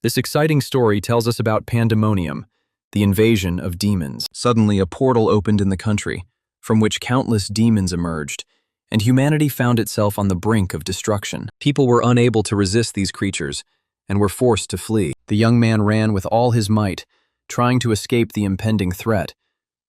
This exciting story tells us about Pandemonium, the invasion of demons. Suddenly, a portal opened in the country, from which countless demons emerged, and humanity found itself on the brink of destruction. People were unable to resist these creatures, and were forced to flee. The young man ran with all his might, trying to escape the impending threat,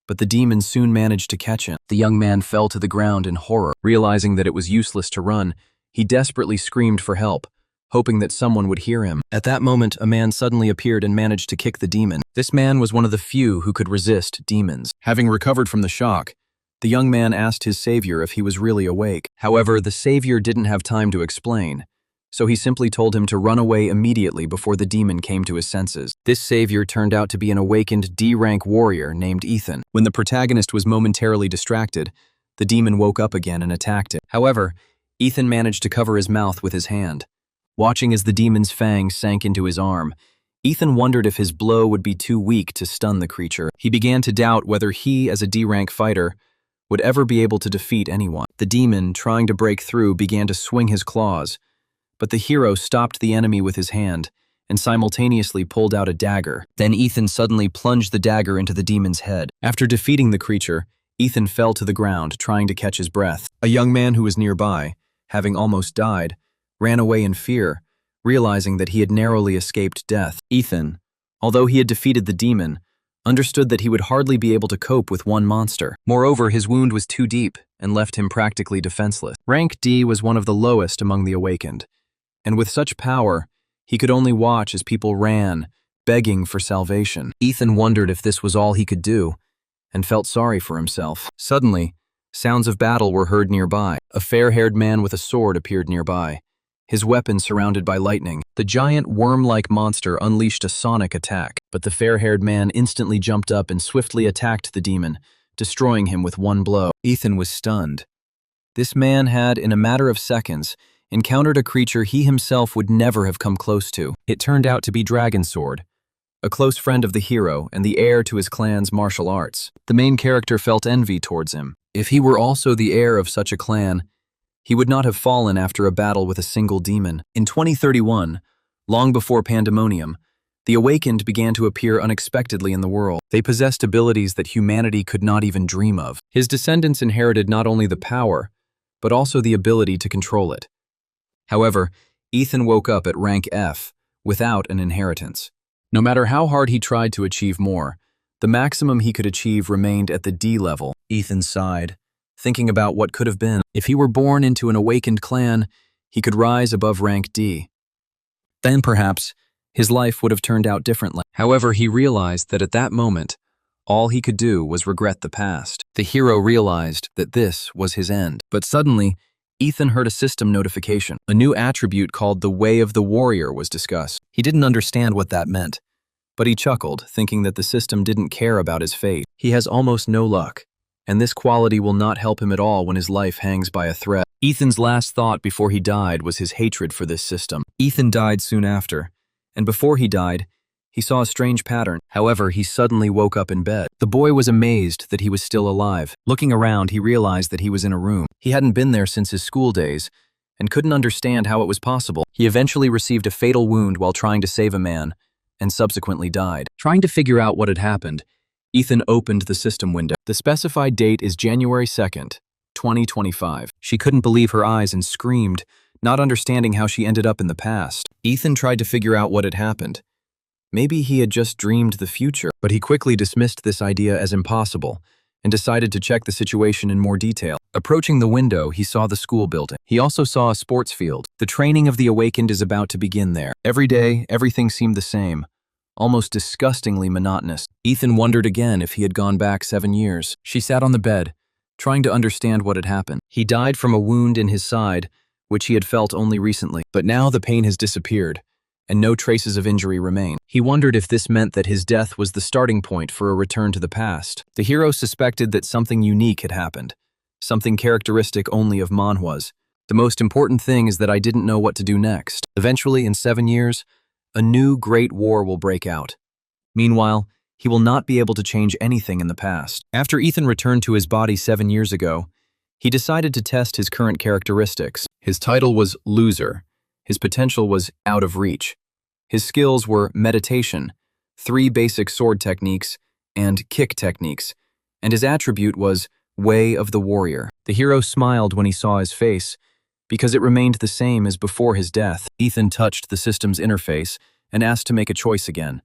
but the demons soon managed to catch him. The young man fell to the ground in horror. Realizing that it was useless to run, he desperately screamed for help, hoping that someone would hear him. At that moment, a man suddenly appeared and managed to kick the demon. This man was one of the few who could resist demons. Having recovered from the shock, the young man asked his savior if he was really awake. However, the savior didn't have time to explain, so he simply told him to run away immediately before the demon came to his senses. This savior turned out to be an awakened D-rank warrior named Ethan. When the protagonist was momentarily distracted, the demon woke up again and attacked him. However, Ethan managed to cover his mouth with his hand. Watching as the demon's fangs sank into his arm, Ethan wondered if his blow would be too weak to stun the creature. He began to doubt whether he, as a D-rank fighter, would ever be able to defeat anyone. The demon, trying to break through, began to swing his claws, but the hero stopped the enemy with his hand and simultaneously pulled out a dagger. Then Ethan suddenly plunged the dagger into the demon's head. After defeating the creature, Ethan fell to the ground, trying to catch his breath. A young man who was nearby, having almost died, ran away in fear, realizing that he had narrowly escaped death. Ethan, although he had defeated the demon, understood that he would hardly be able to cope with one monster. Moreover, his wound was too deep and left him practically defenseless. Rank D was one of the lowest among the awakened, and with such power, he could only watch as people ran, begging for salvation. Ethan wondered if this was all he could do, and felt sorry for himself. Suddenly, sounds of battle were heard nearby. A fair-haired man with a sword appeared nearby, his weapon surrounded by lightning. The giant worm-like monster unleashed a sonic attack, but the fair-haired man instantly jumped up and swiftly attacked the demon, destroying him with one blow. Ethan was stunned. This man had, in a matter of seconds, encountered a creature he himself would never have come close to. It turned out to be Dragonsword, a close friend of the hero and the heir to his clan's martial arts. The main character felt envy towards him. If he were also the heir of such a clan, he would not have fallen after a battle with a single demon. In 2031, long before Pandemonium, the Awakened began to appear unexpectedly in the world. They possessed abilities that humanity could not even dream of. His descendants inherited not only the power, but also the ability to control it. However, Ethan woke up at rank F, without an inheritance. No matter how hard he tried to achieve more, the maximum he could achieve remained at the D level. Ethan sighed, thinking about what could have been. If he were born into an awakened clan, he could rise above rank D. Then perhaps, his life would have turned out differently. However, he realized that at that moment, all he could do was regret the past. The hero realized that this was his end. But suddenly, Ethan heard a system notification. A new attribute called the Way of the Warrior was discussed. He didn't understand what that meant, but he chuckled, thinking that the system didn't care about his fate. He has almost no luck, and this quality will not help him at all when his life hangs by a thread. Ethan's last thought before he died was his hatred for this system. Ethan died soon after, and before he died, he saw a strange pattern. However, he suddenly woke up in bed. The boy was amazed that he was still alive. Looking around, he realized that he was in a room. He hadn't been there since his school days, and couldn't understand how it was possible. He eventually received a fatal wound while trying to save a man, and subsequently died. Trying to figure out what had happened, Ethan opened the system window. The specified date is January 2nd, 2025. She couldn't believe her eyes and screamed, not understanding how she ended up in the past. Ethan tried to figure out what had happened. Maybe he had just dreamed the future, but he quickly dismissed this idea as impossible and decided to check the situation in more detail. Approaching the window, he saw the school building. He also saw a sports field. The training of the Awakened is about to begin there. Every day, everything seemed the same, almost disgustingly monotonous. Ethan wondered again if he had gone back 7 years. She sat on the bed, trying to understand what had happened. He died from a wound in his side, which he had felt only recently. But now the pain has disappeared, and no traces of injury remain. He wondered if this meant that his death was the starting point for a return to the past. The hero suspected that something unique had happened, something characteristic only of manhwas. The most important thing is that I didn't know what to do next. Eventually, in 7 years, a new great war will break out. Meanwhile, he will not be able to change anything in the past. After Ethan returned to his body 7 years ago, he decided to test his current characteristics. His title was Loser. His potential was out of reach. His skills were meditation, 3 basic sword techniques, and kick techniques, and his attribute was Way of the Warrior. The hero smiled when he saw his face, because it remained the same as before his death. Ethan touched the system's interface and asked to make a choice again.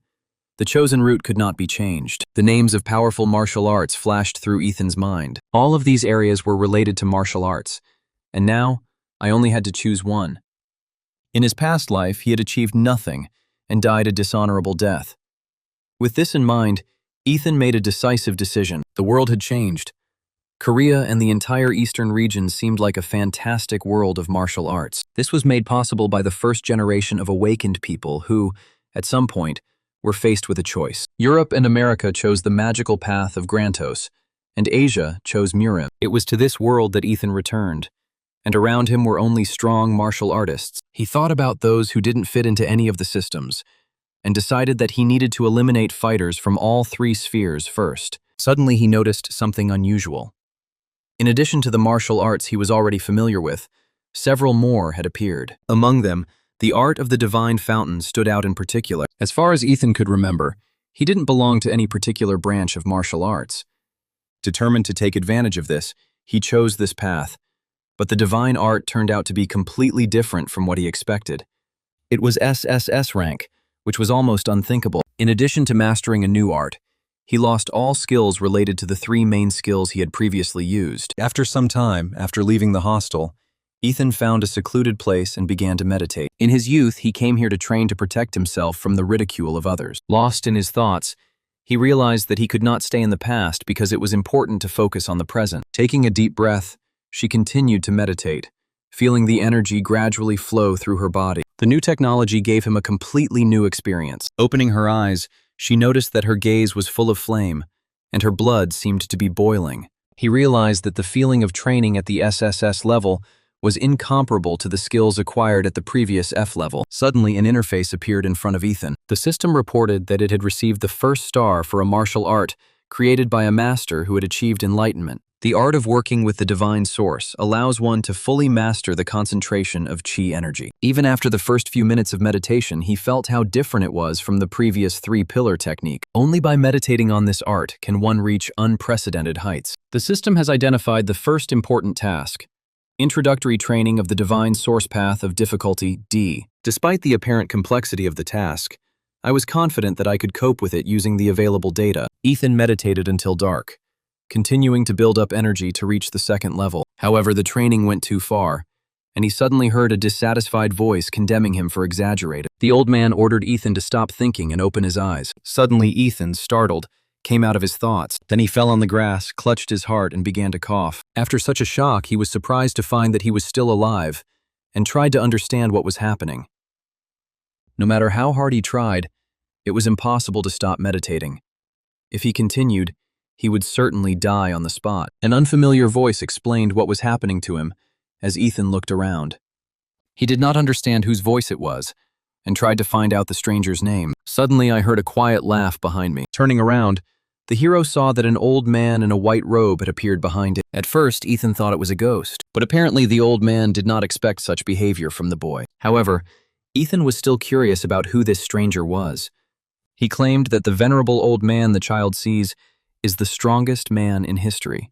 The chosen route could not be changed. The names of powerful martial arts flashed through Ethan's mind. All of these areas were related to martial arts, and now I only had to choose one. In his past life, he had achieved nothing and died a dishonorable death. With this in mind, Ethan made a decisive decision. The world had changed. Korea and the entire eastern region seemed like a fantastic world of martial arts. This was made possible by the first generation of awakened people who, at some point, were faced with a choice. Europe and America chose the magical path of Grantos, and Asia chose Murim. It was to this world that Ethan returned, and around him were only strong martial artists. He thought about those who didn't fit into any of the systems, and decided that he needed to eliminate fighters from all 3 spheres first. Suddenly he noticed something unusual. In addition to the martial arts he was already familiar with, several more had appeared. Among them, the art of the divine fountain stood out in particular. As far as Ethan could remember, he didn't belong to any particular branch of martial arts. Determined to take advantage of this, he chose this path, but the divine art turned out to be completely different from what he expected. It was SSS rank, which was almost unthinkable. In addition to mastering a new art, he lost all skills related to the 3 main skills he had previously used. After some time, after leaving the hostel, Ethan found a secluded place and began to meditate. In his youth, he came here to train to protect himself from the ridicule of others. Lost in his thoughts, he realized that he could not stay in the past because it was important to focus on the present. Taking a deep breath, she continued to meditate, feeling the energy gradually flow through her body. The new technology gave him a completely new experience. Opening her eyes, she noticed that her gaze was full of flame, and her blood seemed to be boiling. He realized that the feeling of training at the SSS level was incomparable to the skills acquired at the previous F level. Suddenly, an interface appeared in front of Ethan. The system reported that it had received the first star for a martial art created by a master who had achieved enlightenment. The art of working with the divine source allows one to fully master the concentration of chi energy. Even after the first few minutes of meditation, he felt how different it was from the previous 3-pillar technique. Only by meditating on this art can one reach unprecedented heights. The system has identified the first important task: introductory training of the divine source path of difficulty D. Despite the apparent complexity of the task, I was confident that I could cope with it using the available data. Ethan meditated until dark, continuing to build up energy to reach the 2nd level. However, the training went too far, and he suddenly heard a dissatisfied voice condemning him for exaggerating. The old man ordered Ethan to stop thinking and open his eyes. Suddenly, Ethan, startled, came out of his thoughts. Then he fell on the grass, clutched his heart, and began to cough. After such a shock, he was surprised to find that he was still alive, and tried to understand what was happening. No matter how hard he tried, it was impossible to stop meditating. If he continued, he would certainly die on the spot. An unfamiliar voice explained what was happening to him as Ethan looked around. He did not understand whose voice it was, and tried to find out the stranger's name. Suddenly, I heard a quiet laugh behind me. Turning around, the hero saw that an old man in a white robe had appeared behind him. At first, Ethan thought it was a ghost, but apparently the old man did not expect such behavior from the boy. However, Ethan was still curious about who this stranger was. He claimed that the venerable old man the child sees is the strongest man in history.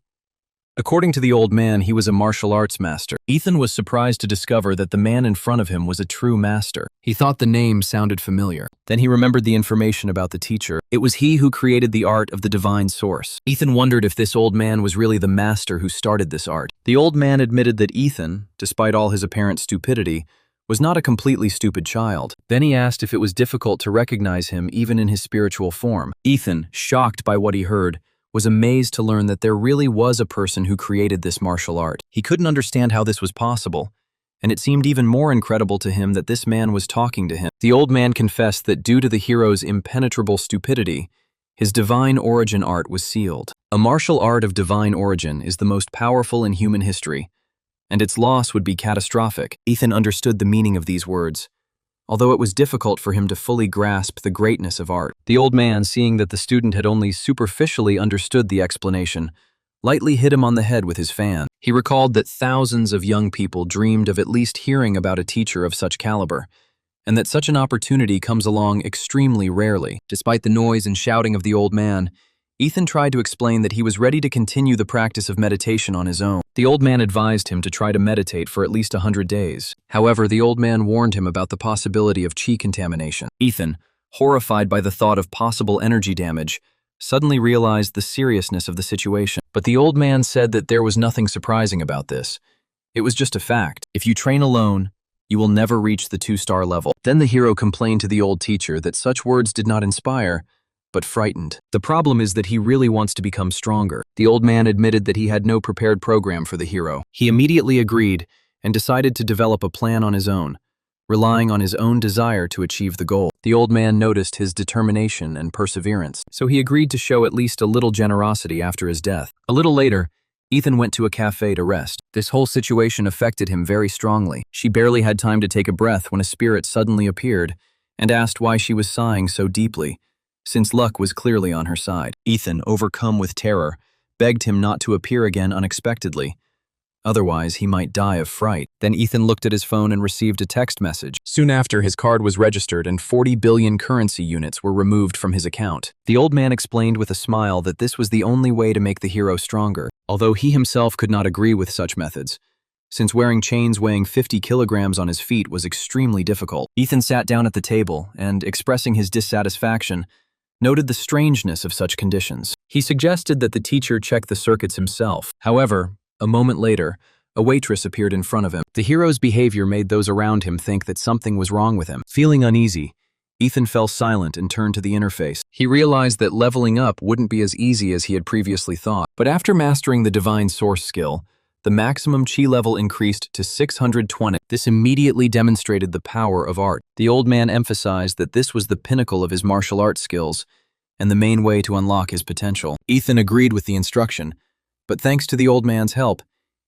According to the old man, he was a martial arts master. Ethan was surprised to discover that the man in front of him was a true master. He thought the name sounded familiar. Then he remembered the information about the teacher. It was he who created the art of the divine source. Ethan wondered if this old man was really the master who started this art. The old man admitted that Ethan, despite all his apparent stupidity, was not a completely stupid child. Then he asked if it was difficult to recognize him even in his spiritual form. Ethan, shocked by what he heard, was amazed to learn that there really was a person who created this martial art. He couldn't understand how this was possible, and it seemed even more incredible to him that this man was talking to him. The old man confessed that due to the hero's impenetrable stupidity, his divine origin art was sealed. A martial art of divine origin is the most powerful in human history, and its loss would be catastrophic. Ethan understood the meaning of these words, although it was difficult for him to fully grasp the greatness of art. The old man, seeing that the student had only superficially understood the explanation, lightly hit him on the head with his fan. He recalled that thousands of young people dreamed of at least hearing about a teacher of such caliber, and that such an opportunity comes along extremely rarely. Despite the noise and shouting of the old man, Ethan tried to explain that he was ready to continue the practice of meditation on his own. The old man advised him to try to meditate for at least 100 days. However, the old man warned him about the possibility of qi contamination. Ethan, horrified by the thought of possible energy damage, suddenly realized the seriousness of the situation. But the old man said that there was nothing surprising about this. It was just a fact. If you train alone, you will never reach the 2-star level. Then the hero complained to the old teacher that such words did not inspire, but frightened. The problem is that he really wants to become stronger. The old man admitted that he had no prepared program for the hero. He immediately agreed and decided to develop a plan on his own, relying on his own desire to achieve the goal. The old man noticed his determination and perseverance, so he agreed to show at least a little generosity after his death. A little later, Ethan went to a cafe to rest. This whole situation affected him very strongly. She barely had time to take a breath when a spirit suddenly appeared and asked why she was sighing so deeply, since luck was clearly on her side. Ethan, overcome with terror, begged him not to appear again unexpectedly. Otherwise, he might die of fright. Then Ethan looked at his phone and received a text message. Soon after, his card was registered and 40 billion currency units were removed from his account. The old man explained with a smile that this was the only way to make the hero stronger, although he himself could not agree with such methods, since wearing chains weighing 50 kilograms on his feet was extremely difficult. Ethan sat down at the table and, expressing his dissatisfaction, noted the strangeness of such conditions. He suggested that the teacher check the circuits himself. However, a moment later, a waitress appeared in front of him. The hero's behavior made those around him think that something was wrong with him. Feeling uneasy, Ethan fell silent and turned to the interface. He realized that leveling up wouldn't be as easy as he had previously thought. But after mastering the Divine Source skill, the maximum chi level increased to 620. This immediately demonstrated the power of art. The old man emphasized that this was the pinnacle of his martial arts skills and the main way to unlock his potential. Ethan agreed with the instruction, but thanks to the old man's help,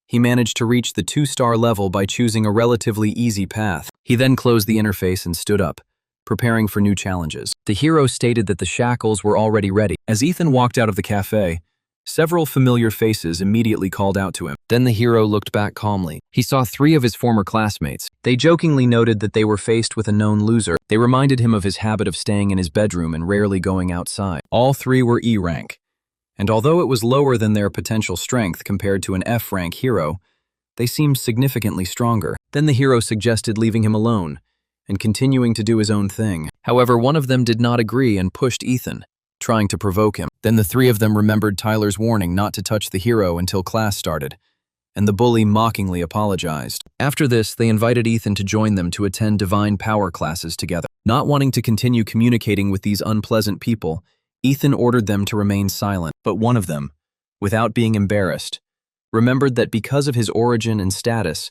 he managed to reach the 2-star level by choosing a relatively easy path. He then closed the interface and stood up, preparing for new challenges. The hero stated that the shackles were already ready. As Ethan walked out of the cafe, several familiar faces immediately called out to him. Then the hero looked back calmly. He saw 3 of his former classmates. They jokingly noted that they were faced with a known loser. They reminded him of his habit of staying in his bedroom and rarely going outside. All 3 were E rank, and although it was lower than their potential strength compared to an F rank hero, they seemed significantly stronger. Then the hero suggested leaving him alone and continuing to do his own thing. However, one of them did not agree and pushed Ethan, trying to provoke him. Then the 3 of them remembered Tyler's warning not to touch the hero until class started, and the bully mockingly apologized. After this, they invited Ethan to join them to attend divine power classes together. Not wanting to continue communicating with these unpleasant people, Ethan ordered them to remain silent. But one of them, without being embarrassed, remembered that because of his origin and status,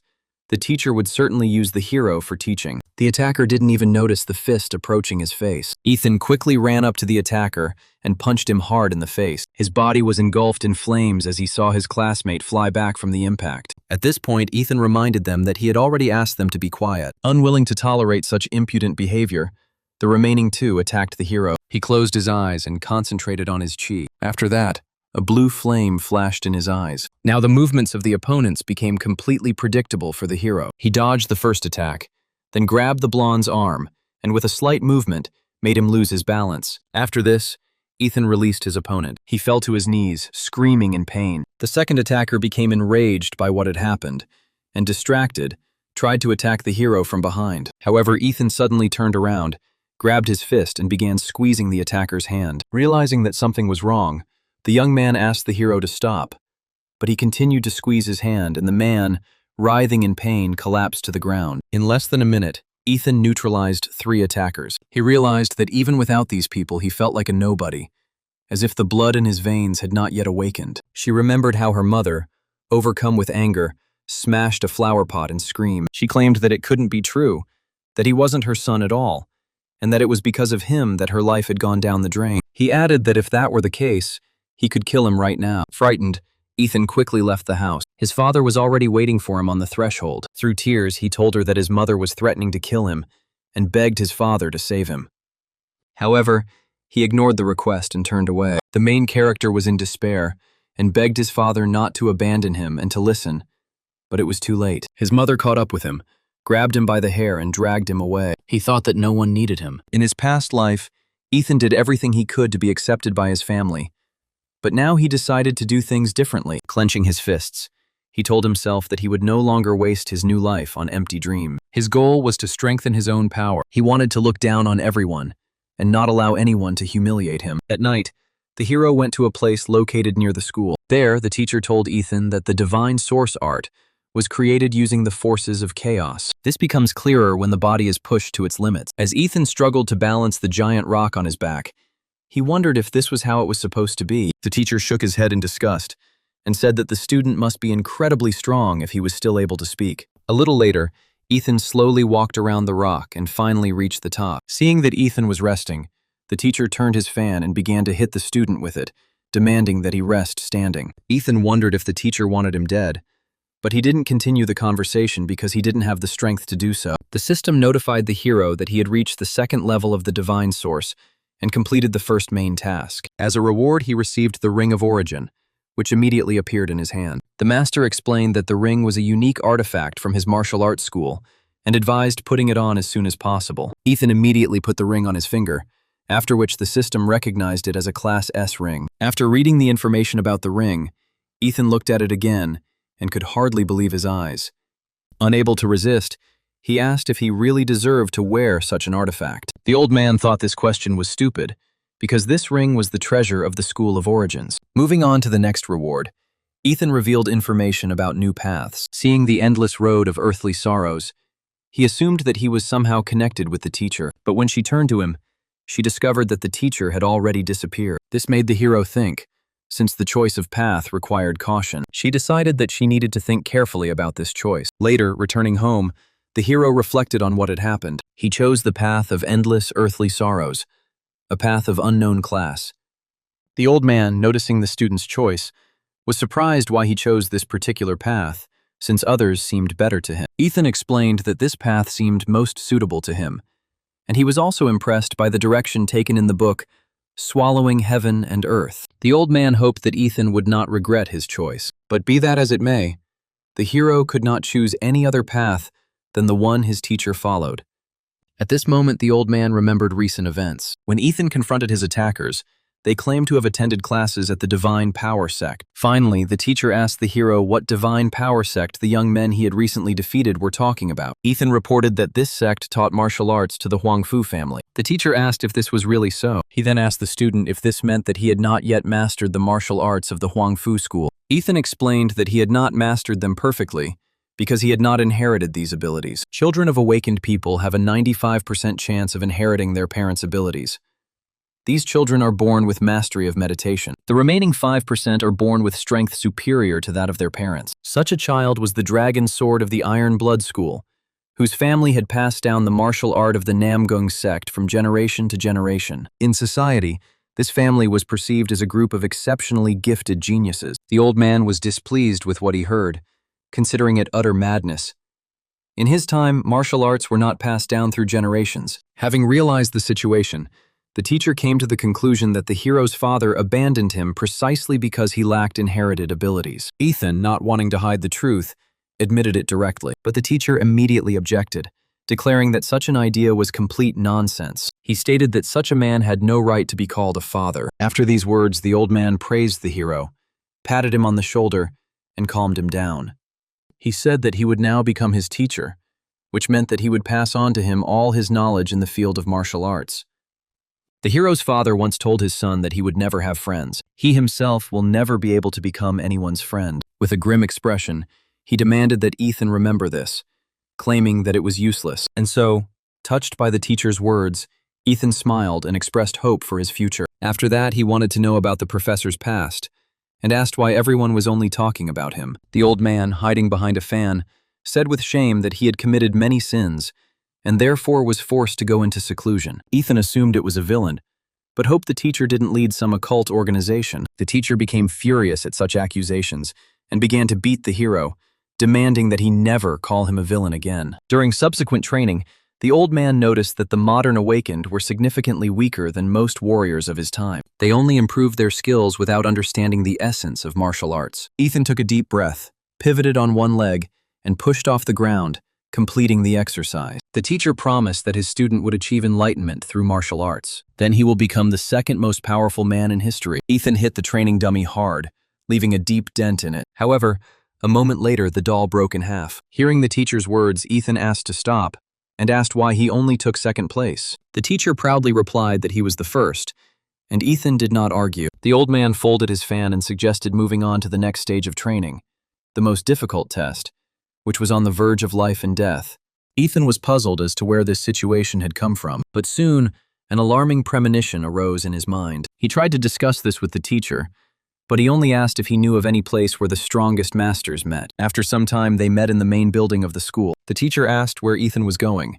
the teacher would certainly use the hero for teaching. The attacker didn't even notice the fist approaching his face. Ethan quickly ran up to the attacker and punched him hard in the face. His body was engulfed in flames as he saw his classmate fly back from the impact. At this point, Ethan reminded them that he had already asked them to be quiet. Unwilling to tolerate such impudent behavior, the remaining 2 attacked the hero. He closed his eyes and concentrated on his chi. After that, a blue flame flashed in his eyes. Now the movements of the opponents became completely predictable for the hero. He dodged the first attack, then grabbed the blonde's arm, and with a slight movement, made him lose his balance. After this, Ethan released his opponent. He fell to his knees, screaming in pain. The second attacker became enraged by what had happened, and distracted, tried to attack the hero from behind. However, Ethan suddenly turned around, grabbed his fist, and began squeezing the attacker's hand. Realizing that something was wrong, the young man asked the hero to stop, but he continued to squeeze his hand, and the man, writhing in pain, collapsed to the ground. In less than a minute, Ethan neutralized 3 attackers. He realized that even without these people, he felt like a nobody, as if the blood in his veins had not yet awakened. She remembered how her mother, overcome with anger, smashed a flower pot and screamed. She claimed that it couldn't be true, that he wasn't her son at all, and that it was because of him that her life had gone down the drain. He added that if that were the case, he could kill him right now. Frightened, Ethan quickly left the house. His father was already waiting for him on the threshold. Through tears, he told her that his mother was threatening to kill him and begged his father to save him. However, he ignored the request and turned away. The main character was in despair and begged his father not to abandon him and to listen, but it was too late. His mother caught up with him, grabbed him by the hair and dragged him away. He thought that no one needed him. In his past life, Ethan did everything he could to be accepted by his family. But now he decided to do things differently. Clenching his fists, he told himself that he would no longer waste his new life on empty dreams. His goal was to strengthen his own power. He wanted to look down on everyone and not allow anyone to humiliate him. At night, the hero went to a place located near the school. There, the teacher told Ethan that the divine source art was created using the forces of chaos. This becomes clearer when the body is pushed to its limits. As Ethan struggled to balance the giant rock on his back, he wondered if this was how it was supposed to be. The teacher shook his head in disgust and said that the student must be incredibly strong if he was still able to speak. A little later, Ethan slowly walked around the rock and finally reached the top. Seeing that Ethan was resting, the teacher turned his fan and began to hit the student with it, demanding that he rest standing. Ethan wondered if the teacher wanted him dead, but he didn't continue the conversation because he didn't have the strength to do so. The system notified the hero that he had reached the second level of the divine source and completed the first main task. As a reward, he received the Ring of Origin, which immediately appeared in his hand. The master explained that the ring was a unique artifact from his martial arts school and advised putting it on as soon as possible. Ethan immediately put the ring on his finger, after which the system recognized it as a Class S ring. After reading the information about the ring, Ethan looked at it again and could hardly believe his eyes. Unable to resist, he asked if he really deserved to wear such an artifact. The old man thought this question was stupid, because this ring was the treasure of the School of Origins. Moving on to the next reward, Ethan revealed information about new paths. Seeing the endless road of earthly sorrows, he assumed that he was somehow connected with the teacher, but when she turned to him, she discovered that the teacher had already disappeared. This made the hero think, since the choice of path required caution. She decided that she needed to think carefully about this choice. Later, returning home, the hero reflected on what had happened. He chose the path of endless earthly sorrows, a path of unknown class. The old man, noticing the student's choice, was surprised why he chose this particular path, since others seemed better to him. Ethan explained that this path seemed most suitable to him, and he was also impressed by the direction taken in the book, Swallowing Heaven and Earth. The old man hoped that Ethan would not regret his choice. But be that as it may, the hero could not choose any other path than the one his teacher followed. At this moment, the old man remembered recent events. When Ethan confronted his attackers, they claimed to have attended classes at the Divine Power Sect. Finally, the teacher asked the hero what Divine Power Sect the young men he had recently defeated were talking about. Ethan reported that this sect taught martial arts to the Huangfu family. The teacher asked if this was really so. He then asked the student if this meant that he had not yet mastered the martial arts of the Huangfu school. Ethan explained that he had not mastered them perfectly because he had not inherited these abilities. Children of awakened people have a 95% chance of inheriting their parents' abilities. These children are born with mastery of meditation. The remaining 5% are born with strength superior to that of their parents. Such a child was the Dragon Sword of the Iron Blood School, whose family had passed down the martial art of the Namgung sect from generation to generation. In society, this family was perceived as a group of exceptionally gifted geniuses. The old man was displeased with what he heard, considering it utter madness. In his time, martial arts were not passed down through generations. Having realized the situation, the teacher came to the conclusion that the hero's father abandoned him precisely because he lacked inherited abilities. Ethan, not wanting to hide the truth, admitted it directly, but the teacher immediately objected, declaring that such an idea was complete nonsense. He stated that such a man had no right to be called a father. After these words, the old man praised the hero, patted him on the shoulder, and calmed him down. He said that he would now become his teacher, which meant that he would pass on to him all his knowledge in the field of martial arts. The hero's father once told his son that he would never have friends. He himself will never be able to become anyone's friend. With a grim expression, he demanded that Ethan remember this, claiming that it was useless. And so, touched by the teacher's words, Ethan smiled and expressed hope for his future. After that, he wanted to know about the professor's past, and asked why everyone was only talking about him. The old man, hiding behind a fan, said with shame that he had committed many sins, and therefore was forced to go into seclusion. Ethan assumed it was a villain, but hoped the teacher didn't lead some occult organization. The teacher became furious at such accusations and began to beat the hero, demanding that he never call him a villain again. During subsequent training, the old man noticed that the modern awakened were significantly weaker than most warriors of his time. They only improved their skills without understanding the essence of martial arts. Ethan took a deep breath, pivoted on one leg, and pushed off the ground, completing the exercise. The teacher promised that his student would achieve enlightenment through martial arts. Then he will become the second most powerful man in history. Ethan hit the training dummy hard, leaving a deep dent in it. However, a moment later, the doll broke in half. Hearing the teacher's words, Ethan asked to stop and asked why he only took second place. The teacher proudly replied that he was the first, and Ethan did not argue. The old man folded his fan and suggested moving on to the next stage of training, the most difficult test, which was on the verge of life and death. Ethan was puzzled as to where this situation had come from, but soon an alarming premonition arose in his mind. He tried to discuss this with the teacher, but he only asked if he knew of any place where the strongest masters met. After some time, they met in the main building of the school. The teacher asked where Ethan was going,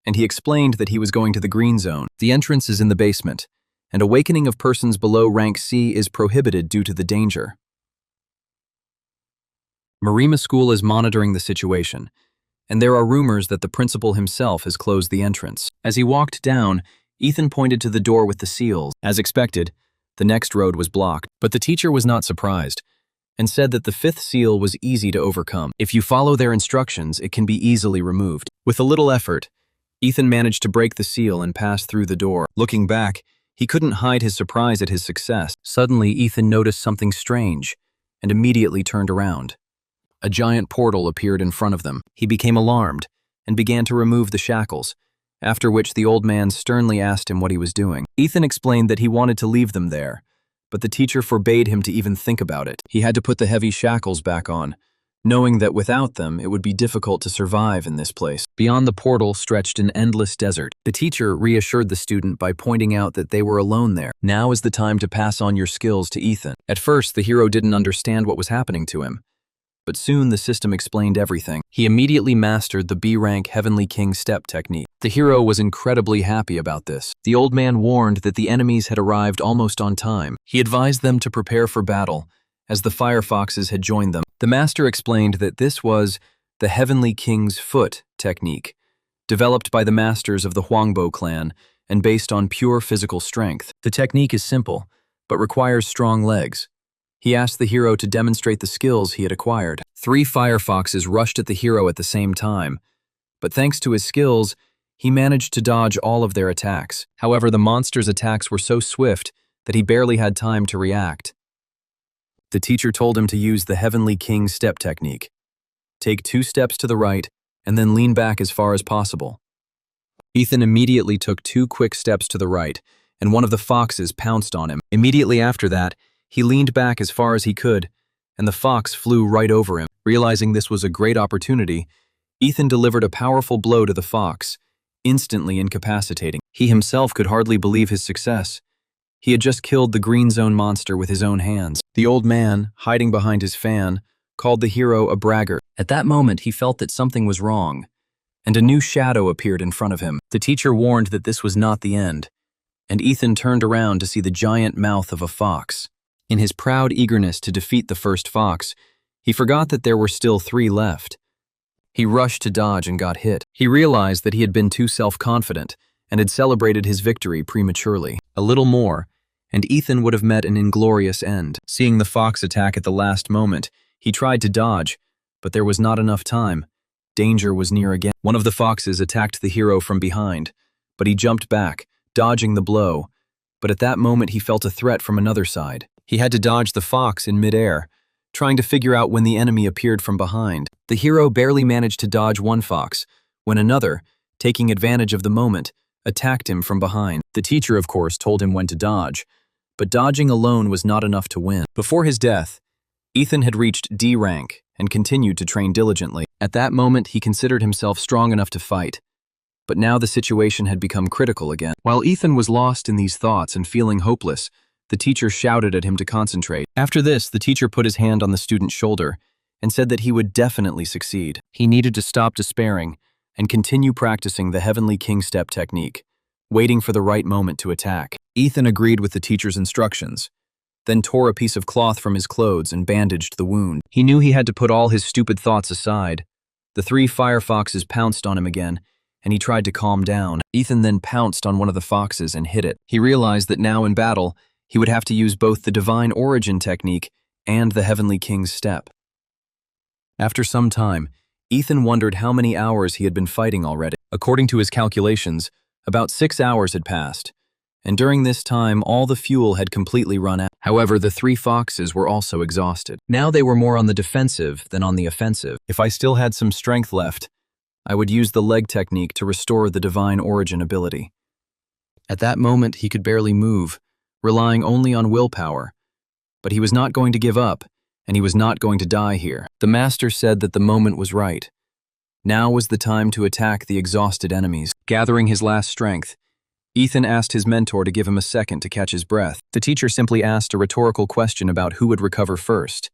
and he explained that he was going to the green zone. The entrance is in the basement, and awakening of persons below rank C is prohibited due to the danger. Marima School is monitoring the situation, and there are rumors that the principal himself has closed the entrance. As he walked down, Ethan pointed to the door with the seals. As expected, the next road was blocked, but the teacher was not surprised and said that the fifth seal was easy to overcome. If you follow their instructions, it can be easily removed. With a little effort, Ethan managed to break the seal and pass through the door. Looking back, he couldn't hide his surprise at his success. Suddenly, Ethan noticed something strange and immediately turned around. A giant portal appeared in front of them. He became alarmed and began to remove the shackles, after which the old man sternly asked him what he was doing. Ethan explained that he wanted to leave them there, but the teacher forbade him to even think about it. He had to put the heavy shackles back on, knowing that without them it would be difficult to survive in this place. Beyond the portal stretched an endless desert. The teacher reassured the student by pointing out that they were alone there. Now is the time to pass on your skills to Ethan. At first, the hero didn't understand what was happening to him, but soon the system explained everything. He immediately mastered the B-rank Heavenly King step technique. The hero was incredibly happy about this. The old man warned that the enemies had arrived almost on time. He advised them to prepare for battle, as the firefoxes had joined them. The master explained that this was the Heavenly King's foot technique, developed by the masters of the Huangbo clan and based on pure physical strength. The technique is simple, but requires strong legs. He asked the hero to demonstrate the skills he had acquired. 3 firefoxes rushed at the hero at the same time, but thanks to his skills, he managed to dodge all of their attacks. However, the monster's attacks were so swift that he barely had time to react. The teacher told him to use the Heavenly King step technique. Take 2 steps to the right and then lean back as far as possible. Ethan immediately took 2 quick steps to the right, and one of the foxes pounced on him. Immediately after that, he leaned back as far as he could, and the fox flew right over him. Realizing this was a great opportunity, Ethan delivered a powerful blow to the fox, instantly incapacitating. He himself could hardly believe his success. He had just killed the green zone monster with his own hands. The old man, hiding behind his fan, called the hero a braggart. At that moment, he felt that something was wrong, and a new shadow appeared in front of him. The teacher warned that this was not the end, and Ethan turned around to see the giant mouth of a fox. In his proud eagerness to defeat the first fox, he forgot that there were still 3 left. He rushed to dodge and got hit. He realized that he had been too self-confident and had celebrated his victory prematurely. A little more, and Ethan would have met an inglorious end. Seeing the fox attack at the last moment, he tried to dodge, but there was not enough time. Danger was near again. One of the foxes attacked the hero from behind, but he jumped back, dodging the blow. But at that moment, he felt a threat from another side. He had to dodge the fox in midair, trying to figure out when the enemy appeared from behind. The hero barely managed to dodge one fox, when another, taking advantage of the moment, attacked him from behind. The teacher, of course, told him when to dodge, but dodging alone was not enough to win. Before his death, Ethan had reached D rank and continued to train diligently. At that moment, he considered himself strong enough to fight, but now the situation had become critical again. While Ethan was lost in these thoughts and feeling hopeless, the teacher shouted at him to concentrate. After this, the teacher put his hand on the student's shoulder and said that he would definitely succeed. He needed to stop despairing and continue practicing the Heavenly King step technique, waiting for the right moment to attack. Ethan agreed with the teacher's instructions, then tore a piece of cloth from his clothes and bandaged the wound. He knew he had to put all his stupid thoughts aside. The 3 firefoxes pounced on him again, and he tried to calm down. Ethan then pounced on one of the foxes and hit it. He realized that now in battle, he would have to use both the Divine Origin technique and the Heavenly King's step. After some time, Ethan wondered how many hours he had been fighting already. According to his calculations, about 6 hours had passed, and during this time all the fuel had completely run out. However, the 3 foxes were also exhausted. Now they were more on the defensive than on the offensive. If I still had some strength left, I would use the leg technique to restore the divine origin ability. At that moment, he could barely move, relying only on willpower. But he was not going to give up, and he was not going to die here. The master said that the moment was right. Now was the time to attack the exhausted enemies. Gathering his last strength, Ethan asked his mentor to give him a second to catch his breath. The teacher simply asked a rhetorical question about who would recover first,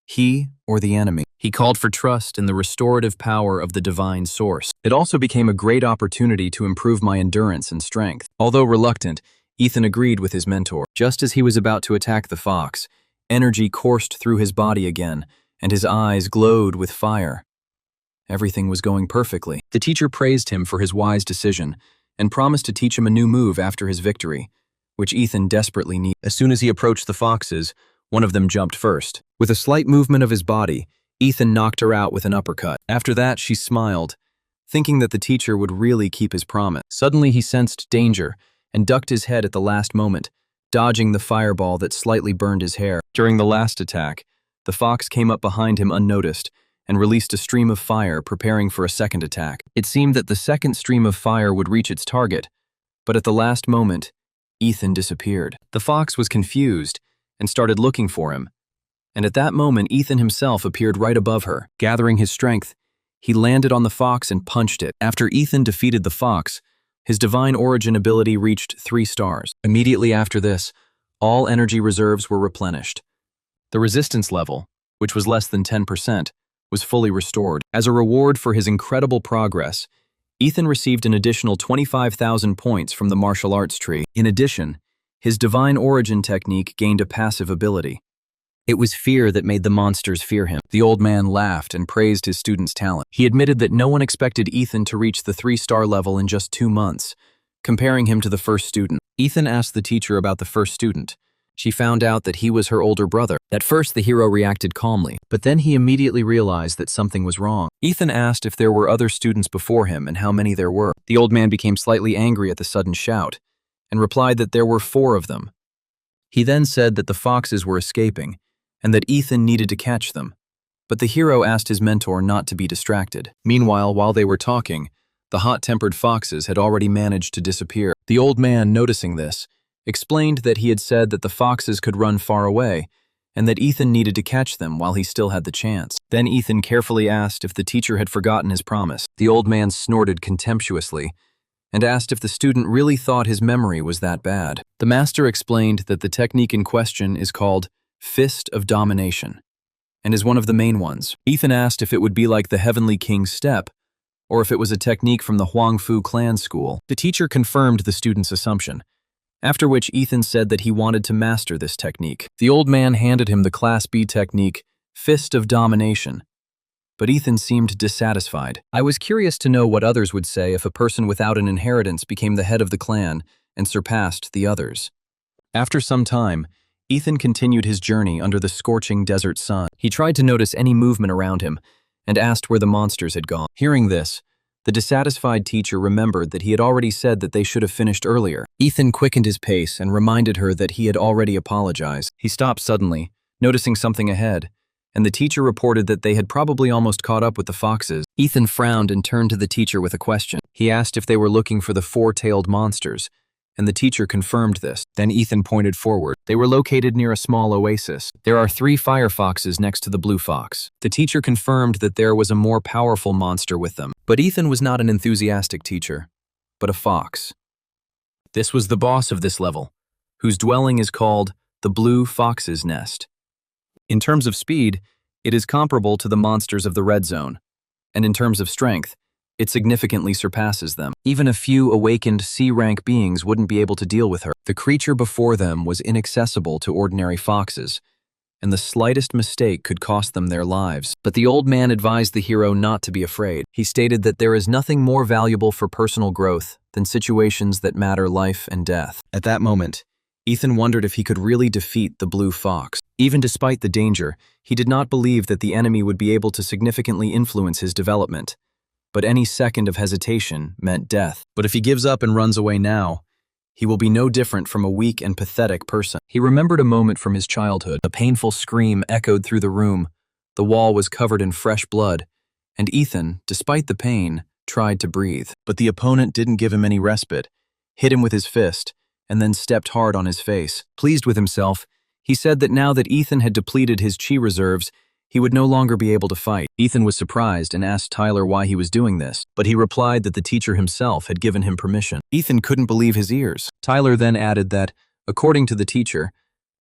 he or the enemy. He called for trust in the restorative power of the divine source. It also became a great opportunity to improve my endurance and strength. Although reluctant, Ethan agreed with his mentor. Just as he was about to attack the fox, energy coursed through his body again, and his eyes glowed with fire. Everything was going perfectly. The teacher praised him for his wise decision and promised to teach him a new move after his victory, which Ethan desperately needed. As soon as he approached the foxes, one of them jumped first. With a slight movement of his body, Ethan knocked her out with an uppercut. After that, she smiled, thinking that the teacher would really keep his promise. Suddenly, he sensed danger and ducked his head at the last moment, dodging the fireball that slightly burned his hair. During the last attack, the fox came up behind him unnoticed and released a stream of fire, preparing for a second attack. It seemed that the second stream of fire would reach its target, but at the last moment, Ethan disappeared. The fox was confused and started looking for him, and at that moment, Ethan himself appeared right above her. Gathering his strength, he landed on the fox and punched it. After Ethan defeated the fox, his divine origin ability reached 3 stars. Immediately after this, all energy reserves were replenished. The resistance level, which was less than 10%, was fully restored. As a reward for his incredible progress, Ethan received an additional 25,000 points from the martial arts tree. In addition, his divine origin technique gained a passive ability. It was fear that made the monsters fear him. The old man laughed and praised his student's talent. He admitted that no one expected Ethan to reach the 3-star level in just 2 months, comparing him to the first student. Ethan asked the teacher about the first student. She found out that he was her older brother. At first, the hero reacted calmly, but then he immediately realized that something was wrong. Ethan asked if there were other students before him and how many there were. The old man became slightly angry at the sudden shout and replied that there were 4 of them. He then said that the foxes were escaping and that Ethan needed to catch them, but the hero asked his mentor not to be distracted. Meanwhile, while they were talking, the hot-tempered foxes had already managed to disappear. The old man, noticing this, explained that he had said that the foxes could run far away and that Ethan needed to catch them while he still had the chance. Then Ethan carefully asked if the teacher had forgotten his promise. The old man snorted contemptuously and asked if the student really thought his memory was that bad. The master explained that the technique in question is called Fist of Domination and is one of the main ones. Ethan asked if it would be like the Heavenly King's Step or if it was a technique from the Huangfu clan school. The teacher confirmed the student's assumption, after which Ethan said that he wanted to master this technique. The old man handed him the Class B technique, Fist of Domination, but Ethan seemed dissatisfied. I was curious to know what others would say if a person without an inheritance became the head of the clan and surpassed the others. After some time, Ethan continued his journey under the scorching desert sun. He tried to notice any movement around him and asked where the monsters had gone. Hearing this, the dissatisfied teacher remembered that he had already said that they should have finished earlier. Ethan quickened his pace and reminded her that he had already apologized. He stopped suddenly, noticing something ahead, and the teacher reported that they had probably almost caught up with the foxes. Ethan frowned and turned to the teacher with a question. He asked if they were looking for the 4-tailed monsters, and the teacher confirmed this. Then Ethan pointed forward. They were located near a small oasis. There are 3 fire foxes next to the blue fox. The teacher confirmed that there was a more powerful monster with them. But Ethan was not an enthusiastic teacher, but a fox. This was the boss of this level, whose dwelling is called the Blue Fox's Nest. In terms of speed, it is comparable to the monsters of the Red Zone, and in terms of strength, it significantly surpasses them. Even a few awakened C-rank beings wouldn't be able to deal with her. The creature before them was inaccessible to ordinary foxes, and the slightest mistake could cost them their lives. But the old man advised the hero not to be afraid. He stated that there is nothing more valuable for personal growth than situations that matter life and death. At that moment, Ethan wondered if he could really defeat the blue fox. Even despite the danger, he did not believe that the enemy would be able to significantly influence his development. But any second of hesitation meant death. But if he gives up and runs away now, he will be no different from a weak and pathetic person. He remembered a moment from his childhood. A painful scream echoed through the room. The wall was covered in fresh blood, and Ethan, despite the pain, tried to breathe. But the opponent didn't give him any respite, hit him with his fist, and then stepped hard on his face. Pleased with himself, he said that now that Ethan had depleted his chi reserves, he would no longer be able to fight. Ethan was surprised and asked Tyler why he was doing this, but he replied that the teacher himself had given him permission. Ethan couldn't believe his ears. Tyler then added that, according to the teacher,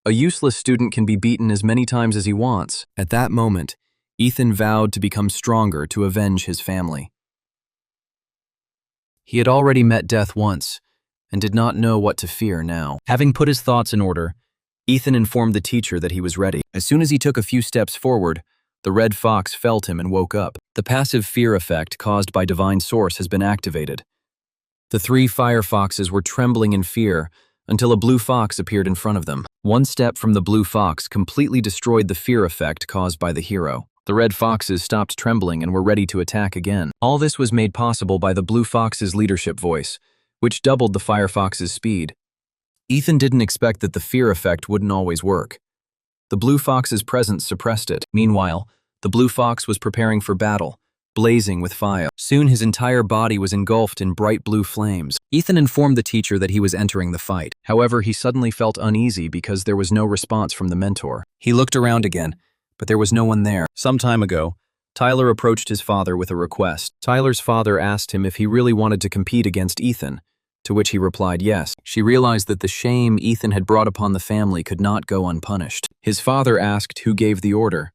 a useless student can be beaten as many times as he wants. At that moment, Ethan vowed to become stronger to avenge his family. He had already met death once, and did not know what to fear now. Having put his thoughts in order, Ethan informed the teacher that he was ready. As soon as he took a few steps forward, the red fox felt him and woke up. The passive fear effect caused by divine source has been activated. The three fire foxes were trembling in fear until a blue fox appeared in front of them. One step from the blue fox completely destroyed the fear effect caused by the hero. The red foxes stopped trembling and were ready to attack again. All this was made possible by the blue fox's leadership voice, which doubled the fire fox's speed. Ethan didn't expect that the fear effect wouldn't always work. The blue fox's presence suppressed it. Meanwhile, the blue fox was preparing for battle, blazing with fire. Soon his entire body was engulfed in bright blue flames. Ethan informed the teacher that he was entering the fight. However, he suddenly felt uneasy because there was no response from the mentor. He looked around again, but there was no one there. Some time ago, Tyler approached his father with a request. Tyler's father asked him if he really wanted to compete against Ethan, to which he replied yes. She realized that the shame Ethan had brought upon the family could not go unpunished. His father asked who gave the order,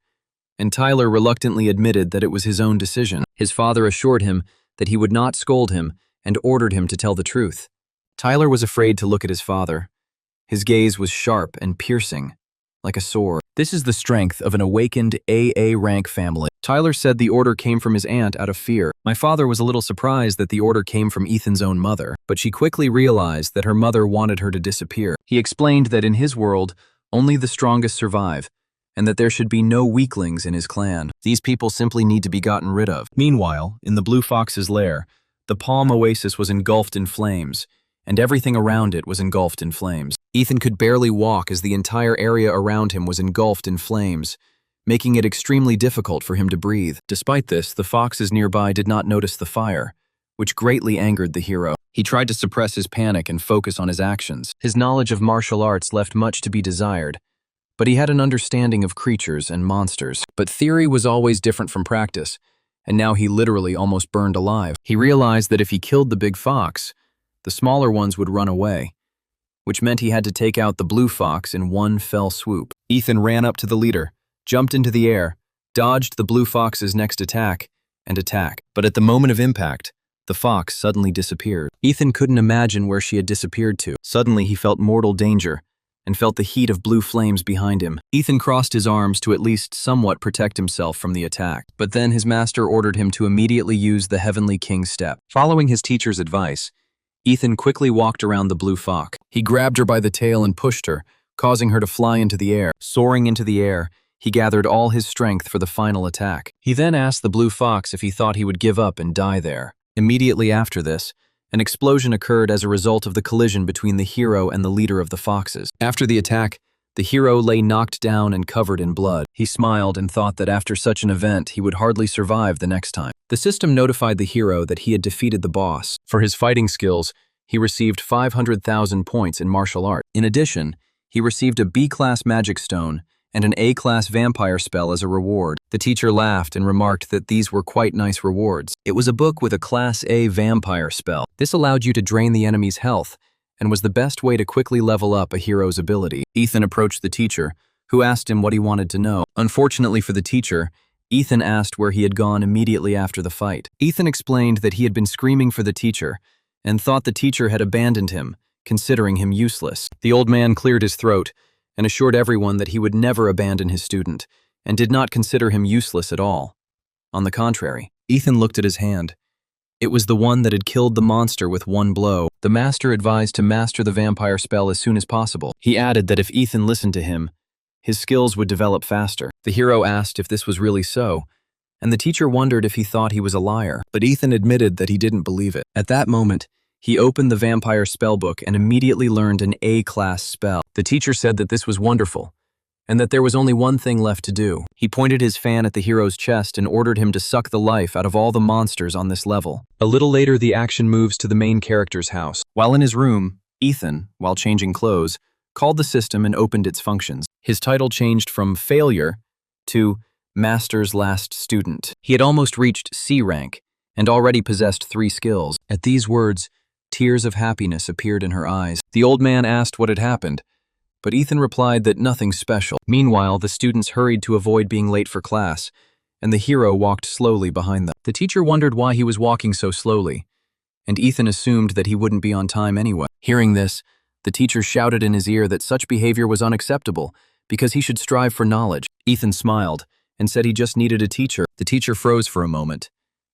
and Tyler reluctantly admitted that it was his own decision. His father assured him that he would not scold him and ordered him to tell the truth. Tyler was afraid to look at his father. His gaze was sharp and piercing, like a sword. This is the strength of an awakened AA rank family. Tyler said the order came from his aunt out of fear. My father was a little surprised that the order came from Ethan's own mother, but she quickly realized that her mother wanted her to disappear. He explained that in his world, only the strongest survive, and that there should be no weaklings in his clan. These people simply need to be gotten rid of. Meanwhile, in the blue fox's lair, the palm oasis was engulfed in flames, and everything around it was engulfed in flames. Ethan could barely walk as the entire area around him was engulfed in flames, making it extremely difficult for him to breathe. Despite this, the foxes nearby did not notice the fire, which greatly angered the hero. He tried to suppress his panic and focus on his actions. His knowledge of martial arts left much to be desired, but he had an understanding of creatures and monsters. But theory was always different from practice, and now he literally almost burned alive. He realized that if he killed the big fox, the smaller ones would run away, which meant he had to take out the blue fox in one fell swoop. Ethan ran up to the leader, jumped into the air, dodged the blue fox's next attack, and attacked. But at the moment of impact, the fox suddenly disappeared. Ethan couldn't imagine where she had disappeared to. Suddenly he felt mortal danger, and felt the heat of blue flames behind him. Ethan crossed his arms to at least somewhat protect himself from the attack, but then his master ordered him to immediately use the Heavenly King's Step. Following his teacher's advice, Ethan quickly walked around the blue fox. He grabbed her by the tail and pushed her, causing her to fly into the air. Soaring into the air, he gathered all his strength for the final attack. He then asked the blue fox if he thought he would give up and die there. Immediately after this, an explosion occurred as a result of the collision between the hero and the leader of the foxes. After the attack, the hero lay knocked down and covered in blood. He smiled and thought that after such an event, he would hardly survive the next time. The system notified the hero that he had defeated the boss. For his fighting skills, he received 500,000 points in martial art. In addition, he received a B-class magic stone and an A-class vampire spell as a reward. The teacher laughed and remarked that these were quite nice rewards. It was a book with a Class A vampire spell. This allowed you to drain the enemy's health, and was the best way to quickly level up a hero's ability. Ethan approached the teacher, who asked him what he wanted to know. Unfortunately for the teacher, Ethan asked where he had gone immediately after the fight. Ethan explained that he had been screaming for the teacher, and thought the teacher had abandoned him, considering him useless. The old man cleared his throat, and assured everyone that he would never abandon his student, and did not consider him useless at all. On the contrary, Ethan looked at his hand. It was the one that had killed the monster with one blow. The master advised to master the vampire spell as soon as possible. He added that if Ethan listened to him, his skills would develop faster. The hero asked if this was really so, and the teacher wondered if he thought he was a liar, but Ethan admitted that he didn't believe it. At that moment, he opened the vampire spellbook and immediately learned an A-class spell. The teacher said that this was wonderful, and that there was only one thing left to do. He pointed his fan at the hero's chest and ordered him to suck the life out of all the monsters on this level. A little later, the action moves to the main character's house. While in his room, Ethan, while changing clothes, called the system and opened its functions. His title changed from failure to Master's Last Student. He had almost reached C rank and already possessed 3 skills. At these words, tears of happiness appeared in her eyes. The old man asked what had happened, but Ethan replied that nothing special. Meanwhile, the students hurried to avoid being late for class, and the hero walked slowly behind them. The teacher wondered why he was walking so slowly, and Ethan assumed that he wouldn't be on time anyway. Hearing this, the teacher shouted in his ear that such behavior was unacceptable because he should strive for knowledge. Ethan smiled and said he just needed a teacher. The teacher froze for a moment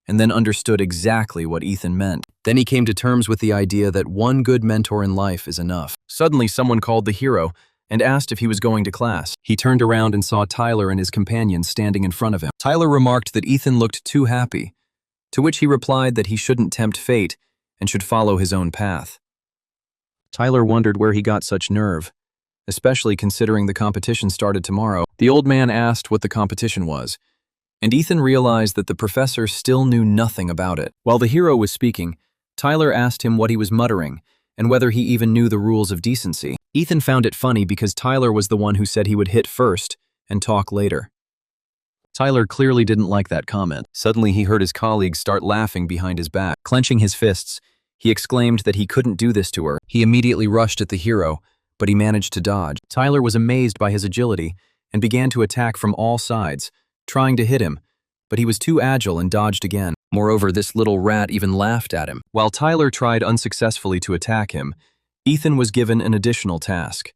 and then understood exactly what Ethan meant. Then he came to terms with the idea that one good mentor in life is enough. Suddenly, someone called the hero and asked if he was going to class. He turned around and saw Tyler and his companion standing in front of him. Tyler remarked that Ethan looked too happy, to which he replied that he shouldn't tempt fate and should follow his own path. Tyler wondered where he got such nerve, especially considering the competition started tomorrow. The old man asked what the competition was, and Ethan realized that the professor still knew nothing about it. While the hero was speaking, Tyler asked him what he was muttering and whether he even knew the rules of decency. Ethan found it funny because Tyler was the one who said he would hit first and talk later. Tyler clearly didn't like that comment. Suddenly, he heard his colleagues start laughing behind his back. Clenching his fists, he exclaimed that he couldn't do this to her. He immediately rushed at the hero, but he managed to dodge. Tyler was amazed by his agility and began to attack from all sides, trying to hit him, but he was too agile and dodged again. Moreover, this little rat even laughed at him. While Tyler tried unsuccessfully to attack him, Ethan was given an additional task: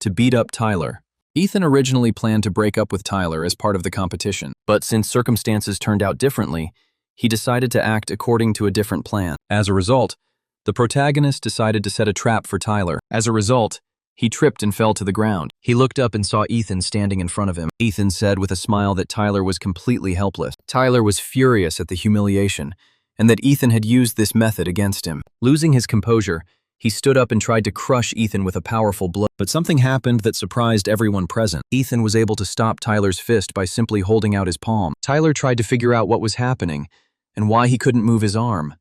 to beat up Tyler. Ethan originally planned to break up with Tyler as part of the competition, but since circumstances turned out differently, he decided to act according to a different plan. As a result, the protagonist decided to set a trap for Tyler. As a result, he tripped and fell to the ground. He looked up and saw Ethan standing in front of him. Ethan said with a smile that Tyler was completely helpless. Tyler was furious at the humiliation, and that Ethan had used this method against him. Losing his composure, he stood up and tried to crush Ethan with a powerful blow. But something happened that surprised everyone present. Ethan was able to stop Tyler's fist by simply holding out his palm. Tyler tried to figure out what was happening and why he couldn't move his arm.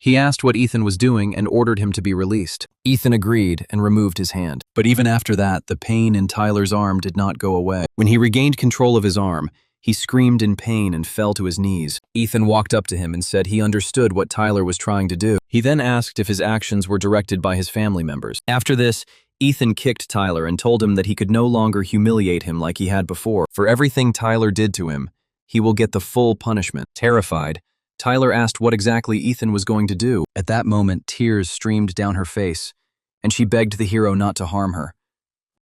He asked what Ethan was doing and ordered him to be released. Ethan agreed and removed his hand. But even after that, the pain in Tyler's arm did not go away. When he regained control of his arm, he screamed in pain and fell to his knees. Ethan walked up to him and said he understood what Tyler was trying to do. He then asked if his actions were directed by his family members. After this, Ethan kicked Tyler and told him that he could no longer humiliate him like he had before. For everything Tyler did to him, he will get the full punishment. Terrified, Tyler asked what exactly Ethan was going to do. At that moment, tears streamed down her face, and she begged the hero not to harm her.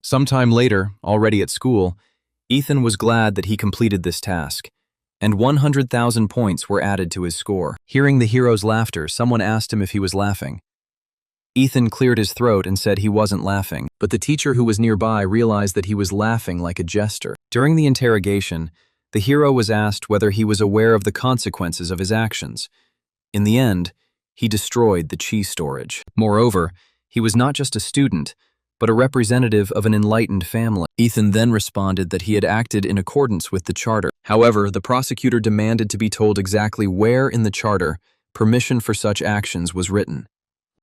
Sometime later, already at school, Ethan was glad that he completed this task, and 100,000 points were added to his score. Hearing the hero's laughter, someone asked him if he was laughing. Ethan cleared his throat and said he wasn't laughing, but the teacher who was nearby realized that he was laughing like a jester. During the interrogation, the hero was asked whether he was aware of the consequences of his actions. In the end, he destroyed the cheese storage. Moreover, he was not just a student, but a representative of an enlightened family. Ethan then responded that he had acted in accordance with the charter. However, the prosecutor demanded to be told exactly where in the charter permission for such actions was written.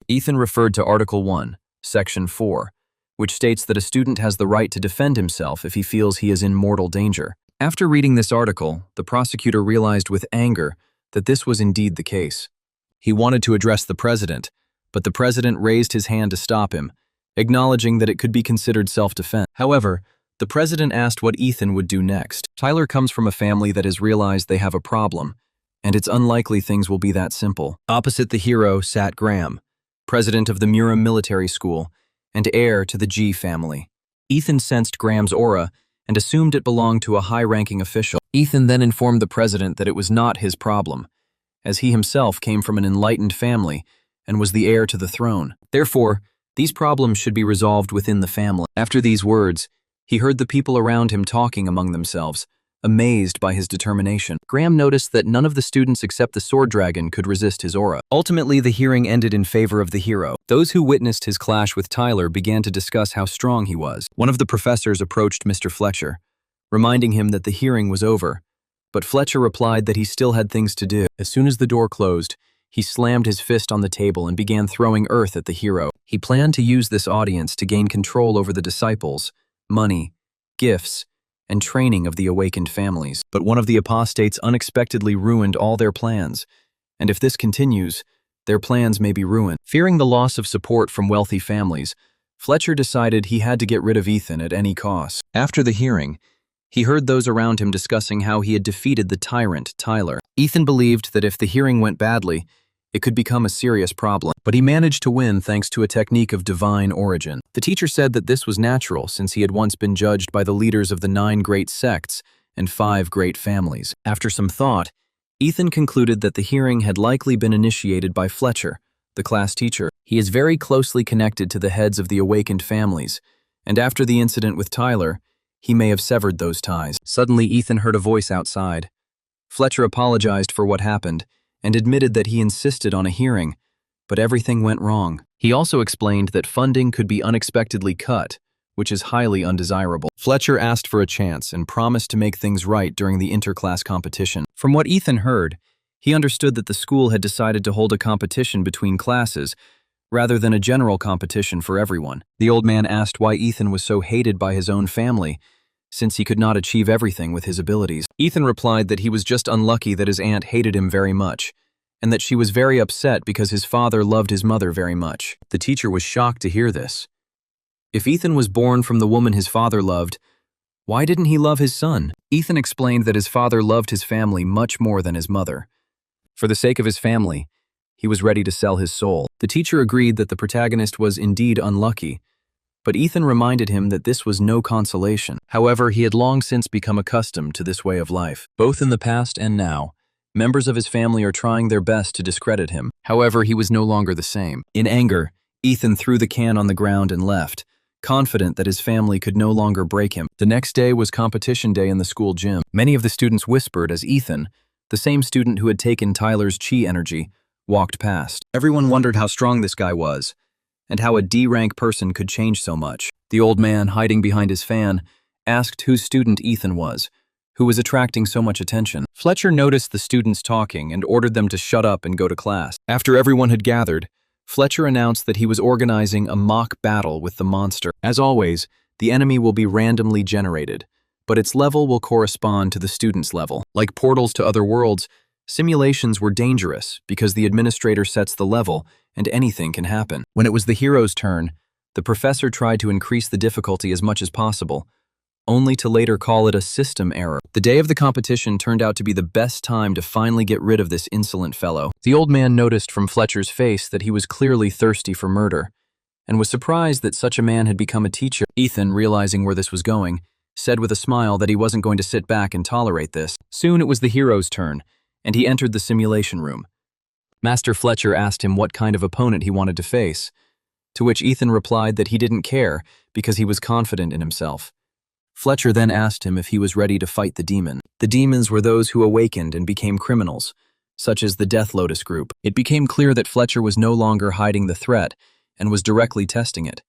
Ethan referred to Article 1, Section 4, which states that a student has the right to defend himself if he feels he is in mortal danger. After reading this article, the prosecutor realized with anger that this was indeed the case. He wanted to address the president, but the president raised his hand to stop him, acknowledging that it could be considered self-defense. However, the president asked what Ethan would do next. Tyler comes from a family that has realized they have a problem, and it's unlikely things will be that simple. Opposite the hero sat Graham, president of the Mura Military School and heir to the G family. Ethan sensed Graham's aura and assumed it belonged to a high-ranking official. Ethan then informed the president that it was not his problem, as he himself came from an enlightened family and was the heir to the throne. Therefore, these problems should be resolved within the family. After these words, he heard the people around him talking among themselves, amazed by his determination. Graham noticed that none of the students except the sword dragon could resist his aura. Ultimately, the hearing ended in favor of the hero. Those who witnessed his clash with Tyler began to discuss how strong he was. One of the professors approached Mr. Fletcher, reminding him that the hearing was over, but Fletcher replied that he still had things to do. As soon as the door closed, he slammed his fist on the table and began throwing earth at the hero. He planned to use this audience to gain control over the disciples, money, gifts, and training of the awakened families. But one of the apostates unexpectedly ruined all their plans, and if this continues, their plans may be ruined. Fearing the loss of support from wealthy families, Fletcher decided he had to get rid of Ethan at any cost. After the hearing, he heard those around him discussing how he had defeated the tyrant, Tyler. Ethan believed that if the hearing went badly, it could become a serious problem, but he managed to win thanks to a technique of divine origin. The teacher said that this was natural since he had once been judged by the leaders of the 9 great sects and 5 great families. After some thought, Ethan concluded that the hearing had likely been initiated by Fletcher, the class teacher. He is very closely connected to the heads of the awakened families, and after the incident with Tyler, he may have severed those ties. Suddenly, Ethan heard a voice outside. Fletcher apologized for what happened and admitted that he insisted on a hearing, but everything went wrong. He also explained that funding could be unexpectedly cut, which is highly undesirable. Fletcher asked for a chance and promised to make things right during the interclass competition. From what Ethan heard, he understood that the school had decided to hold a competition between classes rather than a general competition for everyone. The old man asked why Ethan was so hated by his own family, since he could not achieve everything with his abilities. Ethan replied that he was just unlucky that his aunt hated him very much, and that she was very upset because his father loved his mother very much. The teacher was shocked to hear this. If Ethan was born from the woman his father loved, why didn't he love his son? Ethan explained that his father loved his family much more than his mother. For the sake of his family, he was ready to sell his soul. The teacher agreed that the protagonist was indeed unlucky, but Ethan reminded him that this was no consolation. However, he had long since become accustomed to this way of life. Both in the past and now, members of his family are trying their best to discredit him. However, he was no longer the same. In anger, Ethan threw the can on the ground and left, confident that his family could no longer break him. The next day was competition day in the school gym. Many of the students whispered as Ethan, the same student who had taken Tyler's chi energy, walked past. Everyone wondered how strong this guy was, and how a D-rank person could change so much. The old man, hiding behind his fan, asked whose student Ethan was, who was attracting so much attention. Fletcher noticed the students talking and ordered them to shut up and go to class. After everyone had gathered, Fletcher announced that he was organizing a mock battle with the monster. As always, the enemy will be randomly generated, but its level will correspond to the student's level. Like portals to other worlds, simulations were dangerous because the administrator sets the level and anything can happen. When it was the hero's turn, the professor tried to increase the difficulty as much as possible, only to later call it a system error. The day of the competition turned out to be the best time to finally get rid of this insolent fellow. The old man noticed from Fletcher's face that he was clearly thirsty for murder, and was surprised that such a man had become a teacher. Ethan, realizing where this was going, said with a smile that he wasn't going to sit back and tolerate this. Soon it was the hero's turn, and he entered the simulation room. Master Fletcher asked him what kind of opponent he wanted to face, to which Ethan replied that he didn't care because he was confident in himself. Fletcher then asked him if he was ready to fight the demon. The demons were those who awakened and became criminals, such as the Death Lotus group. It became clear that Fletcher was no longer hiding the threat and was directly testing it.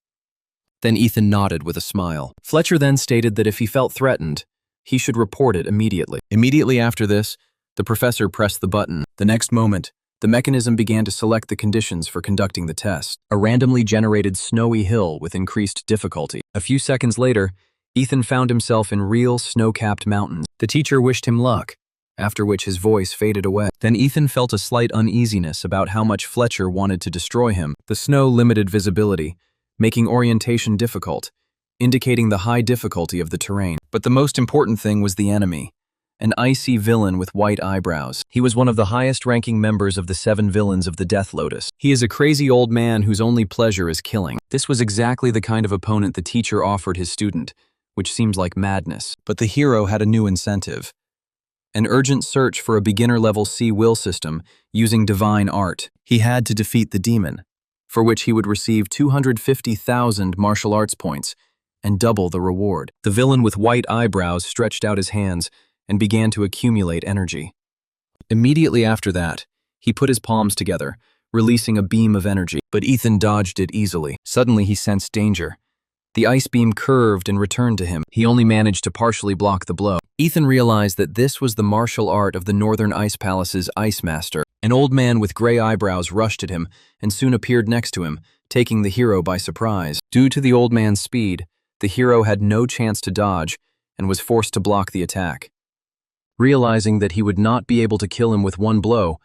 Then Ethan nodded with a smile. Fletcher then stated that if he felt threatened, he should report it immediately. Immediately after this, the professor pressed the button. The next moment, the mechanism began to select the conditions for conducting the test. A randomly generated snowy hill with increased difficulty. A few seconds later, Ethan found himself in real snow-capped mountains. The teacher wished him luck, after which his voice faded away. Then Ethan felt a slight uneasiness about how much Fletcher wanted to destroy him. The snow limited visibility, making orientation difficult, indicating the high difficulty of the terrain. But the most important thing was the enemy, an icy villain with white eyebrows. He was one of the highest-ranking members of the 7 villains of the Death Lotus. He is a crazy old man whose only pleasure is killing. This was exactly the kind of opponent the teacher offered his student, which seems like madness. But the hero had a new incentive. an urgent search for a beginner-level C will system using divine art. He had to defeat the demon, for which he would receive 250,000 martial arts points and double the reward. The villain with white eyebrows stretched out his hands and began to accumulate energy. Immediately after that, he put his palms together, releasing a beam of energy, but Ethan dodged it easily. Suddenly he sensed danger. The ice beam curved and returned to him. He only managed to partially block the blow. Ethan realized that this was the martial art of the Northern Ice Palace's Ice Master. An old man with gray eyebrows rushed at him and soon appeared next to him, taking the hero by surprise. Due to the old man's speed, the hero had no chance to dodge and was forced to block the attack. Realizing that he would not be able to kill him with one blow,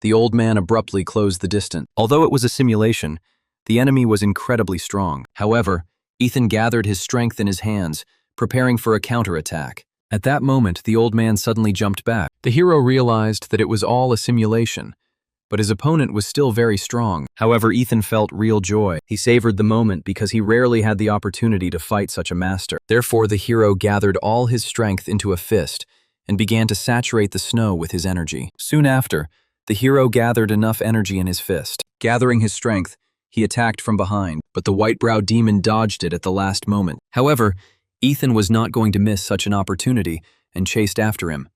the old man abruptly closed the distance. Although it was a simulation, the enemy was incredibly strong. However, Ethan gathered his strength in his hands, preparing for a counterattack. At that moment, the old man suddenly jumped back. The hero realized that it was all a simulation, but his opponent was still very strong. However, Ethan felt real joy. He savored the moment because he rarely had the opportunity to fight such a master. Therefore, the hero gathered all his strength into a fist and began to saturate the snow with his energy. Soon after, the hero gathered enough energy in his fist. Gathering his strength, he attacked from behind, but the white-browed demon dodged it at the last moment. However, Ethan was not going to miss such an opportunity and chased after him.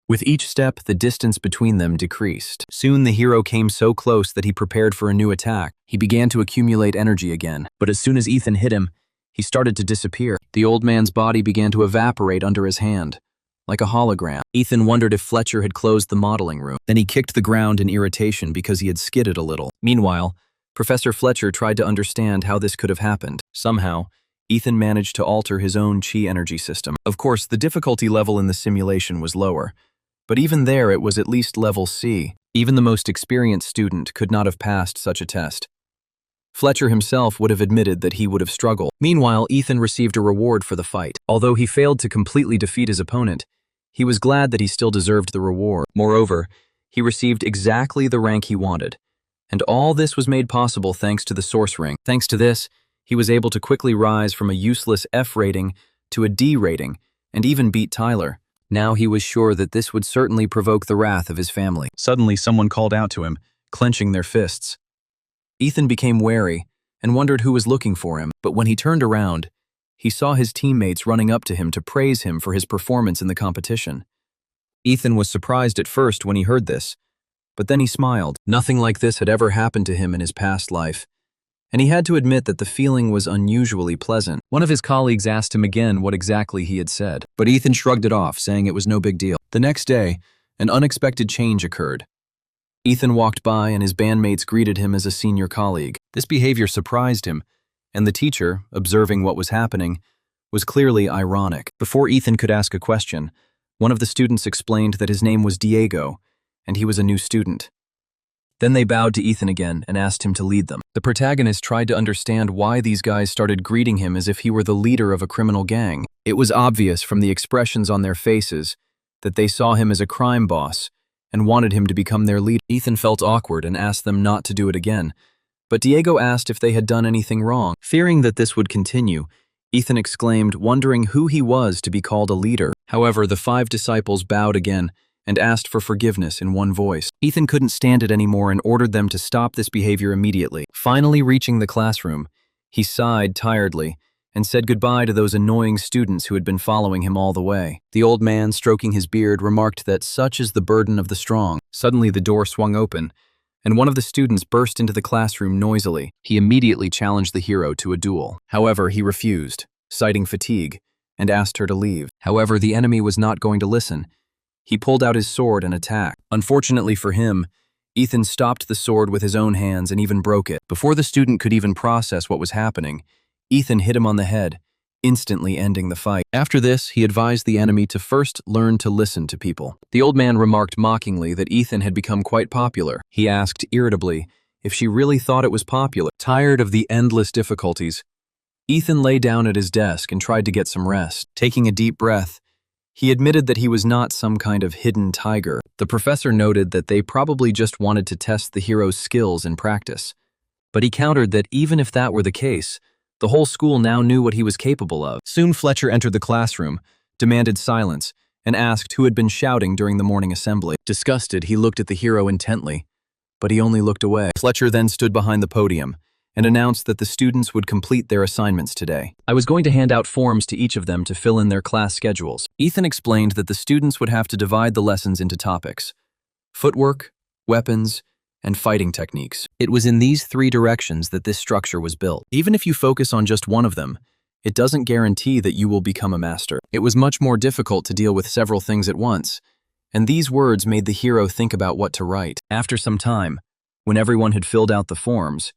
With each step, the distance between them decreased. Soon the hero came so close that he prepared for a new attack. He began to accumulate energy again, but as soon as Ethan hit him, he started to disappear. The old man's body began to evaporate under his hand, like a hologram. Ethan wondered if Fletcher had closed the modeling room. Then he kicked the ground in irritation because he had skidded a little. Meanwhile, Professor Fletcher tried to understand how this could have happened. Somehow, Ethan managed to alter his own chi energy system. Of course, the difficulty level in the simulation was lower, but even there it was at least level C. Even the most experienced student could not have passed such a test. Fletcher himself would have admitted that he would have struggled. Meanwhile, Ethan received a reward for the fight. Although he failed to completely defeat his opponent, he was glad that he still deserved the reward. Moreover, he received exactly the rank he wanted. And all this was made possible thanks to the Source Ring. Thanks to this, he was able to quickly rise from a useless F rating to a D rating and even beat Tyler. Now he was sure that this would certainly provoke the wrath of his family. Suddenly, someone called out to him, clenching their fists. Ethan became wary and wondered who was looking for him, but when he turned around, he saw his teammates running up to him to praise him for his performance in the competition. Ethan was surprised at first when he heard this, but then he smiled. Nothing like this had ever happened to him in his past life, and he had to admit that the feeling was unusually pleasant. One of his colleagues asked him again what exactly he had said, but Ethan shrugged it off, saying it was no big deal. The next day, an unexpected change occurred. Ethan walked by and his bandmates greeted him as a senior colleague. This behavior surprised him, and the teacher, observing what was happening, was clearly ironic. Before Ethan could ask a question, one of the students explained that his name was Diego, and he was a new student. Then they bowed to Ethan again and asked him to lead them. The protagonist tried to understand why these guys started greeting him as if he were the leader of a criminal gang. It was obvious from the expressions on their faces that they saw him as a crime boss and wanted him to become their leader. Ethan felt awkward and asked them not to do it again, but Diego asked if they had done anything wrong. Fearing that this would continue, Ethan exclaimed, wondering who he was to be called a leader. However, the 5 disciples bowed again and asked for forgiveness in one voice. Ethan couldn't stand it anymore and ordered them to stop this behavior immediately. Finally reaching the classroom, he sighed tiredly and said goodbye to those annoying students who had been following him all the way. The old man, stroking his beard, remarked that such is the burden of the strong. Suddenly the door swung open, and one of the students burst into the classroom noisily. He immediately challenged the hero to a duel. However, he refused, citing fatigue, and asked her to leave. However, the enemy was not going to listen. He pulled out his sword and attacked. Unfortunately for him, Ethan stopped the sword with his own hands and even broke it. Before the student could even process what was happening, Ethan hit him on the head, instantly ending the fight. After this, he advised the enemy to first learn to listen to people. The old man remarked mockingly that Ethan had become quite popular. He asked irritably if she really thought it was popular. Tired of the endless difficulties, Ethan lay down at his desk and tried to get some rest. Taking a deep breath, he admitted that he was not some kind of hidden tiger. The professor noted that they probably just wanted to test the hero's skills in practice. But he countered that even if that were the case, the whole school now knew what he was capable of. Soon Fletcher entered the classroom, demanded silence, and asked who had been shouting during the morning assembly. Disgusted, he looked at the hero intently, but he only looked away. Fletcher then stood behind the podium and announced that the students would complete their assignments today. I was going to hand out forms to each of them to fill in their class schedules. Ethan explained that the students would have to divide the lessons into topics: footwork, weapons, and fighting techniques. It was in these three directions that this structure was built. Even if you focus on just one of them, it doesn't guarantee that you will become a master. It was much more difficult to deal with several things at once, and these words made the hero think about what to write. After some time, when everyone had filled out the forms,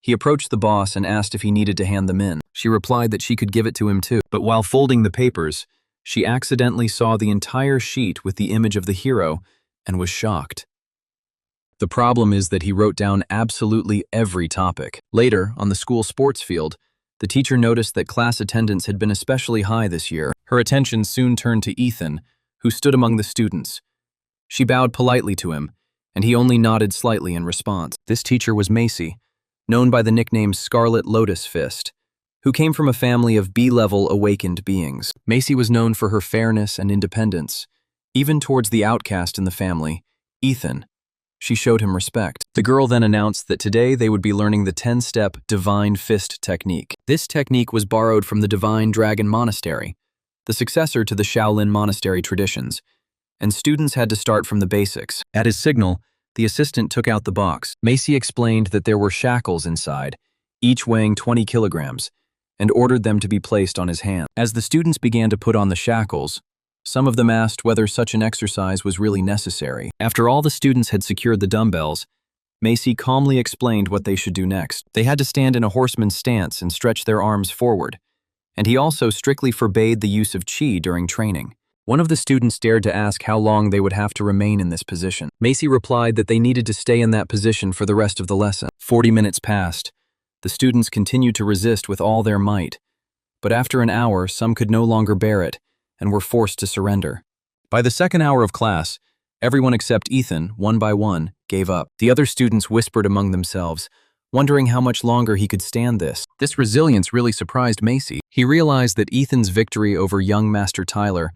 he approached the boss and asked if he needed to hand them in. She replied that she could give it to him too. But while folding the papers, she accidentally saw the entire sheet with the image of the hero and was shocked. The problem is that he wrote down absolutely every topic. Later, on the school sports field, the teacher noticed that class attendance had been especially high this year. Her attention soon turned to Ethan, who stood among the students. She bowed politely to him, and he only nodded slightly in response. This teacher was Macy, known by the nickname Scarlet Lotus Fist, who came from a family of B-level awakened beings. Macy was known for her fairness and independence. Even towards the outcast in the family, Ethan, she showed him respect. The girl then announced that today they would be learning the 10-step Divine Fist technique. This technique was borrowed from the Divine Dragon Monastery, the successor to the Shaolin Monastery traditions, and students had to start from the basics. At his signal, the assistant took out the box. Macy explained that there were shackles inside, each weighing 20 kilograms, and ordered them to be placed on his hand. As the students began to put on the shackles, some of them asked whether such an exercise was really necessary. After all the students had secured the dumbbells, Macy calmly explained what they should do next. They had to stand in a horseman's stance and stretch their arms forward, and he also strictly forbade the use of chi during training. One of the students dared to ask how long they would have to remain in this position. Macy replied that they needed to stay in that position for the rest of the lesson. 40 minutes passed. The students continued to resist with all their might, but after an hour, some could no longer bear it and were forced to surrender. By the second hour of class, everyone except Ethan, one by one, gave up. The other students whispered among themselves, wondering how much longer he could stand this. This resilience really surprised Macy. He realized that Ethan's victory over young Master Tyler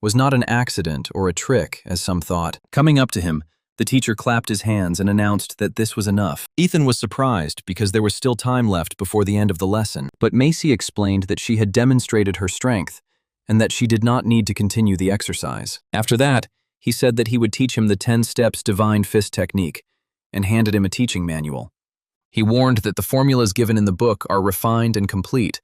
was not an accident or a trick, as some thought. Coming up to him, the teacher clapped his hands and announced that this was enough. Ethan was surprised because there was still time left before the end of the lesson, but Macy explained that she had demonstrated her strength and that she did not need to continue the exercise. After that, he said that he would teach him the 10 steps Divine Fist technique and handed him a teaching manual. He warned that the formulas given in the book are refined and complete,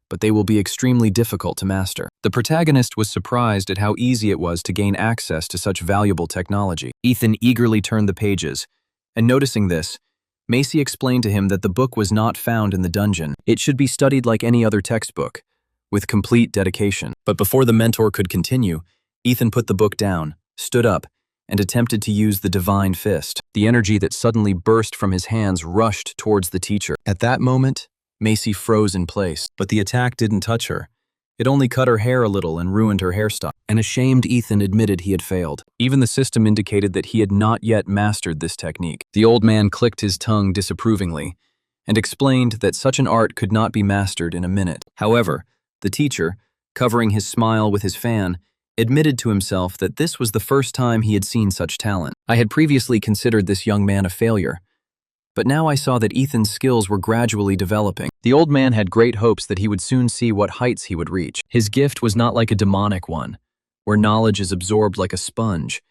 but they will be extremely difficult to master. The protagonist was surprised at how easy it was to gain access to such valuable technology. Ethan eagerly turned the pages, and noticing this, Macy explained to him that the book was not found in the dungeon. It should be studied like any other textbook, with complete dedication. But before the mentor could continue, Ethan put the book down, stood up, and attempted to use the Divine Fist. The energy that suddenly burst from his hands rushed towards the teacher. At that moment, Macy froze in place, but the attack didn't touch her. It only cut her hair a little and ruined her hairstyle. An ashamed Ethan admitted he had failed. Even the system indicated that he had not yet mastered this technique. The old man clicked his tongue disapprovingly and explained that such an art could not be mastered in a minute. However, the teacher, covering his smile with his fan, admitted to himself that this was the first time he had seen such talent. I had previously considered this young man a failure, but now I saw that Ethan's skills were gradually developing. The old man had great hopes that he would soon see what heights he would reach. His gift was not like a demonic one, where knowledge is absorbed like a sponge,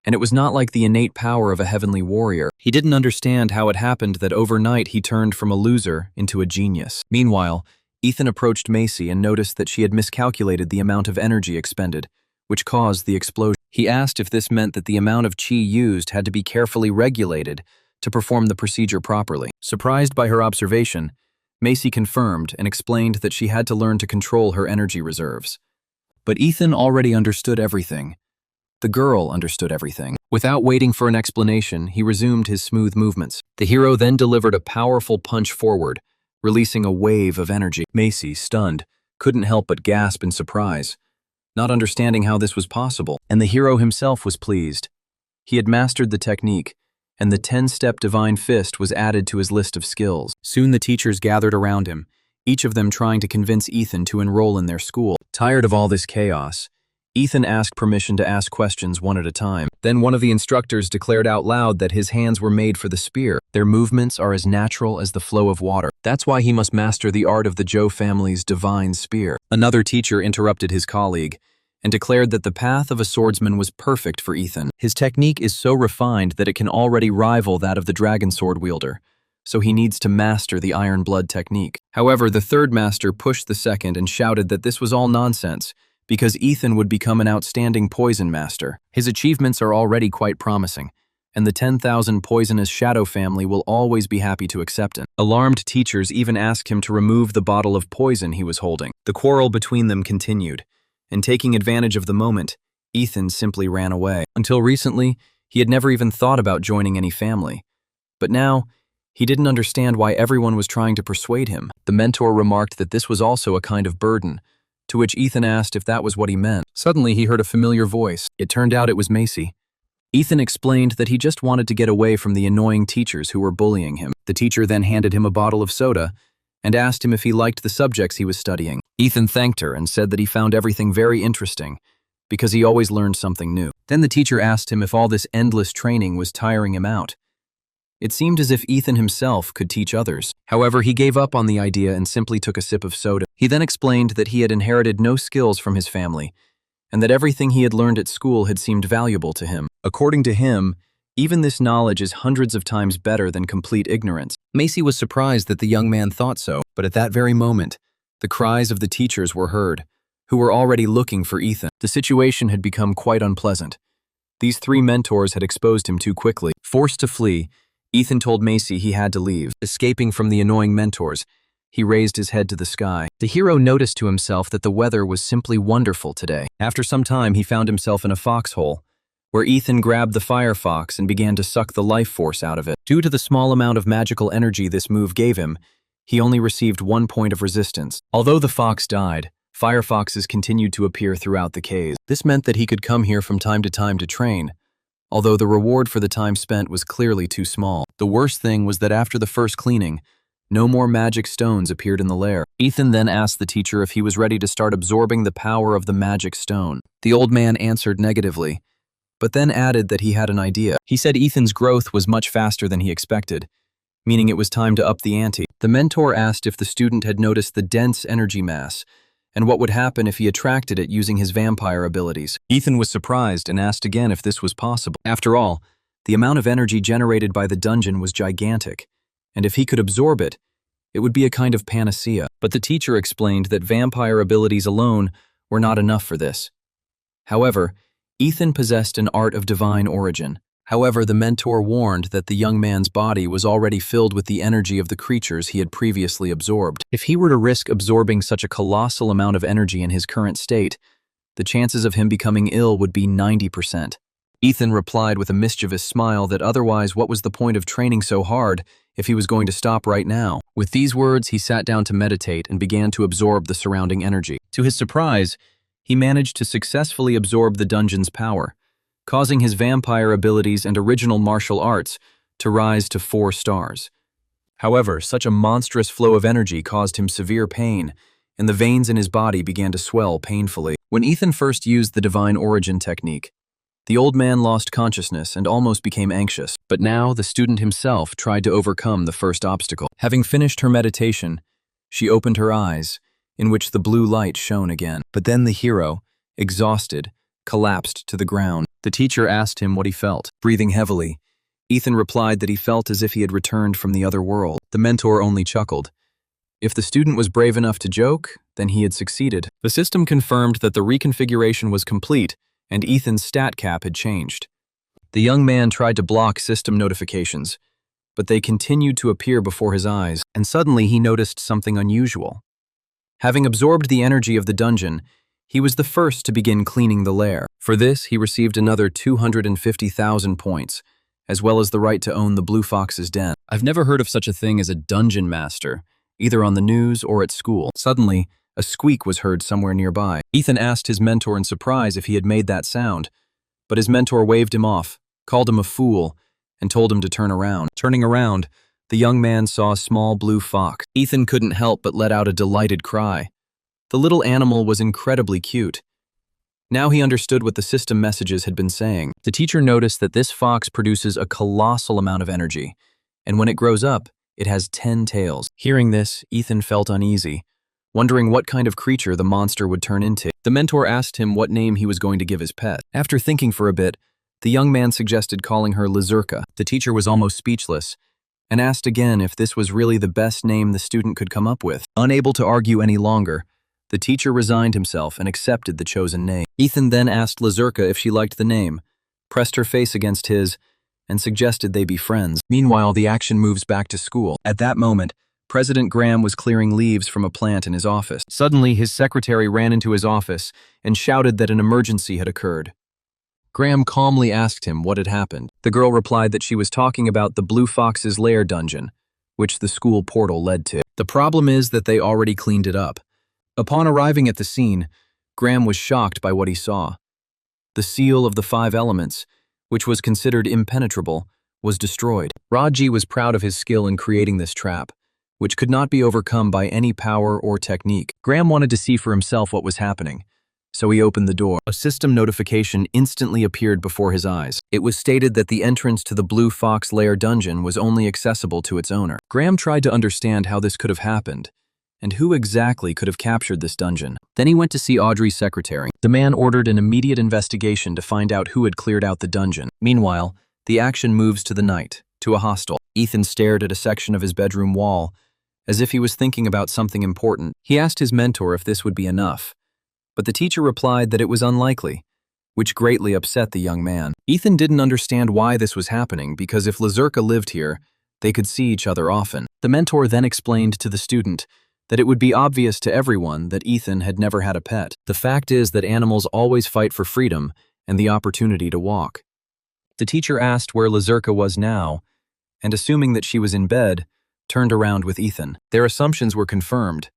and it was not like the innate power of a heavenly warrior. He didn't understand how it happened that overnight he turned from a loser into a genius. Meanwhile, Ethan approached Macy and noticed that she had miscalculated the amount of energy expended, which caused the explosion. He asked if this meant that the amount of chi used had to be carefully regulated to perform the procedure properly. Surprised by her observation, Macy confirmed and explained that she had to learn to control her energy reserves. But Ethan already understood everything. The girl understood everything. Without waiting for an explanation, he resumed his smooth movements. The hero then delivered a powerful punch forward, releasing a wave of energy. Macy, stunned, couldn't help but gasp in surprise, not understanding how this was possible. And the hero himself was pleased. He had mastered the technique, and the 10-step Divine Fist was added to his list of skills. Soon the teachers gathered around him, each of them trying to convince Ethan to enroll in their school. Tired of all this chaos, Ethan asked permission to ask questions one at a time. Then one of the instructors declared out loud that his hands were made for the spear. Their movements are as natural as the flow of water. That's why he must master the art of the Zhou family's divine spear. Another teacher interrupted his colleague and declared that the path of a swordsman was perfect for Ethan. His technique is so refined that it can already rival that of the dragon sword wielder, so he needs to master the iron blood technique. However, the third master pushed the second and shouted that this was all nonsense, because Ethan would become an outstanding poison master. His achievements are already quite promising, and the 10,000 poisonous shadow family will always be happy to accept him. Alarmed teachers even asked him to remove the bottle of poison he was holding. The quarrel between them continued, and taking advantage of the moment, Ethan simply ran away. Until recently, he had never even thought about joining any family. But now, he didn't understand why everyone was trying to persuade him. The mentor remarked that this was also a kind of burden, to which Ethan asked if that was what he meant. Suddenly, he heard a familiar voice. It turned out it was Macy. Ethan explained that he just wanted to get away from the annoying teachers who were bullying him. The teacher then handed him a bottle of soda and asked him if he liked the subjects he was studying. Ethan thanked her and said that he found everything very interesting because he always learned something new. Then the teacher asked him if all this endless training was tiring him out. It seemed as if Ethan himself could teach others. However, he gave up on the idea and simply took a sip of soda. He then explained that he had inherited no skills from his family, and that everything he had learned at school had seemed valuable to him. According to him, even this knowledge is hundreds of times better than complete ignorance. Macy was surprised that the young man thought so, but at that very moment, the cries of the teachers were heard, who were already looking for Ethan. The situation had become quite unpleasant. These three mentors had exposed him too quickly. Forced to flee, Ethan told Macy he had to leave. Escaping from the annoying mentors, he raised his head to the sky. The hero noticed to himself that the weather was simply wonderful today. After some time, he found himself in a foxhole, where Ethan grabbed the firefox and began to suck the life force out of it. Due to the small amount of magical energy this move gave him, he only received 1 point of resistance. Although the fox died, firefoxes continued to appear throughout the caves. This meant that he could come here from time to train, although the reward for the time spent was clearly too small. The worst thing was that after the first cleaning, no more magic stones appeared in the lair. Ethan then asked the teacher if he was ready to start absorbing the power of the magic stone. The old man answered negatively, but then added that he had an idea. He said Ethan's growth was much faster than he expected, meaning it was time to up the ante. The mentor asked if the student had noticed the dense energy mass, and what would happen if he attracted it using his vampire abilities. Ethan was surprised and asked again if this was possible. After all, the amount of energy generated by the dungeon was gigantic, and if he could absorb it, it would be a kind of panacea. But the teacher explained that vampire abilities alone were not enough for this. However, Ethan possessed an art of divine origin. However, the mentor warned that the young man's body was already filled with the energy of the creatures he had previously absorbed. If he were to risk absorbing such a colossal amount of energy in his current state, the chances of him becoming ill would be 90%. Ethan replied with a mischievous smile that otherwise what was the point of training so hard if he was going to stop right now? With these words, he sat down to meditate and began to absorb the surrounding energy. To his surprise, he managed to successfully absorb the dungeon's power, causing his vampire abilities and original martial arts to rise to 4 stars. However, such a monstrous flow of energy caused him severe pain, and the veins in his body began to swell painfully. When Ethan first used the divine origin technique, the old man lost consciousness and almost became anxious. But now the student himself tried to overcome the first obstacle. Having finished her meditation, she opened her eyes, in which the blue light shone again. But then the hero, exhausted, collapsed to the ground. The teacher asked him what he felt. Breathing heavily, Ethan replied that he felt as if he had returned from the other world. The mentor only chuckled. If the student was brave enough to joke, then he had succeeded. The system confirmed that the reconfiguration was complete, and Ethan's stat cap had changed. The young man tried to block system notifications, but they continued to appear before his eyes, and suddenly he noticed something unusual. Having absorbed the energy of the dungeon, he was the first to begin cleaning the lair. For this, he received another 250,000 points, as well as the right to own the Blue Fox's den. I've never heard of such a thing as a dungeon master, either on the news or at school. Suddenly, a squeak was heard somewhere nearby. Ethan asked his mentor in surprise if he had made that sound, but his mentor waved him off, called him a fool, and told him to turn around. Turning around, the young man saw a small blue fox. Ethan couldn't help but let out a delighted cry. The little animal was incredibly cute. Now he understood what the system messages had been saying. The teacher noticed that this fox produces a colossal amount of energy, and when it grows up, it has 10 tails. Hearing this, Ethan felt uneasy, wondering what kind of creature the monster would turn into. The mentor asked him what name he was going to give his pet. After thinking for a bit, the young man suggested calling her Lazurka. The teacher was almost speechless and asked again if this was really the best name the student could come up with. Unable to argue any longer, the teacher resigned himself and accepted the chosen name. Ethan then asked Lazurka if she liked the name, pressed her face against his, and suggested they be friends. Meanwhile, the action moves back to school. At that moment, President Graham was clearing leaves from a plant in his office. Suddenly, his secretary ran into his office and shouted that an emergency had occurred. Graham calmly asked him what had happened. The girl replied that she was talking about the Blue Fox's lair dungeon, which the school portal led to. The problem is that they already cleaned it up. Upon arriving at the scene, Graham was shocked by what he saw. The seal of the 5 elements, which was considered impenetrable, was destroyed. Raji was proud of his skill in creating this trap, which could not be overcome by any power or technique. Graham wanted to see for himself what was happening, so he opened the door. A system notification instantly appeared before his eyes. It was stated that the entrance to the Blue Fox Lair dungeon was only accessible to its owner. Graham tried to understand how this could have happened, and who exactly could have captured this dungeon. Then he went to see Audrey's secretary. The man ordered an immediate investigation to find out who had cleared out the dungeon. Meanwhile, the action moves to the night, to a hostel. Ethan stared at a section of his bedroom wall, as if he was thinking about something important. He asked his mentor if this would be enough, but the teacher replied that it was unlikely, which greatly upset the young man. Ethan didn't understand why this was happening, because if Lazurka lived here, they could see each other often. The mentor then explained to the student that it would be obvious to everyone that Ethan had never had a pet. The fact is that animals always fight for freedom and the opportunity to walk. The teacher asked where Lazurka was now, and assuming that she was in bed, turned around with Ethan. Their assumptions were confirmed.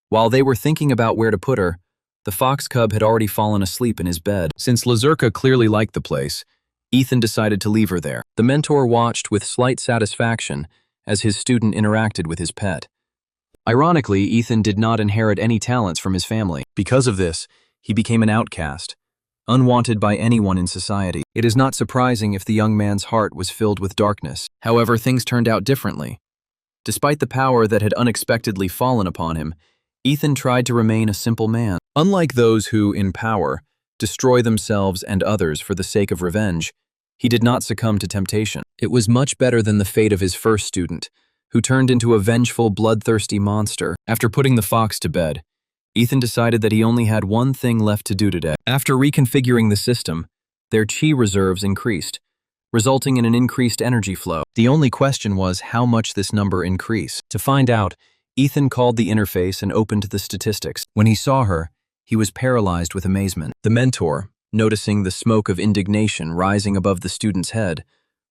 While they were thinking about where to put her, the fox cub had already fallen asleep in his bed. Since Lazurka clearly liked the place, Ethan decided to leave her there. The mentor watched with slight satisfaction as his student interacted with his pet. Ironically, Ethan did not inherit any talents from his family. Because of this, he became an outcast, unwanted by anyone in society. It is not surprising if the young man's heart was filled with darkness. However, things turned out differently. Despite the power that had unexpectedly fallen upon him, Ethan tried to remain a simple man. Unlike those who, in power, destroy themselves and others for the sake of revenge, he did not succumb to temptation. It was much better than the fate of his first student, who turned into a vengeful, bloodthirsty monster. After putting the fox to bed, Ethan decided that he only had one thing left to do today. After reconfiguring the system, their chi reserves increased, resulting in an increased energy flow. The only question was how much this number increased. To find out, Ethan called the interface and opened the statistics. When he saw her, he was paralyzed with amazement. The mentor, noticing the smoke of indignation rising above the student's head,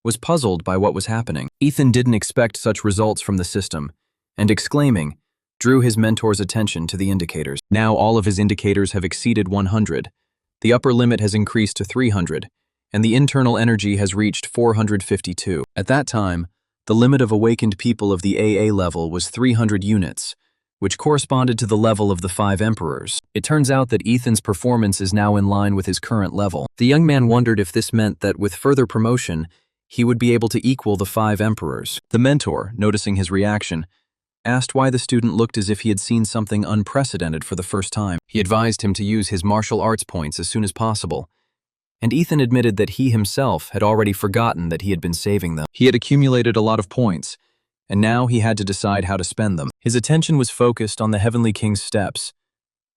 was puzzled by what was happening. Ethan didn't expect such results from the system, and exclaiming, drew his mentor's attention to the indicators. Now all of his indicators have exceeded 100. The upper limit has increased to 300, and the internal energy has reached 452. At that time, the limit of awakened people of the AA level was 300 units, which corresponded to the level of the 5 emperors. It turns out that Ethan's performance is now in line with his current level. The young man wondered if this meant that with further promotion, he would be able to equal the 5 emperors. The mentor, noticing his reaction, asked why the student looked as if he had seen something unprecedented for the first time. He advised him to use his martial arts points as soon as possible, and Ethan admitted that he himself had already forgotten that he had been saving them. He had accumulated a lot of points, and now he had to decide how to spend them. His attention was focused on the Heavenly King's steps,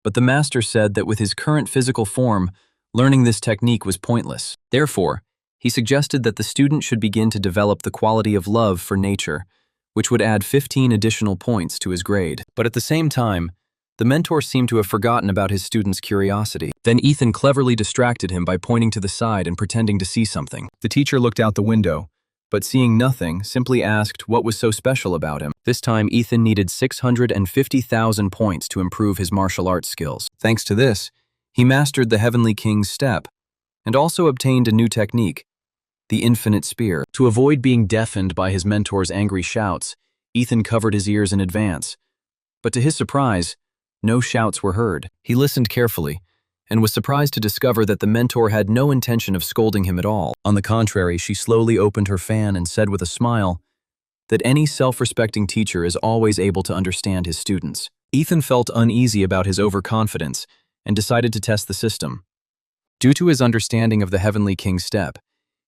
but the master said that with his current physical form, learning this technique was pointless. Therefore, he suggested that the student should begin to develop the quality of love for nature, which would add 15 additional points to his grade. But at the same time, the mentor seemed to have forgotten about his student's curiosity. Then Ethan cleverly distracted him by pointing to the side and pretending to see something. The teacher looked out the window, but seeing nothing, simply asked what was so special about him. This time, Ethan needed 650,000 points to improve his martial arts skills. Thanks to this, he mastered the Heavenly King's step, and also obtained a new technique, the infinite spear. To avoid being deafened by his mentor's angry shouts, Ethan covered his ears in advance. But to his surprise, no shouts were heard. He listened carefully, and was surprised to discover that the mentor had no intention of scolding him at all. On the contrary, she slowly opened her fan and said with a smile that any self-respecting teacher is always able to understand his students. Ethan felt uneasy about his overconfidence and decided to test the system. Due to his understanding of the Heavenly King's step,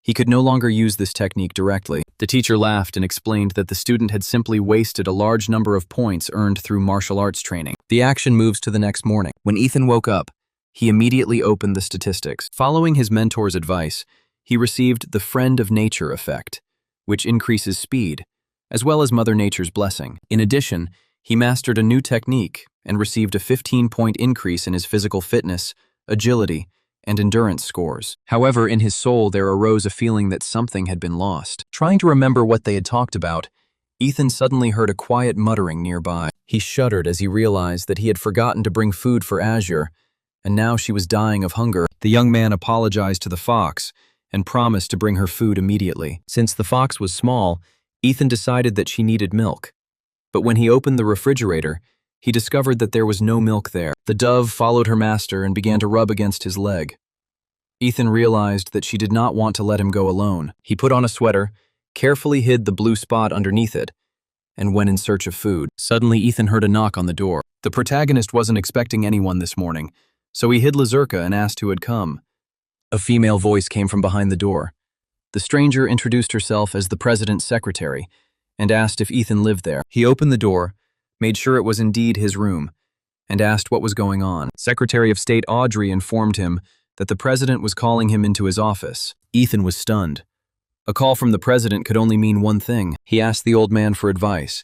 he could no longer use this technique directly. The teacher laughed and explained that the student had simply wasted a large number of points earned through martial arts training. The action moves to the next morning. When Ethan woke up, he immediately opened the statistics. Following his mentor's advice, he received the Friend of Nature effect, which increases speed, as well as Mother Nature's blessing. In addition, he mastered a new technique and received a 15-point increase in his physical fitness, agility, and endurance scores. However, in his soul there arose a feeling that something had been lost. Trying to remember what they had talked about, Ethan suddenly heard a quiet muttering nearby. He shuddered as he realized that he had forgotten to bring food for Azure, and now she was dying of hunger. The young man apologized to the fox and promised to bring her food immediately. Since the fox was small, Ethan decided that she needed milk. But when he opened the refrigerator, he discovered that there was no milk there. The dove followed her master and began to rub against his leg. Ethan realized that she did not want to let him go alone. He put on a sweater, carefully hid the blue spot underneath it, and went in search of food. Suddenly, Ethan heard a knock on the door. The protagonist wasn't expecting anyone this morning, so he hid Lazurka and asked who had come. A female voice came from behind the door. The stranger introduced herself as the president's secretary and asked if Ethan lived there. He opened the door, made sure it was indeed his room, and asked what was going on. Secretary of State Audrey informed him that the president was calling him into his office. Ethan was stunned. A call from the president could only mean one thing. He asked the old man for advice,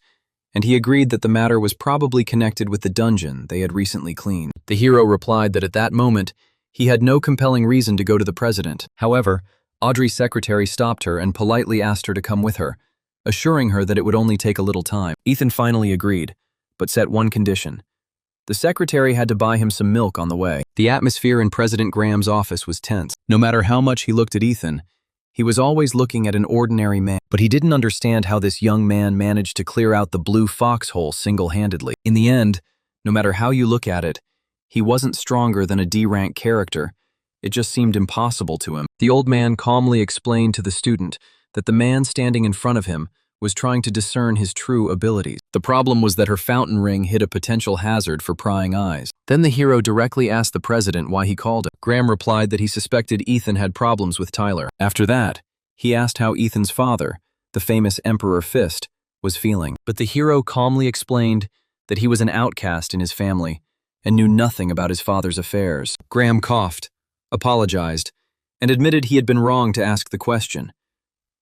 and he agreed that the matter was probably connected with the dungeon they had recently cleaned. The hero replied that at that moment, he had no compelling reason to go to the president. However, Audrey's secretary stopped her and politely asked her to come with her, assuring her that it would only take a little time. Ethan finally agreed, but set one condition. The secretary had to buy him some milk on the way. The atmosphere in President Graham's office was tense. No matter how much he looked at Ethan, he was always looking at an ordinary man, but he didn't understand how this young man managed to clear out the blue foxhole single-handedly. In the end, no matter how you look at it, he wasn't stronger than a D-rank character. It just seemed impossible to him. The old man calmly explained to the student that the man standing in front of him was trying to discern his true abilities. The problem was that her fountain ring hid a potential hazard for prying eyes. Then the hero directly asked the president why he called him. Graham replied that he suspected Ethan had problems with Tyler. After that, he asked how Ethan's father, the famous Emperor Fist, was feeling. But the hero calmly explained that he was an outcast in his family and knew nothing about his father's affairs. Graham coughed, apologized, and admitted he had been wrong to ask the question.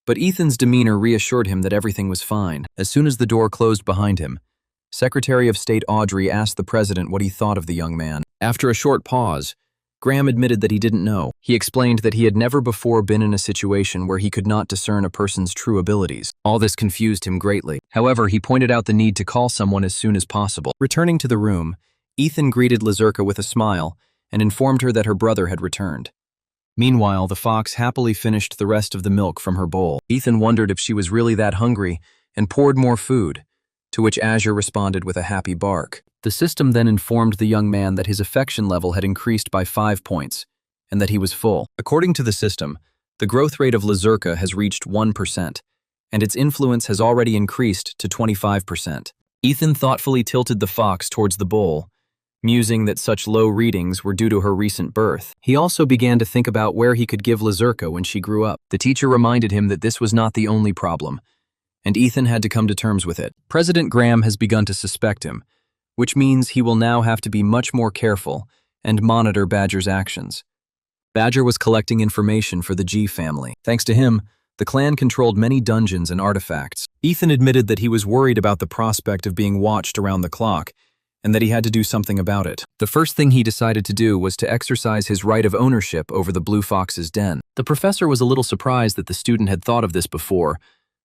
But Ethan's demeanor reassured him that everything was fine. As soon as the door closed behind him, Secretary of State Audrey asked the president what he thought of the young man. After a short pause, Graham admitted that he didn't know. He explained that he had never before been in a situation where he could not discern a person's true abilities. All this confused him greatly. However, he pointed out the need to call someone as soon as possible. Returning to the room, Ethan greeted Lazurka with a smile and informed her that her brother had returned. Meanwhile, the fox happily finished the rest of the milk from her bowl. Ethan wondered if she was really that hungry and poured more food, to which Azure responded with a happy bark. The system then informed the young man that his affection level had increased by 5 points and that he was full. According to the system, the growth rate of Lazurka has reached 1%, and its influence has already increased to 25%. Ethan thoughtfully tilted the fox towards the bowl, musing that such low readings were due to her recent birth. He also began to think about where he could give Lazurka when she grew up. The teacher reminded him that this was not the only problem, and Ethan had to come to terms with it. President Graham has begun to suspect him, which means he will now have to be much more careful and monitor Badger's actions. Badger was collecting information for the G family. Thanks to him, the clan controlled many dungeons and artifacts. Ethan admitted that he was worried about the prospect of being watched around the clock, and that he had to do something about it. The first thing he decided to do was to exercise his right of ownership over the Blue Fox's den. The professor was a little surprised that the student had thought of this before,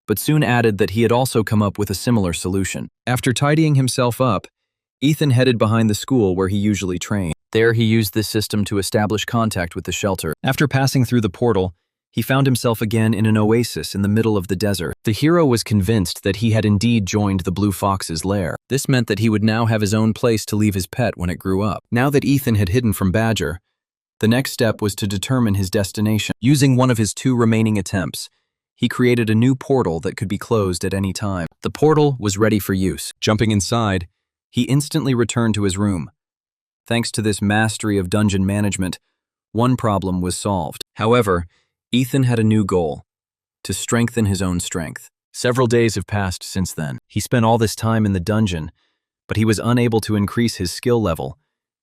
but soon added that he had also come up with a similar solution. After tidying himself up, Ethan headed behind the school where he usually trained. There he used this system to establish contact with the shelter. After passing through the portal, he found himself again in an oasis in the middle of the desert. The hero was convinced that he had indeed joined the Blue Fox's lair. This meant that he would now have his own place to leave his pet when it grew up. Now that Ethan had hidden from Badger, The next step was to determine his destination. Using one of his 2 remaining attempts, he created a new portal that could be closed at any time. The portal was ready for use. Jumping inside, he instantly returned to his room. Thanks to this mastery of dungeon management, one problem was solved. However, Ethan had a new goal: to strengthen his own strength. Several days have passed since then. He spent all this time in the dungeon, but he was unable to increase his skill level,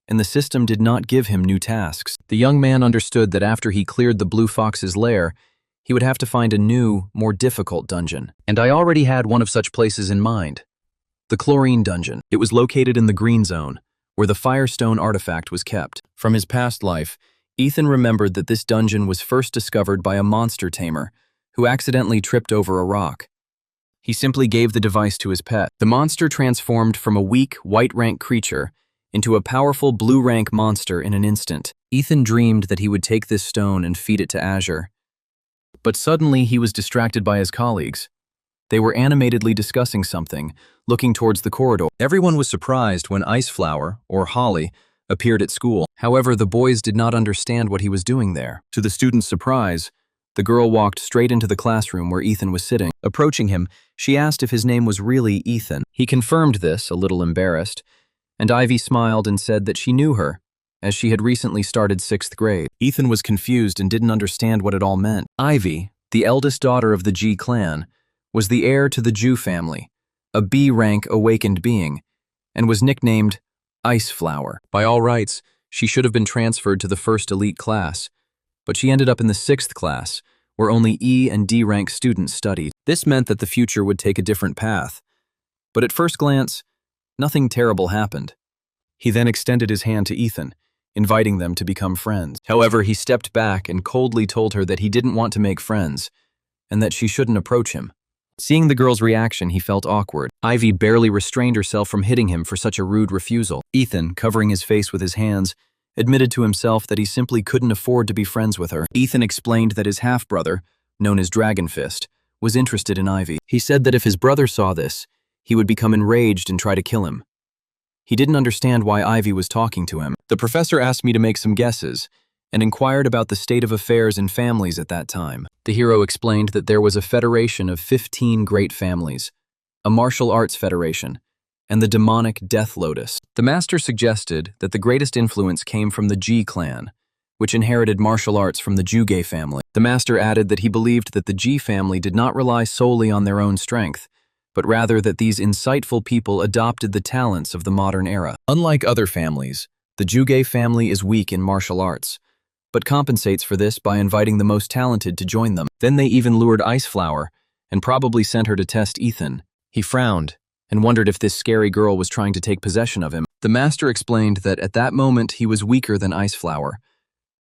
and the system did not give him new tasks. The young man understood that after he cleared the Blue Fox's lair, he would have to find a new, more difficult dungeon. And I already had one of such places in mind: the Chlorine Dungeon. It was located in the Green Zone, where the Firestone artifact was kept. From his past life, Ethan remembered that this dungeon was first discovered by a monster tamer who accidentally tripped over a rock. He simply gave the device to his pet. The monster transformed from a weak, white-rank creature into a powerful blue-rank monster in an instant. Ethan dreamed that he would take this stone and feed it to Azure. But suddenly he was distracted by his colleagues. They were animatedly discussing something, looking towards the corridor. Everyone was surprised when Iceflower, or Holly, appeared at school. However, the boys did not understand what he was doing there. To the students' surprise, the girl walked straight into the classroom where Ethan was sitting. Approaching him, she asked if his name was really Ethan. He confirmed this, a little embarrassed, and Ivy smiled and said that she knew her, as she had recently started 6th grade. Ethan was confused and didn't understand what it all meant. Ivy, the eldest daughter of the G clan, was the heir to the Jew family, a B-rank awakened being, and was nicknamed Iceflower. By all rights, she should have been transferred to the first elite class, but she ended up in the 6th class, where only E and D rank students studied. This meant that the future would take a different path. But at first glance, nothing terrible happened. He then extended his hand to Ethan, inviting them to become friends. However, he stepped back and coldly told her that he didn't want to make friends, and that she shouldn't approach him. Seeing the girl's reaction, he felt awkward. Ivy barely restrained herself from hitting him for such a rude refusal. Ethan, covering his face with his hands, admitted to himself that he simply couldn't afford to be friends with her. Ethan explained that his half-brother, known as Dragon Fist, was interested in Ivy. He said that if his brother saw this, he would become enraged and try to kill him. He didn't understand why Ivy was talking to him. The professor asked me to make some guesses, and inquired about the state of affairs in families at that time. The hero explained that there was a federation of 15 great families, a martial arts federation, and the demonic Death Lotus. The master suggested that the greatest influence came from the G clan, which inherited martial arts from the Juge family. The master added that he believed that the G family did not rely solely on their own strength, but rather that these insightful people adopted the talents of the modern era. Unlike other families, the Juge family is weak in martial arts, but compensates for this by inviting the most talented to join them. Then they even lured Iceflower, and probably sent her to test Ethan. He frowned, and wondered if this scary girl was trying to take possession of him. The master explained that at that moment he was weaker than Iceflower,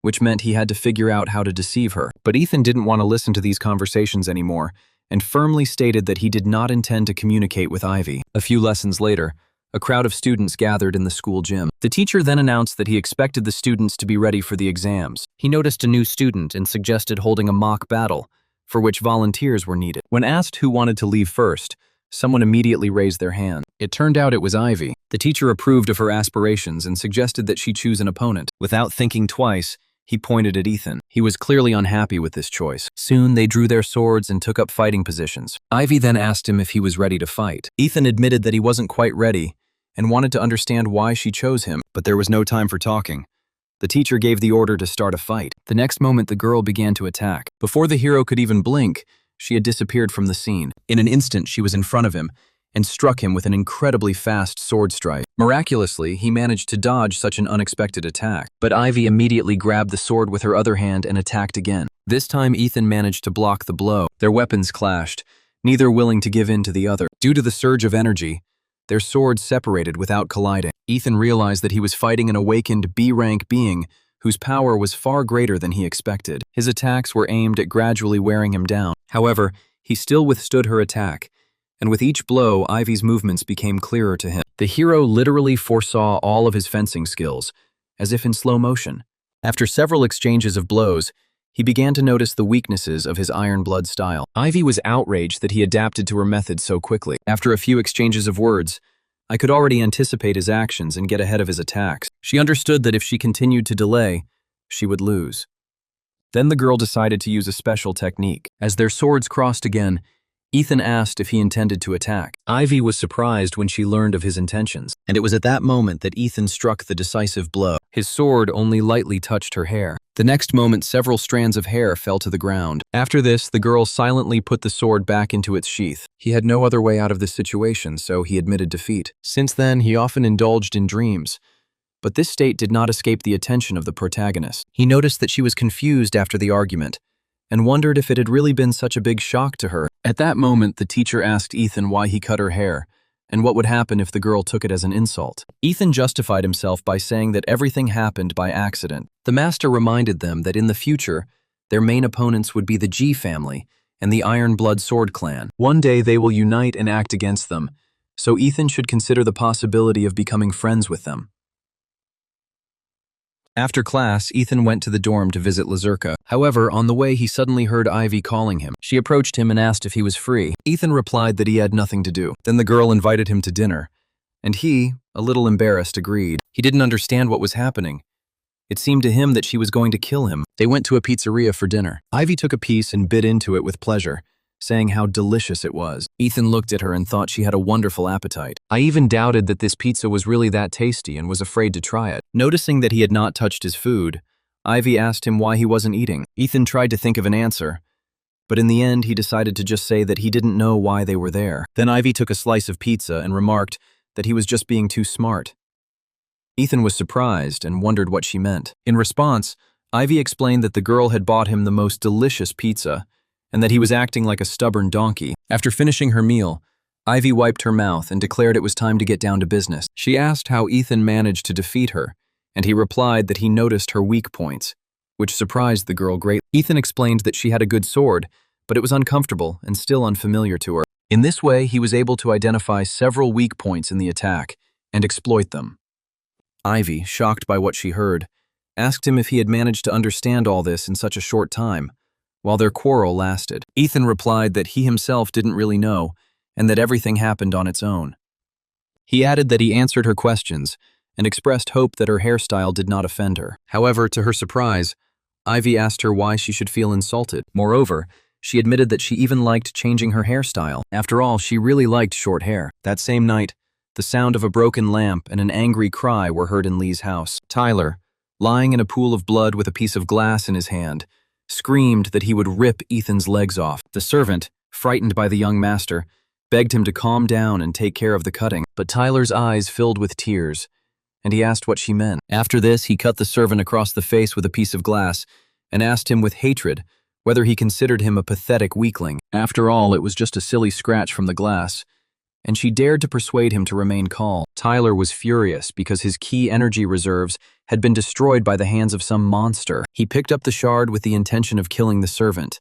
which meant he had to figure out how to deceive her. But Ethan didn't want to listen to these conversations anymore, and firmly stated that he did not intend to communicate with Ivy. A few lessons later, a crowd of students gathered in the school gym. The teacher then announced that he expected the students to be ready for the exams. He noticed a new student and suggested holding a mock battle, for which volunteers were needed. When asked who wanted to leave first, someone immediately raised their hand. It turned out it was Ivy. The teacher approved of her aspirations and suggested that she choose an opponent. Without thinking twice, he pointed at Ethan. He was clearly unhappy with this choice. Soon they drew their swords and took up fighting positions. Ivy then asked him if he was ready to fight. Ethan admitted that he wasn't quite ready and wanted to understand why she chose him, but there was no time for talking. The teacher gave the order to start a fight. The next moment, the girl began to attack. Before the hero could even blink, she had disappeared from the scene. In an instant, she was in front of him and struck him with an incredibly fast sword strike. Miraculously, he managed to dodge such an unexpected attack, but Ivy immediately grabbed the sword with her other hand and attacked again. This time, Ethan managed to block the blow. Their weapons clashed, neither willing to give in to the other. Due to the surge of energy, their swords separated without colliding. Ethan realized that he was fighting an awakened B-rank being whose power was far greater than he expected. His attacks were aimed at gradually wearing him down. However, he still withstood her attack, and with each blow, Ivy's movements became clearer to him. The hero literally foresaw all of his fencing skills, as if in slow motion. After several exchanges of blows, he began to notice the weaknesses of his Iron Blood style. Ivy was outraged that he adapted to her method so quickly. After a few exchanges of words, I could already anticipate his actions and get ahead of his attacks. She understood that if she continued to delay, she would lose. Then the girl decided to use a special technique. As their swords crossed again, Ethan asked if he intended to attack. Ivy was surprised when she learned of his intentions, and it was at that moment that Ethan struck the decisive blow. His sword only lightly touched her hair. The next moment, several strands of hair fell to the ground. After this, the girl silently put the sword back into its sheath. He had no other way out of this situation, so he admitted defeat. Since then, he often indulged in dreams. But this state did not escape the attention of the protagonist. He noticed that she was confused after the argument, and wondered if it had really been such a big shock to her. At that moment, the teacher asked Ethan why he cut her hair, and what would happen if the girl took it as an insult. Ethan justified himself by saying that everything happened by accident. The master reminded them that in the future, their main opponents would be the G family and the Iron Blood Sword clan. One day they will unite and act against them, so Ethan should consider the possibility of becoming friends with them. After class, Ethan went to the dorm to visit Lazurka. However, on the way he suddenly heard Ivy calling him. She approached him and asked if he was free. Ethan replied that he had nothing to do. Then the girl invited him to dinner, and he, a little embarrassed, agreed. He didn't understand what was happening. It seemed to him that she was going to kill him. They went to a pizzeria for dinner. Ivy took a piece and bit into it with pleasure, saying how delicious it was. Ethan looked at her and thought she had a wonderful appetite. I even doubted that this pizza was really that tasty and was afraid to try it. Noticing that he had not touched his food, Ivy asked him why he wasn't eating. Ethan tried to think of an answer, but in the end he decided to just say that he didn't know why they were there. Then Ivy took a slice of pizza and remarked that he was just being too smart. Ethan was surprised and wondered what she meant. In response, Ivy explained that the girl had bought him the most delicious pizza and that he was acting like a stubborn donkey. After finishing her meal, Ivy wiped her mouth and declared it was time to get down to business. She asked how Ethan managed to defeat her, and he replied that he noticed her weak points, which surprised the girl greatly. Ethan explained that she had a good sword, but it was uncomfortable and still unfamiliar to her. In this way, he was able to identify several weak points in the attack and exploit them. Ivy, shocked by what she heard, asked him if he had managed to understand all this in such a short time, while their quarrel lasted. Ethan replied that he himself didn't really know, and that everything happened on its own. He added that he answered her questions and expressed hope that her hairstyle did not offend her. However, to her surprise, Ivy asked her why she should feel insulted. Moreover, she admitted that she even liked changing her hairstyle. After all, she really liked short hair. That same night, the sound of a broken lamp and an angry cry were heard in Lee's house. Tyler, lying in a pool of blood with a piece of glass in his hand, screamed that he would rip Ethan's legs off. The servant, frightened by the young master, begged him to calm down and take care of the cutting, but Tyler's eyes filled with tears, and he asked what she meant. After this, he cut the servant across the face with a piece of glass and asked him with hatred whether he considered him a pathetic weakling. After all, it was just a silly scratch from the glass, and she dared to persuade him to remain calm. Tyler was furious because his key energy reserves had been destroyed by the hands of some monster. He picked up the shard with the intention of killing the servant,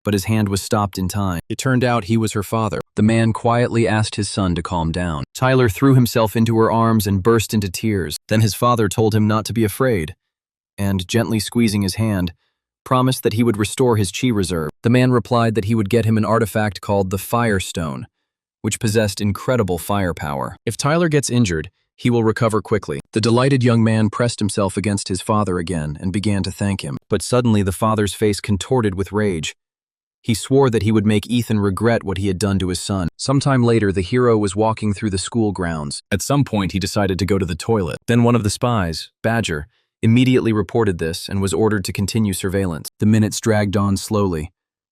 but his hand was stopped in time. It turned out he was her father. The man quietly asked his son to calm down. Tyler threw himself into her arms and burst into tears. Then his father told him not to be afraid, and, gently squeezing his hand, promised that he would restore his chi reserve. The man replied that he would get him an artifact called the Firestone, which possessed incredible firepower. If Tyler gets injured, he will recover quickly. The delighted young man pressed himself against his father again and began to thank him. But suddenly the father's face contorted with rage. He swore that he would make Ethan regret what he had done to his son. Sometime later, the hero was walking through the school grounds. At some point, he decided to go to the toilet. Then one of the spies, Badger, immediately reported this and was ordered to continue surveillance. The minutes dragged on slowly.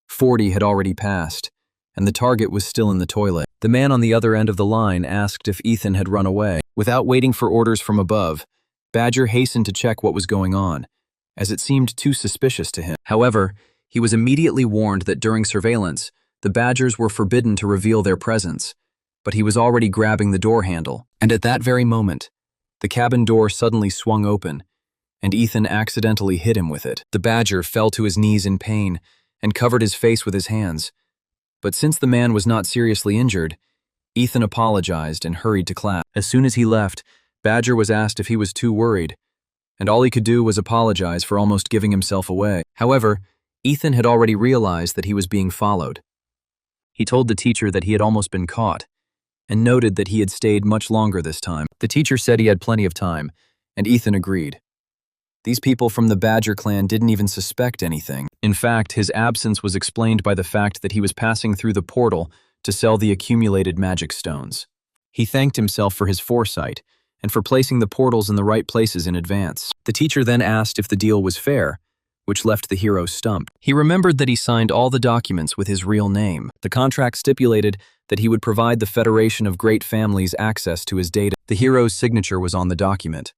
40 had already passed, and the target was still in the toilet. The man on the other end of the line asked if Ethan had run away. Without waiting for orders from above, Badger hastened to check what was going on, as it seemed too suspicious to him. However, he was immediately warned that during surveillance, the Badgers were forbidden to reveal their presence, but he was already grabbing the door handle. And at that very moment, the cabin door suddenly swung open, and Ethan accidentally hit him with it. The Badger fell to his knees in pain and covered his face with his hands. But since the man was not seriously injured, Ethan apologized and hurried to class. As soon as he left, Badger was asked if he was too worried, and all he could do was apologize for almost giving himself away. However, Ethan had already realized that he was being followed. He told the teacher that he had almost been caught, and noted that he had stayed much longer this time. The teacher said he had plenty of time, and Ethan agreed. These people from the Badger clan didn't even suspect anything. In fact, his absence was explained by the fact that he was passing through the portal to sell the accumulated magic stones. He thanked himself for his foresight and for placing the portals in the right places in advance. The teacher then asked if the deal was fair, which left the hero stumped. He remembered that he signed all the documents with his real name. The contract stipulated that he would provide the Federation of Great Families access to his data. The hero's signature was on the document,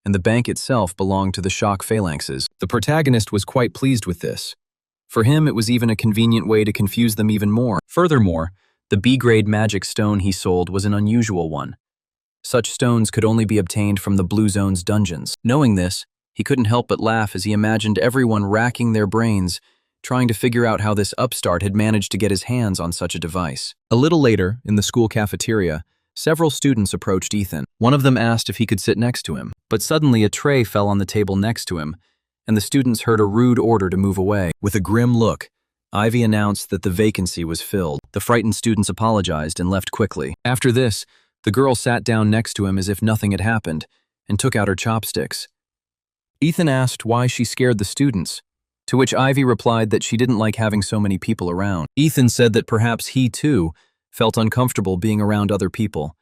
and the bank itself belonged to the Shock Phalanxes. The protagonist was quite pleased with this. For him, it was even a convenient way to confuse them even more. Furthermore, the B-grade magic stone he sold was an unusual one. Such stones could only be obtained from the Blue Zone's dungeons. Knowing this, he couldn't help but laugh as he imagined everyone racking their brains, trying to figure out how this upstart had managed to get his hands on such a device. A little later, in the school cafeteria, several students approached Ethan. One of them asked if he could sit next to him, but suddenly a tray fell on the table next to him, and the students heard a rude order to move away. With a grim look, Ivy announced that the vacancy was filled. The frightened students apologized and left quickly. After this, the girl sat down next to him as if nothing had happened and took out her chopsticks. Ethan asked why she scared the students, to which Ivy replied that she didn't like having so many people around. Ethan said that perhaps he, too, felt uncomfortable being around other people,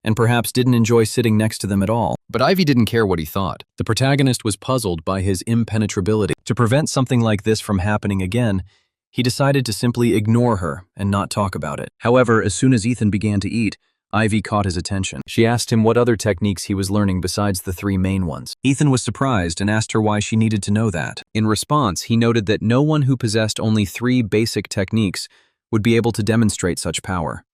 and perhaps didn't enjoy sitting next to them at all. But Ivy didn't care what he thought. The protagonist was puzzled by his impenetrability. To prevent something like this from happening again, he decided to simply ignore her and not talk about it. However, as soon as Ethan began to eat, Ivy caught his attention. She asked him what other techniques he was learning besides the three main ones. Ethan was surprised and asked her why she needed to know that. In response, he noted that no one who possessed only 3 basic techniques would be able to demonstrate such power.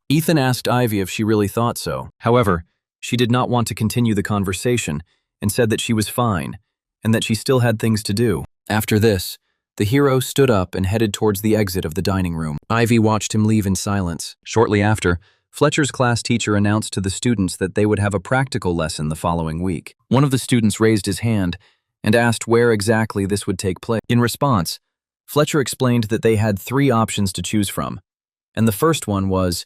Ethan asked Ivy if she really thought so. However, she did not want to continue the conversation and said that she was fine and that she still had things to do. After this, the hero stood up and headed towards the exit of the dining room. Ivy watched him leave in silence. Shortly after, Fletcher's class teacher announced to the students that they would have a practical lesson the following week. One of the students raised his hand and asked where exactly this would take place. In response, Fletcher explained that they had 3 options to choose from, and the first one was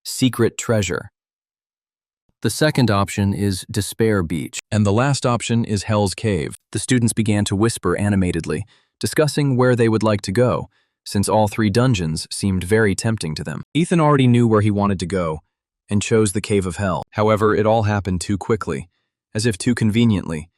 Secret Treasure. The second option is Despair Beach, and the last option is Hell's Cave. The students began to whisper animatedly, discussing where they would like to go, since all 3 dungeons seemed very tempting to them. Ethan already knew where he wanted to go, and chose the Cave of Hell. However, it all happened too quickly, as if too conveniently,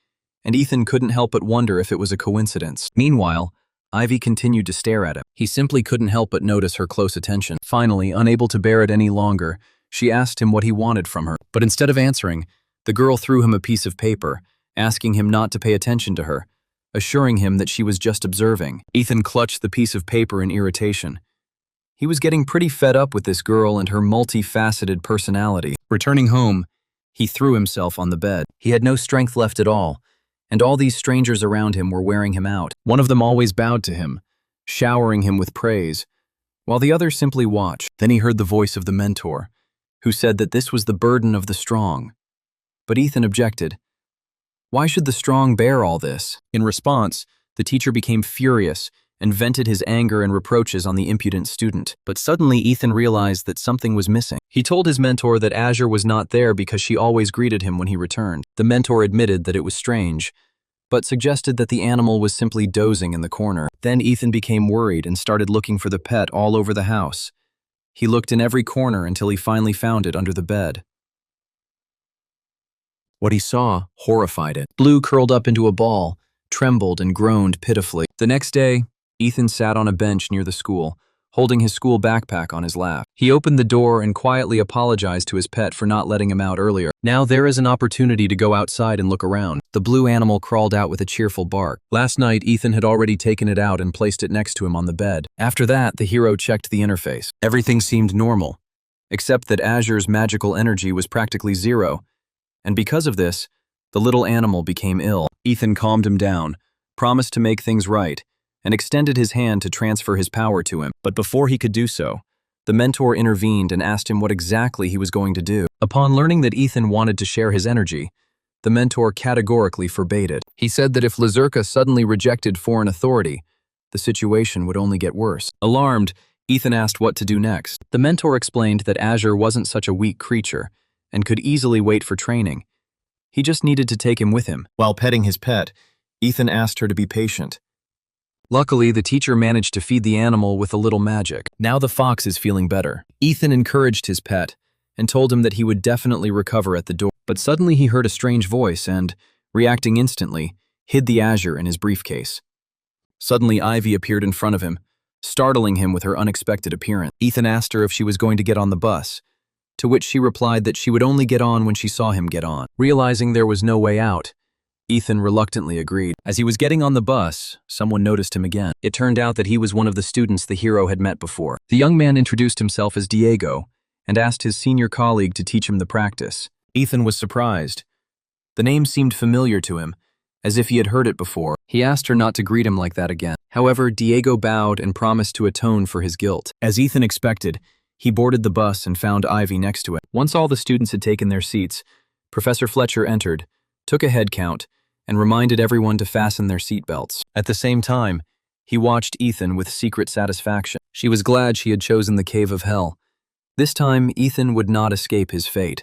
and Ethan couldn't help but wonder if it was a coincidence. Meanwhile, Ivy continued to stare at him. He simply couldn't help but notice her close attention. Finally, unable to bear it any longer, she asked him what he wanted from her. But instead of answering, the girl threw him a piece of paper, asking him not to pay attention to her, assuring him that she was just observing. Ethan clutched the piece of paper in irritation. He was getting pretty fed up with this girl and her multifaceted personality. Returning home, he threw himself on the bed. He had no strength left at all, and all these strangers around him were wearing him out. One of them always bowed to him, showering him with praise, while the others simply watched. Then he heard the voice of the mentor, who said that this was the burden of the strong. But Ethan objected. Why should the strong bear all this? In response, the teacher became furious and vented his anger and reproaches on the impudent student. But suddenly Ethan realized that something was missing. He told his mentor that Azure was not there because she always greeted him when he returned. The mentor admitted that it was strange, but suggested that the animal was simply dozing in the corner. Then Ethan became worried and started looking for the pet all over the house. He looked in every corner until he finally found it under the bed. What he saw horrified it. Blue curled up into a ball, trembled and groaned pitifully. The next day, Ethan sat on a bench near the school, holding his school backpack on his lap. He opened the door and quietly apologized to his pet for not letting him out earlier. Now there is an opportunity to go outside and look around. The blue animal crawled out with a cheerful bark. Last night, Ethan had already taken it out and placed it next to him on the bed. After that, the hero checked the interface. Everything seemed normal, except that Azure's magical energy was practically 0, and because of this, the little animal became ill. Ethan calmed him down, promised to make things right, and extended his hand to transfer his power to him. But before he could do so, the mentor intervened and asked him what exactly he was going to do. Upon learning that Ethan wanted to share his energy, the mentor categorically forbade it. He said that if Lazurka suddenly rejected foreign authority, the situation would only get worse. Alarmed, Ethan asked what to do next. The mentor explained that Azure wasn't such a weak creature and could easily wait for training. He just needed to take him with him. While petting his pet, Ethan asked her to be patient. Luckily, the teacher managed to feed the animal with a little magic. Now the fox is feeling better. Ethan encouraged his pet and told him that he would definitely recover at the door. But suddenly he heard a strange voice and, reacting instantly, hid the azure in his briefcase. Suddenly Ivy appeared in front of him, startling him with her unexpected appearance. Ethan asked her if she was going to get on the bus, to which she replied that she would only get on when she saw him get on. Realizing there was no way out, Ethan reluctantly agreed. As he was getting on the bus, someone noticed him again. It turned out that he was one of the students the hero had met before. The young man introduced himself as Diego and asked his senior colleague to teach him the practice. Ethan was surprised. The name seemed familiar to him, as if he had heard it before. He asked her not to greet him like that again. However, Diego bowed and promised to atone for his guilt. As Ethan expected, he boarded the bus and found Ivy next to it. Once all the students had taken their seats, Professor Fletcher entered, took a head count, and reminded everyone to fasten their seatbelts. At the same time, he watched Ethan with secret satisfaction. She was glad she had chosen the cave of hell. This time, Ethan would not escape his fate.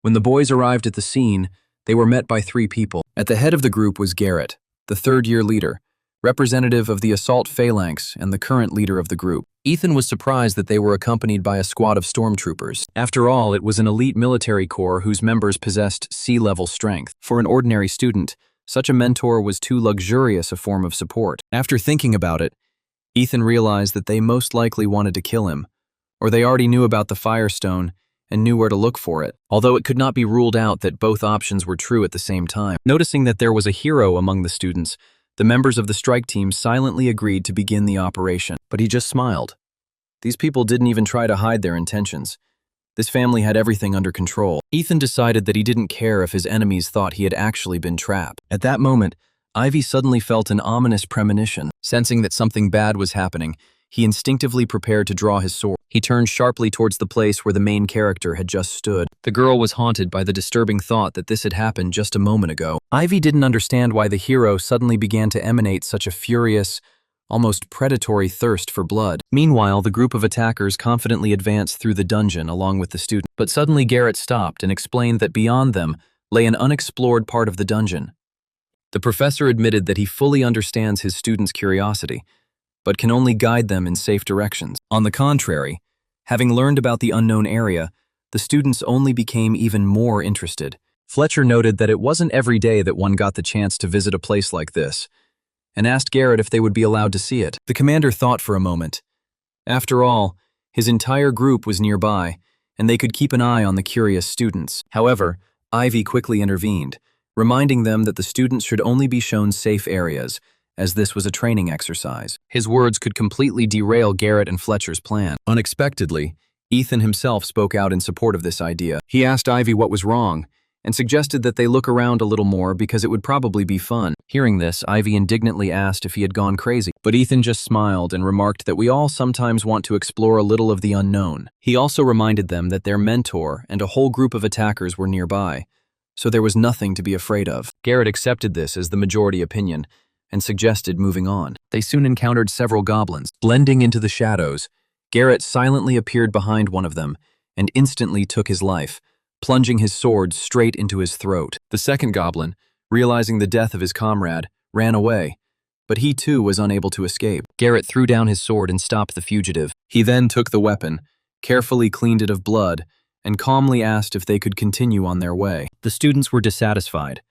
When the boys arrived at the scene, they were met by 3 people. At the head of the group was Garrett, the third-year leader, representative of the assault phalanx and the current leader of the group. Ethan was surprised that they were accompanied by a squad of stormtroopers. After all, it was an elite military corps whose members possessed sea-level strength. For an ordinary student, such a mentor was too luxurious a form of support. After thinking about it, Ethan realized that they most likely wanted to kill him, or they already knew about the Firestone and knew where to look for it, although it could not be ruled out that both options were true at the same time. Noticing that there was a hero among the students, the members of the strike team silently agreed to begin the operation. But he just smiled. These people didn't even try to hide their intentions. This family had everything under control. Ethan decided that he didn't care if his enemies thought he had actually been trapped. At that moment, Ivy suddenly felt an ominous premonition. Sensing that something bad was happening, he instinctively prepared to draw his sword. He turned sharply towards the place where the main character had just stood. The girl was haunted by the disturbing thought that this had happened just a moment ago. Ivy didn't understand why the hero suddenly began to emanate such a furious, almost predatory thirst for blood. Meanwhile, the group of attackers confidently advanced through the dungeon along with the student. But suddenly Garrett stopped and explained that beyond them lay an unexplored part of the dungeon. The professor admitted that he fully understands his students' curiosity, but can only guide them in safe directions. On the contrary, having learned about the unknown area, the students only became even more interested. Fletcher noted that it wasn't every day that one got the chance to visit a place like this, and asked Garrett if they would be allowed to see it. The commander thought for a moment. After all, his entire group was nearby, and they could keep an eye on the curious students. However, Ivy quickly intervened, reminding them that the students should only be shown safe areas, as this was a training exercise. His words could completely derail Garrett and Fletcher's plan. Unexpectedly, Ethan himself spoke out in support of this idea. He asked Ivy what was wrong, and suggested that they look around a little more because it would probably be fun. Hearing this, Ivy indignantly asked if he had gone crazy, but Ethan just smiled and remarked that we all sometimes want to explore a little of the unknown. He also reminded them that their mentor and a whole group of attackers were nearby, so there was nothing to be afraid of. Garrett accepted this as the majority opinion and suggested moving on. They soon encountered several goblins. Blending into the shadows, Garrett silently appeared behind one of them and instantly took his life, plunging his sword straight into his throat. The second goblin, realizing the death of his comrade, ran away, but he too was unable to escape. Garrett threw down his sword and stopped the fugitive. He then took the weapon, carefully cleaned it of blood, and calmly asked if they could continue on their way. The students were dissatisfied.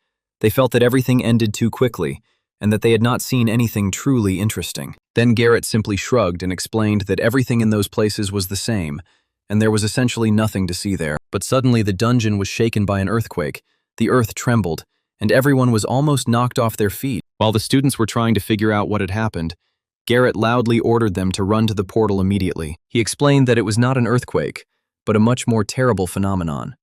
They felt that everything ended too quickly, and that they had not seen anything truly interesting. Then Garrett simply shrugged and explained that everything in those places was the same, and there was essentially nothing to see there. But suddenly the dungeon was shaken by an earthquake, the earth trembled, and everyone was almost knocked off their feet. While the students were trying to figure out what had happened, Garrett loudly ordered them to run to the portal immediately. He explained that it was not an earthquake, but a much more terrible phenomenon.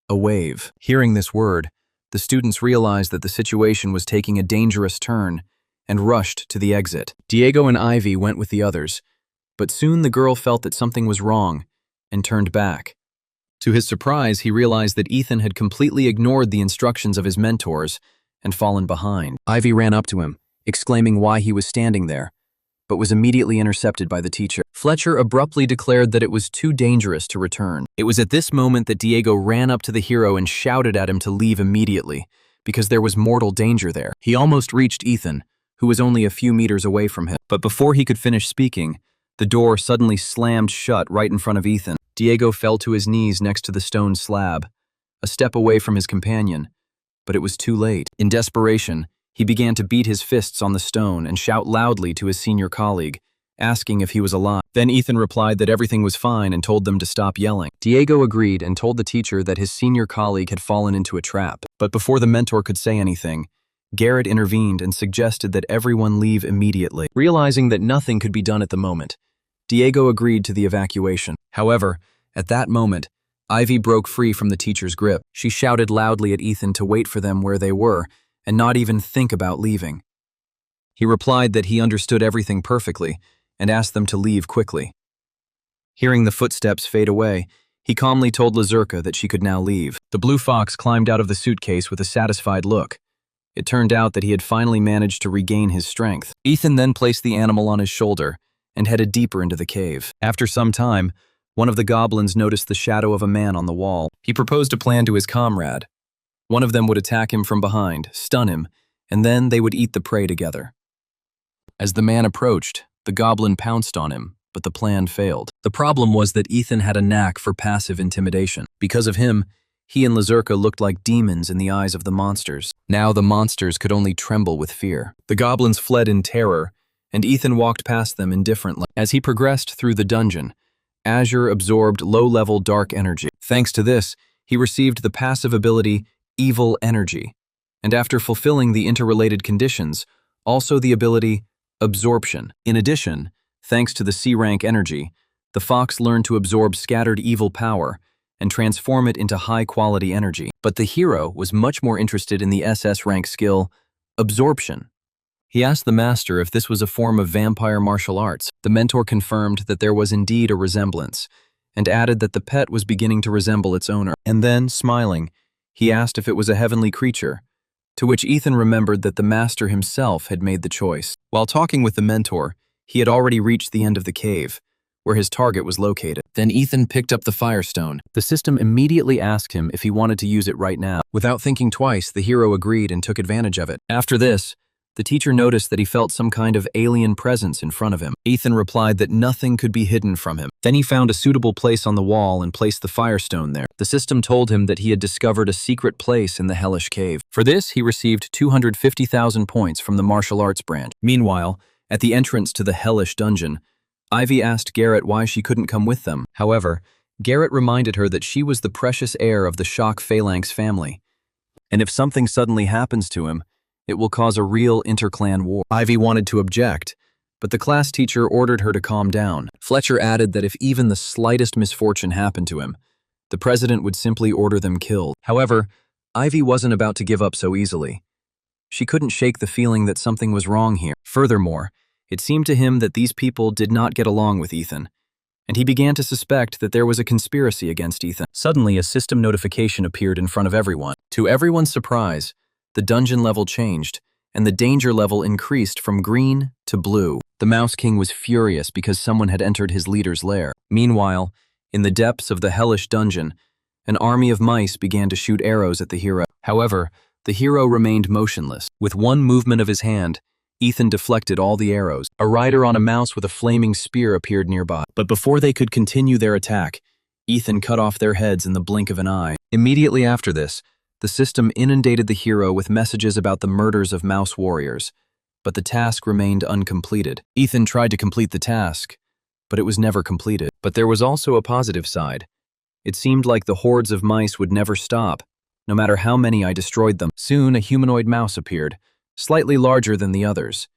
A wave. Hearing this word, the students realized that the situation was taking a dangerous turn and rushed to the exit. Diego and Ivy went with the others, but soon the girl felt that something was wrong and turned back. To his surprise, he realized that Ethan had completely ignored the instructions of his mentors and fallen behind. Ivy ran up to him, exclaiming why he was standing there, but was immediately intercepted by the teacher. Fletcher abruptly declared that it was too dangerous to return. It was at this moment that Diego ran up to the hero and shouted at him to leave immediately, because there was mortal danger there. He almost reached Ethan, who was only a few meters away from him. But before he could finish speaking, the door suddenly slammed shut right in front of Ethan. Diego fell to his knees next to the stone slab, a step away from his companion, but it was too late. In desperation, he began to beat his fists on the stone and shout loudly to his senior colleague, asking if he was alive. Then Ethan replied that everything was fine and told them to stop yelling. Diego agreed and told the teacher that his senior colleague had fallen into a trap. But before the mentor could say anything, Garrett intervened and suggested that everyone leave immediately. Realizing that nothing could be done at the moment, Diego agreed to the evacuation. However, at that moment, Ivy broke free from the teacher's grip. She shouted loudly at Ethan to wait for them where they were and not even think about leaving. He replied that he understood everything perfectly and asked them to leave quickly. Hearing the footsteps fade away, he calmly told Lazurka that she could now leave. The blue fox climbed out of the suitcase with a satisfied look. It turned out that he had finally managed to regain his strength. Ethan then placed the animal on his shoulder and headed deeper into the cave. After some time, one of the goblins noticed the shadow of a man on the wall. He proposed a plan to his comrade. One of them would attack him from behind, stun him, and then they would eat the prey together. As the man approached, the goblin pounced on him, but the plan failed. The problem was that Ethan had a knack for passive intimidation. Because of him, he and Lazurka looked like demons in the eyes of the monsters. Now the monsters could only tremble with fear. The goblins fled in terror, and Ethan walked past them indifferently. As he progressed through the dungeon, Azure absorbed low-level dark energy. Thanks to this, he received the passive ability Evil Energy, and after fulfilling the interrelated conditions, also the ability Absorption. In addition, thanks to the C-rank energy, the fox learned to absorb scattered evil power and transform it into high-quality energy. But the hero was much more interested in the SS rank skill Absorption. He asked the master if this was a form of vampire martial arts. The mentor confirmed that there was indeed a resemblance, and added that the pet was beginning to resemble its owner. And then, smiling, he asked if it was a heavenly creature, to which Ethan remembered that the master himself had made the choice. While talking with the mentor, he had already reached the end of the cave, where his target was located. Then Ethan picked up the firestone. The system immediately asked him if he wanted to use it right now. Without thinking twice, the hero agreed and took advantage of it. After this, the teacher noticed that he felt some kind of alien presence in front of him. Ethan replied that nothing could be hidden from him. Then he found a suitable place on the wall and placed the firestone there. The system told him that he had discovered a secret place in the hellish cave. For this, he received 250,000 points from the martial arts branch. Meanwhile, at the entrance to the hellish dungeon, Ivy asked Garrett why she couldn't come with them. However, Garrett reminded her that she was the precious heir of the Shock Phalanx family, and if something suddenly happens to him, it will cause a real interclan war. Ivy wanted to object, but the class teacher ordered her to calm down. Fletcher added that if even the slightest misfortune happened to him, the president would simply order them killed. However, Ivy wasn't about to give up so easily. She couldn't shake the feeling that something was wrong here. Furthermore, it seemed to him that these people did not get along with Ethan, and he began to suspect that there was a conspiracy against Ethan. Suddenly, a system notification appeared in front of everyone. To everyone's surprise, the dungeon level changed, and the danger level increased from green to blue. The Mouse King was furious because someone had entered his leader's lair. Meanwhile, in the depths of the hellish dungeon, an army of mice began to shoot arrows at the hero. However, the hero remained motionless. With one movement of his hand, Ethan deflected all the arrows. A rider on a mouse with a flaming spear appeared nearby. But before they could continue their attack, Ethan cut off their heads in the blink of an eye. Immediately after this, the system inundated the hero with messages about the murders of mouse warriors, but the task remained uncompleted. Ethan tried to complete the task, but it was never completed. But there was also a positive side. It seemed like the hordes of mice would never stop, no matter how many I destroyed them. Soon, a humanoid mouse appeared, slightly larger than the others.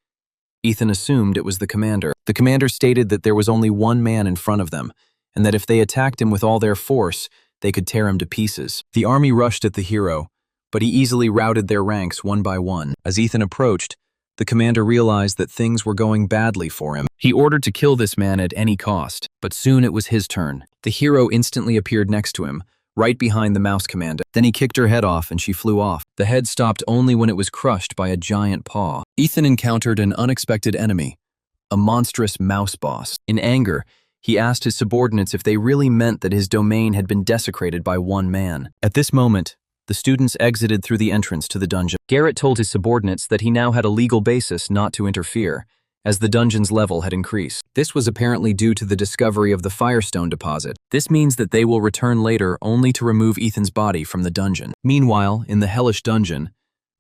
Ethan assumed it was the commander. The commander stated that there was only one man in front of them, and that if they attacked him with all their force, they could tear him to pieces. The army rushed at the hero, but he easily routed their ranks one by one. As Ethan approached, the commander realized that things were going badly for him. He ordered to kill this man at any cost, but soon it was his turn. The hero instantly appeared next to him, right behind the mouse commander. Then he kicked her head off and she flew off. The head stopped only when it was crushed by a giant paw. Ethan encountered an unexpected enemy, a monstrous mouse boss. In anger, he asked his subordinates if they really meant that his domain had been desecrated by one man. At this moment, the students exited through the entrance to the dungeon. Garrett told his subordinates that he now had a legal basis not to interfere, as the dungeon's level had increased. This was apparently due to the discovery of the Firestone deposit. This means that they will return later only to remove Ethan's body from the dungeon. Meanwhile, in the hellish dungeon,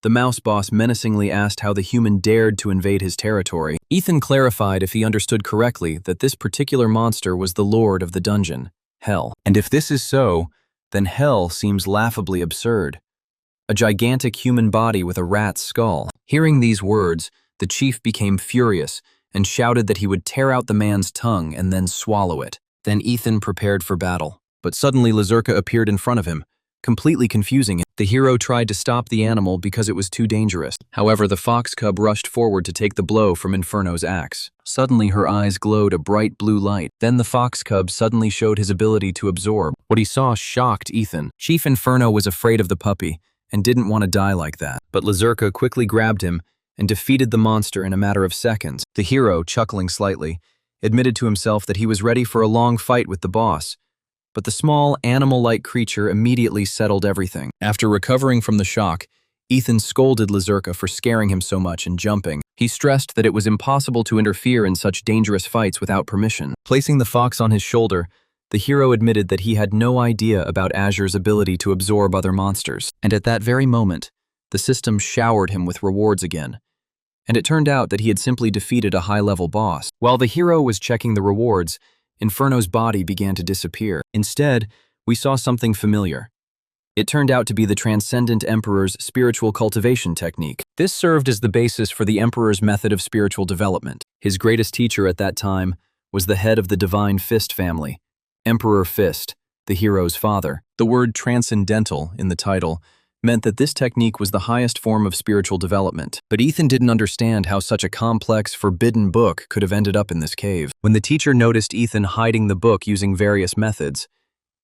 the mouse boss menacingly asked how the human dared to invade his territory. Ethan clarified, if he understood correctly, that this particular monster was the lord of the dungeon, Hell. And if this is so, then Hell seems laughably absurd. A gigantic human body with a rat's skull. Hearing these words, the chief became furious and shouted that he would tear out the man's tongue and then swallow it. Then Ethan prepared for battle. But suddenly Lazurka appeared in front of him, completely confusing him. The hero tried to stop the animal because it was too dangerous. However, the fox cub rushed forward to take the blow from Inferno's axe. Suddenly her eyes glowed a bright blue light. Then the fox cub suddenly showed his ability to absorb. What he saw shocked Ethan. Chief Inferno was afraid of the puppy and didn't want to die like that. But Lazurka quickly grabbed him and defeated the monster in a matter of seconds. The hero, chuckling slightly, admitted to himself that he was ready for a long fight with the boss. But the small, animal-like creature immediately settled everything. After recovering from the shock, Ethan scolded Lazurka for scaring him so much and jumping. He stressed that it was impossible to interfere in such dangerous fights without permission. Placing the fox on his shoulder, the hero admitted that he had no idea about Azure's ability to absorb other monsters. And at that very moment, the system showered him with rewards again. And it turned out that he had simply defeated a high-level boss. While the hero was checking the rewards, Inferno's body began to disappear. Instead, we saw something familiar. It turned out to be the Transcendent Emperor's spiritual cultivation technique. This served as the basis for the Emperor's method of spiritual development. His greatest teacher at that time was the head of the Divine Fist family, Emperor Fist, the hero's father. The word transcendental in the title meant that this technique was the highest form of spiritual development. But Ethan didn't understand how such a complex, forbidden book could have ended up in this cave. When the teacher noticed Ethan hiding the book using various methods,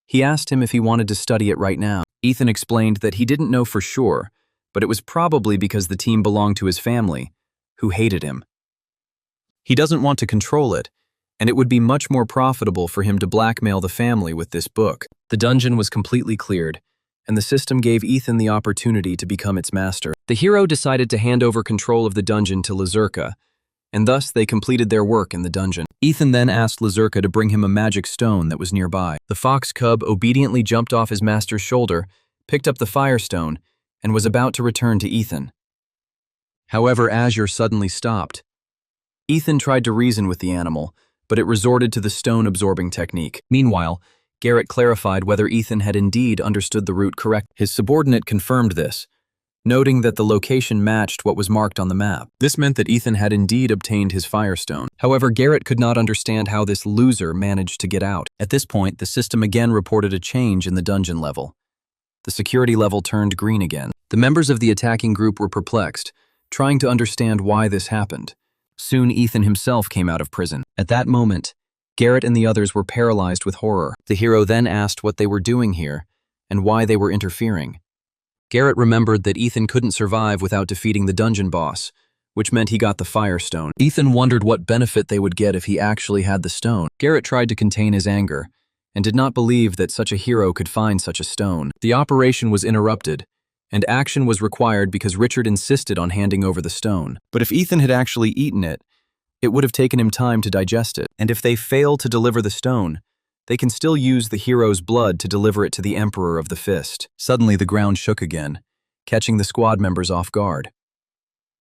he asked him if he wanted to study it right now. Ethan explained that he didn't know for sure, but it was probably because the team belonged to his family, who hated him. He doesn't want to control it, and it would be much more profitable for him to blackmail the family with this book. The dungeon was completely cleared, and the system gave Ethan the opportunity to become its master. The hero decided to hand over control of the dungeon to Lazurka, and thus they completed their work in the dungeon. Ethan then asked Lazurka to bring him a magic stone that was nearby. The fox cub obediently jumped off his master's shoulder, picked up the firestone, and was about to return to Ethan. However, Azure suddenly stopped. Ethan tried to reason with the animal, but it resorted to the stone-absorbing technique. Meanwhile, Garrett clarified whether Ethan had indeed understood the route correct. His subordinate confirmed this, noting that the location matched what was marked on the map. This meant that Ethan had indeed obtained his firestone. However, Garrett could not understand how this loser managed to get out. At this point, the system again reported a change in the dungeon level. The security level turned green again. The members of the attacking group were perplexed, trying to understand why this happened. Soon Ethan himself came out of prison. At that moment, Garrett and the others were paralyzed with horror. The hero then asked what they were doing here and why they were interfering. Garrett remembered that Ethan couldn't survive without defeating the dungeon boss, which meant he got the firestone. Ethan wondered what benefit they would get if he actually had the stone. Garrett tried to contain his anger and did not believe that such a hero could find such a stone. The operation was interrupted, and action was required because Richard insisted on handing over the stone. But if Ethan had actually eaten it, it would have taken him time to digest it. And if they fail to deliver the stone, they can still use the hero's blood to deliver it to the Emperor of the Fist. Suddenly the ground shook again, catching the squad members off guard.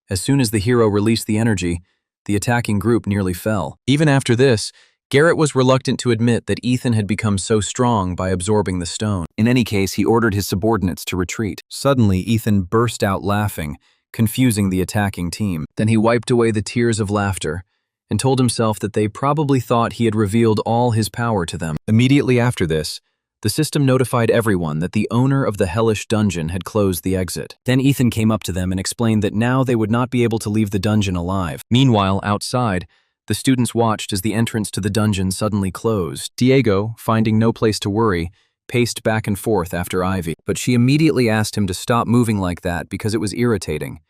As soon as the hero released the energy, the attacking group nearly fell. Even after this, Garrett was reluctant to admit that Ethan had become so strong by absorbing the stone. In any case, he ordered his subordinates to retreat. Suddenly, Ethan burst out laughing, confusing the attacking team. Then he wiped away the tears of laughter and told himself that they probably thought he had revealed all his power to them. Immediately after this, the system notified everyone that the owner of the hellish dungeon had closed the exit. Then Ethan came up to them and explained that now they would not be able to leave the dungeon alive. Meanwhile, outside, the students watched as the entrance to the dungeon suddenly closed. Diego, finding no place to worry, paced back and forth after Ivy, but she immediately asked him to stop moving like that because it was irritating.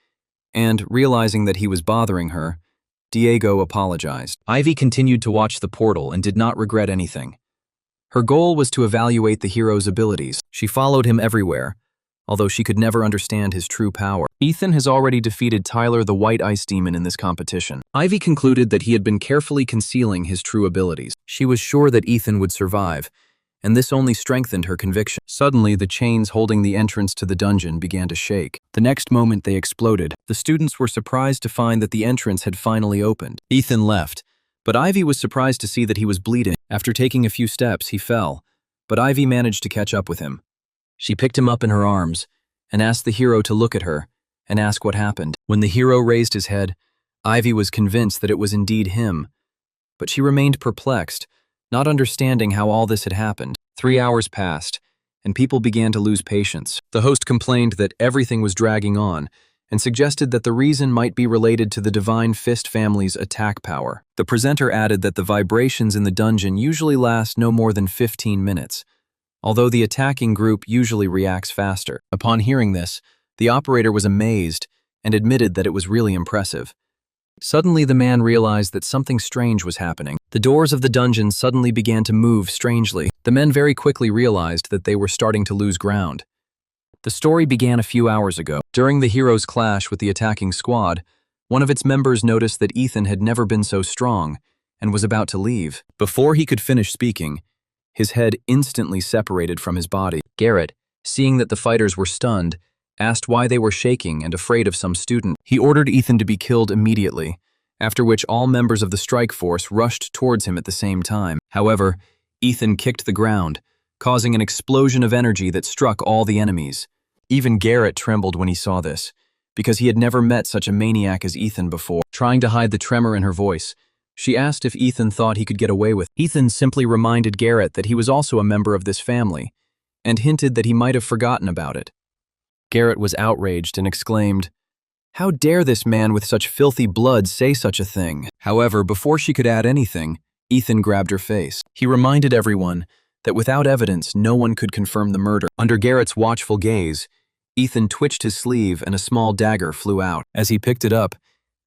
And, realizing that he was bothering her, Diego apologized. Ivy continued to watch the portal and did not regret anything. Her goal was to evaluate the hero's abilities. She followed him everywhere, although she could never understand his true power. Ethan has already defeated Tyler the White Ice Demon in this competition. Ivy concluded that he had been carefully concealing his true abilities. She was sure that Ethan would survive, and this only strengthened her conviction. Suddenly, the chains holding the entrance to the dungeon began to shake. The next moment, they exploded. The students were surprised to find that the entrance had finally opened. Ethan left, but Ivy was surprised to see that he was bleeding. After taking a few steps, he fell, but Ivy managed to catch up with him. She picked him up in her arms and asked the hero to look at her and ask what happened. When the hero raised his head, Ivy was convinced that it was indeed him, but she remained perplexed, not understanding how all this had happened. 3 hours passed, and people began to lose patience. The host complained that everything was dragging on and suggested that the reason might be related to the Divine Fist family's attack power. The presenter added that the vibrations in the dungeon usually last no more than 15 minutes, although the attacking group usually reacts faster. Upon hearing this, the operator was amazed and admitted that it was really impressive. Suddenly, the man realized that something strange was happening. The doors of the dungeon suddenly began to move strangely. The men very quickly realized that they were starting to lose ground. The story began a few hours ago. During the hero's clash with the attacking squad, one of its members noticed that Ethan had never been so strong and was about to leave. Before he could finish speaking, his head instantly separated from his body. Garrett, seeing that the fighters were stunned, asked why they were shaking and afraid of some student. He ordered Ethan to be killed immediately, after which all members of the strike force rushed towards him at the same time. However, Ethan kicked the ground, causing an explosion of energy that struck all the enemies. Even Garrett trembled when he saw this, because he had never met such a maniac as Ethan before. Trying to hide the tremor in her voice, she asked if Ethan thought he could get away with it. Ethan simply reminded Garrett that he was also a member of this family, and hinted that he might have forgotten about it. Garrett was outraged and exclaimed, "How dare this man with such filthy blood say such a thing?" However, before she could add anything, Ethan grabbed her face. He reminded everyone that without evidence, no one could confirm the murder. Under Garrett's watchful gaze, Ethan twitched his sleeve and a small dagger flew out. As he picked it up,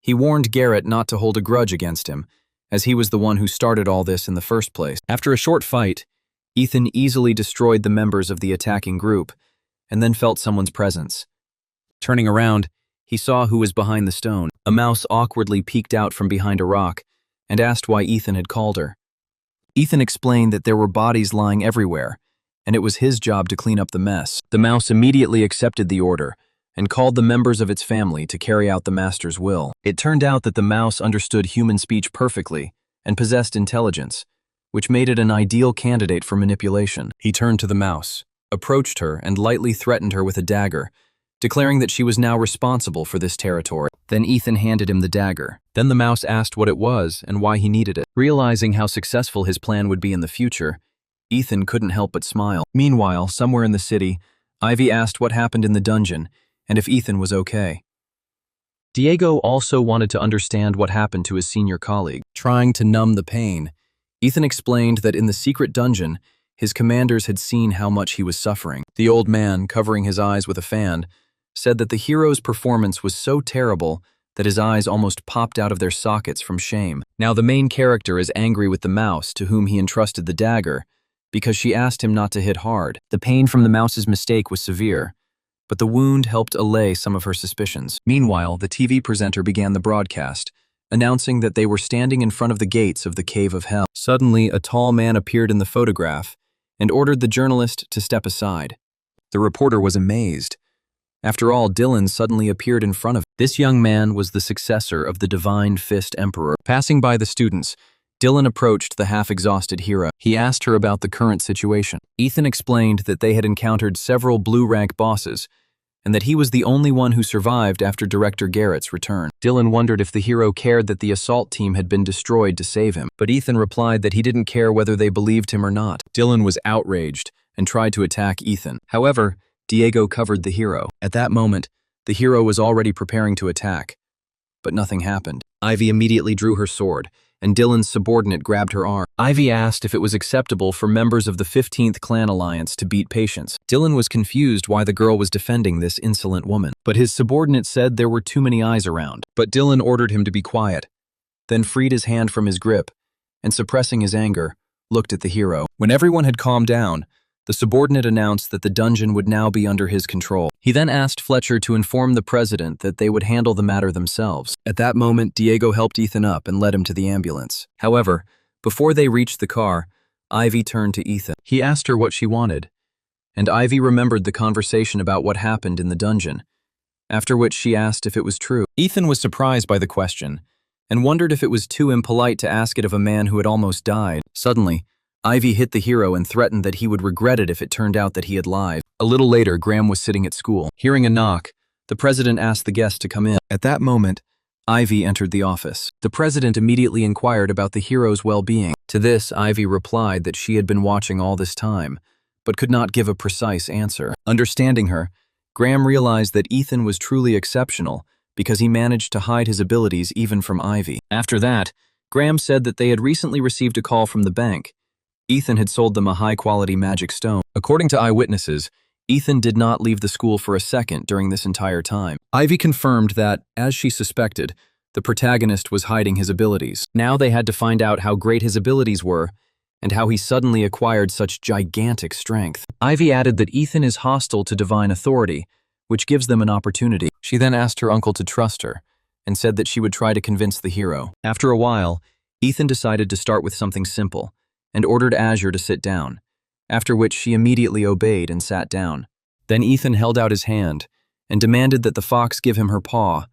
he warned Garrett not to hold a grudge against him, as he was the one who started all this in the first place. After a short fight, Ethan easily destroyed the members of the attacking group, and then felt someone's presence. Turning around, he saw who was behind the stone. A mouse awkwardly peeked out from behind a rock and asked why Ethan had called her. Ethan explained that there were bodies lying everywhere, and it was his job to clean up the mess. The mouse immediately accepted the order and called the members of its family to carry out the master's will. It turned out that the mouse understood human speech perfectly and possessed intelligence, which made it an ideal candidate for manipulation. He turned to the mouse, approached her, and lightly threatened her with a dagger, declaring that she was now responsible for this territory. Then Ethan handed him the dagger. Then the mouse asked what it was and why he needed it. Realizing how successful his plan would be in the future, Ethan couldn't help but smile. Meanwhile, somewhere in the city, Ivy asked what happened in the dungeon and if Ethan was okay. Diego also wanted to understand what happened to his senior colleague. Trying to numb the pain, Ethan explained that in the secret dungeon, his commanders had seen how much he was suffering. The old man, covering his eyes with a fan, said that the hero's performance was so terrible that his eyes almost popped out of their sockets from shame. Now the main character is angry with the mouse to whom he entrusted the dagger because she asked him not to hit hard. The pain from the mouse's mistake was severe, but the wound helped allay some of her suspicions. Meanwhile, the TV presenter began the broadcast, announcing that they were standing in front of the gates of the Cave of Hell. Suddenly, a tall man appeared in the photograph and ordered the journalist to step aside. The reporter was amazed. After all, Dylan suddenly appeared in front of him. This young man was the successor of the Divine Fist Emperor. Passing by the students, Dylan approached the half-exhausted hero. He asked her about the current situation. Ethan explained that they had encountered several blue-rank bosses, and that he was the only one who survived after Director Garrett's return. Dylan wondered if the hero cared that the assault team had been destroyed to save him, but Ethan replied that he didn't care whether they believed him or not. Dylan was outraged and tried to attack Ethan. However, Diego covered the hero. At that moment, the hero was already preparing to attack, but nothing happened. Ivy immediately drew her sword, and Dylan's subordinate grabbed her arm. Ivy asked if it was acceptable for members of the 15th Clan Alliance to beat patients. Dylan was confused why the girl was defending this insolent woman, but his subordinate said there were too many eyes around. But Dylan ordered him to be quiet. then freed his hand from his grip, and suppressing his anger, looked at the hero. When everyone had calmed down, the subordinate announced that the dungeon would now be under his control. He then asked Fletcher to inform the president that they would handle the matter themselves. At that moment, Diego helped Ethan up and led him to the ambulance. However, before they reached the car, Ivy turned to Ethan. He asked her what she wanted, and Ivy remembered the conversation about what happened in the dungeon, after which she asked if it was true. Ethan was surprised by the question and wondered if it was too impolite to ask it of a man who had almost died. Suddenly, Ivy hit the hero and threatened that he would regret it if it turned out that he had lied. A little later, Graham was sitting at school. Hearing a knock, the president asked the guest to come in. At that moment, Ivy entered the office. The president immediately inquired about the hero's well-being. To this, Ivy replied that she had been watching all this time, but could not give a precise answer. Understanding her, Graham realized that Ethan was truly exceptional because he managed to hide his abilities even from Ivy. After that, Graham said that they had recently received a call from the bank. Ethan had sold them a high-quality magic stone. According to eyewitnesses, Ethan did not leave the school for a second during this entire time. Ivy confirmed that, as she suspected, the protagonist was hiding his abilities. Now they had to find out how great his abilities were and how he suddenly acquired such gigantic strength. Ivy added that Ethan is hostile to divine authority, which gives them an opportunity. She then asked her uncle to trust her and said that she would try to convince the hero. After a while, Ethan decided to start with something simple and ordered Azure to sit down, after which she immediately obeyed and sat down. Then Ethan held out his hand and demanded that the fox give him her paw,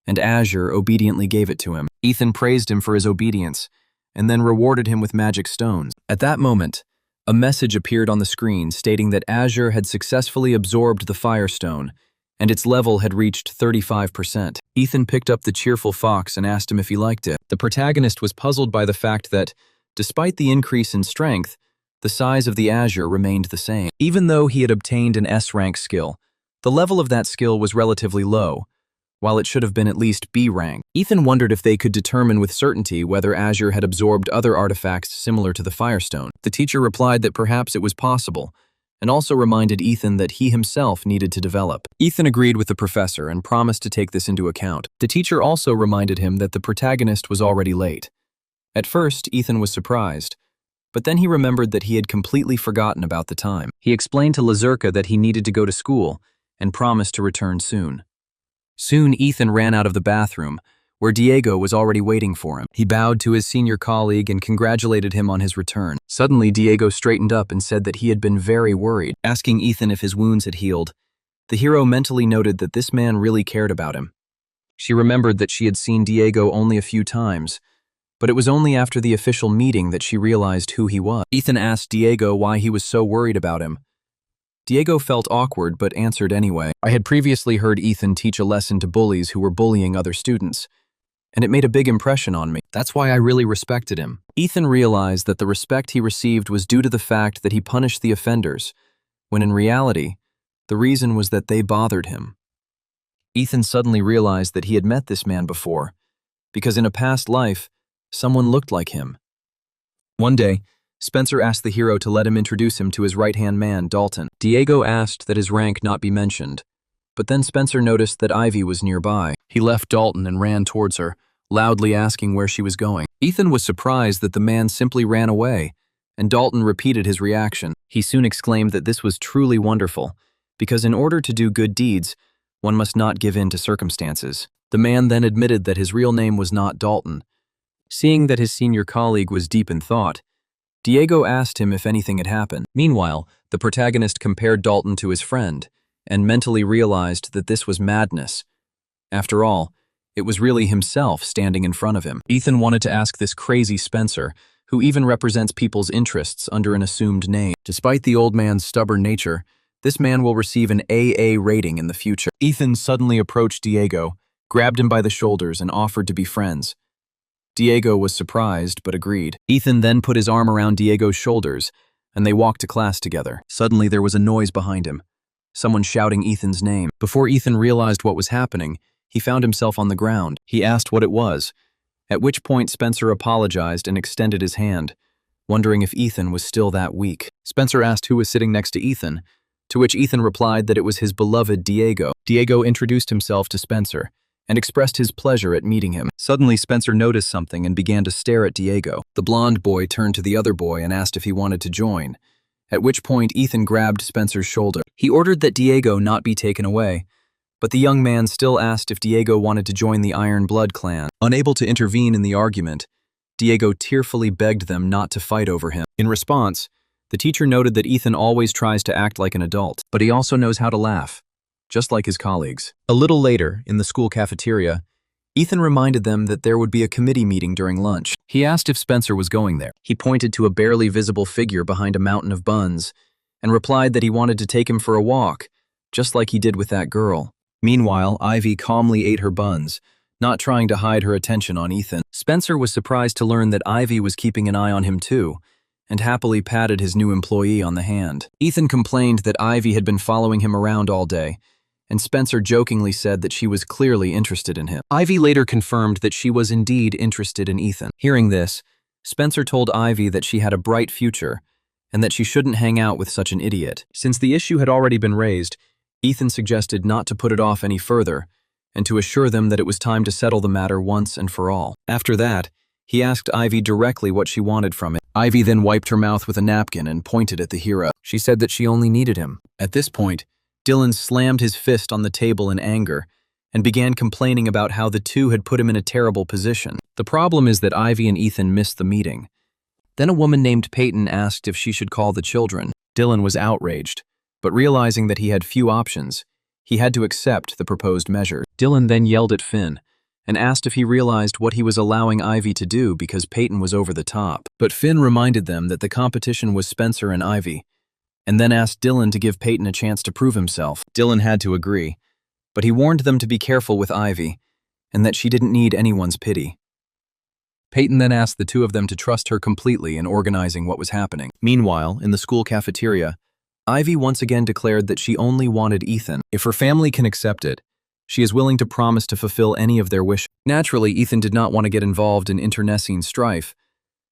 and Azure obediently gave it to him. Ethan praised him for his obedience and then rewarded him with magic stones. At that moment, a message appeared on the screen stating that Azure had successfully absorbed the Firestone, and its level had reached 35%. Ethan picked up the cheerful fox and asked him if he liked it. The protagonist was puzzled by the fact that, despite the increase in strength, the size of the Azure remained the same. Even though he had obtained an S-rank skill, the level of that skill was relatively low, while it should have been at least B rank. Ethan wondered if they could determine with certainty whether Azure had absorbed other artifacts similar to the Firestone. The teacher replied that perhaps it was possible, and also reminded Ethan that he himself needed to develop. Ethan agreed with the professor and promised to take this into account. The teacher also reminded him that the protagonist was already late. At first, Ethan was surprised, but then he remembered that he had completely forgotten about the time. He explained to Lazurka that he needed to go to school and promised to return soon. Soon, Ethan ran out of the bathroom, where Diego was already waiting for him. He bowed to his senior colleague and congratulated him on his return. Suddenly, Diego straightened up and said that he had been very worried. Asking Ethan if his wounds had healed, the hero mentally noted that this man really cared about him. She remembered that she had seen Diego only a few times, but it was only after the official meeting that she realized who he was. Ethan asked Diego why he was so worried about him. Diego felt awkward but answered anyway. I had previously heard Ethan teach a lesson to bullies who were bullying other students, and it made a big impression on me. That's why I really respected him. Ethan realized that the respect he received was due to the fact that he punished the offenders, when in reality, the reason was that they bothered him. Ethan suddenly realized that he had met this man before, because in a past life, someone looked like him. One day, Spencer asked the hero to let him introduce him to his right-hand man, Dalton. Diego asked that his rank not be mentioned, but then Spencer noticed that Ivy was nearby. He left Dalton and ran towards her, loudly asking where she was going. Ethan was surprised that the man simply ran away, and Dalton repeated his reaction. He soon exclaimed that this was truly wonderful, because in order to do good deeds, one must not give in to circumstances. The man then admitted that his real name was not Dalton. Seeing that his senior colleague was deep in thought, Diego asked him if anything had happened. Meanwhile, the protagonist compared Dalton to his friend and mentally realized that this was madness. After all, it was really himself standing in front of him. Ethan wanted to ask this crazy Spencer, who even represents people's interests under an assumed name. Despite the old man's stubborn nature, this man will receive an AA rating in the future. Ethan suddenly approached Diego, grabbed him by the shoulders, and offered to be friends. Diego was surprised, but agreed. Ethan then put his arm around Diego's shoulders, and they walked to class together. Suddenly, there was a noise behind him, someone shouting Ethan's name. Before Ethan realized what was happening, he found himself on the ground. He asked what it was, at which point Spencer apologized and extended his hand, wondering if Ethan was still that weak. Spencer asked who was sitting next to Ethan, to which Ethan replied that it was his beloved Diego. Diego introduced himself to Spencer and expressed his pleasure at meeting him. Suddenly, Spencer noticed something and began to stare at Diego. The blonde boy turned to the other boy and asked if he wanted to join, at which point Ethan grabbed Spencer's shoulder. He ordered that Diego not be taken away, but the young man still asked if Diego wanted to join the Iron Blood clan. Unable to intervene in the argument, Diego tearfully begged them not to fight over him. In response, the teacher noted that Ethan always tries to act like an adult, but he also knows how to laugh, just like his colleagues. A little later, in the school cafeteria, Ethan reminded them that there would be a committee meeting during lunch. He asked if Spencer was going there. He pointed to a barely visible figure behind a mountain of buns and replied that he wanted to take him for a walk, just like he did with that girl. Meanwhile, Ivy calmly ate her buns, not trying to hide her attention on Ethan. Spencer was surprised to learn that Ivy was keeping an eye on him too, and happily patted his new employee on the hand. Ethan complained that Ivy had been following him around all day, and Spencer jokingly said that she was clearly interested in him. Ivy later confirmed that she was indeed interested in Ethan. Hearing this, Spencer told Ivy that she had a bright future and that she shouldn't hang out with such an idiot. Since the issue had already been raised, Ethan suggested not to put it off any further and to assure them that it was time to settle the matter once and for all. After that, he asked Ivy directly what she wanted from it. Ivy then wiped her mouth with a napkin and pointed at the hero. She said that she only needed him. At this point, Dylan slammed his fist on the table in anger and began complaining about how the two had put him in a terrible position. The problem is that Ivy and Ethan missed the meeting. Then a woman named Peyton asked if she should call the children. Dylan was outraged, but realizing that he had few options, he had to accept the proposed measure. Dylan then yelled at Finn and asked if he realized what he was allowing Ivy to do because Peyton was over the top. But Finn reminded them that the competition was Spencer and Ivy, and then asked Dylan to give Peyton a chance to prove himself. Dylan had to agree, but he warned them to be careful with Ivy and that she didn't need anyone's pity. Peyton then asked the two of them to trust her completely in organizing what was happening. Meanwhile, in the school cafeteria, Ivy once again declared that she only wanted Ethan. If her family can accept it, she is willing to promise to fulfill any of their wishes. Naturally, Ethan did not want to get involved in internecine strife,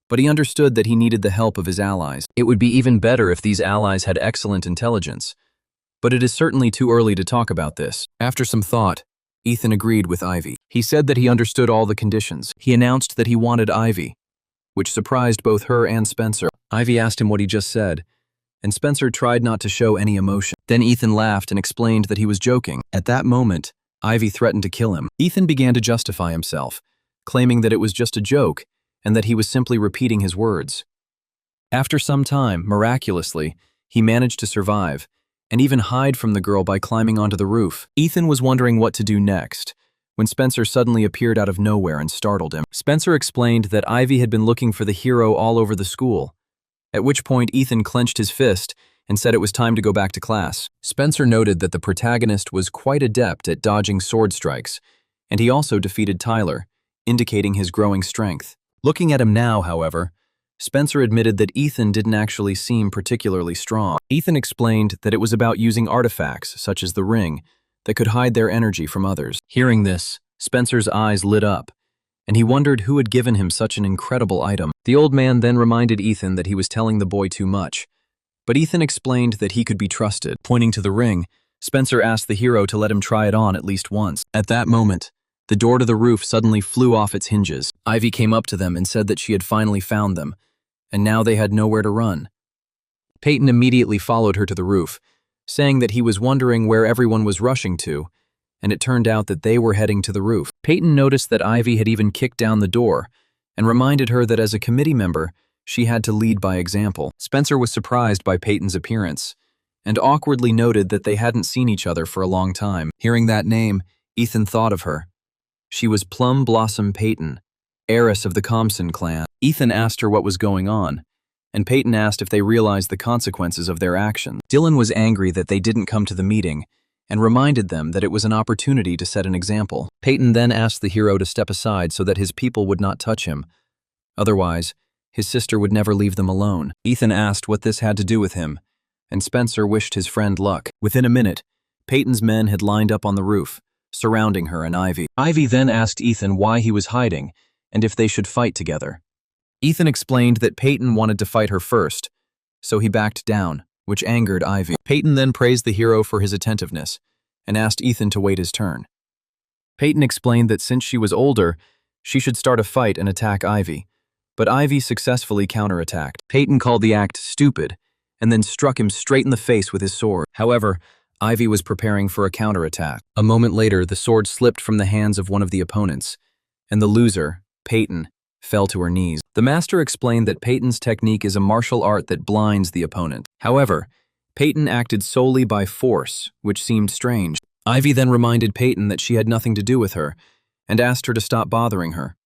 but he understood that he needed the help of his allies. It would be even better if these allies had excellent intelligence, but it is certainly too early to talk about this. After some thought, Ethan agreed with Ivy. He said that he understood all the conditions. He announced that he wanted Ivy, which surprised both her and Spencer. Ivy asked him what he just said, and Spencer tried not to show any emotion. Then Ethan laughed and explained that he was joking. At that moment, Ivy threatened to kill him. Ethan began to justify himself, claiming that it was just a joke and that he was simply repeating his words. After some time, miraculously, he managed to survive and even hide from the girl by climbing onto the roof. Ethan was wondering what to do next when Spencer suddenly appeared out of nowhere and startled him. Spencer explained that Ivy had been looking for the hero all over the school, at which point Ethan clenched his fist and said it was time to go back to class. Spencer noted that the protagonist was quite adept at dodging sword strikes, and he also defeated Tyler, indicating his growing strength. Looking at him now, however, Spencer admitted that Ethan didn't actually seem particularly strong. Ethan explained that it was about using artifacts, such as the ring, that could hide their energy from others. Hearing this, Spencer's eyes lit up, and he wondered who had given him such an incredible item. The old man then reminded Ethan that he was telling the boy too much, but Ethan explained that he could be trusted. Pointing to the ring, Spencer asked the hero to let him try it on at least once. At that moment, the door to the roof suddenly flew off its hinges. Ivy came up to them and said that she had finally found them, and now they had nowhere to run. Peyton immediately followed her to the roof, saying that he was wondering where everyone was rushing to, and it turned out that they were heading to the roof. Peyton noticed that Ivy had even kicked down the door and reminded her that as a committee member, she had to lead by example. Spencer was surprised by Peyton's appearance and awkwardly noted that they hadn't seen each other for a long time. Hearing that name, Ethan thought of her. She was Plum Blossom Peyton, heiress of the Compson clan. Ethan asked her what was going on, and Peyton asked if they realized the consequences of their actions. Dylan was angry that they didn't come to the meeting and reminded them that it was an opportunity to set an example. Peyton then asked the hero to step aside so that his people would not touch him. Otherwise, his sister would never leave them alone. Ethan asked what this had to do with him, and Spencer wished his friend luck. Within a minute, Peyton's men had lined up on the roof, surrounding her and Ivy. Ivy then asked Ethan why he was hiding and if they should fight together. Ethan explained that Peyton wanted to fight her first, so he backed down, which angered Ivy. Peyton then praised the hero for his attentiveness and asked Ethan to wait his turn. Peyton explained that since she was older, she should start a fight and attack Ivy, but Ivy successfully counterattacked. Peyton called the act stupid and then struck him straight in the face with his sword. However, Ivy was preparing for a counterattack. A moment later, the sword slipped from the hands of one of the opponents, and the loser, Peyton, fell to her knees. The master explained that Peyton's technique is a martial art that blinds the opponent. However, Peyton acted solely by force, which seemed strange. Ivy then reminded Peyton that she had nothing to do with her and asked her to stop bothering her.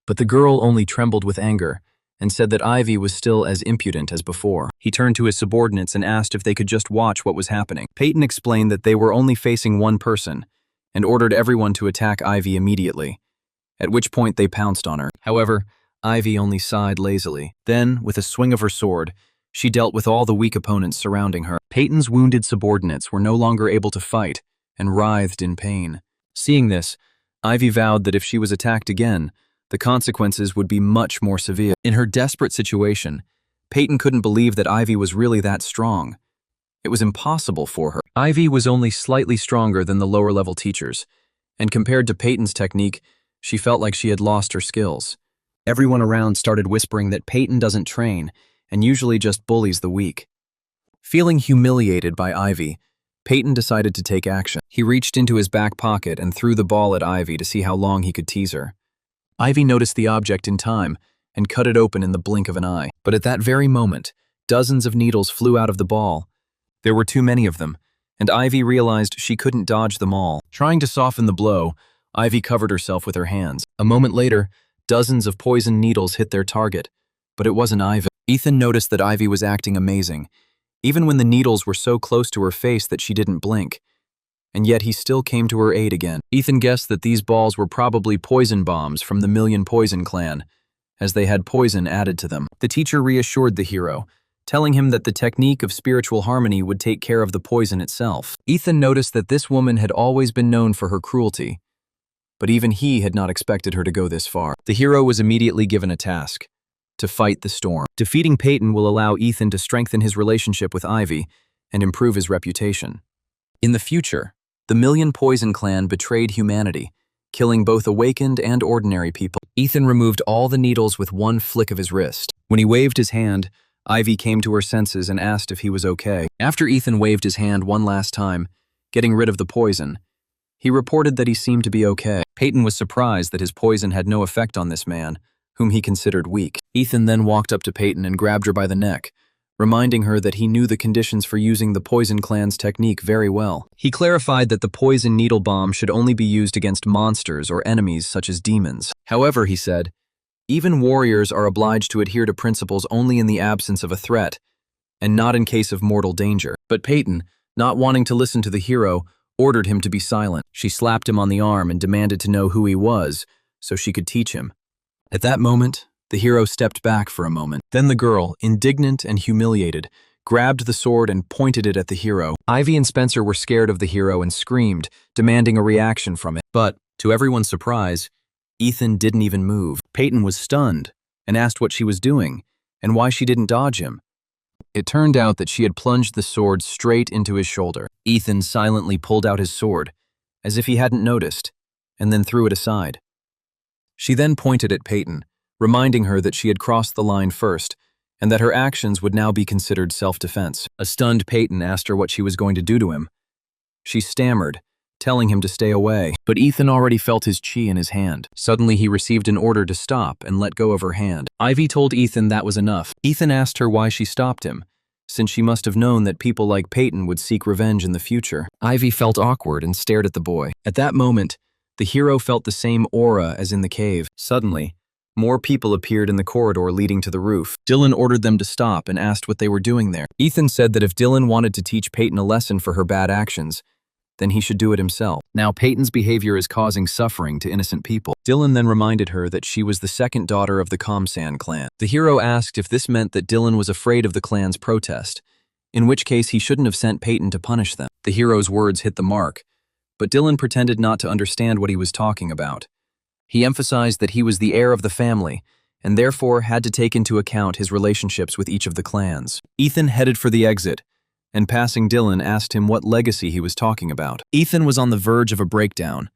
But the girl only trembled with anger and said that Ivy was still as impudent as before. He turned to his subordinates and asked if they could just watch what was happening. Peyton explained that they were only facing one person and ordered everyone to attack Ivy immediately, at which point they pounced on her. However, Ivy only sighed lazily. Then, with a swing of her sword, she dealt with all the weak opponents surrounding her. Peyton's wounded subordinates were no longer able to fight and writhed in pain. Seeing this, Ivy vowed that if she was attacked again, the consequences would be much more severe. In her desperate situation, Peyton couldn't believe that Ivy was really that strong. It was impossible for her. Ivy was only slightly stronger than the lower-level teachers, and compared to Peyton's technique, she felt like she had lost her skills. Everyone around started whispering that Peyton doesn't train and usually just bullies the weak. Feeling humiliated by Ivy, Peyton decided to take action. He reached into his back pocket and threw the ball at Ivy to see how long he could tease her. Ivy noticed the object in time and cut it open in the blink of an eye. But at that very moment, dozens of needles flew out of the ball. There were too many of them, and Ivy realized she couldn't dodge them all. Trying to soften the blow, Ivy covered herself with her hands. A moment later, dozens of poisoned needles hit their target, but it wasn't Ivy. Ethan noticed that Ivy was acting amazing, even when the needles were so close to her face that she didn't blink. And yet he still came to her aid again. Ethan guessed that these balls were probably poison bombs from the Million Poison clan, as they had poison added to them. The teacher reassured the hero, telling him that the technique of spiritual harmony would take care of the poison itself. Ethan noticed that this woman had always been known for her cruelty, but even he had not expected her to go this far. The hero was immediately given a task: to fight the storm. Defeating Peyton will allow Ethan to strengthen his relationship with Ivy and improve his reputation. In the future, the Million Poison clan betrayed humanity, killing both awakened and ordinary people. Ethan removed all the needles with one flick of his wrist. When he waved his hand, Ivy came to her senses and asked if he was okay. After Ethan waved his hand one last time, getting rid of the poison, he reported that he seemed to be okay. Peyton was surprised that his poison had no effect on this man, whom he considered weak. Ethan then walked up to Peyton and grabbed her by the neck, reminding her that he knew the conditions for using the Poison Clan's technique very well. He clarified that the poison needle bomb should only be used against monsters or enemies such as demons. However, he said, even warriors are obliged to adhere to principles only in the absence of a threat, and not in case of mortal danger. But Peyton, not wanting to listen to the hero, ordered him to be silent. She slapped him on the arm and demanded to know who he was, so she could teach him. At that moment, the hero stepped back for a moment. Then the girl, indignant and humiliated, grabbed the sword and pointed it at the hero. Ivy and Spencer were scared of the hero and screamed, demanding a reaction from it. But, to everyone's surprise, Ethan didn't even move. Peyton was stunned and asked what she was doing and why she didn't dodge him. It turned out that she had plunged the sword straight into his shoulder. Ethan silently pulled out his sword, as if he hadn't noticed, and then threw it aside. She then pointed at Peyton, reminding her that she had crossed the line first, and that her actions would now be considered self-defense. A stunned Peyton asked her what she was going to do to him. She stammered, telling him to stay away, but Ethan already felt his chi in his hand. Suddenly he received an order to stop and let go of her hand. Ivy told Ethan that was enough. Ethan asked her why she stopped him, since she must have known that people like Peyton would seek revenge in the future. Ivy felt awkward and stared at the boy. At that moment, the hero felt the same aura as in the cave. Suddenly, more people appeared in the corridor leading to the roof. Dylan ordered them to stop and asked what they were doing there. Ethan said that if Dylan wanted to teach Peyton a lesson for her bad actions, then he should do it himself. Now Peyton's behavior is causing suffering to innocent people. Dylan then reminded her that she was the second daughter of the Kamsan clan. The hero asked if this meant that Dylan was afraid of the clan's protest, in which case he shouldn't have sent Peyton to punish them. The hero's words hit the mark, but Dylan pretended not to understand what he was talking about. He emphasized that he was the heir of the family, and therefore had to take into account his relationships with each of the clans. Ethan headed for the exit, and passing Dylan asked him what legacy he was talking about. Ethan was on the verge of a breakdown,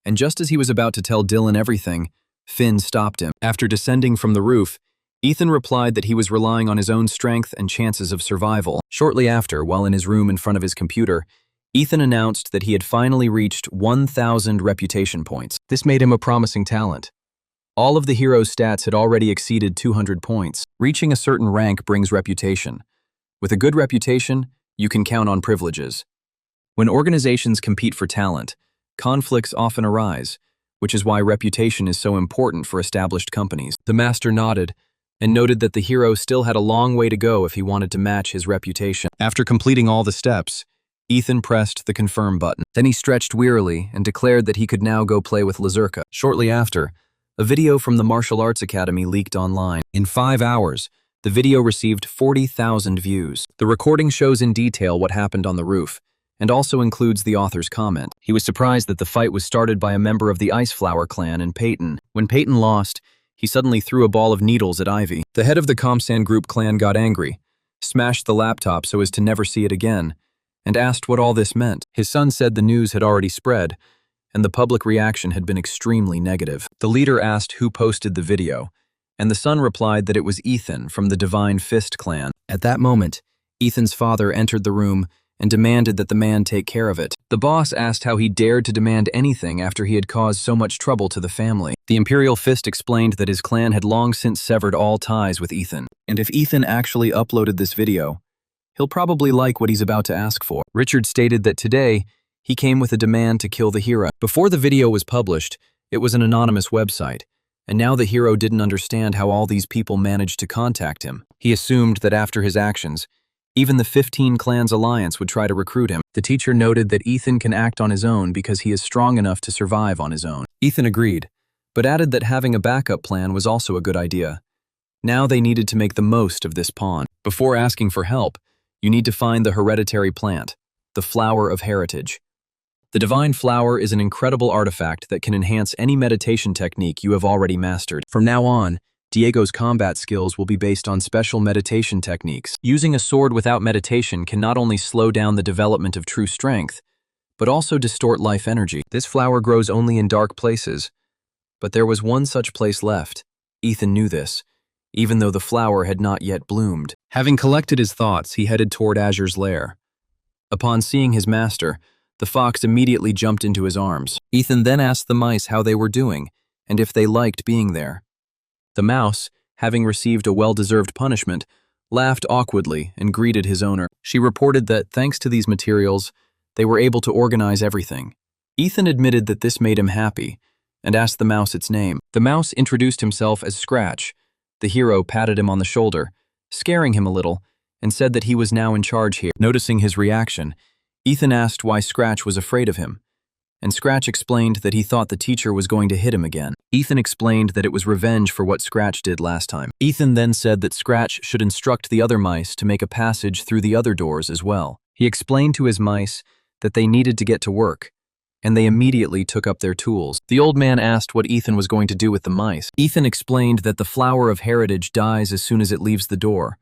And just as he was about to tell Dylan everything, Finn stopped him. After descending from the roof, Ethan replied that he was relying on his own strength and chances of survival. Shortly after, while in his room in front of his computer, Ethan announced that he had finally reached 1,000 reputation points. This made him a promising talent. All of the hero's stats had already exceeded 200 points. Reaching a certain rank brings reputation. With a good reputation, you can count on privileges. When organizations compete for talent, conflicts often arise, which is why reputation is so important for established companies. The master nodded and noted that the hero still had a long way to go if he wanted to match his reputation. After completing all the steps, Ethan pressed the confirm button. Then he stretched wearily and declared that he could now go play with Lazurka. Shortly after, a video from the Martial Arts Academy leaked online. In 5 hours, the video received 40,000 views. The recording shows in detail what happened on the roof, and also includes the author's comment. He was surprised that the fight was started by a member of the Ice Flower clan and Peyton. When Peyton lost, he suddenly threw a ball of needles at Ivy. The head of the Comsan Group clan got angry, smashed the laptop so as to never see it again, and asked what all this meant. His son said the news had already spread, and the public reaction had been extremely negative. The leader asked who posted the video, and the son replied that it was Ethan from the Divine Fist clan. At that moment, Ethan's father entered the room and demanded that the man take care of it. The boss asked how he dared to demand anything after he had caused so much trouble to the family. The Imperial Fist explained that his clan had long since severed all ties with Ethan, and if Ethan actually uploaded this video, he'll probably like what he's about to ask for. Richard stated that today, he came with a demand to kill the hero. Before the video was published, it was an anonymous website, and now the hero didn't understand how all these people managed to contact him. He assumed that after his actions, even the 15 Clans Alliance would try to recruit him. The teacher noted that Ethan can act on his own because he is strong enough to survive on his own. Ethan agreed, but added that having a backup plan was also a good idea. Now they needed to make the most of this pawn. Before asking for help, you need to find the hereditary plant, the Flower of Heritage. The Divine Flower is an incredible artifact that can enhance any meditation technique you have already mastered. From now on, Diego's combat skills will be based on special meditation techniques. Using a sword without meditation can not only slow down the development of true strength, but also distort life energy. This flower grows only in dark places, but there was one such place left. Ethan knew this, even though the flower had not yet bloomed. Having collected his thoughts, he headed toward Azure's lair. Upon seeing his master, the fox immediately jumped into his arms. Ethan then asked the mice how they were doing and if they liked being there. The mouse, having received a well-deserved punishment, laughed awkwardly and greeted his owner. She reported that, thanks to these materials, they were able to organize everything. Ethan admitted that this made him happy and asked the mouse its name. The mouse introduced himself as Scratch. The hero patted him on the shoulder, scaring him a little, and said that he was now in charge here. Noticing his reaction, Ethan asked why Scratch was afraid of him, and Scratch explained that he thought the teacher was going to hit him again. Ethan explained that it was revenge for what Scratch did last time. Ethan then said that Scratch should instruct the other mice to make a passage through the other doors as well. He explained to his mice that they needed to get to work, and they immediately took up their tools. The old man asked what Ethan was going to do with the mice. Ethan explained that the Flower of Heritage dies as soon as it leaves the door,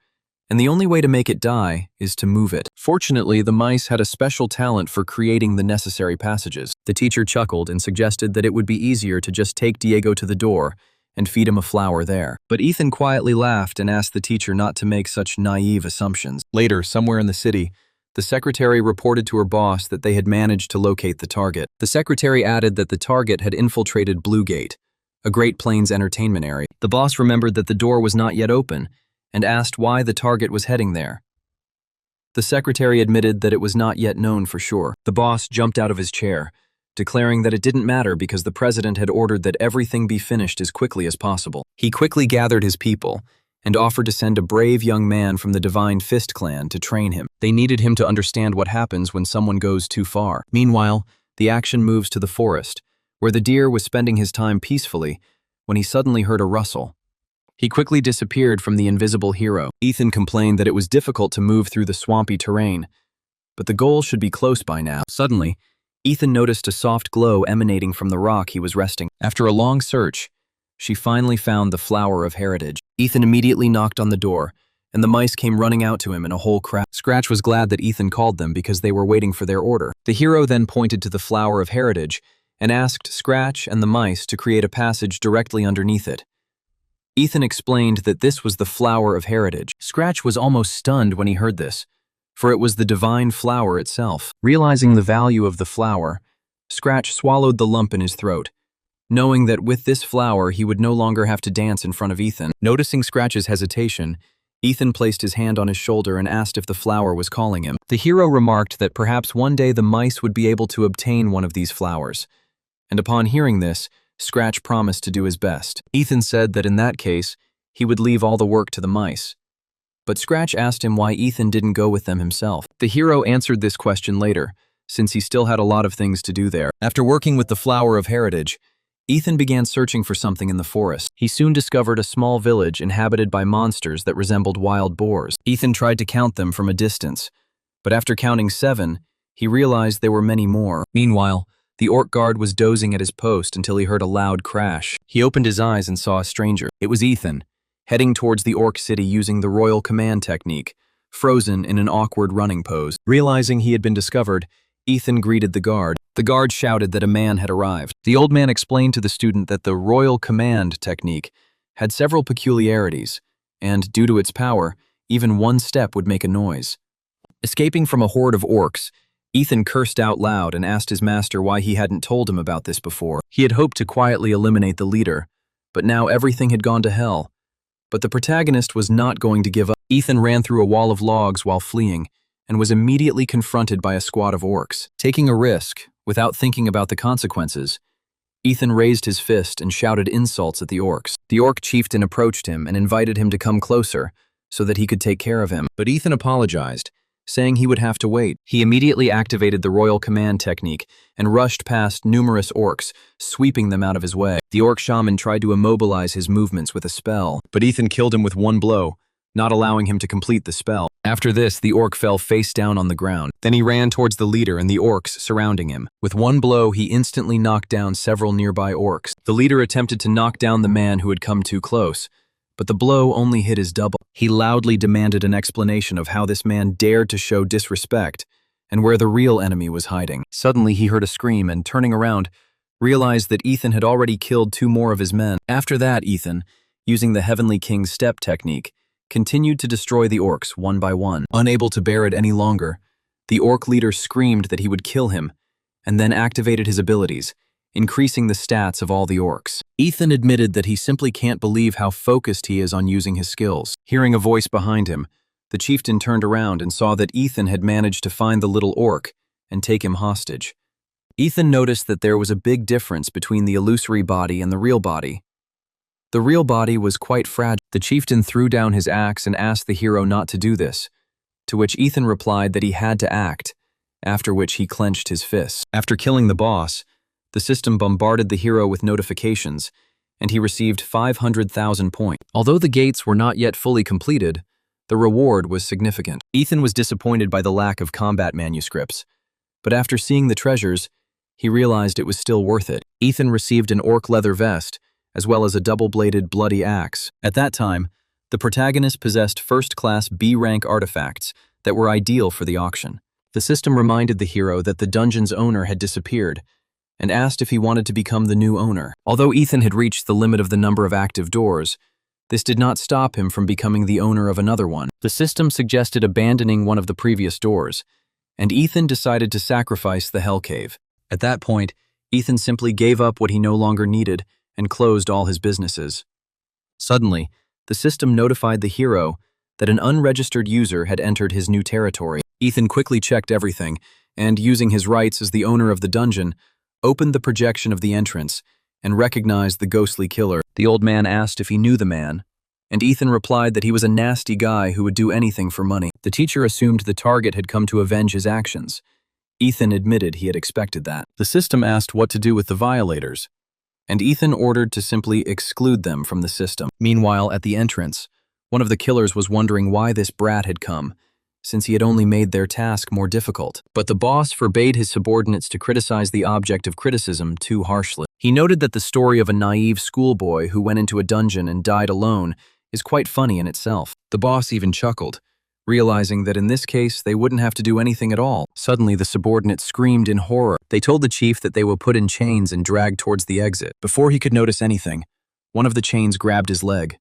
and the only way to make it die is to move it. Fortunately, the mice had a special talent for creating the necessary passages. The teacher chuckled and suggested that it would be easier to just take Diego to the door and feed him a flower there. But Ethan quietly laughed and asked the teacher not to make such naive assumptions. Later, somewhere in the city, the secretary reported to her boss that they had managed to locate the target. The secretary added that the target had infiltrated Blue Gate, a Great Plains entertainment area. The boss remembered that the door was not yet open and asked why the target was heading there. The secretary admitted that it was not yet known for sure. The boss jumped out of his chair, declaring that it didn't matter because the president had ordered that everything be finished as quickly as possible. He quickly gathered his people and offered to send a brave young man from the Divine Fist clan to train him. They needed him to understand what happens when someone goes too far. Meanwhile, the action moves to the forest, where the deer was spending his time peacefully when he suddenly heard a rustle. He quickly disappeared from the invisible hero. Ethan complained that it was difficult to move through the swampy terrain, but the goal should be close by now. Suddenly, Ethan noticed a soft glow emanating from the rock he was resting. After a long search, she finally found the Flower of Heritage. Ethan immediately knocked on the door, and the mice came running out to him in a whole crowd. Scratch was glad that Ethan called them because they were waiting for their order. The hero then pointed to the Flower of Heritage and asked Scratch and the mice to create a passage directly underneath it. Ethan explained that this was the flower of heritage. Scratch was almost stunned when he heard this, for it was the divine flower itself. Realizing the value of the flower, Scratch swallowed the lump in his throat, knowing that with this flower he would no longer have to dance in front of Ethan. Noticing Scratch's hesitation, Ethan placed his hand on his shoulder and asked if the flower was calling him. The hero remarked that perhaps one day the mice would be able to obtain one of these flowers, and upon hearing this, Scratch promised to do his best. Ethan said that in that case, he would leave all the work to the mice. But Scratch asked him why Ethan didn't go with them himself. The hero answered this question later, since he still had a lot of things to do there. After working with the Flower of Heritage, Ethan began searching for something in the forest. He soon discovered a small village inhabited by monsters that resembled wild boars. Ethan tried to count them from a distance, but after counting 7, he realized there were many more. Meanwhile, the orc guard was dozing at his post until he heard a loud crash. He opened his eyes and saw a stranger. It was Ethan, heading towards the orc city using the royal command technique, frozen in an awkward running pose. Realizing he had been discovered, Ethan greeted the guard. The guard shouted that a man had arrived. The old man explained to the student that the royal command technique had several peculiarities, and due to its power, even one step would make a noise. Escaping from a horde of orcs, Ethan cursed out loud and asked his master why he hadn't told him about this before. He had hoped to quietly eliminate the leader, but now everything had gone to hell. But the protagonist was not going to give up. Ethan ran through a wall of logs while fleeing, and was immediately confronted by a squad of orcs. Taking a risk, without thinking about the consequences, Ethan raised his fist and shouted insults at the orcs. The orc chieftain approached him and invited him to come closer so that he could take care of him. But Ethan apologized, saying he would have to wait. He immediately activated the royal command technique and rushed past numerous orcs, sweeping them out of his way. The orc shaman tried to immobilize his movements with a spell, but Ethan killed him with one blow, not allowing him to complete the spell. After this, the orc fell face down on the ground. Then he ran towards the leader and the orcs surrounding him. With one blow, he instantly knocked down several nearby orcs. The leader attempted to knock down the man who had come too close, but the blow only hit his double. He loudly demanded an explanation of how this man dared to show disrespect and where the real enemy was hiding. Suddenly, he heard a scream and, turning around, realized that Ethan had already killed 2 more of his men. After that, Ethan, using the Heavenly King's step technique, continued to destroy the orcs one by one. Unable to bear it any longer, the orc leader screamed that he would kill him, and then activated his abilities, increasing the stats of all the orcs. Ethan admitted that he simply can't believe how focused he is on using his skills. Hearing a voice behind him, the chieftain turned around and saw that Ethan had managed to find the little orc and take him hostage. Ethan noticed that there was a big difference between the illusory body and the real body. The real body was quite fragile. The chieftain threw down his axe and asked the hero not to do this, to which Ethan replied that he had to act, after which he clenched his fists. After killing the boss, the system bombarded the hero with notifications, and he received 500,000 points. Although the gates were not yet fully completed, the reward was significant. Ethan was disappointed by the lack of combat manuscripts, but after seeing the treasures, he realized it was still worth it. Ethan received an orc leather vest, as well as a double-bladed bloody axe. At that time, the protagonist possessed first-class B-rank artifacts that were ideal for the auction. The system reminded the hero that the dungeon's owner had disappeared, and asked if he wanted to become the new owner. Although Ethan had reached the limit of the number of active doors, this did not stop him from becoming the owner of another one. The system suggested abandoning one of the previous doors, and Ethan decided to sacrifice the Hell Cave. At that point, Ethan simply gave up what he no longer needed and closed all his businesses. Suddenly, the system notified the hero that an unregistered user had entered his new territory. Ethan quickly checked everything, and using his rights as the owner of the dungeon, opened the projection of the entrance and recognized the ghostly killer. The old man asked if he knew the man, and Ethan replied that he was a nasty guy who would do anything for money. The teacher assumed the target had come to avenge his actions. Ethan admitted he had expected that. The system asked what to do with the violators, and Ethan ordered to simply exclude them from the system. Meanwhile, at the entrance, one of the killers was wondering why this brat had come, since he had only made their task more difficult. But the boss forbade his subordinates to criticize the object of criticism too harshly. He noted that the story of a naive schoolboy who went into a dungeon and died alone is quite funny in itself. The boss even chuckled, realizing that in this case they wouldn't have to do anything at all. Suddenly, the subordinate screamed in horror. They told the chief that they were put in chains and dragged towards the exit. Before he could notice anything, one of the chains grabbed his leg.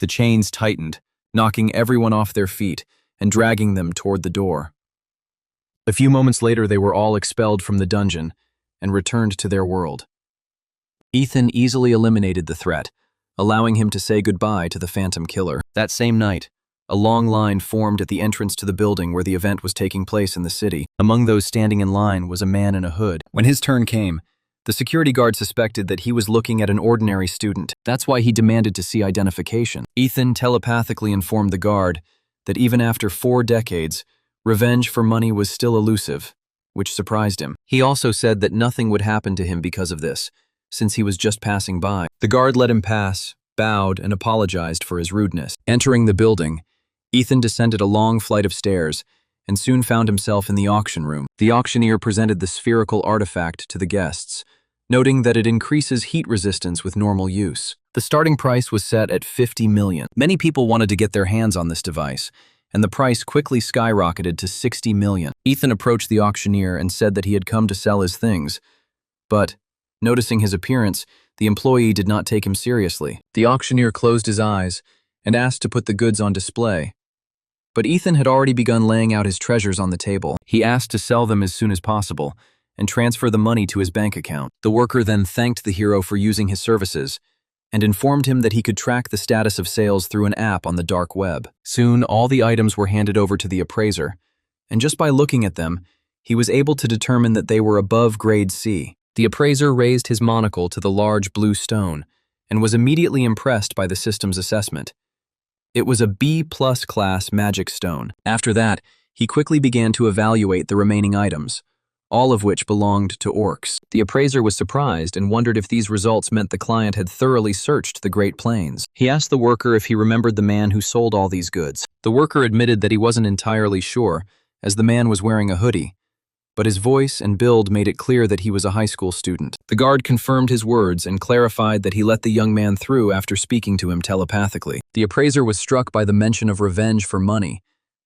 The chains tightened, knocking everyone off their feet and dragging them toward the door. A few moments later, they were all expelled from the dungeon and returned to their world. Ethan easily eliminated the threat, allowing him to say goodbye to the Phantom Killer. That same night, a long line formed at the entrance to the building where the event was taking place in the city. Among those standing in line was a man in a hood. When his turn came, the security guard suspected that he was looking at an ordinary student. That's why he demanded to see identification. Ethan telepathically informed the guard that even after 4 decades, revenge for money was still elusive, which surprised him. He also said that nothing would happen to him because of this, since he was just passing by. The guard let him pass, bowed, and apologized for his rudeness. Entering the building, Ethan descended a long flight of stairs and soon found himself in the auction room. The auctioneer presented the spherical artifact to the guests, noting that it increases heat resistance with normal use. The starting price was set at 50 million. Many people wanted to get their hands on this device, and the price quickly skyrocketed to 60 million. Ethan approached the auctioneer and said that he had come to sell his things, but, noticing his appearance, the employee did not take him seriously. The auctioneer closed his eyes and asked to put the goods on display. But Ethan had already begun laying out his treasures on the table. He asked to sell them as soon as possible and transfer the money to his bank account. The worker then thanked the hero for using his services and informed him that he could track the status of sales through an app on the dark web. Soon, all the items were handed over to the appraiser, and just by looking at them, he was able to determine that they were above grade C. The appraiser raised his monocle to the large blue stone and was immediately impressed by the system's assessment. It was a B+ class magic stone. After that, he quickly began to evaluate the remaining items, all of which belonged to orcs. The appraiser was surprised and wondered if these results meant the client had thoroughly searched the Great Plains. He asked the worker if he remembered the man who sold all these goods. The worker admitted that he wasn't entirely sure, as the man was wearing a hoodie, but his voice and build made it clear that he was a high school student. The guard confirmed his words and clarified that he let the young man through after speaking to him telepathically. The appraiser was struck by the mention of revenge for money,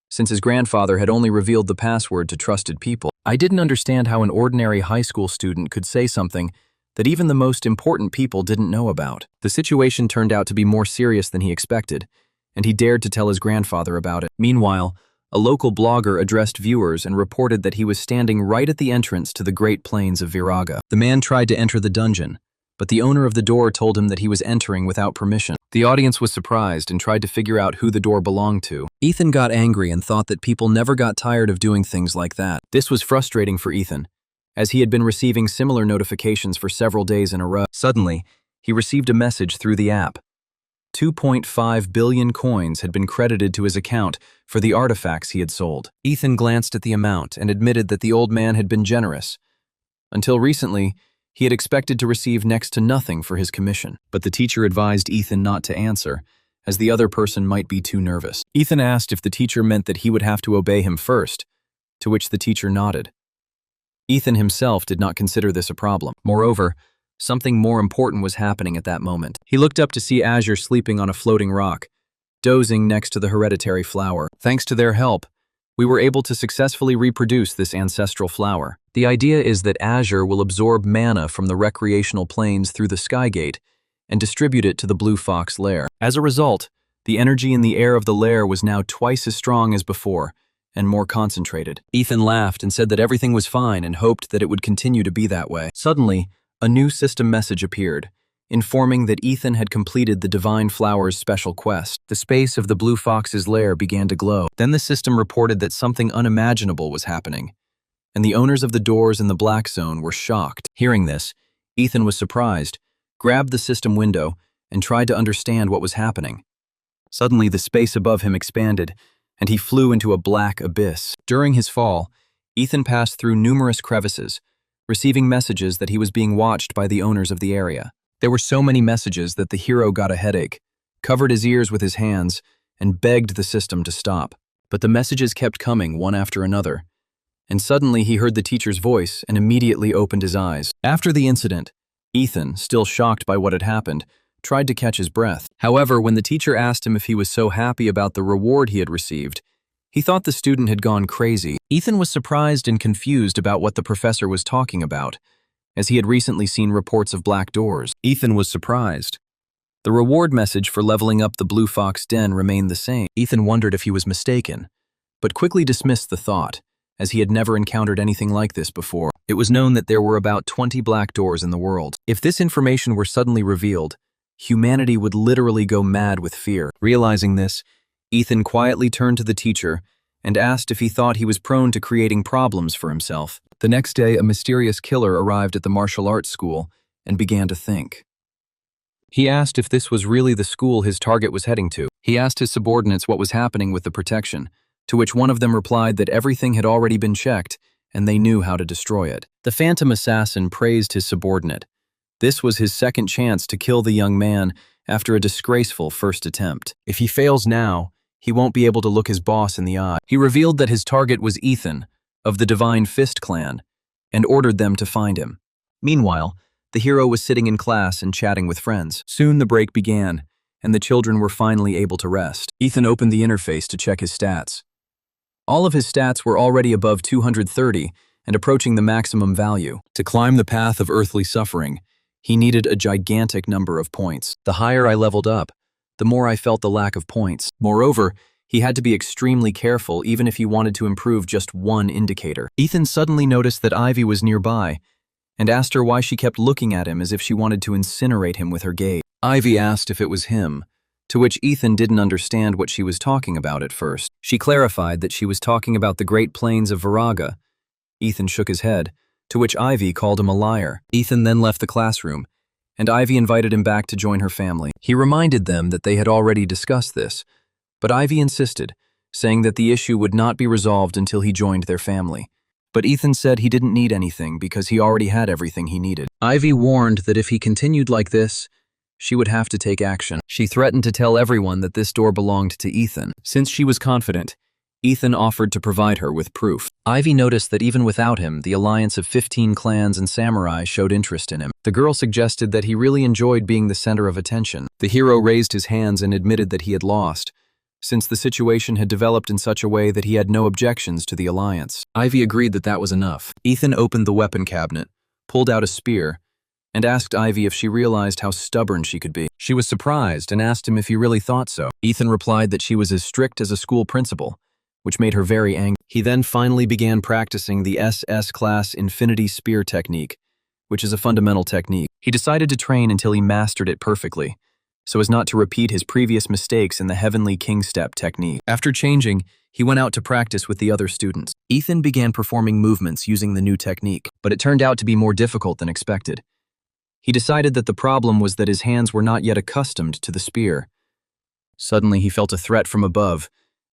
since his grandfather had only revealed the password to trusted people. I didn't understand how an ordinary high school student could say something that even the most important people didn't know about. The situation turned out to be more serious than he expected, and he dared to tell his grandfather about it. Meanwhile, a local blogger addressed viewers and reported that he was standing right at the entrance to the Great Plains of Viraga. The man tried to enter the dungeon, but the owner of the door told him that he was entering without permission. The audience was surprised and tried to figure out who the door belonged to. Ethan got angry and thought that people never got tired of doing things like that. This was frustrating for Ethan, as he had been receiving similar notifications for several days in a row. Suddenly, he received a message through the app. 2.5 billion coins had been credited to his account for the artifacts he had sold. Ethan glanced at the amount and admitted that the old man had been generous. Until recently, he had expected to receive next to nothing for his commission, but the teacher advised Ethan not to answer, as the other person might be too nervous. Ethan asked if the teacher meant that he would have to obey him first, to which the teacher nodded. Ethan himself did not consider this a problem. Moreover, something more important was happening at that moment. He looked up to see Azure sleeping on a floating rock, dozing next to the hereditary flower. Thanks to their help, we were able to successfully reproduce this ancestral flower. The idea is that Azure will absorb mana from the recreational planes through the Skygate and distribute it to the Blue Fox lair. As a result, the energy in the air of the lair was now twice as strong as before and more concentrated. Ethan laughed and said that everything was fine and hoped that it would continue to be that way. Suddenly, a new system message appeared, informing that Ethan had completed the Divine Flower's special quest. The space of the Blue Fox's lair began to glow. Then the system reported that something unimaginable was happening, and the owners of the doors in the Black Zone were shocked. Hearing this, Ethan was surprised, grabbed the system window, and tried to understand what was happening. Suddenly, the space above him expanded, and he flew into a black abyss. During his fall, Ethan passed through numerous crevices, receiving messages that he was being watched by the owners of the area. There were so many messages that the hero got a headache, covered his ears with his hands, and begged the system to stop. But the messages kept coming one after another, and suddenly he heard the teacher's voice and immediately opened his eyes. After the incident, Ethan, still shocked by what had happened, tried to catch his breath. However, when the teacher asked him if he was so happy about the reward he had received, He thought the student had gone crazy. Ethan was surprised and confused about what the professor was talking about, as he had recently seen reports of black doors. Ethan was surprised. The reward message for leveling up the Blue Fox Den remained the same. Ethan wondered if he was mistaken, but quickly dismissed the thought, as he had never encountered anything like this before. It was known that there were about 20 black doors in the world. If this information were suddenly revealed, humanity would literally go mad with fear. Realizing this, Ethan quietly turned to the teacher and asked if he thought he was prone to creating problems for himself. The next day, a mysterious killer arrived at the martial arts school and began to think. He asked if this was really the school his target was heading to. He asked his subordinates what was happening with the protection, to which one of them replied that everything had already been checked and they knew how to destroy it. The phantom assassin praised his subordinate. This was his second chance to kill the young man after a disgraceful first attempt. If he fails now, he won't be able to look his boss in the eye. He revealed that his target was Ethan, of the Divine Fist clan, and ordered them to find him. Meanwhile, the hero was sitting in class and chatting with friends. Soon the break began, and the children were finally able to rest. Ethan opened the interface to check his stats. All of his stats were already above 230 and approaching the maximum value. To climb the path of earthly suffering, he needed a gigantic number of points. The higher I leveled up, the more I felt the lack of points. Moreover, he had to be extremely careful even if he wanted to improve just one indicator. Ethan suddenly noticed that Ivy was nearby and asked her why she kept looking at him as if she wanted to incinerate him with her gaze. Ivy asked if it was him, to which Ethan didn't understand what she was talking about at first. She clarified that she was talking about the Great Plains of Viraga. Ethan shook his head, to which Ivy called him a liar. Ethan then left the classroom, and Ivy invited him back to join her family. He reminded them that they had already discussed this, but Ivy insisted, saying that the issue would not be resolved until he joined their family. But Ethan said he didn't need anything because he already had everything he needed. Ivy warned that if he continued like this, she would have to take action. She threatened to tell everyone that this door belonged to Ethan. Since she was confident, Ethan offered to provide her with proof. Ivy noticed that even without him, the alliance of 15 clans and samurai showed interest in him. The girl suggested that he really enjoyed being the center of attention. The hero raised his hands and admitted that he had lost, since the situation had developed in such a way that he had no objections to the alliance. Ivy agreed that that was enough. Ethan opened the weapon cabinet, pulled out a spear, and asked Ivy if she realized how stubborn she could be. She was surprised and asked him if he really thought so. Ethan replied that she was as strict as a school principal, which made her very angry. He then finally began practicing the SS-class Infinity Spear technique, which is a fundamental technique. He decided to train until he mastered it perfectly, so as not to repeat his previous mistakes in the Heavenly King Step technique. After changing, he went out to practice with the other students. Ethan began performing movements using the new technique, but it turned out to be more difficult than expected. He decided that the problem was that his hands were not yet accustomed to the spear. Suddenly, he felt a threat from above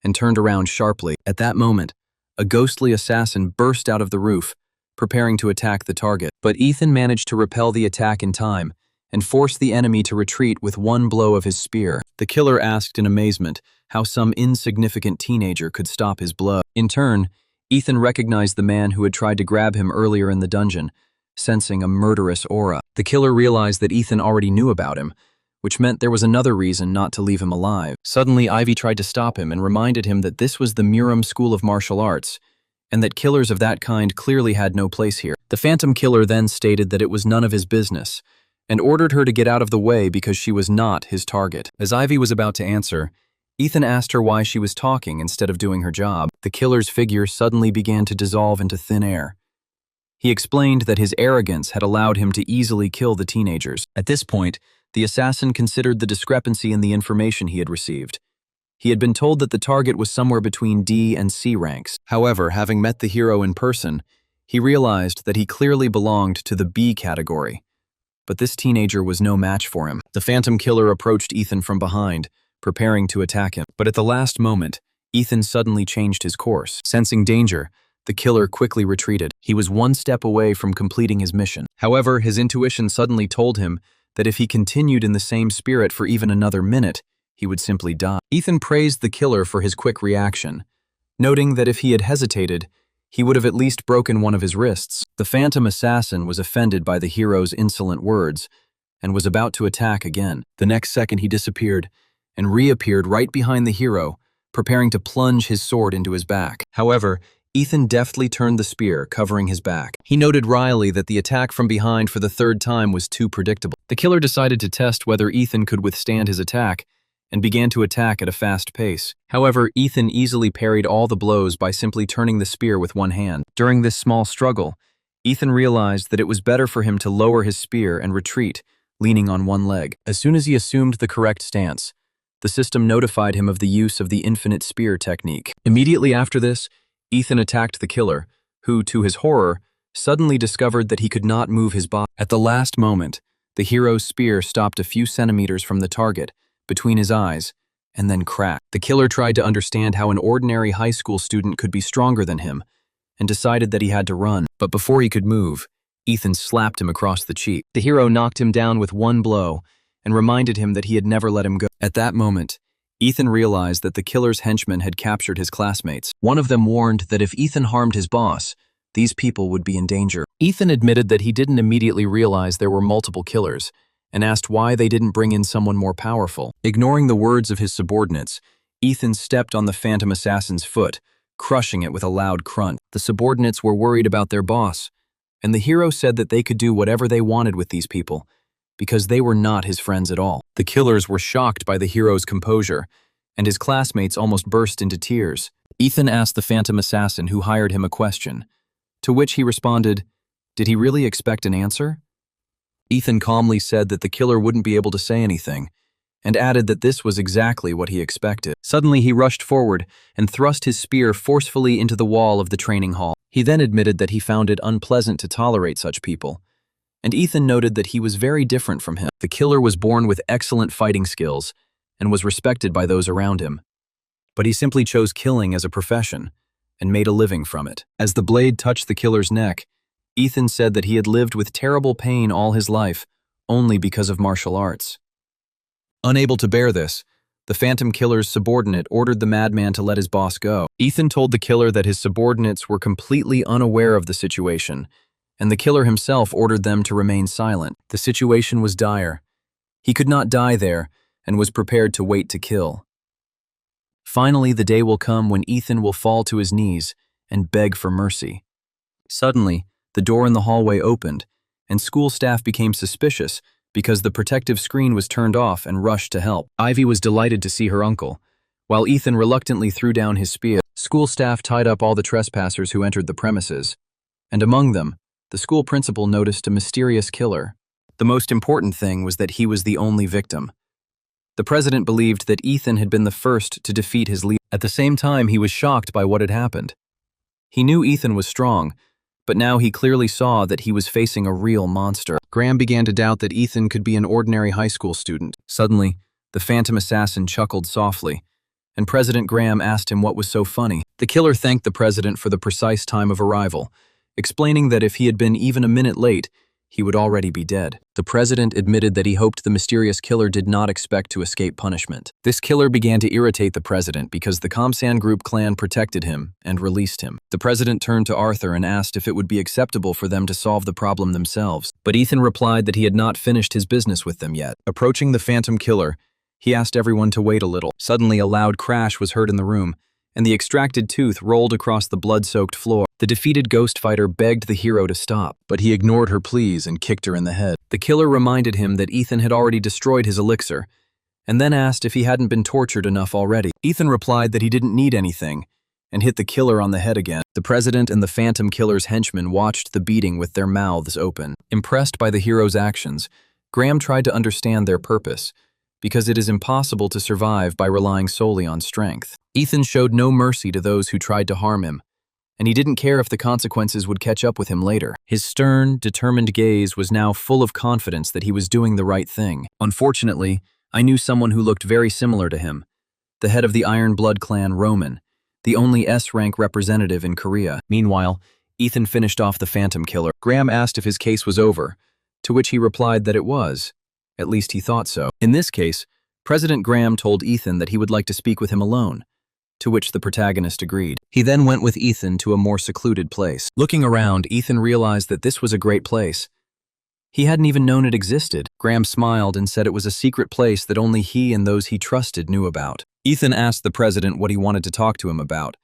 and turned around sharply. At that moment, a ghostly assassin burst out of the roof, preparing to attack the target. But Ethan managed to repel the attack in time and forced the enemy to retreat with one blow of his spear. The killer asked in amazement how some insignificant teenager could stop his blow. In turn, Ethan recognized the man who had tried to grab him earlier in the dungeon, sensing a murderous aura. The killer realized that Ethan already knew about him, which meant there was another reason not to leave him alive. Suddenly, Ivy tried to stop him and reminded him that this was the Muram School of Martial Arts, and that killers of that kind clearly had no place here. The Phantom Killer then stated that it was none of his business, and ordered her to get out of the way because she was not his target. As Ivy was about to answer, Ethan asked her why she was talking instead of doing her job. The killer's figure suddenly began to dissolve into thin air. He explained that his arrogance had allowed him to easily kill the teenagers. At this point, the assassin considered the discrepancy in the information he had received. He had been told that the target was somewhere between D and C ranks. However, having met the hero in person, he realized that he clearly belonged to the B category. But this teenager was no match for him. The Phantom Killer approached Ethan from behind, preparing to attack him. But at the last moment, Ethan suddenly changed his course. Sensing danger, the killer quickly retreated. He was one step away from completing his mission. However, his intuition suddenly told him that if he continued in the same spirit for even another minute, he would simply die. Ethan praised the killer for his quick reaction, noting that if he had hesitated, he would have at least broken one of his wrists. The phantom assassin was offended by the hero's insolent words and was about to attack again. The next second he disappeared and reappeared right behind the hero, preparing to plunge his sword into his back. However, Ethan deftly turned the spear, covering his back. He noted wryly that the attack from behind for the third time was too predictable. The killer decided to test whether Ethan could withstand his attack and began to attack at a fast pace. However, Ethan easily parried all the blows by simply turning the spear with one hand. During this small struggle, Ethan realized that it was better for him to lower his spear and retreat, leaning on one leg. As soon as he assumed the correct stance, the system notified him of the use of the infinite spear technique. Immediately after this, Ethan attacked the killer, who, to his horror, suddenly discovered that he could not move his body. At the last moment, the hero's spear stopped a few centimeters from the target, between his eyes, and then cracked. The killer tried to understand how an ordinary high school student could be stronger than him, and decided that he had to run. But before he could move, Ethan slapped him across the cheek. The hero knocked him down with one blow, and reminded him that he had never let him go. At that moment, Ethan realized that the killer's henchmen had captured his classmates. One of them warned that if Ethan harmed his boss, these people would be in danger. Ethan admitted that he didn't immediately realize there were multiple killers, and asked why they didn't bring in someone more powerful. Ignoring the words of his subordinates, Ethan stepped on the phantom assassin's foot, crushing it with a loud crunch. The subordinates were worried about their boss, and the hero said that they could do whatever they wanted with these people, because they were not his friends at all. The killers were shocked by the hero's composure, and his classmates almost burst into tears. Ethan asked the phantom assassin who hired him a question, to which he responded, "Did he really expect an answer?" Ethan calmly said that the killer wouldn't be able to say anything, and added that this was exactly what he expected. Suddenly he rushed forward and thrust his spear forcefully into the wall of the training hall. He then admitted that he found it unpleasant to tolerate such people, and Ethan noted that he was very different from him. The killer was born with excellent fighting skills and was respected by those around him, but he simply chose killing as a profession and made a living from it. As the blade touched the killer's neck, Ethan said that he had lived with terrible pain all his life, only because of martial arts. Unable to bear this, the phantom killer's subordinate ordered the madman to let his boss go. Ethan told the killer that his subordinates were completely unaware of the situation, and the killer himself ordered them to remain silent. The situation was dire. He could not die there, and was prepared to wait to kill. Finally, the day will come when Ethan will fall to his knees and beg for mercy. Suddenly, the door in the hallway opened, and school staff became suspicious because the protective screen was turned off and rushed to help. Ivy was delighted to see her uncle, while Ethan reluctantly threw down his spear. School staff tied up all the trespassers who entered the premises, and among them, the school principal noticed a mysterious killer. The most important thing was that he was the only victim. The president believed that Ethan had been the first to defeat his leader. At the same time, he was shocked by what had happened. He knew Ethan was strong, but now he clearly saw that he was facing a real monster. Graham began to doubt that Ethan could be an ordinary high school student. Suddenly, the phantom assassin chuckled softly, and President Graham asked him what was so funny. The killer thanked the president for the precise time of arrival, explaining that if he had been even a minute late, he would already be dead. The president admitted that he hoped the mysterious killer did not expect to escape punishment. This killer began to irritate the president because the Comsan Group clan protected him and released him. The president turned to Arthur and asked if it would be acceptable for them to solve the problem themselves, but Ethan replied that he had not finished his business with them yet. Approaching the phantom killer, he asked everyone to wait a little. Suddenly, a loud crash was heard in the room, and the extracted tooth rolled across the blood-soaked floor. The defeated ghost fighter begged the hero to stop, but he ignored her pleas and kicked her in the head. The killer reminded him that Ethan had already destroyed his elixir, and then asked if he hadn't been tortured enough already. Ethan replied that he didn't need anything, and hit the killer on the head again. The president and the phantom killer's henchmen watched the beating with their mouths open. Impressed by the hero's actions, Graham tried to understand their purpose, because it is impossible to survive by relying solely on strength. Ethan showed no mercy to those who tried to harm him, and he didn't care if the consequences would catch up with him later. His stern, determined gaze was now full of confidence that he was doing the right thing. Unfortunately, I knew someone who looked very similar to him, the head of the Iron Blood clan, Roman, the only S-rank representative in Korea. Meanwhile, Ethan finished off the phantom killer. Graham asked if his case was over, to which he replied that it was. At least he thought so. In this case, President Graham told Ethan that he would like to speak with him alone, to which the protagonist agreed. He then went with Ethan to a more secluded place. Looking around, Ethan realized that this was a great place. He hadn't even known it existed. Graham smiled and said it was a secret place that only he and those he trusted knew about. Ethan asked the president what he wanted to talk to him about,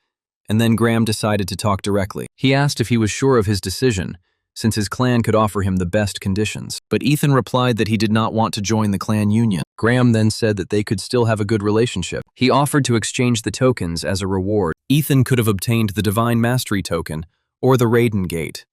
and then Graham decided to talk directly. He asked if he was sure of his decision, since his clan could offer him the best conditions. But Ethan replied that he did not want to join the clan union. Graham then said that they could still have a good relationship. He offered to exchange the tokens as a reward. Ethan could have obtained the Divine Mastery token or the Raiden Gate.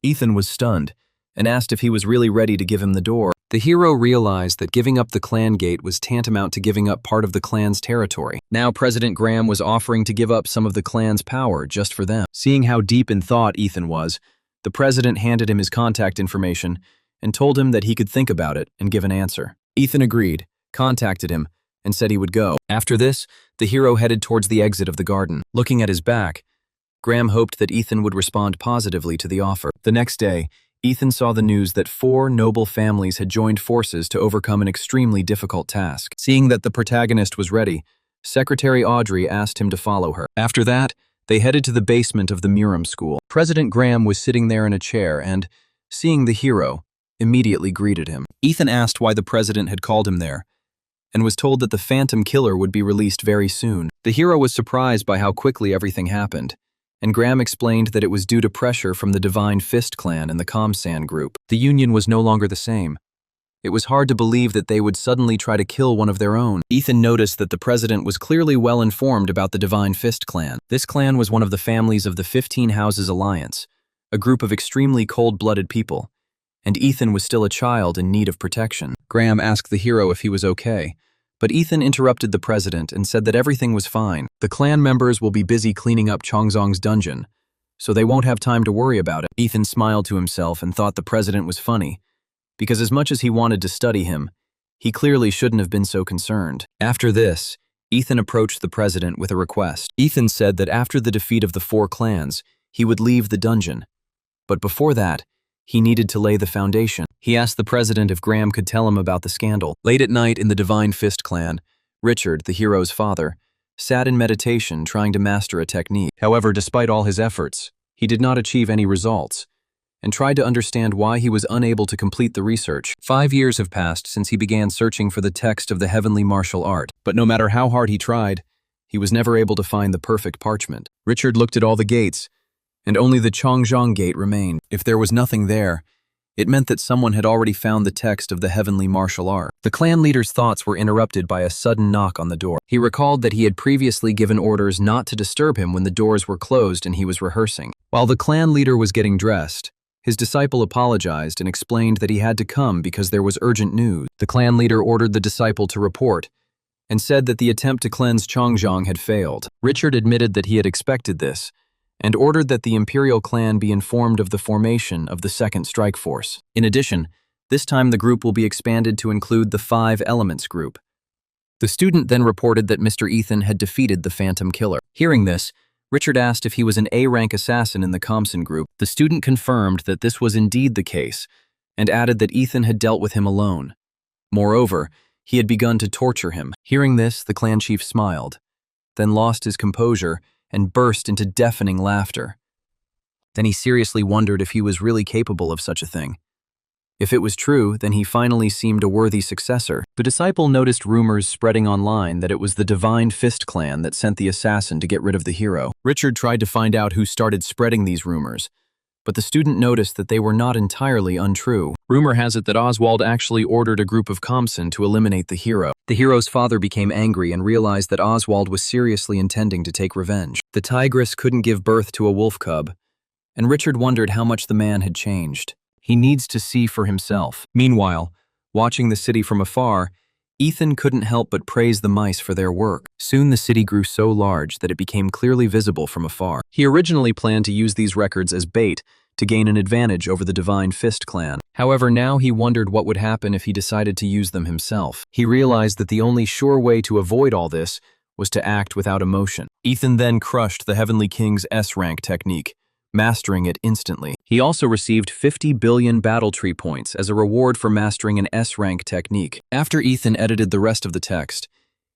Ethan was stunned and asked if he was really ready to give him the door. The hero realized that giving up the clan gate was tantamount to giving up part of the clan's territory. Now President Graham was offering to give up some of the clan's power just for them. Seeing how deep in thought Ethan was, the president handed him his contact information and told him that he could think about it and give an answer. Ethan agreed, contacted him, and said he would go. After this, the hero headed towards the exit of the garden. Looking at his back, Graham hoped that Ethan would respond positively to the offer. The next day, Ethan saw the news that 4 noble families had joined forces to overcome an extremely difficult task. Seeing that the protagonist was ready, Secretary Audrey asked him to follow her. After that, they headed to the basement of the Muram school. President Graham was sitting there in a chair and, seeing the hero, immediately greeted him. Ethan asked why the president had called him there, and was told that the Phantom Killer would be released very soon. The hero was surprised by how quickly everything happened, and Graham explained that it was due to pressure from the Divine Fist clan and the Comsan group. The union was no longer the same. It was hard to believe that they would suddenly try to kill one of their own. Ethan noticed that the president was clearly well informed about the Divine Fist clan. This clan was one of the families of the 15 Houses Alliance, a group of extremely cold-blooded people, and Ethan was still a child in need of protection. Graham asked the hero if he was okay, but Ethan interrupted the president and said that everything was fine. The clan members will be busy cleaning up Chongzong's dungeon, so they won't have time to worry about it. Ethan smiled to himself and thought the president was funny, because as much as he wanted to study him, he clearly shouldn't have been so concerned. After this, Ethan approached the president with a request. Ethan said that after the defeat of the 4 clans, he would leave the dungeon, but before that, he needed to lay the foundation. He asked the president if Graham could tell him about the scandal. Late at night in the Divine Fist clan, Richard, the hero's father, sat in meditation trying to master a technique. However, despite all his efforts, he did not achieve any results, and tried to understand why he was unable to complete the research. 5 years have passed since he began searching for the text of the heavenly martial art, but no matter how hard he tried, he was never able to find the perfect parchment. Richard looked at all the gates, and only the Chongzhong gate remained. If there was nothing there, it meant that someone had already found the text of the heavenly martial art. The clan leader's thoughts were interrupted by a sudden knock on the door. He recalled that he had previously given orders not to disturb him when the doors were closed and he was rehearsing. While the clan leader was getting dressed, his disciple apologized and explained that he had to come because there was urgent news. The clan leader ordered the disciple to report and said that the attempt to cleanse Chongzhong had failed. Richard admitted that he had expected this and ordered that the Imperial clan be informed of the formation of the Second Strike Force. In addition, this time the group will be expanded to include the 5 Elements group. The student then reported that Mr. Ethan had defeated the Phantom Killer. Hearing this, Richard asked if he was an A-rank assassin in the Comsan group. The student confirmed that this was indeed the case, and added that Ethan had dealt with him alone. Moreover, he had begun to torture him. Hearing this, the clan chief smiled, then lost his composure and burst into deafening laughter. Then he seriously wondered if he was really capable of such a thing. If it was true, then he finally seemed a worthy successor. The disciple noticed rumors spreading online that it was the Divine Fist clan that sent the assassin to get rid of the hero. Richard tried to find out who started spreading these rumors, but the student noticed that they were not entirely untrue. Rumor has it that Oswald actually ordered a group of Comsan to eliminate the hero. The hero's father became angry and realized that Oswald was seriously intending to take revenge. The tigress couldn't give birth to a wolf cub, and Richard wondered how much the man had changed. He needs to see for himself. Meanwhile, watching the city from afar, Ethan couldn't help but praise the mice for their work. Soon the city grew so large that it became clearly visible from afar. He originally planned to use these records as bait to gain an advantage over the Divine Fist clan. However, now he wondered what would happen if he decided to use them himself. He realized that the only sure way to avoid all this was to act without emotion. Ethan then crushed the Heavenly King's S-rank technique, mastering it instantly. He also received 50 billion battle tree points as a reward for mastering an S-rank technique. After Ethan edited the rest of the text,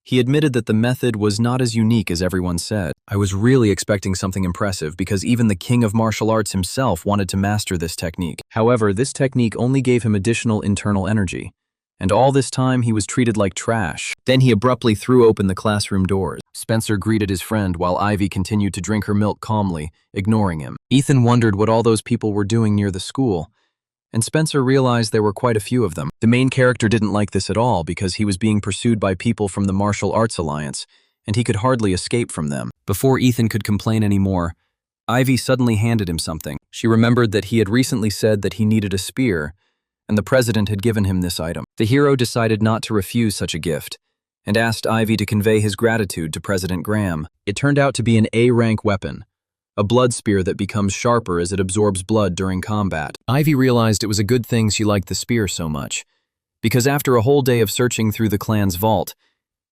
he admitted that the method was not as unique as everyone said. I was really expecting something impressive because even the king of martial arts himself wanted to master this technique. However, this technique only gave him additional internal energy, And all this time he was treated like trash. Then he abruptly threw open the classroom doors. Spencer greeted his friend while Ivy continued to drink her milk calmly, ignoring him. Ethan wondered what all those people were doing near the school, and Spencer realized there were quite a few of them. The main character didn't like this at all because he was being pursued by people from the Martial Arts Alliance, and he could hardly escape from them. Before Ethan could complain anymore, Ivy suddenly handed him something. She remembered that he had recently said that he needed a spear, and the president had given him this item. The hero decided not to refuse such a gift, and asked Ivy to convey his gratitude to President Graham. It turned out to be an A-rank weapon, a blood spear that becomes sharper as it absorbs blood during combat. Ivy realized it was a good thing she liked the spear so much, because after a whole day of searching through the clan's vault,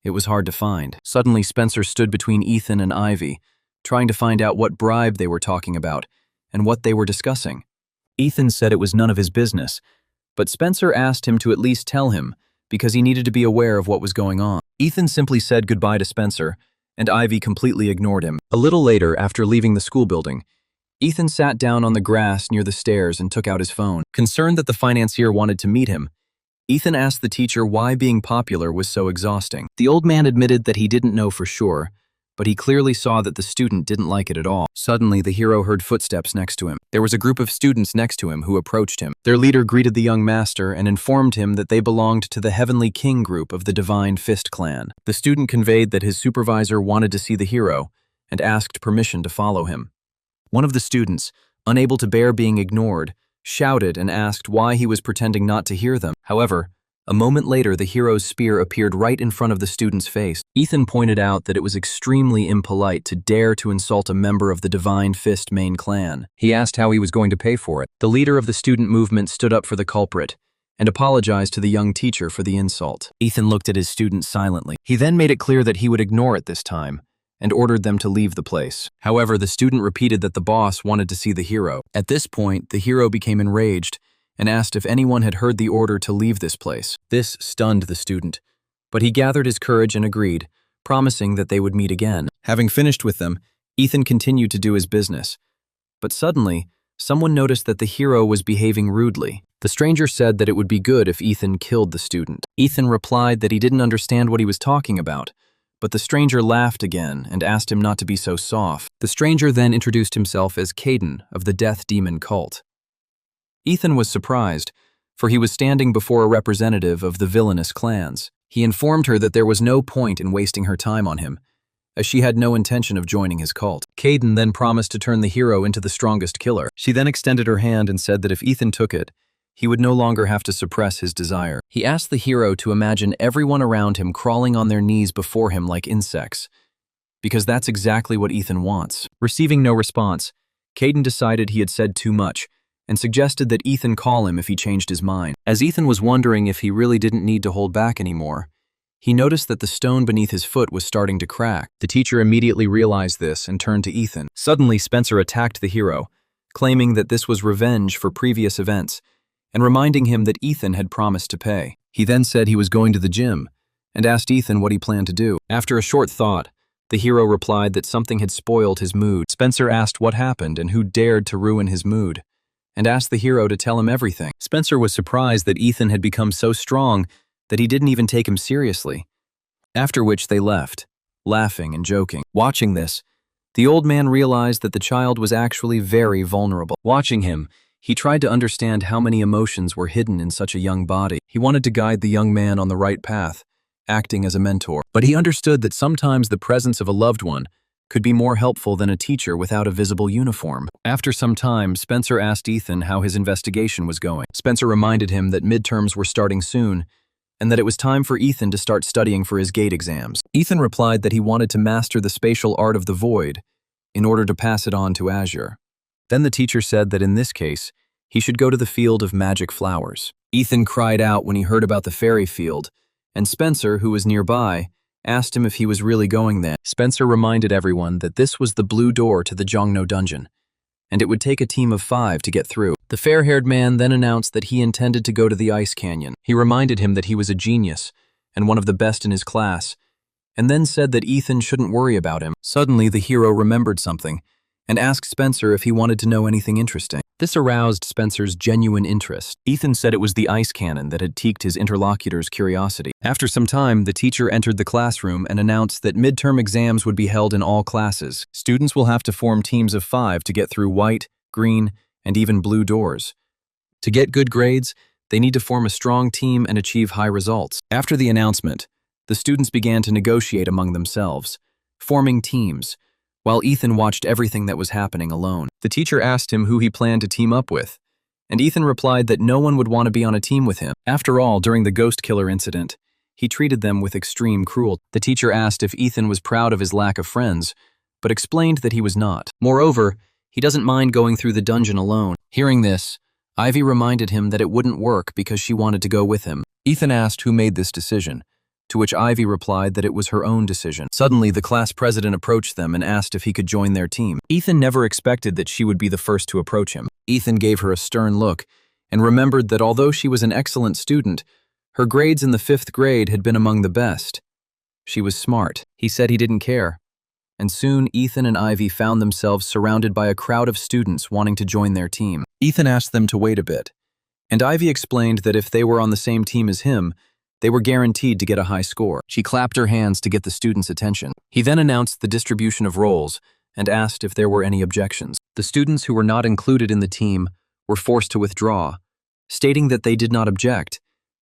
it was hard to find. Suddenly, Spencer stood between Ethan and Ivy, trying to find out what bribe they were talking about and what they were discussing. Ethan said it was none of his business, but Spencer asked him to at least tell him because he needed to be aware of what was going on. Ethan simply said goodbye to Spencer, and Ivy completely ignored him. A little later, after leaving the school building, Ethan sat down on the grass near the stairs and took out his phone. Concerned that the financier wanted to meet him, Ethan asked the teacher why being popular was so exhausting. The old man admitted that he didn't know for sure, but he clearly saw that the student didn't like it at all. Suddenly, the hero heard footsteps next to him. There was a group of students next to him who approached him. Their leader greeted the young master and informed him that they belonged to the Heavenly King group of the Divine Fist clan. The student conveyed that his supervisor wanted to see the hero and asked permission to follow him. One of the students, unable to bear being ignored, shouted and asked why he was pretending not to hear them. However, a moment later, the hero's spear appeared right in front of the student's face. Ethan pointed out that it was extremely impolite to dare to insult a member of the Divine Fist main clan. He asked how he was going to pay for it. The leader of the student movement stood up for the culprit and apologized to the young teacher for the insult. Ethan looked at his student silently. He then made it clear that he would ignore it this time and ordered them to leave the place. However, the student repeated that the boss wanted to see the hero. At this point, the hero became enraged and asked if anyone had heard the order to leave this place. This stunned the student, but he gathered his courage and agreed, promising that they would meet again. Having finished with them, Ethan continued to do his business. But suddenly, someone noticed that the hero was behaving rudely. The stranger said that it would be good if Ethan killed the student. Ethan replied that he didn't understand what he was talking about, but the stranger laughed again and asked him not to be so soft. The stranger then introduced himself as Caden of the Death Demon cult. Ethan was surprised, for he was standing before a representative of the villainous clans. He informed her that there was no point in wasting her time on him, as she had no intention of joining his cult. Caden then promised to turn the hero into the strongest killer. She then extended her hand and said that if Ethan took it, he would no longer have to suppress his desire. He asked the hero to imagine everyone around him crawling on their knees before him like insects, because that's exactly what Ethan wants. Receiving no response, Caden decided he had said too much and suggested that Ethan call him if he changed his mind. As Ethan was wondering if he really didn't need to hold back anymore, he noticed that the stone beneath his foot was starting to crack. The teacher immediately realized this and turned to Ethan. Suddenly, Spencer attacked the hero, claiming that this was revenge for previous events, and reminding him that Ethan had promised to pay. He then said he was going to the gym, and asked Ethan what he planned to do. After a short thought, the hero replied that something had spoiled his mood. Spencer asked what happened and who dared to ruin his mood, and asked the hero to tell him everything. Spencer was surprised that Ethan had become so strong that he didn't even take him seriously, after which they left, laughing and joking. Watching this, the old man realized that the child was actually very vulnerable. Watching him, he tried to understand how many emotions were hidden in such a young body. He wanted to guide the young man on the right path, acting as a mentor. But he understood that sometimes the presence of a loved one could be more helpful than a teacher without a visible uniform. After some time, Spencer asked Ethan how his investigation was going. Spencer reminded him that midterms were starting soon, and that it was time for Ethan to start studying for his gate exams. Ethan replied that he wanted to master the spatial art of the void in order to pass it on to Azure. Then the teacher said that in this case, he should go to the field of magic flowers. Ethan cried out when he heard about the fairy field, and Spencer, who was nearby, asked him if he was really going there. Spencer reminded everyone that this was the blue door to the Jongno dungeon, and it would take a team of 5 to get through. The fair-haired man then announced that he intended to go to the ice canyon. He reminded him that he was a genius and one of the best in his class, and then said that Ethan shouldn't worry about him. Suddenly, the hero remembered something and asked Spencer if he wanted to know anything interesting. This aroused Spencer's genuine interest. Ethan said it was the ice cannon that had piqued his interlocutor's curiosity. After some time, the teacher entered the classroom and announced that midterm exams would be held in all classes. Students will have to form teams of 5 to get through white, green, and even blue doors. To get good grades, they need to form a strong team and achieve high results. After the announcement, the students began to negotiate among themselves, forming teams, while Ethan watched everything that was happening alone. The teacher asked him who he planned to team up with, and Ethan replied that no one would want to be on a team with him. After all, during the ghost killer incident, he treated them with extreme cruelty. The teacher asked if Ethan was proud of his lack of friends, but explained that he was not. Moreover, he doesn't mind going through the dungeon alone. Hearing this, Ivy reminded him that it wouldn't work because she wanted to go with him. Ethan asked who made this decision, to which Ivy replied that it was her own decision. Suddenly, the class president approached them and asked if he could join their team. Ethan never expected that she would be the first to approach him. Ethan gave her a stern look and remembered that although she was an excellent student, her grades in the 5th grade had been among the best. She was smart. He said he didn't care. And soon, Ethan and Ivy found themselves surrounded by a crowd of students wanting to join their team. Ethan asked them to wait a bit, and Ivy explained that if they were on the same team as him, they were guaranteed to get a high score. She clapped her hands to get the students' attention. He then announced the distribution of roles and asked if there were any objections. The students who were not included in the team were forced to withdraw, stating that they did not object,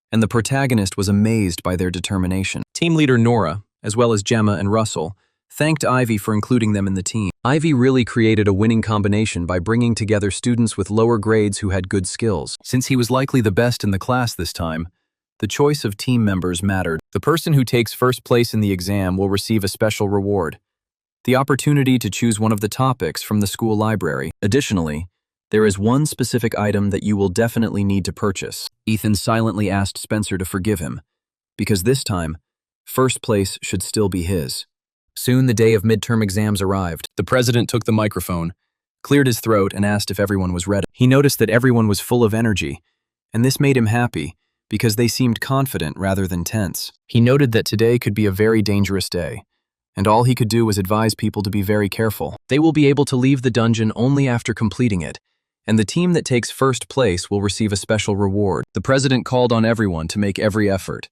and the protagonist was amazed by their determination. Team leader Nora, as well as Gemma and Russell, thanked Ivy for including them in the team. Ivy really created a winning combination by bringing together students with lower grades who had good skills. Since he was likely the best in the class this time, the choice of team members mattered. The person who takes first place in the exam will receive a special reward, the opportunity to choose one of the topics from the school library. Additionally, there is one specific item that you will definitely need to purchase. Ethan silently asked Spencer to forgive him, because this time, first place should still be his. Soon the day of midterm exams arrived. The president took the microphone, cleared his throat, and asked if everyone was ready. He noticed that everyone was full of energy, and this made him happy because they seemed confident rather than tense. He noted that today could be a very dangerous day, and all he could do was advise people to be very careful. They will be able to leave the dungeon only after completing it, and the team that takes first place will receive a special reward. The president called on everyone to make every effort,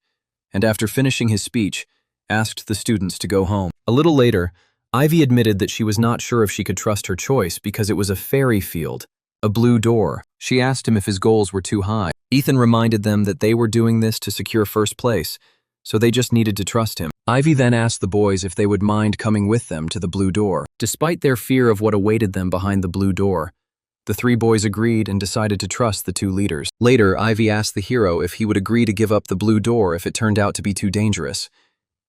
and after finishing his speech, asked the students to go home. A little later, Ivy admitted that she was not sure if she could trust her choice because it was a fairy field, a blue door. She asked him if his goals were too high. Ethan reminded them that they were doing this to secure first place, so they just needed to trust him. Ivy then asked the boys if they would mind coming with them to the blue door. Despite their fear of what awaited them behind the blue door, the 3 boys agreed and decided to trust the 2 leaders. Later, Ivy asked the hero if he would agree to give up the blue door if it turned out to be too dangerous,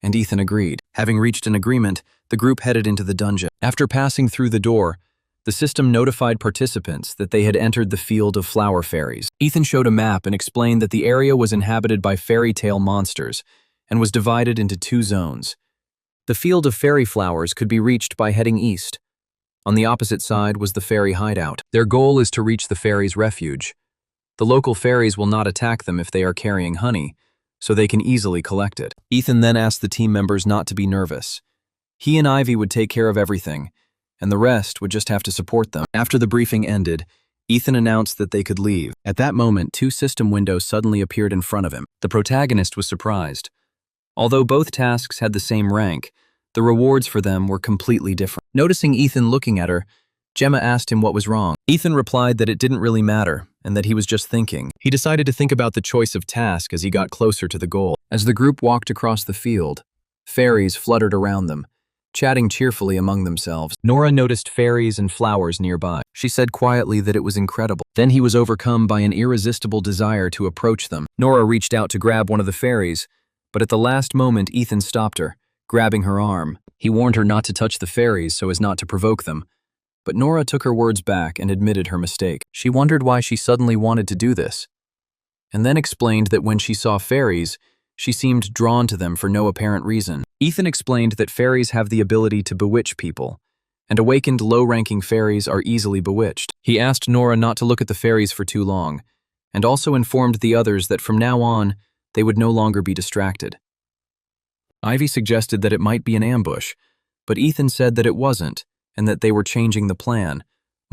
and Ethan agreed. Having reached an agreement, the group headed into the dungeon. After passing through the door, the system notified participants that they had entered the field of flower fairies. Ethan showed a map and explained that the area was inhabited by fairy tale monsters and was divided into 2 zones. The field of fairy flowers could be reached by heading east. On the opposite side was the fairy hideout. Their goal is to reach the fairies' refuge. The local fairies will not attack them if they are carrying honey, so they can easily collect it. Ethan then asked the team members not to be nervous. He and Ivy would take care of everything, and the rest would just have to support them. After the briefing ended, Ethan announced that they could leave. At that moment, 2 system windows suddenly appeared in front of him. The protagonist was surprised. Although both tasks had the same rank, the rewards for them were completely different. Noticing Ethan looking at her, Gemma asked him what was wrong. Ethan replied that it didn't really matter, and that he was just thinking. He decided to think about the choice of task as he got closer to the goal. As the group walked across the field, fairies fluttered around them, chatting cheerfully among themselves. Nora noticed fairies and flowers nearby. She said quietly that it was incredible. Then he was overcome by an irresistible desire to approach them. Nora reached out to grab one of the fairies, but at the last moment Ethan stopped her, grabbing her arm. He warned her not to touch the fairies so as not to provoke them, but Nora took her words back and admitted her mistake. She wondered why she suddenly wanted to do this, and then explained that when she saw fairies, she seemed drawn to them for no apparent reason. Ethan explained that fairies have the ability to bewitch people, and awakened low-ranking fairies are easily bewitched. He asked Nora not to look at the fairies for too long, and also informed the others that from now on, they would no longer be distracted. Ivy suggested that it might be an ambush, but Ethan said that it wasn't, and that they were changing the plan,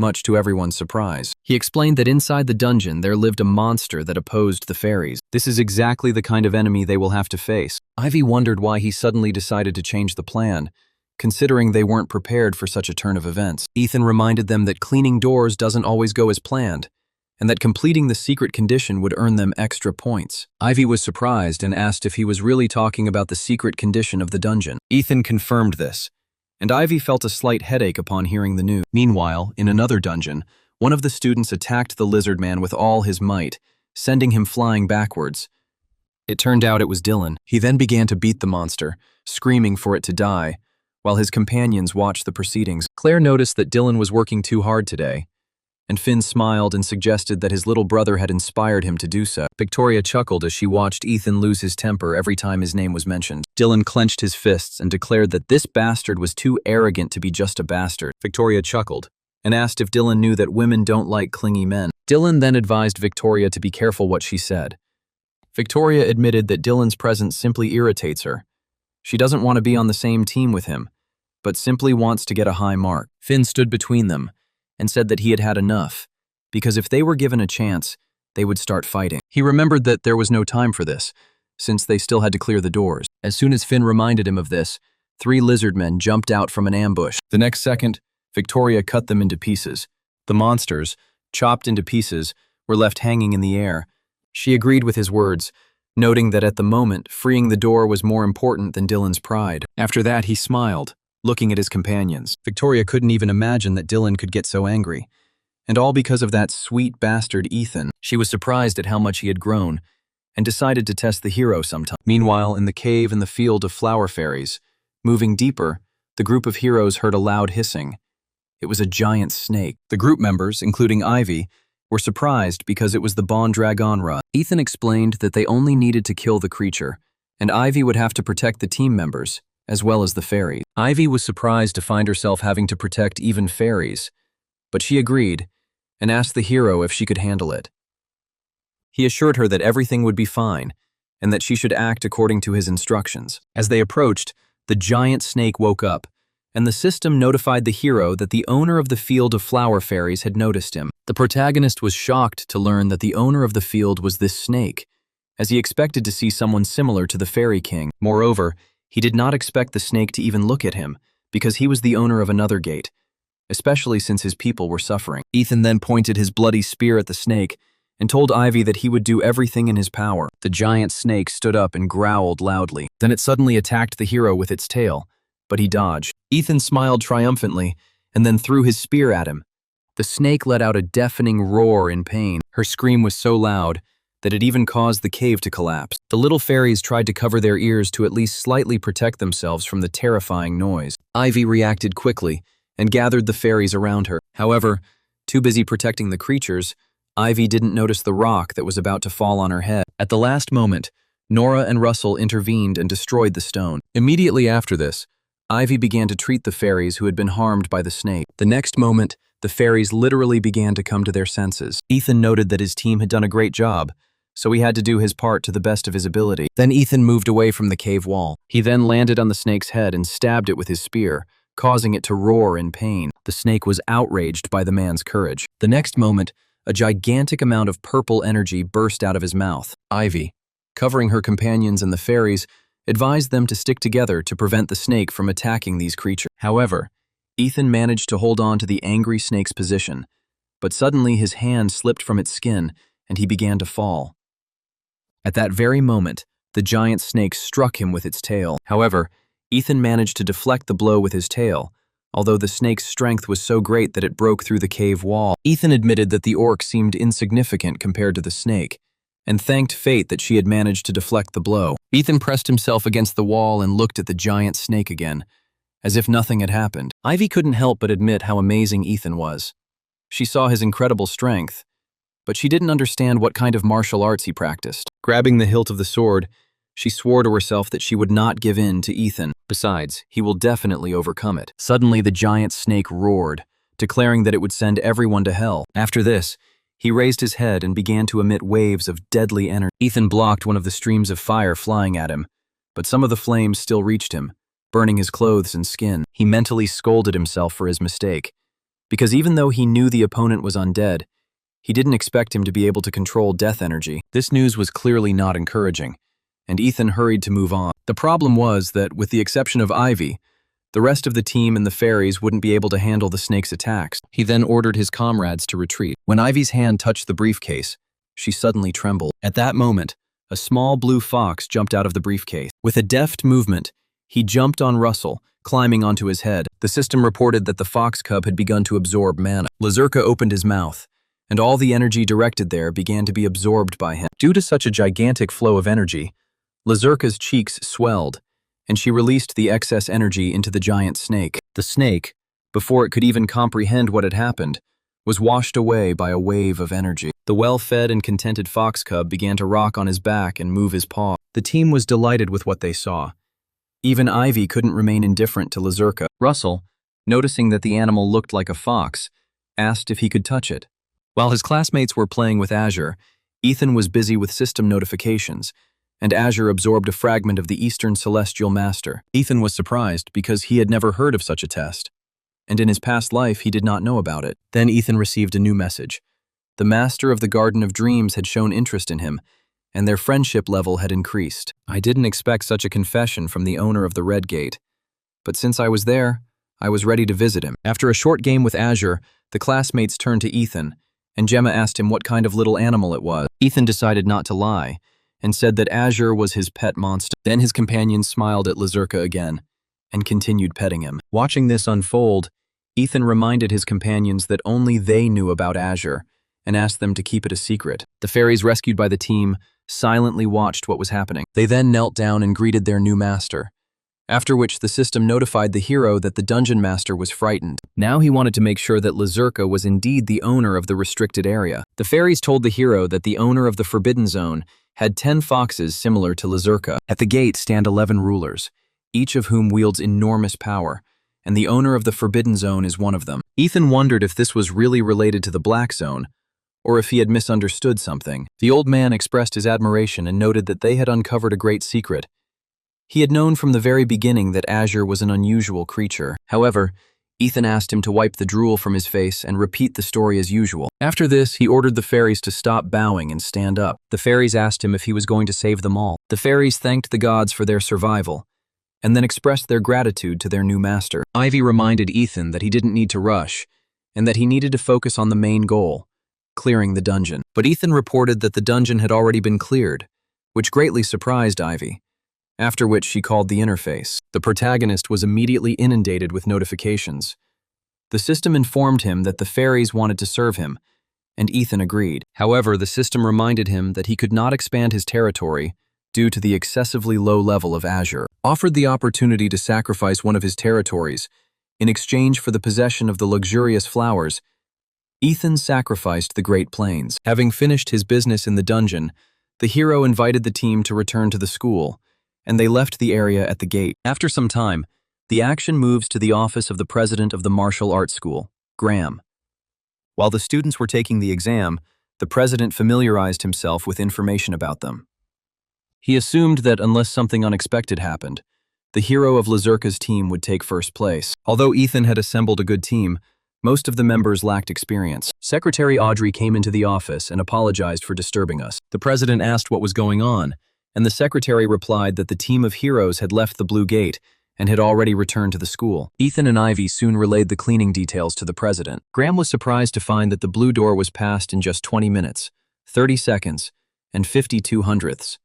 much to everyone's surprise. He explained that inside the dungeon there lived a monster that opposed the fairies. This is exactly the kind of enemy they will have to face. Ivy wondered why he suddenly decided to change the plan, considering they weren't prepared for such a turn of events. Ethan reminded them that cleaning doors doesn't always go as planned, and that completing the secret condition would earn them extra points. Ivy was surprised and asked if he was really talking about the secret condition of the dungeon. Ethan confirmed this, and Ivy felt a slight headache upon hearing the news. Meanwhile, in another dungeon, one of the students attacked the lizard man with all his might, sending him flying backwards. It turned out it was Dylan. He then began to beat the monster, screaming for it to die, while his companions watched the proceedings. Claire noticed that Dylan was working too hard today, and Finn smiled and suggested that his little brother had inspired him to do so. Victoria chuckled as she watched Ethan lose his temper every time his name was mentioned. Dylan clenched his fists and declared that this bastard was too arrogant to be just a bastard. Victoria chuckled and asked if Dylan knew that women don't like clingy men. Dylan then advised Victoria to be careful what she said. Victoria admitted that Dylan's presence simply irritates her. She doesn't want to be on the same team with him, but simply wants to get a high mark. Finn stood between them and said that he had had enough, because if they were given a chance, they would start fighting. He remembered that there was no time for this, since they still had to clear the doors. As soon as Finn reminded him of this, 3 lizard men jumped out from an ambush. The next second, Victoria cut them into pieces. The monsters, chopped into pieces, were left hanging in the air. She agreed with his words, noting that at the moment, freeing the door was more important than Dylan's pride. After that, he smiled, looking at his companions. Victoria couldn't even imagine that Dylan could get so angry. And all because of that sweet bastard Ethan. She was surprised at how much he had grown, and decided to test the hero sometime. Meanwhile, in the cave in the field of flower fairies, moving deeper, the group of heroes heard a loud hissing. It was a giant snake. The group members, including Ivy, were surprised because it was the Bon Dragonra. Ethan explained that they only needed to kill the creature, and Ivy would have to protect the team members, as well as the fairies. Ivy was surprised to find herself having to protect even fairies, but she agreed and asked the hero if she could handle it. He assured her that everything would be fine and that she should act according to his instructions. As they approached, the giant snake woke up, and the system notified the hero that the owner of the field of flower fairies had noticed him. The protagonist was shocked to learn that the owner of the field was this snake, as he expected to see someone similar to the Fairy King. Moreover, he did not expect the snake to even look at him, because he was the owner of another gate, especially since his people were suffering. Ethan then pointed his bloody spear at the snake and told Ivy that he would do everything in his power. The giant snake stood up and growled loudly. Then it suddenly attacked the hero with its tail, but he dodged. Ethan smiled triumphantly and then threw his spear at him. The snake let out a deafening roar in pain. Her scream was so loud that it even caused the cave to collapse. The little fairies tried to cover their ears to at least slightly protect themselves from the terrifying noise. Ivy reacted quickly and gathered the fairies around her. However, too busy protecting the creatures, Ivy didn't notice the rock that was about to fall on her head. At the last moment, Nora and Russell intervened and destroyed the stone. Immediately after this, Ivy began to treat the fairies who had been harmed by the snake. The next moment, the fairies literally began to come to their senses. Ethan noted that his team had done a great job, so he had to do his part to the best of his ability. Then Ethan moved away from the cave wall. He then landed on the snake's head and stabbed it with his spear, causing it to roar in pain. The snake was outraged by the man's courage. The next moment, a gigantic amount of purple energy burst out of his mouth. Ivy, covering her companions and the fairies, advised them to stick together to prevent the snake from attacking these creatures. However, Ethan managed to hold on to the angry snake's position, but suddenly his hand slipped from its skin and he began to fall. At that very moment, the giant snake struck him with its tail. However, Ethan managed to deflect the blow with his tail, although the snake's strength was so great that it broke through the cave wall. Ethan admitted that the orc seemed insignificant compared to the snake, and thanked fate that she had managed to deflect the blow. Ethan pressed himself against the wall and looked at the giant snake again, as if nothing had happened. Ivy couldn't help but admit how amazing Ethan was. She saw his incredible strength, but she didn't understand what kind of martial arts he practiced. Grabbing the hilt of the sword, she swore to herself that she would not give in to Ethan. Besides, he will definitely overcome it. Suddenly, the giant snake roared, declaring that it would send everyone to hell. After this, he raised his head and began to emit waves of deadly energy. Ethan blocked one of the streams of fire flying at him, but some of the flames still reached him, burning his clothes and skin. He mentally scolded himself for his mistake, because even though he knew the opponent was undead, he didn't expect him to be able to control death energy. This news was clearly not encouraging, and Ethan hurried to move on. The problem was that, with the exception of Ivy, the rest of the team and the fairies wouldn't be able to handle the snake's attacks. He then ordered his comrades to retreat. When Ivy's hand touched the briefcase, she suddenly trembled. At that moment, a small blue fox jumped out of the briefcase. With a deft movement, he jumped on Russell, climbing onto his head. The system reported that the fox cub had begun to absorb mana. Lazurka opened his mouth, and all the energy directed there began to be absorbed by him. Due to such a gigantic flow of energy, Lazurka's cheeks swelled, and she released the excess energy into the giant snake. The snake, before it could even comprehend what had happened, was washed away by a wave of energy. The well-fed and contented fox cub began to rock on his back and move his paw. The team was delighted with what they saw. Even Ivy couldn't remain indifferent to Lazurka. Russell, noticing that the animal looked like a fox, asked if he could touch it. While his classmates were playing with Azure, Ethan was busy with system notifications, and Azure absorbed a fragment of the Eastern Celestial Master. Ethan was surprised because he had never heard of such a test, and in his past life he did not know about it. Then Ethan received a new message. The Master of the Garden of Dreams had shown interest in him, and their friendship level had increased. I didn't expect such a confession from the owner of the Red Gate, but since I was there, I was ready to visit him. After a short game with Azure, the classmates turned to Ethan, and Gemma asked him what kind of little animal it was. Ethan decided not to lie, and said that Azure was his pet monster. Then his companion smiled at Lazurka again, and continued petting him. Watching this unfold, Ethan reminded his companions that only they knew about Azure, and asked them to keep it a secret. The fairies rescued by the team silently watched what was happening. They then knelt down and greeted their new master, after which the system notified the hero that the dungeon master was frightened. Now he wanted to make sure that Lazurka was indeed the owner of the restricted area. The fairies told the hero that the owner of the Forbidden Zone had 10 foxes similar to Lazurka. At the gate stand 11 rulers, each of whom wields enormous power, and the owner of the Forbidden Zone is one of them. Ethan wondered if this was really related to the Black Zone, or if he had misunderstood something. The old man expressed his admiration and noted that they had uncovered a great secret. He had known from the very beginning that Azure was an unusual creature. However, Ethan asked him to wipe the drool from his face and repeat the story as usual. After this, he ordered the fairies to stop bowing and stand up. The fairies asked him if he was going to save them all. The fairies thanked the gods for their survival, and then expressed their gratitude to their new master. Ivy reminded Ethan that he didn't need to rush, and that he needed to focus on the main goal, clearing the dungeon. But Ethan reported that the dungeon had already been cleared, which greatly surprised Ivy, after which she called the interface. The protagonist was immediately inundated with notifications. The system informed him that the fairies wanted to serve him, and Ethan agreed. However, the system reminded him that he could not expand his territory due to the excessively low level of Azure. Offered the opportunity to sacrifice one of his territories in exchange for the possession of the luxurious flowers, Ethan sacrificed the Great Plains. Having finished his business in the dungeon, the hero invited the team to return to the school, and they left the area at the gate. After some time, the action moves to the office of the president of the martial arts school, Graham. While the students were taking the exam, the president familiarized himself with information about them. He assumed that unless something unexpected happened, the hero of Lazurka's team would take first place. Although Ethan had assembled a good team, most of the members lacked experience. Secretary Audrey came into the office and apologized for disturbing us. The president asked what was going on, and the secretary replied that the team of heroes had left the Blue Gate and had already returned to the school. Ethan and Ivy soon relayed the cleaning details to the president. Graham was surprised to find that the blue door was passed in just 20 minutes, 30 seconds, and 52 hundredths.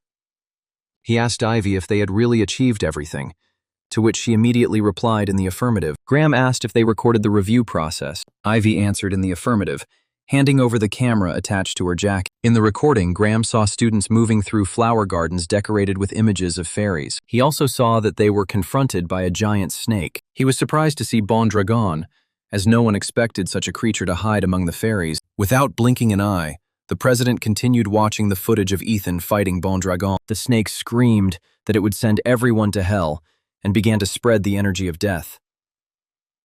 He asked Ivy if they had really achieved everything, to which she immediately replied in the affirmative. Graham asked if they recorded the review process. Ivy answered in the affirmative, handing over the camera attached to her jacket. In the recording, Graham saw students moving through flower gardens decorated with images of fairies. He also saw that they were confronted by a giant snake. He was surprised to see Bon Dragon, as no one expected such a creature to hide among the fairies. Without blinking an eye, the president continued watching the footage of Ethan fighting Bon Dragon. The snake screamed that it would send everyone to hell, and began to spread the energy of death.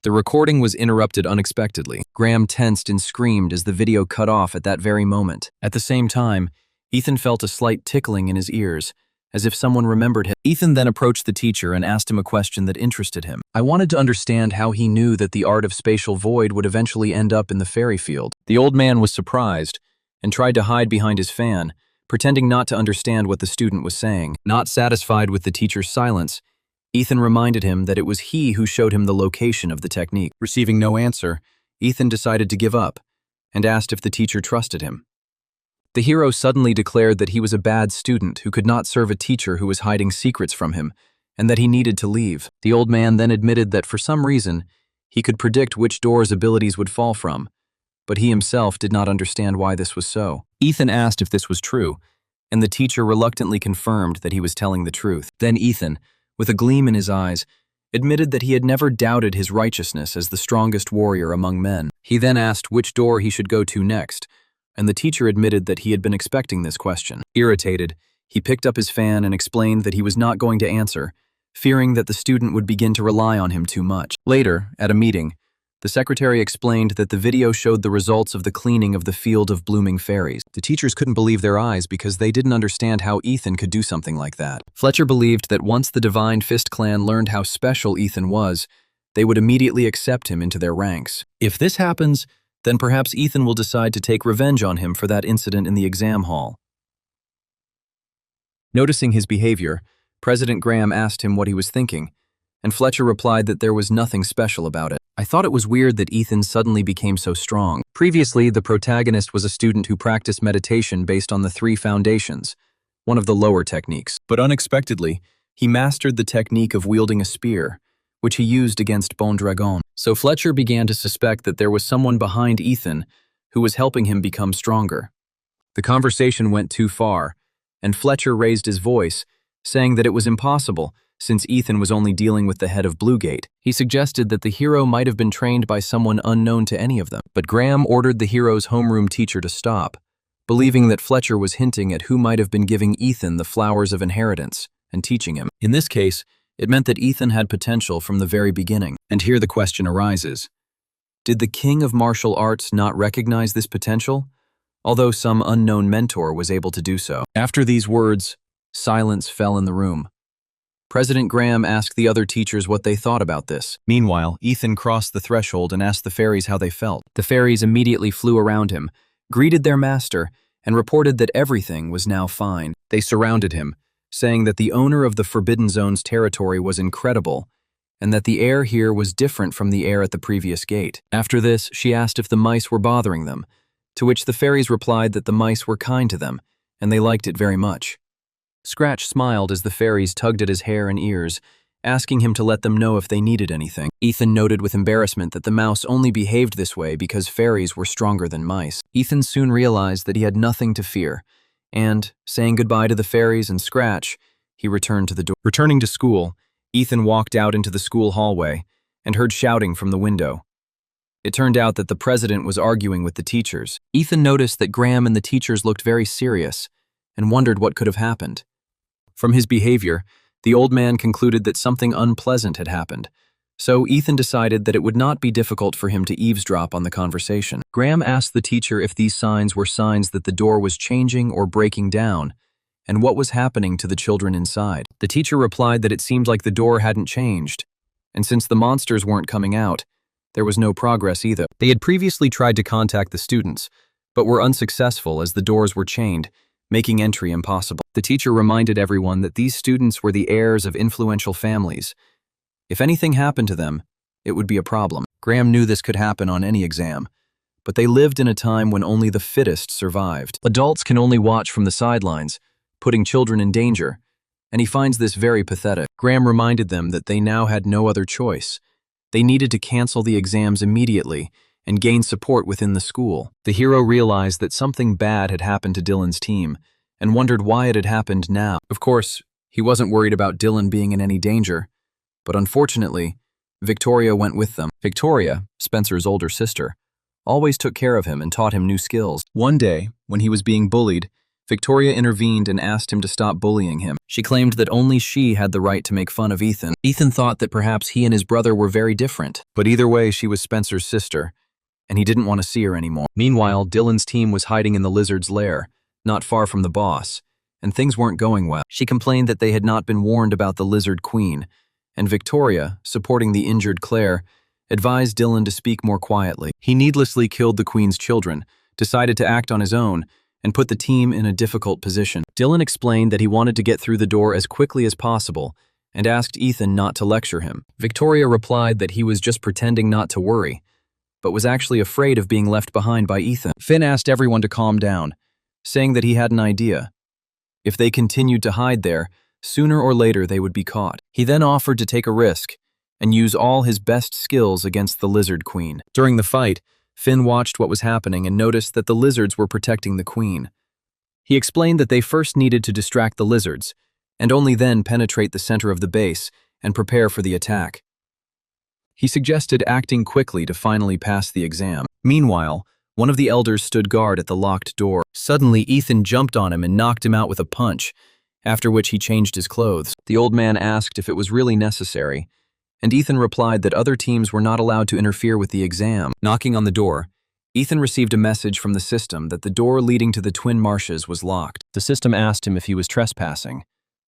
The recording was interrupted unexpectedly. Graham tensed and screamed as the video cut off at that very moment. At the same time, Ethan felt a slight tickling in his ears, as if someone remembered him. Ethan then approached the teacher and asked him a question that interested him. I wanted to understand how he knew that the art of spatial void would eventually end up in the fairy field. The old man was surprised and tried to hide behind his fan, pretending not to understand what the student was saying. Not satisfied with the teacher's silence, Ethan reminded him that it was he who showed him the location of the technique. Receiving no answer, Ethan decided to give up and asked if the teacher trusted him. The hero suddenly declared that he was a bad student who could not serve a teacher who was hiding secrets from him, and that he needed to leave. The old man then admitted that for some reason, he could predict which doors abilities would fall from, but he himself did not understand why this was so. Ethan asked if this was true, and the teacher reluctantly confirmed that he was telling the truth. Then Ethan, with a gleam in his eyes, admitted that he had never doubted his righteousness as the strongest warrior among men. He then asked which door he should go to next, and the teacher admitted that he had been expecting this question. Irritated, he picked up his fan and explained that he was not going to answer, fearing that the student would begin to rely on him too much. Later, at a meeting, the secretary explained that the video showed the results of the cleaning of the field of blooming fairies. The teachers couldn't believe their eyes because they didn't understand how Ethan could do something like that. Fletcher believed that once the Divine Fist clan learned how special Ethan was, they would immediately accept him into their ranks. If this happens, then perhaps Ethan will decide to take revenge on him for that incident in the exam hall. Noticing his behavior, President Graham asked him what he was thinking, and Fletcher replied that there was nothing special about it. I thought it was weird that Ethan suddenly became so strong. Previously, the protagonist was a student who practiced meditation based on the 3 foundations, one of the lower techniques. But unexpectedly, he mastered the technique of wielding a spear, which he used against Bon Dragon. So Fletcher began to suspect that there was someone behind Ethan who was helping him become stronger. The conversation went too far, and Fletcher raised his voice, saying that it was impossible since Ethan was only dealing with the head of Bluegate. He suggested that the hero might have been trained by someone unknown to any of them, but Graham ordered the hero's homeroom teacher to stop, believing that Fletcher was hinting at who might have been giving Ethan the flowers of inheritance and teaching him. In this case, it meant that Ethan had potential from the very beginning. And here the question arises. Did the king of martial arts not recognize this potential, although some unknown mentor was able to do so? After these words, silence fell in the room. President Graham asked the other teachers what they thought about this. Meanwhile, Ethan crossed the threshold and asked the fairies how they felt. The fairies immediately flew around him, greeted their master, and reported that everything was now fine. They surrounded him, saying that the owner of the Forbidden Zone's territory was incredible, and that the air here was different from the air at the previous gate. After this, she asked if the mice were bothering them, to which the fairies replied that the mice were kind to them, and they liked it very much. Scratch smiled as the fairies tugged at his hair and ears, asking him to let them know if they needed anything. Ethan noted with embarrassment that the mouse only behaved this way because fairies were stronger than mice. Ethan soon realized that he had nothing to fear, and, saying goodbye to the fairies and Scratch, he returned to the door. Returning to school, Ethan walked out into the school hallway and heard shouting from the window. It turned out that the president was arguing with the teachers. Ethan noticed that Graham and the teachers looked very serious and wondered what could have happened. From his behavior, the old man concluded that something unpleasant had happened, so Ethan decided that it would not be difficult for him to eavesdrop on the conversation. Graham asked the teacher if these signs were signs that the door was changing or breaking down, and what was happening to the children inside. The teacher replied that it seemed like the door hadn't changed, and since the monsters weren't coming out, there was no progress either. They had previously tried to contact the students, but were unsuccessful as the doors were chained, making entry impossible. The teacher reminded everyone that these students were the heirs of influential families. If anything happened to them, it would be a problem. Graham knew this could happen on any exam, but they lived in a time when only the fittest survived. Adults can only watch from the sidelines, putting children in danger, and he finds this very pathetic. Graham reminded them that they now had no other choice. They needed to cancel the exams immediately and gain support within the school. The hero realized that something bad had happened to Dylan's team and wondered why it had happened now. Of course, he wasn't worried about Dylan being in any danger, but unfortunately, Victoria went with them. Victoria, Spencer's older sister, always took care of him and taught him new skills. One day, when he was being bullied, Victoria intervened and asked him to stop bullying him. She claimed that only she had the right to make fun of Ethan. Ethan thought that perhaps he and his brother were very different, but either way, she was Spencer's sister, and he didn't want to see her anymore. Meanwhile, Dylan's team was hiding in the lizard's lair, not far from the boss, and things weren't going well. She complained that they had not been warned about the Lizard Queen, and Victoria, supporting the injured Claire, advised Dylan to speak more quietly. He needlessly killed the Queen's children, decided to act on his own, and put the team in a difficult position. Dylan explained that he wanted to get through the door as quickly as possible and asked Ethan not to lecture him. Victoria replied that he was just pretending not to worry, but was actually afraid of being left behind by Ethan. Finn asked everyone to calm down, saying that he had an idea. If they continued to hide there, sooner or later they would be caught. He then offered to take a risk and use all his best skills against the Lizard Queen. During the fight, Finn watched what was happening and noticed that the lizards were protecting the Queen. He explained that they first needed to distract the lizards, and only then penetrate the center of the base and prepare for the attack. He suggested acting quickly to finally pass the exam. Meanwhile, one of the elders stood guard at the locked door. Suddenly, Ethan jumped on him and knocked him out with a punch, after which he changed his clothes. The old man asked if it was really necessary, and Ethan replied that other teams were not allowed to interfere with the exam. Knocking on the door, Ethan received a message from the system that the door leading to the Twin Marshes was locked. The system asked him if he was trespassing.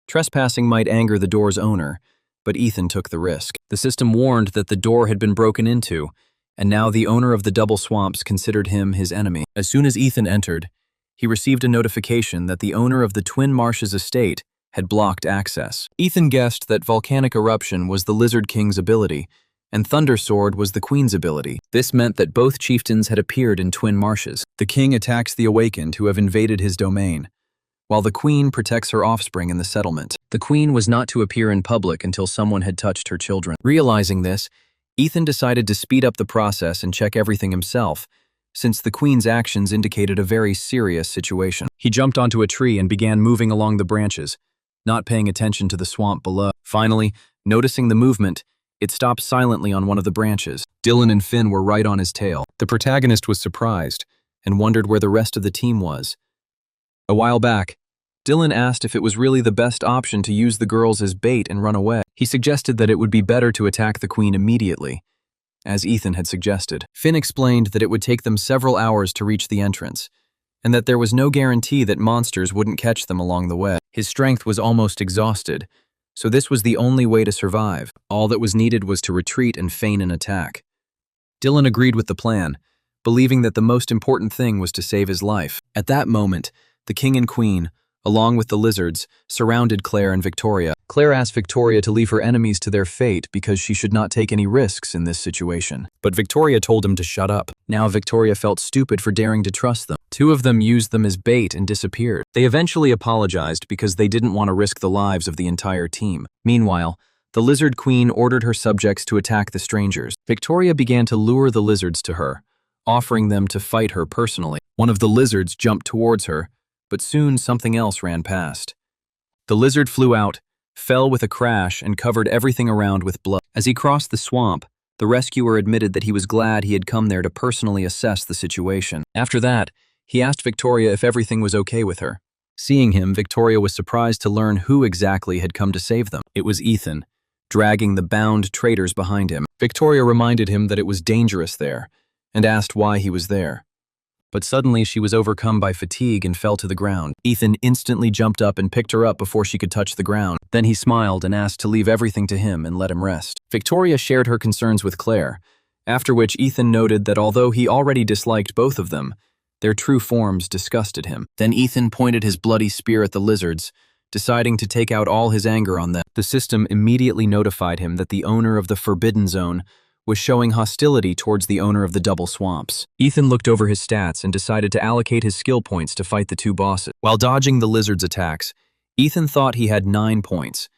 Trespassing might anger the door's owner, but Ethan took the risk. The system warned that the door had been broken into, and now the owner of the Double Swamps considered him his enemy. As soon as Ethan entered, he received a notification that the owner of the Twin Marshes estate had blocked access. Ethan guessed that volcanic eruption was the Lizard King's ability, and Thunder Sword was the Queen's ability. This meant that both chieftains had appeared in Twin Marshes. The king attacks the awakened who have invaded his domain, while the Queen protects her offspring in the settlement. The Queen was not to appear in public until someone had touched her children. Realizing this, Ethan decided to speed up the process and check everything himself, since the Queen's actions indicated a very serious situation. He jumped onto a tree and began moving along the branches, not paying attention to the swamp below. Finally, noticing the movement, it stopped silently on one of the branches. Dylan and Finn were right on his tail. The protagonist was surprised and wondered where the rest of the team was. A while back, Dylan asked if it was really the best option to use the girls as bait and run away. He suggested that it would be better to attack the Queen immediately, as Ethan had suggested. Finn explained that it would take them several hours to reach the entrance, and that there was no guarantee that monsters wouldn't catch them along the way. His strength was almost exhausted, so this was the only way to survive. All that was needed was to retreat and feign an attack. Dylan agreed with the plan, believing that the most important thing was to save his life. At that moment, the king and queen, along with the lizards, surrounded Claire and Victoria. Claire asked Victoria to leave her enemies to their fate because she should not take any risks in this situation. But Victoria told him to shut up. Now Victoria felt stupid for daring to trust them. Two of them used them as bait and disappeared. They eventually apologized because they didn't want to risk the lives of the entire team. Meanwhile, the Lizard Queen ordered her subjects to attack the strangers. Victoria began to lure the lizards to her, offering them to fight her personally. One of the lizards jumped towards her, but soon something else ran past. The lizard flew out, fell with a crash, and covered everything around with blood. As he crossed the swamp, the rescuer admitted that he was glad he had come there to personally assess the situation. After that, he asked Victoria if everything was okay with her. Seeing him, Victoria was surprised to learn who exactly had come to save them. It was Ethan, dragging the bound traitors behind him. Victoria reminded him that it was dangerous there, and asked why he was there. But suddenly she was overcome by fatigue and fell to the ground. Ethan instantly jumped up and picked her up before she could touch the ground. Then he smiled and asked to leave everything to him and let him rest. Victoria shared her concerns with Claire, after which Ethan noted that although he already disliked both of them, their true forms disgusted him. Then Ethan pointed his bloody spear at the lizards, deciding to take out all his anger on them. The system immediately notified him that the owner of the Forbidden Zone was showing hostility towards the owner of the Double Swamps. Ethan looked over his stats and decided to allocate his skill points to fight the two bosses. While dodging the lizard's attacks, Ethan thought he had 9 points,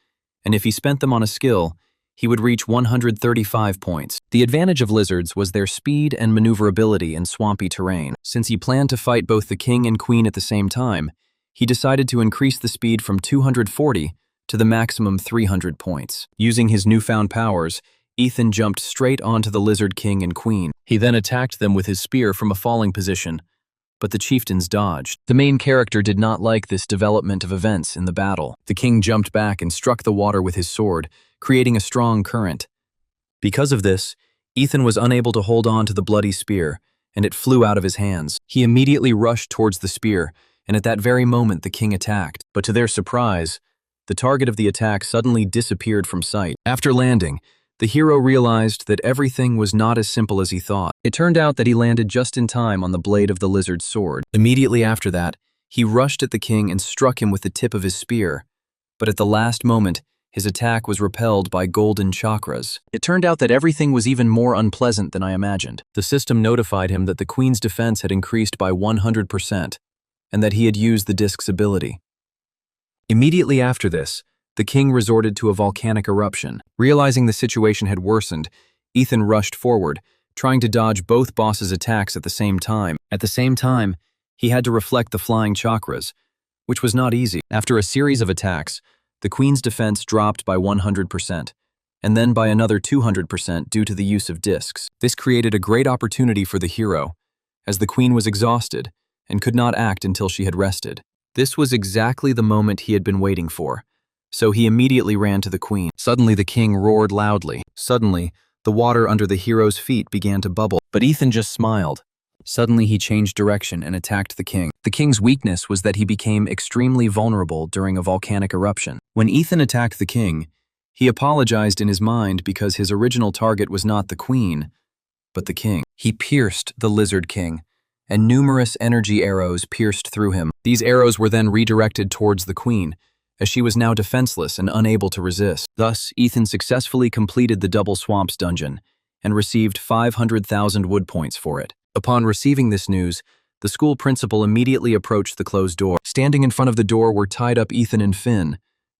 and if he spent them on a skill, he would reach 135 points. The advantage of lizards was their speed and maneuverability in swampy terrain. Since he planned to fight both the king and queen at the same time, he decided to increase the speed from 240 to the maximum 300 points. Using his newfound powers, Ethan jumped straight onto the Lizard King and Queen. He then attacked them with his spear from a falling position, but the chieftains dodged. The main character did not like this development of events in the battle. The king jumped back and struck the water with his sword, creating a strong current. Because of this, Ethan was unable to hold on to the bloody spear, and it flew out of his hands. He immediately rushed towards the spear and at that very moment the king attacked. But to their surprise, the target of the attack suddenly disappeared from sight. After landing, the hero realized that everything was not as simple as he thought. It turned out that he landed just in time on the blade of the lizard's sword. Immediately after that, he rushed at the king and struck him with the tip of his spear. But at the last moment, his attack was repelled by golden chakras. It turned out that everything was even more unpleasant than I imagined. The system notified him that the queen's defense had increased by 100%, and that he had used the disc's ability. Immediately after this, the king resorted to a volcanic eruption. Realizing the situation had worsened, Ethan rushed forward, trying to dodge both bosses' attacks at the same time. At the same time, he had to reflect the flying chakras, which was not easy. After a series of attacks, the queen's defense dropped by 100%, and then by another 200% due to the use of discs. This created a great opportunity for the hero, as the queen was exhausted and could not act until she had rested. This was exactly the moment he had been waiting for, so he immediately ran to the queen. Suddenly the king roared loudly. Suddenly, the water under the hero's feet began to bubble, but Ethan just smiled. Suddenly he changed direction and attacked the king. The king's weakness was that he became extremely vulnerable during a volcanic eruption. When Ethan attacked the king, he apologized in his mind because his original target was not the queen, but the king. He pierced the lizard king, and numerous energy arrows pierced through him. These arrows were then redirected towards the queen, as she was now defenseless and unable to resist. Thus, Ethan successfully completed the Double Swamps dungeon and received 500,000 wood points for it. Upon receiving this news, the school principal immediately approached the closed door. Standing in front of the door were tied up Ethan and Finn,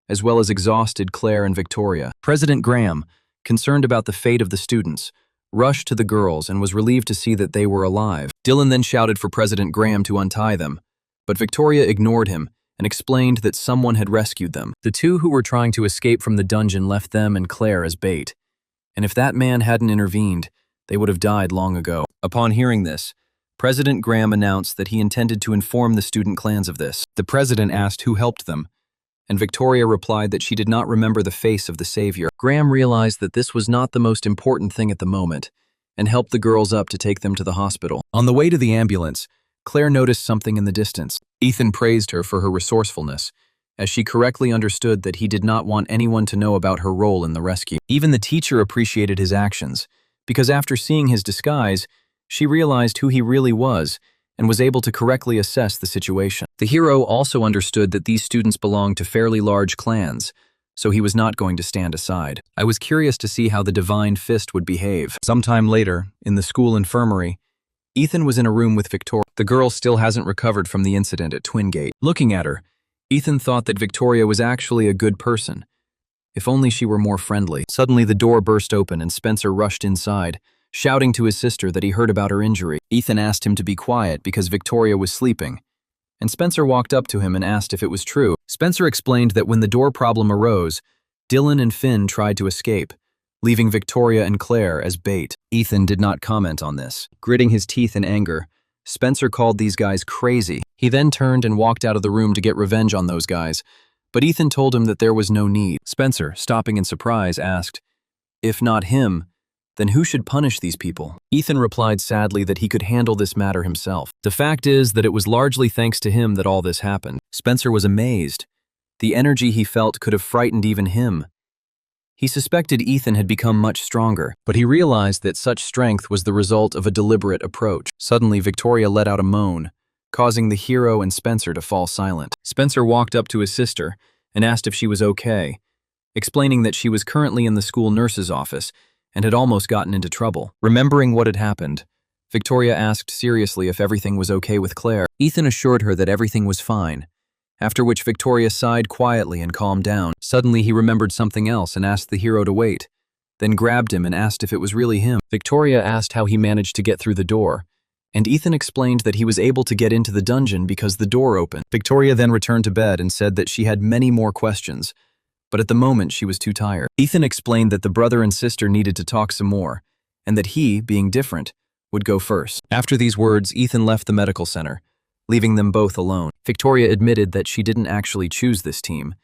as well as exhausted Claire and Victoria. President Graham, concerned about the fate of the students, rushed to the girls and was relieved to see that they were alive. Dylan then shouted for President Graham to untie them, but Victoria ignored him and explained that someone had rescued them. The two who were trying to escape from the dungeon left them and Claire as bait, and if that man hadn't intervened, they would have died long ago. Upon hearing this, President Graham announced that he intended to inform the student clans of this. The president asked who helped them, and Victoria replied that she did not remember the face of the savior. Graham realized that this was not the most important thing at the moment, and helped the girls up to take them to the hospital. On the way to the ambulance, Claire noticed something in the distance. Ethan praised her for her resourcefulness, as she correctly understood that he did not want anyone to know about her role in the rescue. Even the teacher appreciated his actions, because after seeing his disguise, she realized who he really was and was able to correctly assess the situation. The hero also understood that these students belonged to fairly large clans, so he was not going to stand aside. I was curious to see how the Divine Fist would behave. Sometime later, in the school infirmary, Ethan was in a room with Victoria. The girl still hasn't recovered from the incident at Twingate. Looking at her, Ethan thought that Victoria was actually a good person. If only she were more friendly. Suddenly the door burst open and Spencer rushed inside, shouting to his sister that he heard about her injury. Ethan asked him to be quiet because Victoria was sleeping, and Spencer walked up to him and asked if it was true. Spencer explained that when the door problem arose, Dylan and Finn tried to escape, leaving Victoria and Claire as bait. Ethan did not comment on this. Gritting his teeth in anger, Spencer called these guys crazy. He then turned and walked out of the room to get revenge on those guys, but Ethan told him that there was no need. Spencer, stopping in surprise, asked, "If not him, then who should punish these people?" Ethan replied sadly that he could handle this matter himself. The fact is that it was largely thanks to him that all this happened. Spencer was amazed. The energy he felt could have frightened even him. He suspected Ethan had become much stronger, but he realized that such strength was the result of a deliberate approach. Suddenly, Victoria let out a moan, causing the hero and Spencer to fall silent. Spencer walked up to his sister and asked if she was okay, explaining that she was currently in the school nurse's office and had almost gotten into trouble. Remembering what had happened, Victoria asked seriously if everything was okay with Claire. Ethan assured her that everything was fine, after which Victoria sighed quietly and calmed down. Suddenly he remembered something else and asked the hero to wait, then grabbed him and asked if it was really him. Victoria asked how he managed to get through the door, and Ethan explained that he was able to get into the dungeon because the door opened. Victoria then returned to bed and said that she had many more questions, but at the moment she was too tired. Ethan explained that the brother and sister needed to talk some more, and that he, being different, would go first. After these words, Ethan left the medical center, leaving them both alone. Victoria admitted that she didn't actually choose this team.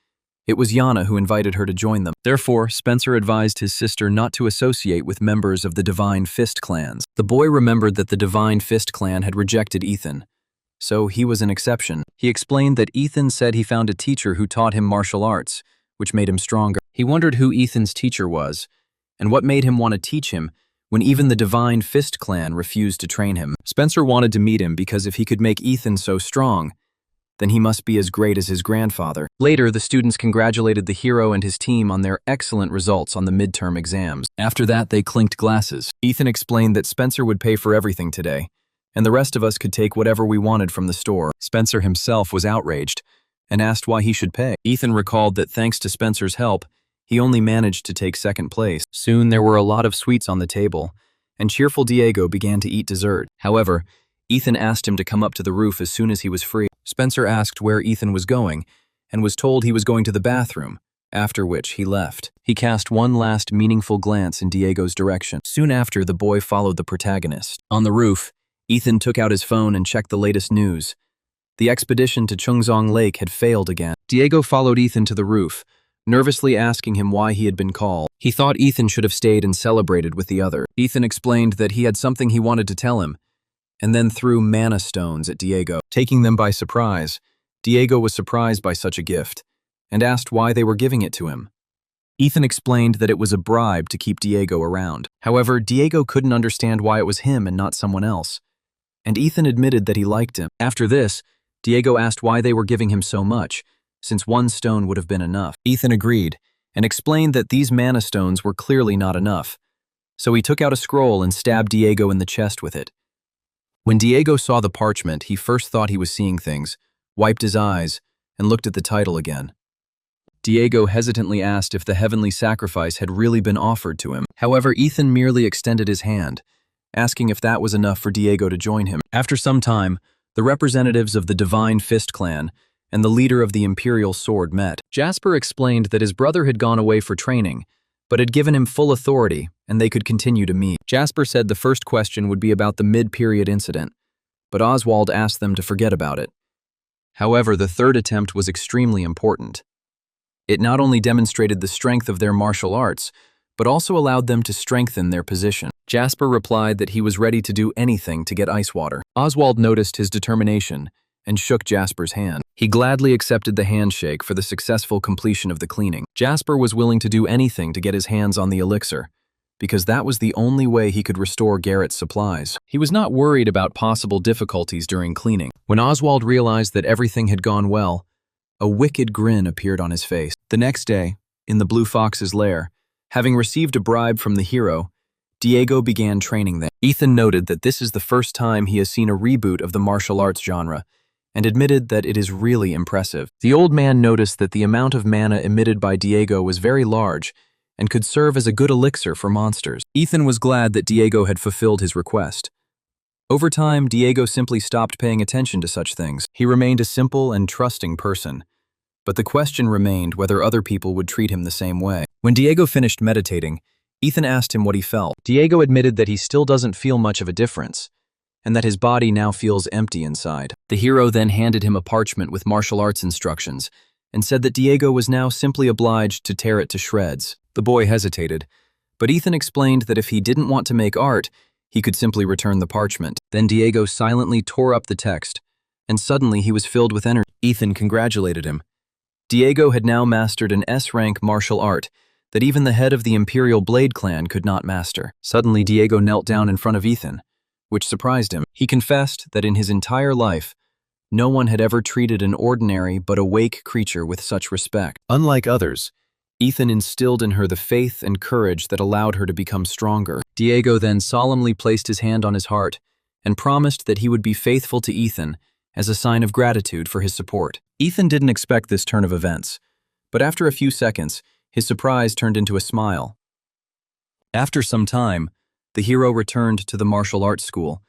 It was Yana who invited her to join them. Therefore, Spencer advised his sister not to associate with members of the Divine Fist clans. The boy remembered that the Divine Fist clan had rejected Ethan, so he was an exception. He explained that Ethan said he found a teacher who taught him martial arts, which made him stronger. He wondered who Ethan's teacher was, and what made him want to teach him when even the Divine Fist clan refused to train him. Spencer wanted to meet him because if he could make Ethan so strong, then he must be as great as his grandfather. Later, the students congratulated the hero and his team on their excellent results on the midterm exams. After that, they clinked glasses. Ethan explained that Spencer would pay for everything today, and the rest of us could take whatever we wanted from the store. Spencer himself was outraged and asked why he should pay. Ethan recalled that thanks to Spencer's help, he only managed to take second place. Soon there were a lot of sweets on the table, and cheerful Diego began to eat dessert. However, Ethan asked him to come up to the roof as soon as he was free. Spencer asked where Ethan was going, and was told he was going to the bathroom, after which he left. He cast one last meaningful glance in Diego's direction. Soon after, the boy followed the protagonist. On the roof, Ethan took out his phone and checked the latest news. The expedition to Chungzong Lake had failed again. Diego followed Ethan to the roof, nervously asking him why he had been called. He thought Ethan should have stayed and celebrated with the other. Ethan explained that he had something he wanted to tell him, and then threw mana stones at Diego. Taking them by surprise, Diego was surprised by such a gift, and asked why they were giving it to him. Ethan explained that it was a bribe to keep Diego around. However, Diego couldn't understand why it was him and not someone else, and Ethan admitted that he liked him. After this, Diego asked why they were giving him so much, since one stone would have been enough. Ethan agreed, and explained that these mana stones were clearly not enough, so he took out a scroll and stabbed Diego in the chest with it. When Diego saw the parchment, he first thought he was seeing things, wiped his eyes, and looked at the title again. Diego hesitantly asked if the heavenly sacrifice had really been offered to him. However, Ethan merely extended his hand, asking if that was enough for Diego to join him. After some time, the representatives of the Divine Fist clan and the leader of the Imperial Sword met. Jasper explained that his brother had gone away for training, but had given him full authority, and they could continue to meet. Jasper said the first question would be about the mid-period incident, but Oswald asked them to forget about it. However, the third attempt was extremely important. It not only demonstrated the strength of their martial arts, but also allowed them to strengthen their position. Jasper replied that he was ready to do anything to get ice water. Oswald noticed his determination and shook Jasper's hand. He gladly accepted the handshake for the successful completion of the cleaning. Jasper was willing to do anything to get his hands on the elixir, because that was the only way he could restore Garrett's supplies. He was not worried about possible difficulties during cleaning. When Oswald realized that everything had gone well, a wicked grin appeared on his face. The next day, in the Blue Fox's lair, having received a bribe from the hero, Diego began training them. Ethan noted that this is the first time he has seen a reboot of the martial arts genre, and admitted that it is really impressive. The old man noticed that the amount of mana emitted by Diego was very large and could serve as a good elixir for monsters. Ethan was glad that Diego had fulfilled his request. Over time, Diego simply stopped paying attention to such things. He remained a simple and trusting person, but the question remained whether other people would treat him the same way. When Diego finished meditating, Ethan asked him what he felt. Diego admitted that he still doesn't feel much of a difference, and that his body now feels empty inside. The hero then handed him a parchment with martial arts instructions and said that Diego was now simply obliged to tear it to shreds. The boy hesitated, but Ethan explained that if he didn't want to make art, he could simply return the parchment. Then Diego silently tore up the text, and suddenly he was filled with energy. Ethan congratulated him. Diego had now mastered an S-rank martial art that even the head of the Imperial Blade clan could not master. Suddenly, Diego knelt down in front of Ethan, which surprised him. He confessed that in his entire life, no one had ever treated an ordinary but awake creature with such respect. Unlike others, Ethan instilled in her the faith and courage that allowed her to become stronger. Diego then solemnly placed his hand on his heart and promised that he would be faithful to Ethan as a sign of gratitude for his support. Ethan didn't expect this turn of events, but after a few seconds, his surprise turned into a smile. After some time, the hero returned to the martial arts school,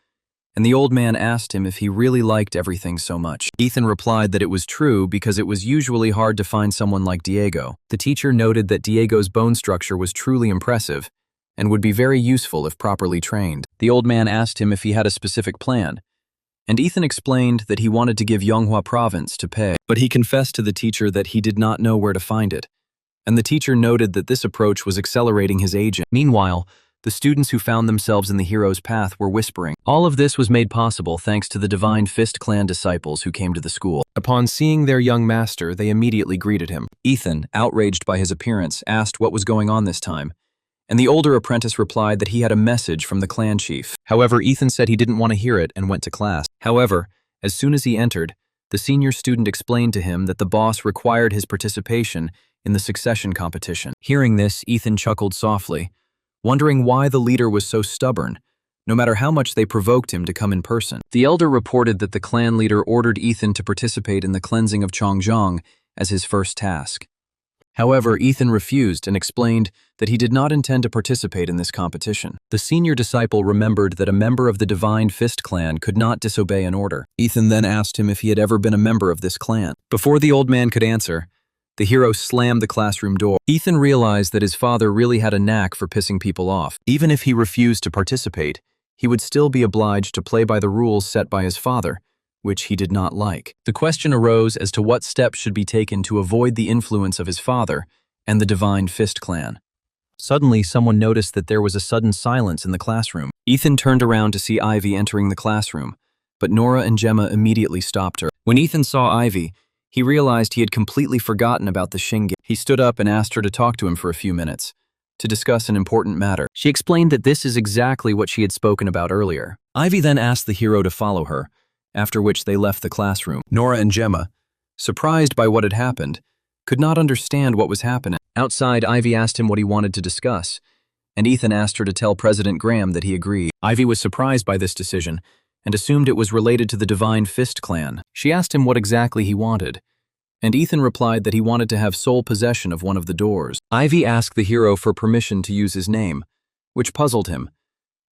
and the old man asked him if he really liked everything so much. Ethan replied that it was true because it was usually hard to find someone like Diego. The teacher noted that Diego's bone structure was truly impressive and would be very useful if properly trained. The old man asked him if he had a specific plan, and Ethan explained that he wanted to give Manhwa province to pay, but he confessed to the teacher that he did not know where to find it, and the teacher noted that this approach was accelerating his aging. Meanwhile, The students who found themselves in the hero's path were whispering. All of this was made possible thanks to the Divine Fist Clan disciples who came to the school. Upon seeing their young master, they immediately greeted him. Ethan, outraged by his appearance, asked what was going on this time, and the older apprentice replied that he had a message from the clan chief. However, Ethan said he didn't want to hear it and went to class. However, as soon as he entered, the senior student explained to him that the boss required his participation in the succession competition. Hearing this, Ethan chuckled softly, wondering why the leader was so stubborn, no matter how much they provoked him to come in person. The elder reported that the clan leader ordered Ethan to participate in the cleansing of Chongjiang as his first task. However, Ethan refused and explained that he did not intend to participate in this competition. The senior disciple remembered that a member of the Divine Fist clan could not disobey an order. Ethan then asked him if he had ever been a member of this clan. Before the old man could answer, the hero slammed the classroom door. Ethan realized that his father really had a knack for pissing people off. Even if he refused to participate, he would still be obliged to play by the rules set by his father, which he did not like. The question arose as to what steps should be taken to avoid the influence of his father and the Divine Fist clan. Suddenly, someone noticed that there was a sudden silence in the classroom. Ethan turned around to see Ivy entering the classroom, but Nora and Gemma immediately stopped her. When Ethan saw Ivy, he realized he had completely forgotten about the Shingi. He stood up and asked her to talk to him for a few minutes, to discuss an important matter. She explained that this is exactly what she had spoken about earlier. Ivy then asked the hero to follow her, after which they left the classroom. Nora and Gemma, surprised by what had happened, could not understand what was happening. Outside, Ivy asked him what he wanted to discuss, and Ethan asked her to tell President Graham that he agreed. Ivy was surprised by this decision and assumed it was related to the Divine Fist clan. She asked him what exactly he wanted, and Ethan replied that he wanted to have sole possession of one of the doors. Ivy asked the hero for permission to use his name, which puzzled him,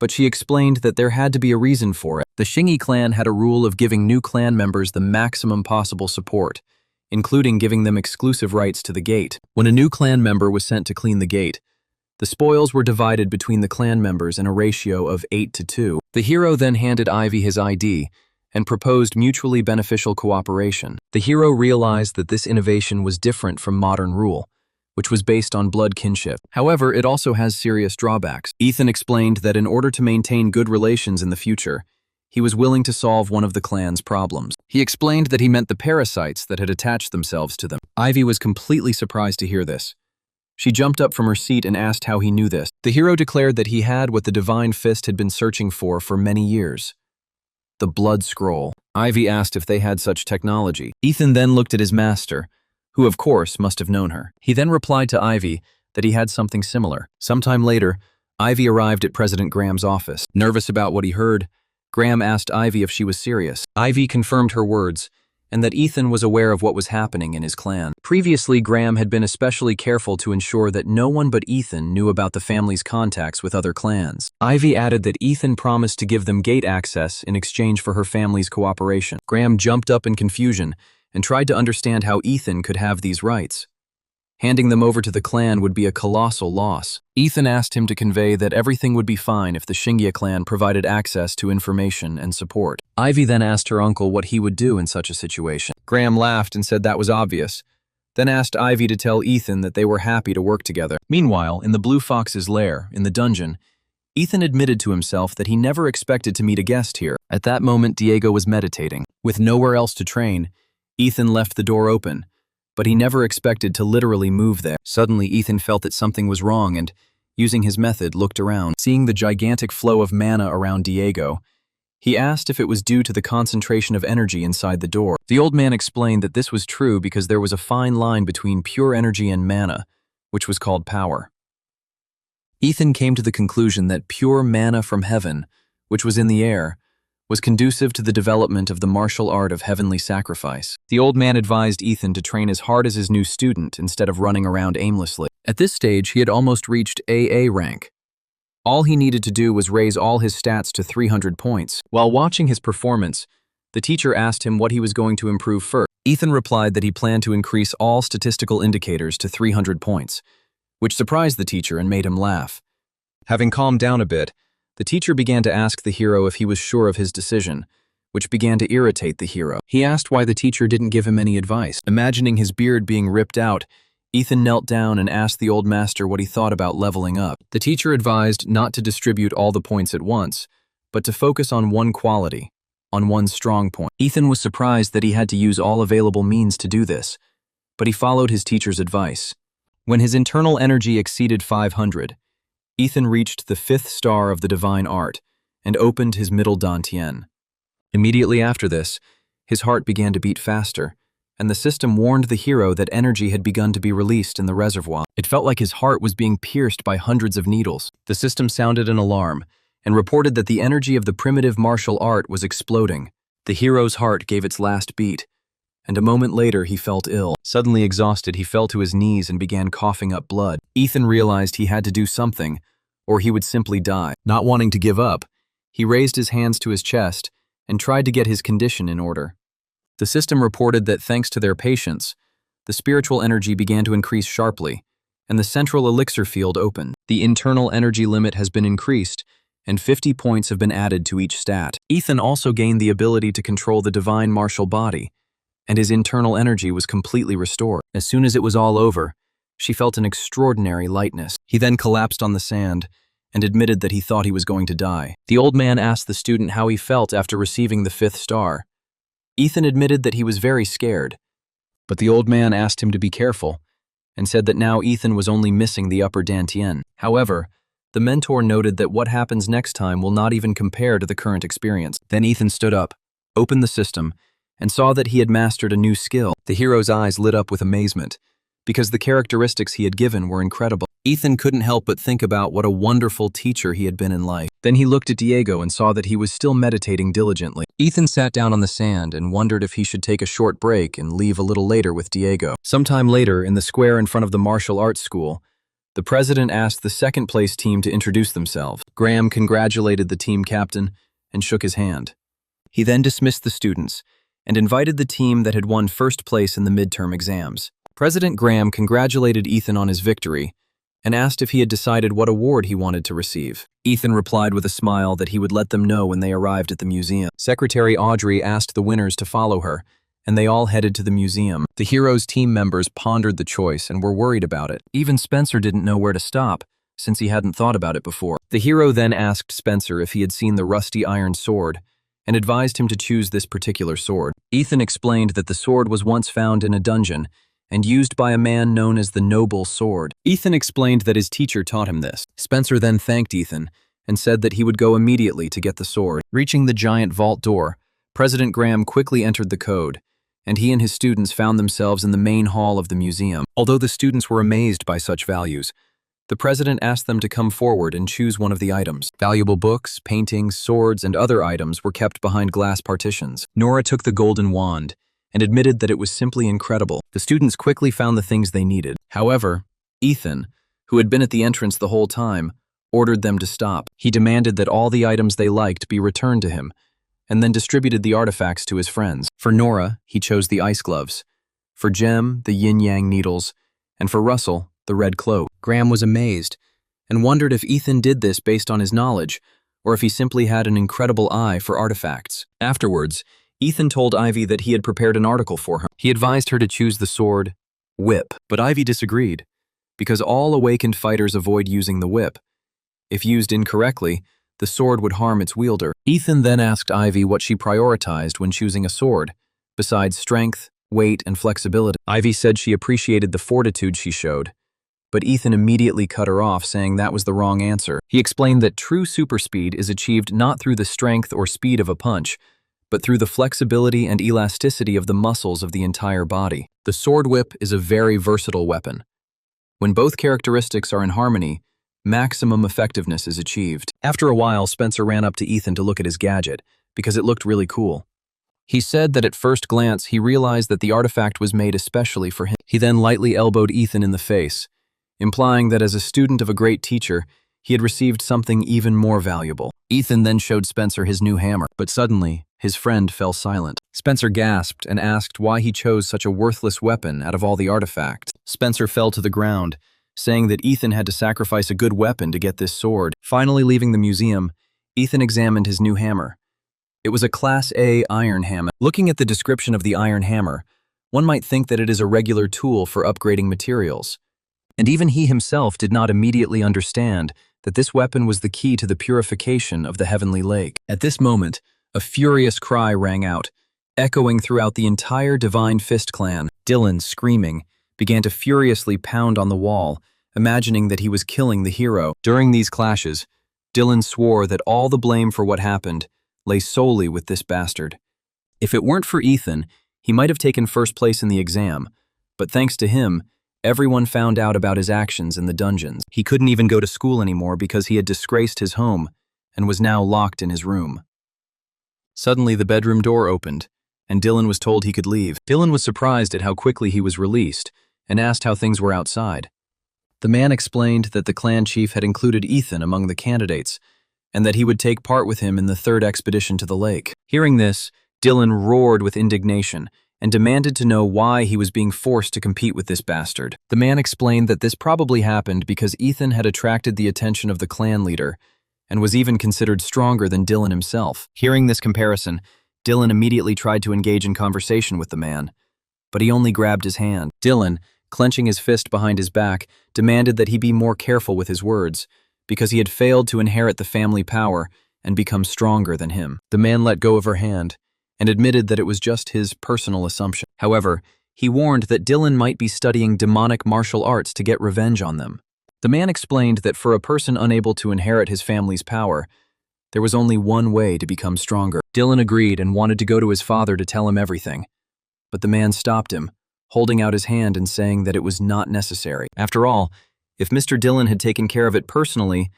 but she explained that there had to be a reason for it. The Shingi clan had a rule of giving new clan members the maximum possible support, including giving them exclusive rights to the gate. When a new clan member was sent to clean the gate, the spoils were divided between the clan members in a ratio of 8-2. The hero then handed Ivy his ID and proposed mutually beneficial cooperation. The hero realized that this innovation was different from modern rule, which was based on blood kinship. However, it also has serious drawbacks. Ethan explained that in order to maintain good relations in the future, he was willing to solve one of the clan's problems. He explained that he meant the parasites that had attached themselves to them. Ivy was completely surprised to hear this. She jumped up from her seat and asked how he knew this. The hero declared that he had what the Divine Fist had been searching for many years: the blood scroll. Ivy asked if they had such technology. Ethan then looked at his master, who of course must have known her. He then replied to Ivy that he had something similar. Sometime later, Ivy arrived at President Graham's office. Nervous about what he heard, Graham asked Ivy if she was serious. Ivy confirmed her words, and that Ethan was aware of what was happening in his clan. Previously, Graham had been especially careful to ensure that no one but Ethan knew about the family's contacts with other clans. Ivy added that Ethan promised to give them gate access in exchange for her family's cooperation. Graham jumped up in confusion and tried to understand how Ethan could have these rights. Handing them over to the clan would be a colossal loss. Ethan asked him to convey that everything would be fine if the Shingia clan provided access to information and support. Ivy then asked her uncle what he would do in such a situation. Graham laughed and said that was obvious, then asked Ivy to tell Ethan that they were happy to work together. Meanwhile, in the Blue Fox's lair, in the dungeon, Ethan admitted to himself that he never expected to meet a guest here. At that moment, Diego was meditating. With nowhere else to train, Ethan left the door open, but he never expected to literally move there. Suddenly, Ethan felt that something was wrong and, using his method, looked around. Seeing the gigantic flow of mana around Diego, he asked if it was due to the concentration of energy inside the door. The old man explained that this was true because there was a fine line between pure energy and mana, which was called power. Ethan came to the conclusion that pure mana from heaven, which was in the air, was conducive to the development of the martial art of heavenly sacrifice. The old man advised Ethan to train as hard as his new student instead of running around aimlessly. At this stage, he had almost reached AA rank. All he needed to do was raise all his stats to 300 points. While watching his performance, the teacher asked him what he was going to improve first. Ethan replied that he planned to increase all statistical indicators to 300 points, which surprised the teacher and made him laugh. Having calmed down a bit, the teacher began to ask the hero if he was sure of his decision, which began to irritate the hero. He asked why the teacher didn't give him any advice. Imagining his beard being ripped out, Ethan knelt down and asked the old master what he thought about leveling up. The teacher advised not to distribute all the points at once, but to focus on one quality, on one strong point. Ethan was surprised that he had to use all available means to do this, but he followed his teacher's advice. When his internal energy exceeded 500, Ethan reached the 5th star of the divine art and opened his middle dantian. Immediately after this, his heart began to beat faster, and the system warned the hero that energy had begun to be released in the reservoir. It felt like his heart was being pierced by hundreds of needles. The system sounded an alarm and reported that the energy of the primitive martial art was exploding. The hero's heart gave its last beat, and a moment later he felt ill. Suddenly exhausted, he fell to his knees and began coughing up blood. Ethan realized he had to do something, or he would simply die. Not wanting to give up, he raised his hands to his chest and tried to get his condition in order. The system reported that thanks to their patience, the spiritual energy began to increase sharply, and the central elixir field opened. The internal energy limit has been increased, and 50 points have been added to each stat. Ethan also gained the ability to control the divine martial body, and his internal energy was completely restored. As soon as it was all over, she felt an extraordinary lightness. He then collapsed on the sand and admitted that he thought he was going to die. The old man asked the student how he felt after receiving the 5th star. Ethan admitted that he was very scared, but the old man asked him to be careful and said that now Ethan was only missing the upper dantian. However, the mentor noted that what happens next time will not even compare to the current experience. Then Ethan stood up, opened the system, and saw that he had mastered a new skill. The hero's eyes lit up with amazement, because the characteristics he had given were incredible. Ethan couldn't help but think about what a wonderful teacher he had been in life. Then he looked at Diego and saw that he was still meditating diligently. Ethan sat down on the sand and wondered if he should take a short break and leave a little later with Diego. Sometime later, in the square in front of the martial arts school, the president asked the second-place team to introduce themselves. Graham congratulated the team captain and shook his hand. He then dismissed the students and invited the team that had won first place in the midterm exams. President Graham congratulated Ethan on his victory and asked if he had decided what award he wanted to receive. Ethan replied with a smile that he would let them know when they arrived at the museum. Secretary Audrey asked the winners to follow her, and they all headed to the museum. The hero's team members pondered the choice and were worried about it. Even Spencer didn't know where to stop, since he hadn't thought about it before. The hero then asked Spencer if he had seen the rusty iron sword, and advised him to choose this particular sword. Ethan explained that the sword was once found in a dungeon and used by a man known as the Noble Sword. Ethan explained that his teacher taught him this. Spencer then thanked Ethan and said that he would go immediately to get the sword. Reaching the giant vault door, President Graham quickly entered the code, and he and his students found themselves in the main hall of the museum. Although the students were amazed by such values, the president asked them to come forward and choose one of the items. Valuable books, paintings, swords, and other items were kept behind glass partitions. Nora took the golden wand and admitted that it was simply incredible. The students quickly found the things they needed. However, Ethan, who had been at the entrance the whole time, ordered them to stop. He demanded that all the items they liked be returned to him, and then distributed the artifacts to his friends. For Nora, he chose the ice gloves. For Jem, the yin-yang needles, and for Russell, the red cloak. Graham was amazed and wondered if Ethan did this based on his knowledge, or if he simply had an incredible eye for artifacts. Afterwards, Ethan told Ivy that he had prepared an article for her. He advised her to choose the sword, whip, but Ivy disagreed, because all awakened fighters avoid using the whip. If used incorrectly, the sword would harm its wielder. Ethan then asked Ivy what she prioritized when choosing a sword, besides strength, weight, and flexibility. Ivy said she appreciated the fortitude she showed, but Ethan immediately cut her off, saying that was the wrong answer. He explained that true super speed is achieved not through the strength or speed of a punch, but through the flexibility and elasticity of the muscles of the entire body. The sword whip is a very versatile weapon. When both characteristics are in harmony, maximum effectiveness is achieved. After a while, Spencer ran up to Ethan to look at his gadget, because it looked really cool. He said that at first glance, he realized that the artifact was made especially for him. He then lightly elbowed Ethan in the face, implying that as a student of a great teacher, he had received something even more valuable. Ethan then showed Spencer his new hammer, but suddenly, his friend fell silent. Spencer gasped and asked why he chose such a worthless weapon out of all the artifacts. Spencer fell to the ground, saying that Ethan had to sacrifice a good weapon to get this sword. Finally leaving the museum, Ethan examined his new hammer. It was a Class A iron hammer. Looking at the description of the iron hammer, One might think that it is a regular tool for upgrading materials. And even he himself did not immediately understand that this weapon was the key to the purification of the heavenly lake. At this moment, a furious cry rang out, echoing throughout the entire Divine Fist clan. Dylan, screaming, began to furiously pound on the wall, imagining that he was killing the hero. During these clashes, Dylan swore that all the blame for what happened lay solely with this bastard. If it weren't for Ethan, he might have taken first place in the exam, but thanks to him, everyone found out about his actions in the dungeons. He couldn't even go to school anymore because he had disgraced his home and was now locked in his room. Suddenly, the bedroom door opened, and Dylan was told he could leave. Dylan was surprised at how quickly he was released and asked how things were outside. The man explained that the clan chief had included Ethan among the candidates and that he would take part with him in the third expedition to the lake. Hearing this, Dylan roared with indignation and demanded to know why he was being forced to compete with this bastard. The man explained that this probably happened because Ethan had attracted the attention of the clan leader and was even considered stronger than Dylan himself. Hearing this comparison, Dylan immediately tried to engage in conversation with the man, but he only grabbed his hand. Dylan, clenching his fist behind his back, demanded that he be more careful with his words, because he had failed to inherit the family power and become stronger than him. The man let go of her hand and admitted that it was just his personal assumption. However, he warned that Dylan might be studying demonic martial arts to get revenge on them. The man explained that for a person unable to inherit his family's power, there was only one way to become stronger. Dylan agreed and wanted to go to his father to tell him everything, but the man stopped him, holding out his hand and saying that it was not necessary. After all, if Mr. Dylan had taken care of it personally,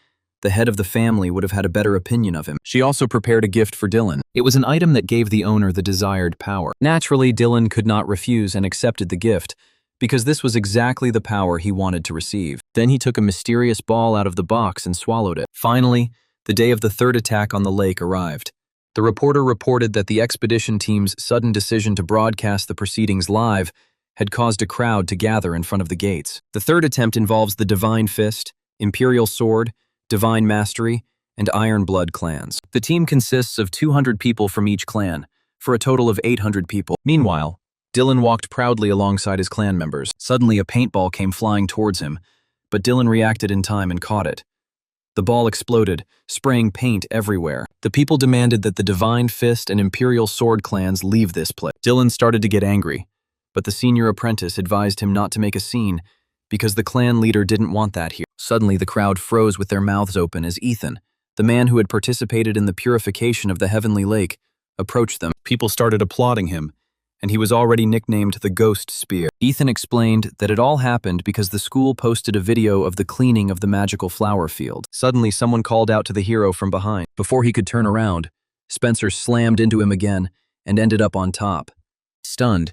the head of the family would have had a better opinion of him. She also prepared a gift for Dylan. It was an item that gave the owner the desired power. Naturally, Dylan could not refuse and accepted the gift, because this was exactly the power he wanted to receive. Then he took a mysterious ball out of the box and swallowed it. Finally, the day of the third attack on the lake arrived. The reporter reported that the expedition team's sudden decision to broadcast the proceedings live had caused a crowd to gather in front of the gates. The third attempt involves the Divine Fist, Imperial Sword, Divine Mastery, and Iron Blood clans. The team consists of 200 people from each clan, for a total of 800 people. Meanwhile, Dylan walked proudly alongside his clan members. Suddenly, a paintball came flying towards him, but Dylan reacted in time and caught it. The ball exploded, spraying paint everywhere. The people demanded that the Divine Fist and Imperial Sword clans leave this place. Dylan started to get angry, but the senior apprentice advised him not to make a scene because the clan leader didn't want that here. Suddenly, the crowd froze with their mouths open as Ethan, the man who had participated in the purification of the heavenly lake, approached them. People started applauding him, and he was already nicknamed the Ghost Spear. Ethan explained that it all happened because the school posted a video of the cleaning of the magical flower field. Suddenly, someone called out to the hero from behind. Before he could turn around, Spencer slammed into him again and ended up on top. Stunned,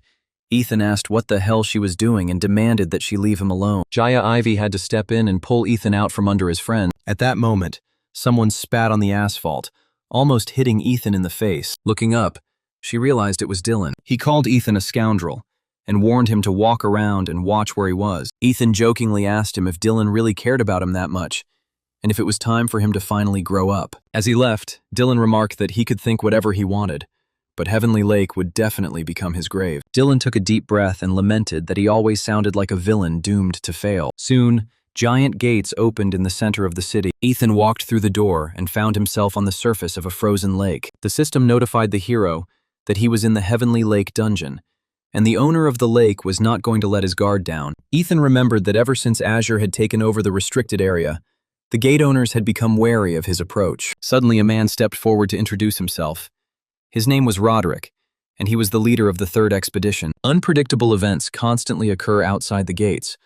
Ethan asked what the hell she was doing and demanded that she leave him alone. Jaya Ivy had to step in and pull Ethan out from under his friend. At that moment, someone spat on the asphalt, almost hitting Ethan in the face. Looking up, she realized it was Dylan. He called Ethan a scoundrel and warned him to walk around and watch where he was. Ethan jokingly asked him if Dylan really cared about him that much and if it was time for him to finally grow up. As he left, Dylan remarked that he could think whatever he wanted, but Heavenly Lake would definitely become his grave. Dylan took a deep breath and lamented that he always sounded like a villain doomed to fail. Soon, giant gates opened in the center of the city. Ethan walked through the door and found himself on the surface of a frozen lake. The system notified the hero that he was in the Heavenly Lake dungeon, and the owner of the lake was not going to let his guard down. Ethan remembered that ever since Azure had taken over the restricted area, the gate owners had become wary of his approach. Suddenly, a man stepped forward to introduce himself. His name was Roderick, and he was the leader of the third expedition. Unpredictable events constantly occur outside the gates,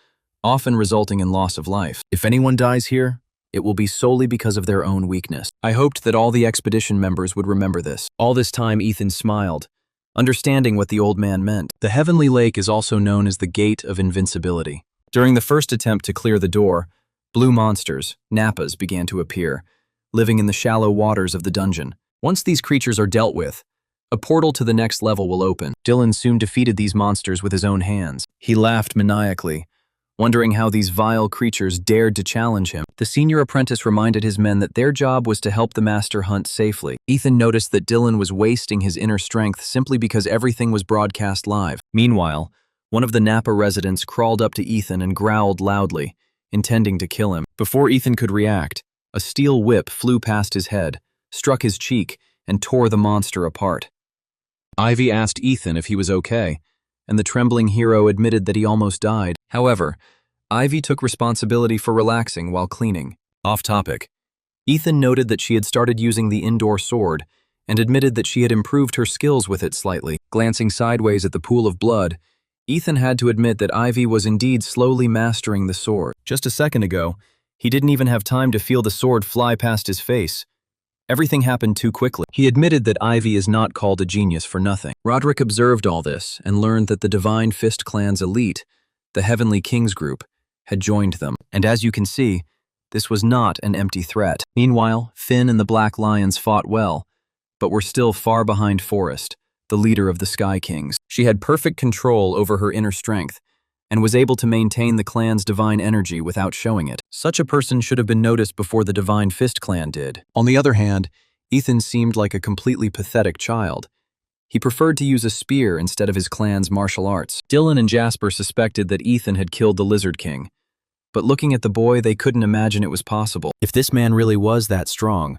often resulting in loss of life. If anyone dies here, it will be solely because of their own weakness. I hoped that all the expedition members would remember this. All this time, Ethan smiled, understanding what the old man meant. The Heavenly Lake is also known as the Gate of Invincibility. During the first attempt to clear the door, blue monsters, nappas, began to appear, living in the shallow waters of the dungeon. Once these creatures are dealt with, a portal to the next level will open. Dylan soon defeated these monsters with his own hands. He laughed maniacally, wondering how these vile creatures dared to challenge him. The senior apprentice reminded his men that their job was to help the master hunt safely. Ethan noticed that Dylan was wasting his inner strength simply because everything was broadcast live. Meanwhile, one of the Napa residents crawled up to Ethan and growled loudly, intending to kill him. Before Ethan could react, a steel whip flew past his head, struck his cheek, and tore the monster apart. Ivy asked Ethan if he was okay, and the trembling hero admitted that he almost died. However, Ivy took responsibility for relaxing while cleaning. Off topic, Ethan noted that she had started using the indoor sword and admitted that she had improved her skills with it slightly. Glancing sideways at the pool of blood, Ethan had to admit that Ivy was indeed slowly mastering the sword. Just a second ago, he didn't even have time to feel the sword fly past his face. Everything happened too quickly. He admitted that Ivy is not called a genius for nothing. Roderick observed all this and learned that the Divine Fist clan's elite, the Heavenly Kings group, had joined them. And as you can see, this was not an empty threat. Meanwhile, Finn and the Black Lions fought well, but were still far behind Forrest, the leader of the Sky Kings. She had perfect control over her inner strength and was able to maintain the clan's divine energy without showing it. Such a person should have been noticed before the Divine Fist clan did. On the other hand, Ethan seemed like a completely pathetic child. He preferred to use a spear instead of his clan's martial arts. Dylan and Jasper suspected that Ethan had killed the Lizard King, but looking at the boy, they couldn't imagine it was possible. If this man really was that strong,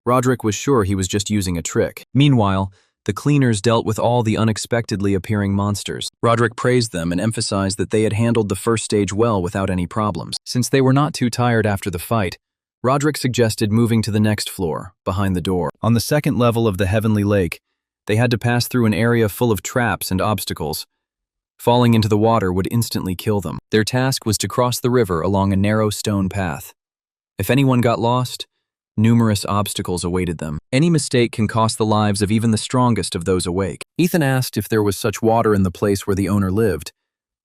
Roderick was sure he was just using a trick. Meanwhile, the cleaners dealt with all the unexpectedly appearing monsters. Roderick praised them and emphasized that they had handled the first stage well without any problems. Since they were not too tired after the fight, Roderick suggested moving to the next floor, behind the door. On the second level of the Heavenly Lake, they had to pass through an area full of traps and obstacles. Falling into the water would instantly kill them. Their task was to cross the river along a narrow stone path. If anyone got lost, numerous obstacles awaited them. Any mistake can cost the lives of even the strongest of those awake. Ethan asked if there was such water in the place where the owner lived,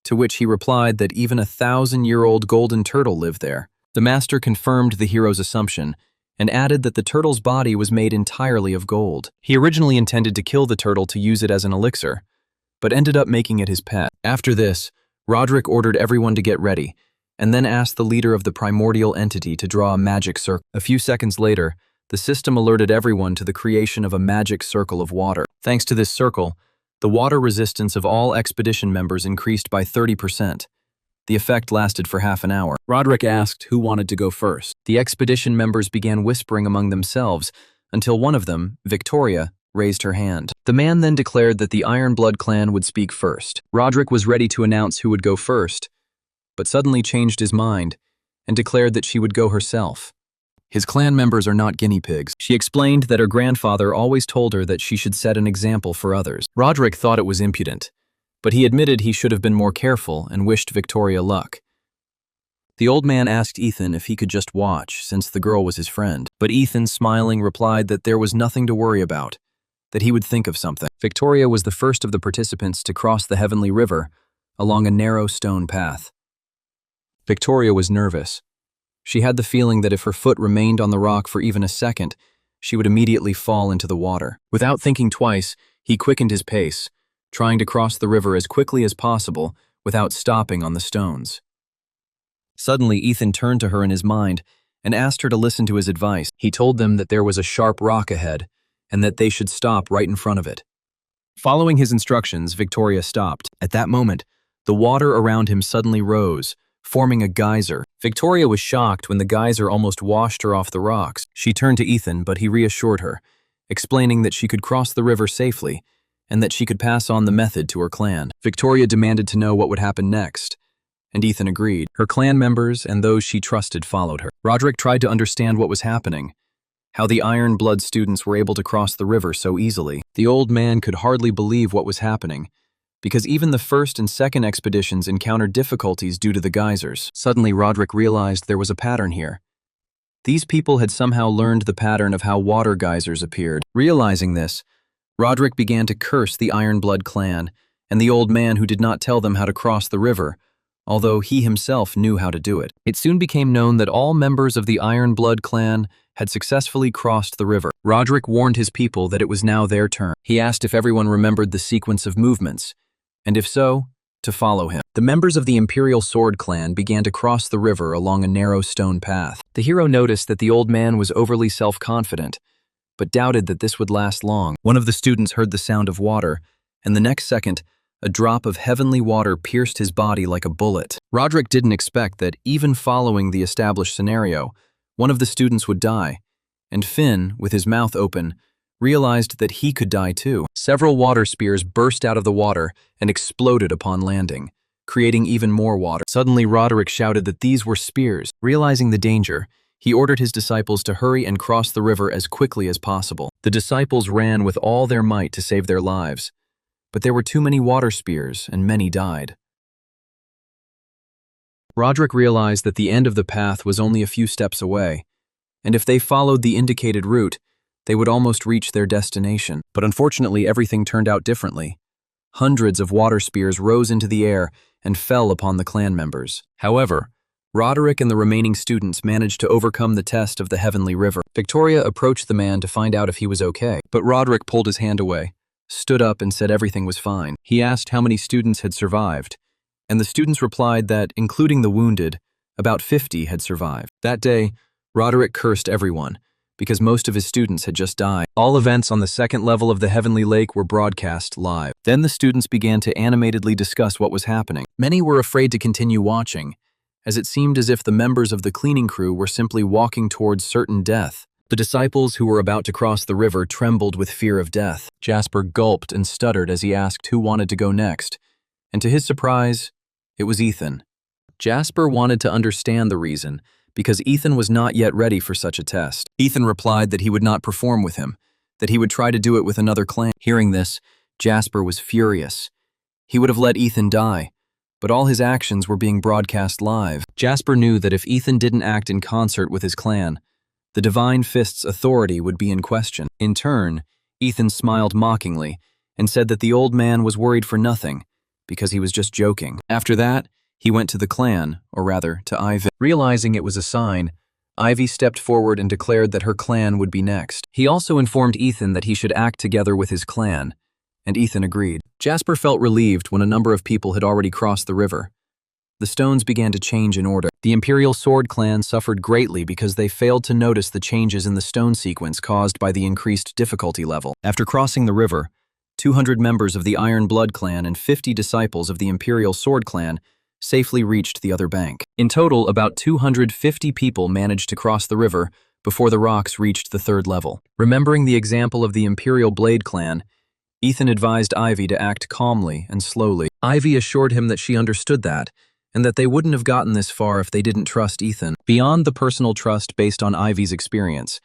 to which he replied that even a 1,000-year-old golden turtle lived there. The master confirmed the hero's assumption and added that the turtle's body was made entirely of gold. He originally intended to kill the turtle to use it as an elixir, but ended up making it his pet. After this, Roderick ordered everyone to get ready, and then asked the leader of the primordial entity to draw a magic circle. A few seconds later, the system alerted everyone to the creation of a magic circle of water. Thanks to this circle, the water resistance of all expedition members increased by 30%. The effect lasted for half an hour. Roderick asked who wanted to go first. The expedition members began whispering among themselves until one of them, Victoria, raised her hand. The man then declared that the Ironblood clan would speak first. Roderick was ready to announce who would go first, but suddenly changed his mind and declared that she would go herself. His clan members are not guinea pigs. She explained that her grandfather always told her that she should set an example for others. Roderick thought it was impudent, but he admitted he should have been more careful and wished Victoria luck. The old man asked Ethan if he could just watch, since the girl was his friend, but Ethan, smiling, replied that there was nothing to worry about, that he would think of something. Victoria was the first of the participants to cross the Heavenly River along a narrow stone path. Victoria was nervous. She had the feeling that if her foot remained on the rock for even a second, she would immediately fall into the water. Without thinking twice, he quickened his pace, trying to cross the river as quickly as possible without stopping on the stones. Suddenly, Ethan turned to her in his mind and asked her to listen to his advice. He told them that there was a sharp rock ahead and that they should stop right in front of it. Following his instructions, Victoria stopped. At that moment, the water around him suddenly rose, forming a geyser. Victoria was shocked when the geyser almost washed her off the rocks. She turned to Ethan, but he reassured her, explaining that she could cross the river safely and that she could pass on the method to her clan. Victoria demanded to know what would happen next, and Ethan agreed. Her clan members and those she trusted followed her. Roderick tried to understand what was happening, how the Iron Blood students were able to cross the river so easily. The old man could hardly believe what was happening, because even the first and second expeditions encountered difficulties due to the geysers. Suddenly, Roderick realized there was a pattern here. These people had somehow learned the pattern of how water geysers appeared. Realizing this, Roderick began to curse the Ironblood clan and the old man who did not tell them how to cross the river, although he himself knew how to do it. It soon became known that all members of the Ironblood clan had successfully crossed the river. Roderick warned his people that it was now their turn. He asked if everyone remembered the sequence of movements, and if so, to follow him. The members of the Imperial Sword Clan began to cross the river along a narrow stone path. The hero noticed that the old man was overly self-confident, but doubted that this would last long. One of the students heard the sound of water, and the next second, a drop of heavenly water pierced his body like a bullet. Roderick didn't expect that, even following the established scenario, one of the students would die, and Finn, with his mouth open, realized that he could die too. Several water spears burst out of the water and exploded upon landing, creating even more water. Suddenly, Roderick shouted that these were spears. Realizing the danger, he ordered his disciples to hurry and cross the river as quickly as possible. The disciples ran with all their might to save their lives, but there were too many water spears and many died. Roderick realized that the end of the path was only a few steps away, and if they followed the indicated route, they would almost reach their destination. But unfortunately, everything turned out differently. Hundreds of water spears rose into the air and fell upon the clan members. However, Roderick and the remaining students managed to overcome the test of the heavenly river. Victoria approached the man to find out if he was okay, but Roderick pulled his hand away, stood up and said everything was fine. He asked how many students had survived, and the students replied that, including the wounded, about 50 had survived. That day, Roderick cursed everyone, because most of his students had just died. All events on the second level of the Heavenly Lake were broadcast live. Then the students began to animatedly discuss what was happening. Many were afraid to continue watching, as it seemed as if the members of the cleaning crew were simply walking towards certain death. The disciples who were about to cross the river trembled with fear of death. Jasper gulped and stuttered as he asked who wanted to go next, and to his surprise, it was Ethan. Jasper wanted to understand the reason, because Ethan was not yet ready for such a test. Ethan replied that he would not perform with him, that he would try to do it with another clan. Hearing this, Jasper was furious. He would have let Ethan die, but all his actions were being broadcast live. Jasper knew that if Ethan didn't act in concert with his clan, the Divine Fist's authority would be in question. In turn, Ethan smiled mockingly and said that the old man was worried for nothing, because he was just joking. After that, he went to the clan, or rather, to Ivy. Realizing it was a sign, Ivy stepped forward and declared that her clan would be next. He also informed Ethan that he should act together with his clan, and Ethan agreed. Jasper felt relieved when a number of people had already crossed the river. The stones began to change in order. The Imperial Sword Clan suffered greatly because they failed to notice the changes in the stone sequence caused by the increased difficulty level. After crossing the river, 200 members of the Iron Blood Clan and 50 disciples of the Imperial Sword Clan safely reached the other bank. In total, about 250 people managed to cross the river before the rocks reached the third level. Remembering the example of the Imperial Blade Clan, Ethan advised Ivy to act calmly and slowly. Ivy assured him that she understood that, and that they wouldn't have gotten this far if they didn't trust Ethan. Beyond the personal trust based on Ivy's experience,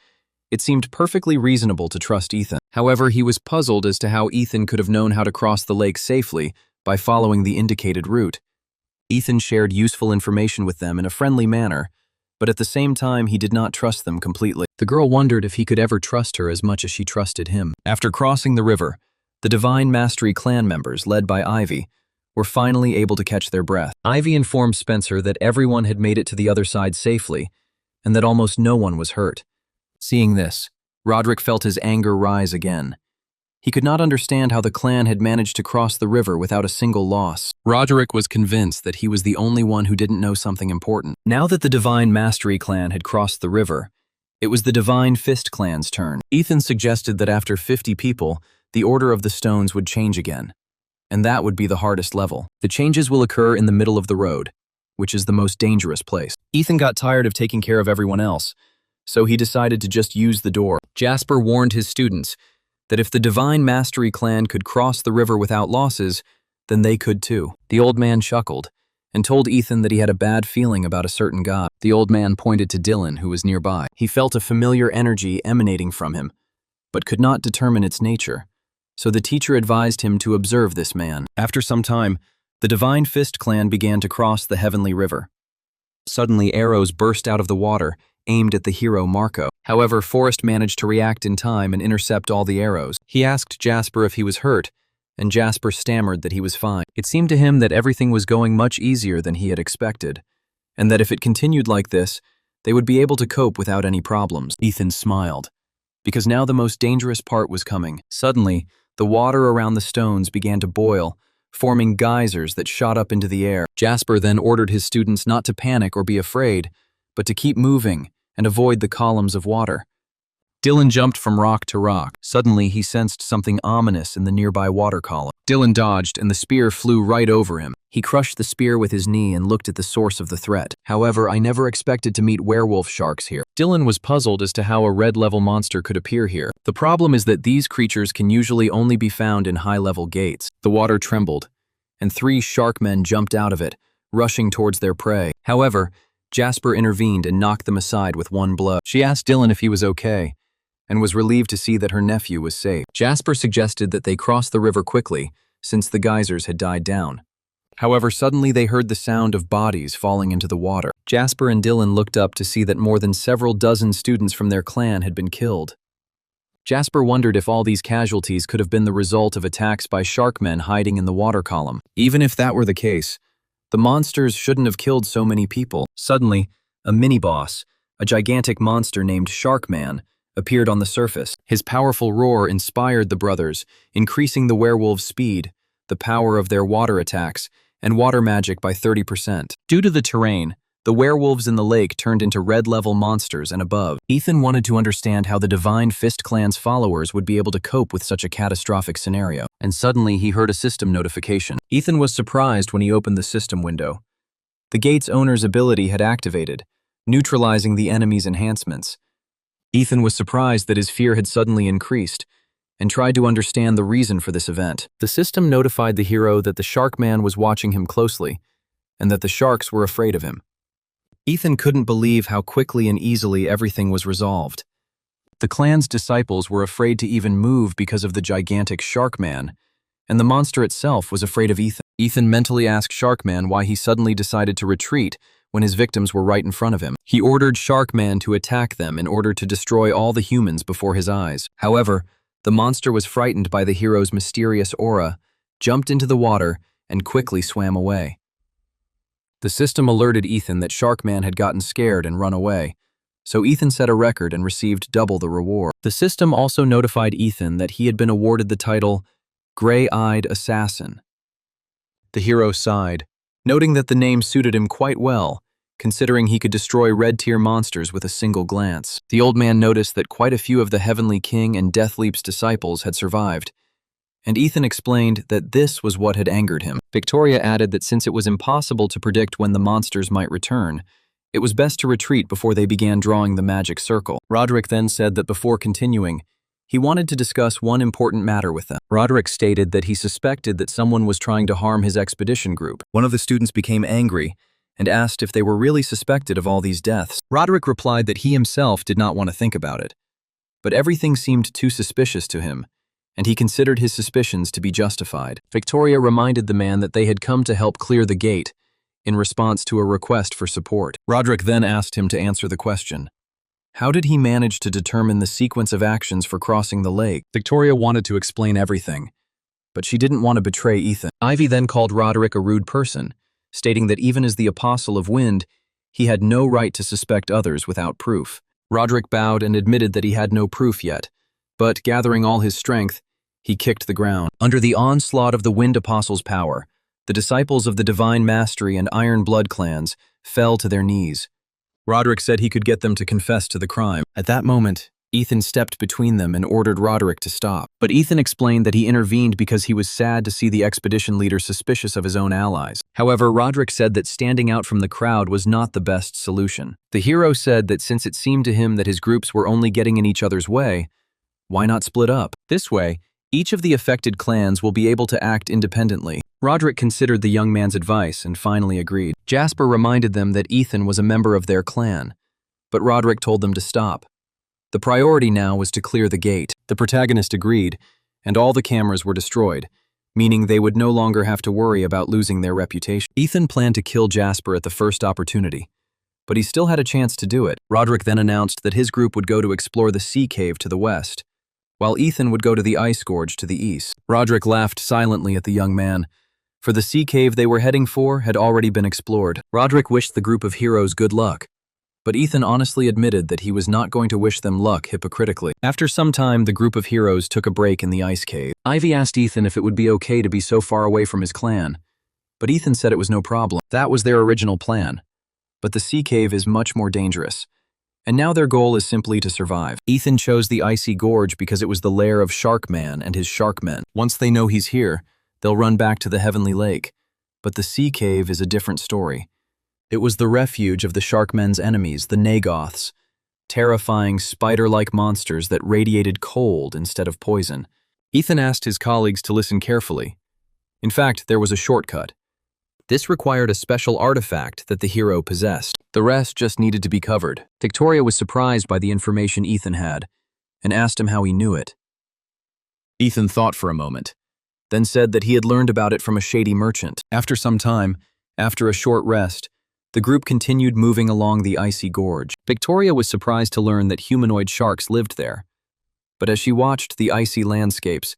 it seemed perfectly reasonable to trust Ethan. However, he was puzzled as to how Ethan could have known how to cross the lake safely by following the indicated route. Ethan shared useful information with them in a friendly manner, but at the same time he did not trust them completely. The girl wondered if he could ever trust her as much as she trusted him. After crossing the river, the Divine Mastery clan members, led by Ivy, were finally able to catch their breath. Ivy informed Spencer that everyone had made it to the other side safely, and that almost no one was hurt. Seeing this, Roderick felt his anger rise again. He could not understand how the clan had managed to cross the river without a single loss. Roderick was convinced that he was the only one who didn't know something important. Now that the Divine Mastery clan had crossed the river, it was the Divine Fist clan's turn. Ethan suggested that after 50 people, the order of the stones would change again, and that would be the hardest level. The changes will occur in the middle of the road, which is the most dangerous place. Ethan got tired of taking care of everyone else, so he decided to just use the door. Jasper warned his students that if the Divine Mastery clan could cross the river without losses, then they could too. The old man chuckled and told Ethan that he had a bad feeling about a certain guy. The old man pointed to Dylan, who was nearby. He felt a familiar energy emanating from him, but could not determine its nature, so the teacher advised him to observe this man. After some time, the Divine Fist clan began to cross the Heavenly River. Suddenly, arrows burst out of the water, aimed at the hero Marco. However, Forrest managed to react in time and intercept all the arrows. He asked Jasper if he was hurt, and Jasper stammered that he was fine. It seemed to him that everything was going much easier than he had expected, and that if it continued like this, they would be able to cope without any problems. Ethan smiled, because now the most dangerous part was coming. Suddenly, the water around the stones began to boil, forming geysers that shot up into the air. Jasper then ordered his students not to panic or be afraid, but to keep moving and avoid the columns of water. Dylan jumped from rock to rock. Suddenly, he sensed something ominous in the nearby water column. Dylan dodged, and the spear flew right over him. He crushed the spear with his knee and looked at the source of the threat. However, I never expected to meet werewolf sharks here. Dylan was puzzled as to how a red-level monster could appear here. The problem is that these creatures can usually only be found in high-level gates. The water trembled, and 3 shark men jumped out of it, rushing towards their prey. However, Jasper intervened and knocked them aside with one blow. She asked Dylan if he was okay, and was relieved to see that her nephew was safe. Jasper suggested that they cross the river quickly, since the geysers had died down. However, suddenly they heard the sound of bodies falling into the water. Jasper and Dylan looked up to see that more than several dozen students from their clan had been killed. Jasper wondered if all these casualties could have been the result of attacks by sharkmen hiding in the water column. Even if that were the case, the monsters shouldn't have killed so many people. Suddenly, a mini-boss, a gigantic monster named Sharkman, appeared on the surface. His powerful roar inspired the brothers, increasing the werewolves' speed, the power of their water attacks, and water magic by 30%. Due to the terrain, the werewolves in the lake turned into red-level monsters and above. Ethan wanted to understand how the Divine Fist Clan's followers would be able to cope with such a catastrophic scenario, and suddenly he heard a system notification. Ethan was surprised when he opened the system window. The gate's owner's ability had activated, neutralizing the enemy's enhancements. Ethan was surprised that his fear had suddenly increased, and tried to understand the reason for this event. The system notified the hero that the Sharkman was watching him closely, and that the sharks were afraid of him. Ethan couldn't believe how quickly and easily everything was resolved. The clan's disciples were afraid to even move because of the gigantic Sharkman, and the monster itself was afraid of Ethan. Ethan mentally asked Sharkman why he suddenly decided to retreat when his victims were right in front of him. He ordered Sharkman to attack them in order to destroy all the humans before his eyes. However, the monster was frightened by the hero's mysterious aura, jumped into the water, and quickly swam away. The system alerted Ethan that Sharkman had gotten scared and run away, so Ethan set a record and received double the reward. The system also notified Ethan that he had been awarded the title Gray-Eyed Assassin. The hero sighed, noting that the name suited him quite well, considering he could destroy red-tier monsters with a single glance. The old man noticed that quite a few of the Heavenly King and Deathleap's disciples had survived, and Ethan explained that this was what had angered him. Victoria added that since it was impossible to predict when the monsters might return, it was best to retreat before they began drawing the magic circle. Roderick then said that before continuing, he wanted to discuss one important matter with them. Roderick stated that he suspected that someone was trying to harm his expedition group. One of the students became angry and asked if they were really suspected of all these deaths. Roderick replied that he himself did not want to think about it, but everything seemed too suspicious to him, and he considered his suspicions to be justified. Victoria reminded the man that they had come to help clear the gate in response to a request for support. Roderick then asked him to answer the question. How did he manage to determine the sequence of actions for crossing the lake? Victoria wanted to explain everything, but she didn't want to betray Ethan. Ivy then called Roderick a rude person, stating that even as the Apostle of Wind, he had no right to suspect others without proof. Roderick bowed and admitted that he had no proof yet, but gathering all his strength, he kicked the ground. Under the onslaught of the Wind Apostle's power, the disciples of the Divine Mastery and Iron Blood clans fell to their knees. Roderick said he could get them to confess to the crime. At that moment, Ethan stepped between them and ordered Roderick to stop. But Ethan explained that he intervened because he was sad to see the expedition leader suspicious of his own allies. However, Roderick said that standing out from the crowd was not the best solution. The hero said that since it seemed to him that his groups were only getting in each other's way, why not split up? This way, each of the affected clans will be able to act independently. Roderick considered the young man's advice and finally agreed. Jasper reminded them that Ethan was a member of their clan, but Roderick told them to stop. The priority now was to clear the gate. The protagonist agreed, and all the cameras were destroyed, meaning they would no longer have to worry about losing their reputation. Ethan planned to kill Jasper at the first opportunity, but he still had a chance to do it. Roderick then announced that his group would go to explore the sea cave to the west, while Ethan would go to the ice gorge to the east. Roderick laughed silently at the young man, for the sea cave they were heading for had already been explored. Roderick wished the group of heroes good luck, But Ethan honestly admitted that he was not going to wish them luck hypocritically. After some time, the group of heroes took a break in the ice cave. Ivy asked Ethan if it would be okay to be so far away from his clan, but Ethan said it was no problem. That was their original plan. But the sea cave is much more dangerous, and now their goal is simply to survive. Ethan chose the icy gorge because it was the lair of Sharkman and his sharkmen. Once they know he's here, they'll run back to the Heavenly Lake. But the sea cave is a different story. It was the refuge of the Sharkmen's enemies, the Nagoths, terrifying spider-like monsters that radiated cold instead of poison. Ethan asked his colleagues to listen carefully. In fact, there was a shortcut. This required a special artifact that the hero possessed. The rest just needed to be covered. Victoria was surprised by the information Ethan had and asked him how he knew it. Ethan thought for a moment, then said that he had learned about it from a shady merchant. After some time, after a short rest, the group continued moving along the icy gorge. Victoria was surprised to learn that humanoid sharks lived there. But as she watched the icy landscapes,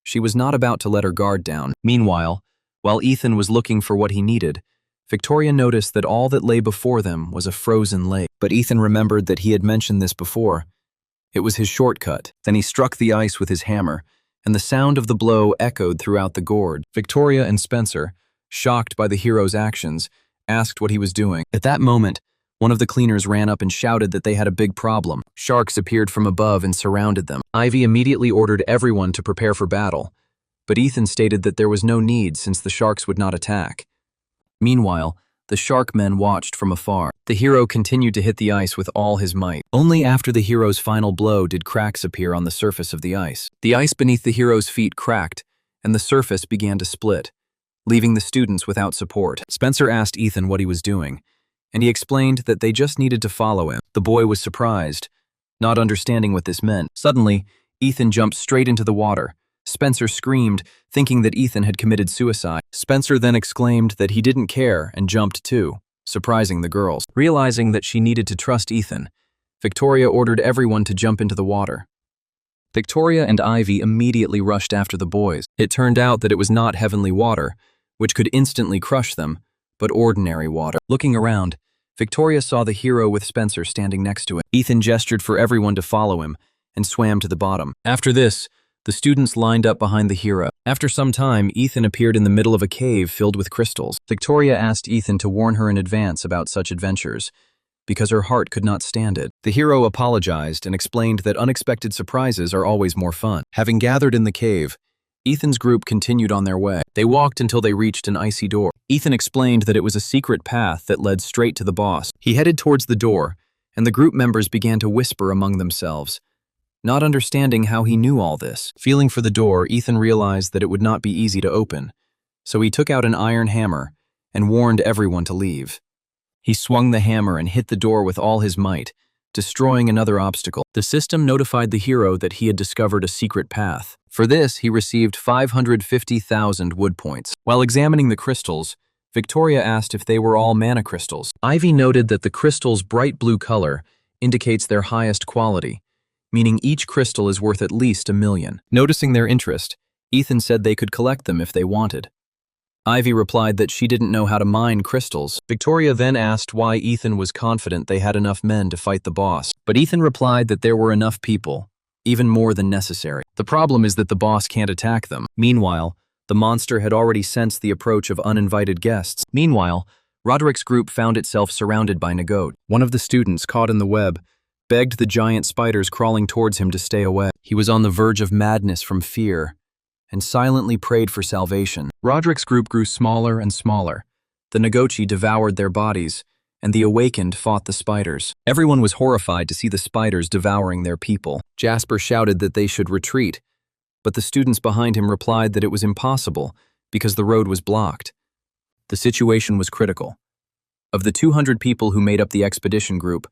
she was not about to let her guard down. Meanwhile, while Ethan was looking for what he needed, Victoria noticed that all that lay before them was a frozen lake. But Ethan remembered that he had mentioned this before. It was his shortcut. Then he struck the ice with his hammer, and the sound of the blow echoed throughout the gorge. Victoria and Spencer, shocked by the hero's actions, asked what he was doing. At that moment, one of the cleaners ran up and shouted that they had a big problem. Sharks appeared from above and surrounded them. Ivy immediately ordered everyone to prepare for battle, but Ethan stated that there was no need since the sharks would not attack. Meanwhile, the sharkmen watched from afar. The hero continued to hit the ice with all his might. Only after the hero's final blow did cracks appear on the surface of the ice. The ice beneath the hero's feet cracked, and the surface began to split, leaving the students without support. Spencer asked Ethan what he was doing, and he explained that they just needed to follow him. The boy was surprised, not understanding what this meant. Suddenly, Ethan jumped straight into the water. Spencer screamed, thinking that Ethan had committed suicide. Spencer then exclaimed that he didn't care and jumped too, surprising the girls. Realizing that she needed to trust Ethan, Victoria ordered everyone to jump into the water. Victoria and Ivy immediately rushed after the boys. It turned out that it was not heavenly water, which could instantly crush them, but ordinary water. Looking around, Victoria saw the hero with Spencer standing next to him. Ethan gestured for everyone to follow him and swam to the bottom. After this, the students lined up behind the hero. After some time, Ethan appeared in the middle of a cave filled with crystals. Victoria asked Ethan to warn her in advance about such adventures, because her heart could not stand it. The hero apologized and explained that unexpected surprises are always more fun. Having gathered in the cave, Ethan's group continued on their way. They walked until they reached an icy door. Ethan explained that it was a secret path that led straight to the boss. He headed towards the door, and the group members began to whisper among themselves, not understanding how he knew all this. Feeling for the door, Ethan realized that it would not be easy to open, so he took out an iron hammer and warned everyone to leave. He swung the hammer and hit the door with all his might, destroying another obstacle. The system notified the hero that he had discovered a secret path. For this, he received 550,000 wood points. While examining the crystals, Victoria asked if they were all mana crystals. Ivy noted that the crystal's bright blue color indicates their highest quality, meaning each crystal is worth at least 1 million. Noticing their interest, Ethan said they could collect them if they wanted. Ivy replied that she didn't know how to mine crystals. Victoria then asked why Ethan was confident they had enough men to fight the boss. But Ethan replied that there were enough people, even more than necessary. The problem is that the boss can't attack them. Meanwhile, the monster had already sensed the approach of uninvited guests. Meanwhile, Roderick's group found itself surrounded by Nagot. One of the students, caught in the web, begged the giant spiders crawling towards him to stay away. He was on the verge of madness from fear, and silently prayed for salvation. Roderick's group grew smaller and smaller. The Nagochi devoured their bodies, and the awakened fought the spiders. Everyone was horrified to see the spiders devouring their people. Jasper shouted that they should retreat, but the students behind him replied that it was impossible because the road was blocked. The situation was critical. Of the 200 people who made up the expedition group,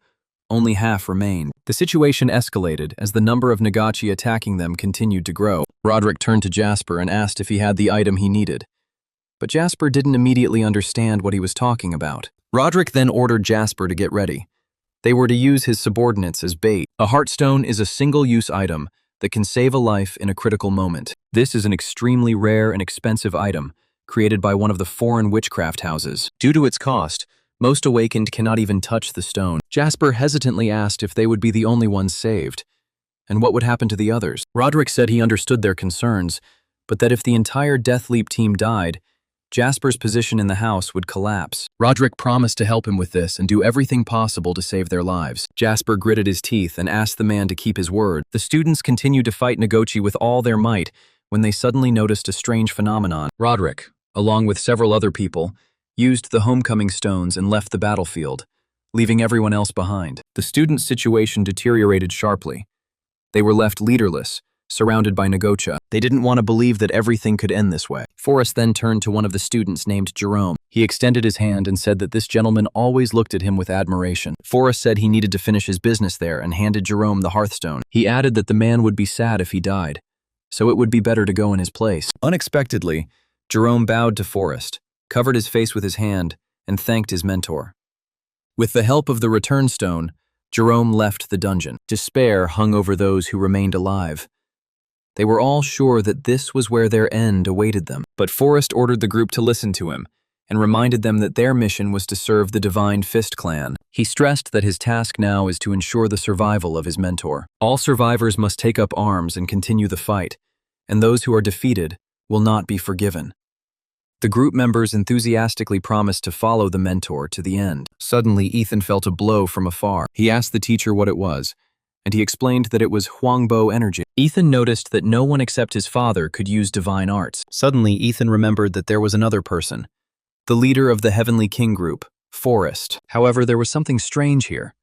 only half remained. The situation escalated as the number of Nagachi attacking them continued to grow. Roderick turned to Jasper and asked if he had the item he needed. But Jasper didn't immediately understand what he was talking about. Roderick then ordered Jasper to get ready. They were to use his subordinates as bait. A heartstone is a single-use item that can save a life in a critical moment. This is an extremely rare and expensive item created by one of the foreign witchcraft houses. Due to its cost, Most awakened cannot even touch the stone. Jasper hesitantly asked if they would be the only ones saved, and what would happen to the others. Roderick said he understood their concerns, but that if the entire Death Leap team died, Jasper's position in the house would collapse. Roderick promised to help him with this and do everything possible to save their lives. Jasper gritted his teeth and asked the man to keep his word. The students continued to fight Noguchi with all their might when they suddenly noticed a strange phenomenon. Roderick, along with several other people, used the homecoming stones and left the battlefield, leaving everyone else behind. The students' situation deteriorated sharply. They were left leaderless, surrounded by Noguchi. They didn't want to believe that everything could end this way. Forrest then turned to one of the students named Jerome. He extended his hand and said that this gentleman always looked at him with admiration. Forrest said he needed to finish his business there and handed Jerome the hearthstone. He added that the man would be sad if he died, so it would be better to go in his place. Unexpectedly, Jerome bowed to Forrest, covered his face with his hand, and thanked his mentor. With the help of the return stone, Jerome left the dungeon. Despair hung over those who remained alive. They were all sure that this was where their end awaited them. But Forrest ordered the group to listen to him and reminded them that their mission was to serve the Divine Fist clan. He stressed that his task now is to ensure the survival of his mentor. All survivors must take up arms and continue the fight, and those who are defeated will not be forgiven. The group members enthusiastically promised to follow the mentor to the end. Suddenly, Ethan felt a blow from afar. He asked the teacher what it was, and he explained that it was Huangbo energy. Ethan noticed that no one except his father could use divine arts. Suddenly, Ethan remembered that there was another person, the leader of the Heavenly King group, Forrest. However, there was something strange here.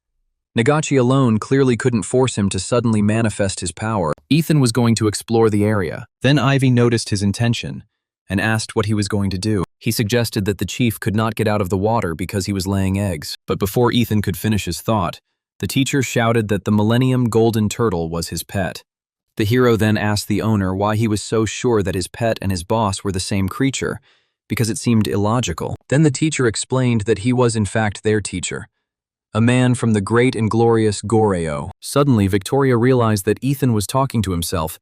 Noguchi alone clearly couldn't force him to suddenly manifest his power. Ethan was going to explore the area. Then Ivy noticed his intention and asked what he was going to do. He suggested that the chief could not get out of the water because he was laying eggs. But before Ethan could finish his thought, the teacher shouted that the Millennium Golden Turtle was his pet. The hero then asked the owner why he was so sure that his pet and his boss were the same creature, because it seemed illogical. Then the teacher explained that he was in fact their teacher, a man from the great and glorious Goreo. Suddenly, Victoria realized that Ethan was talking to himself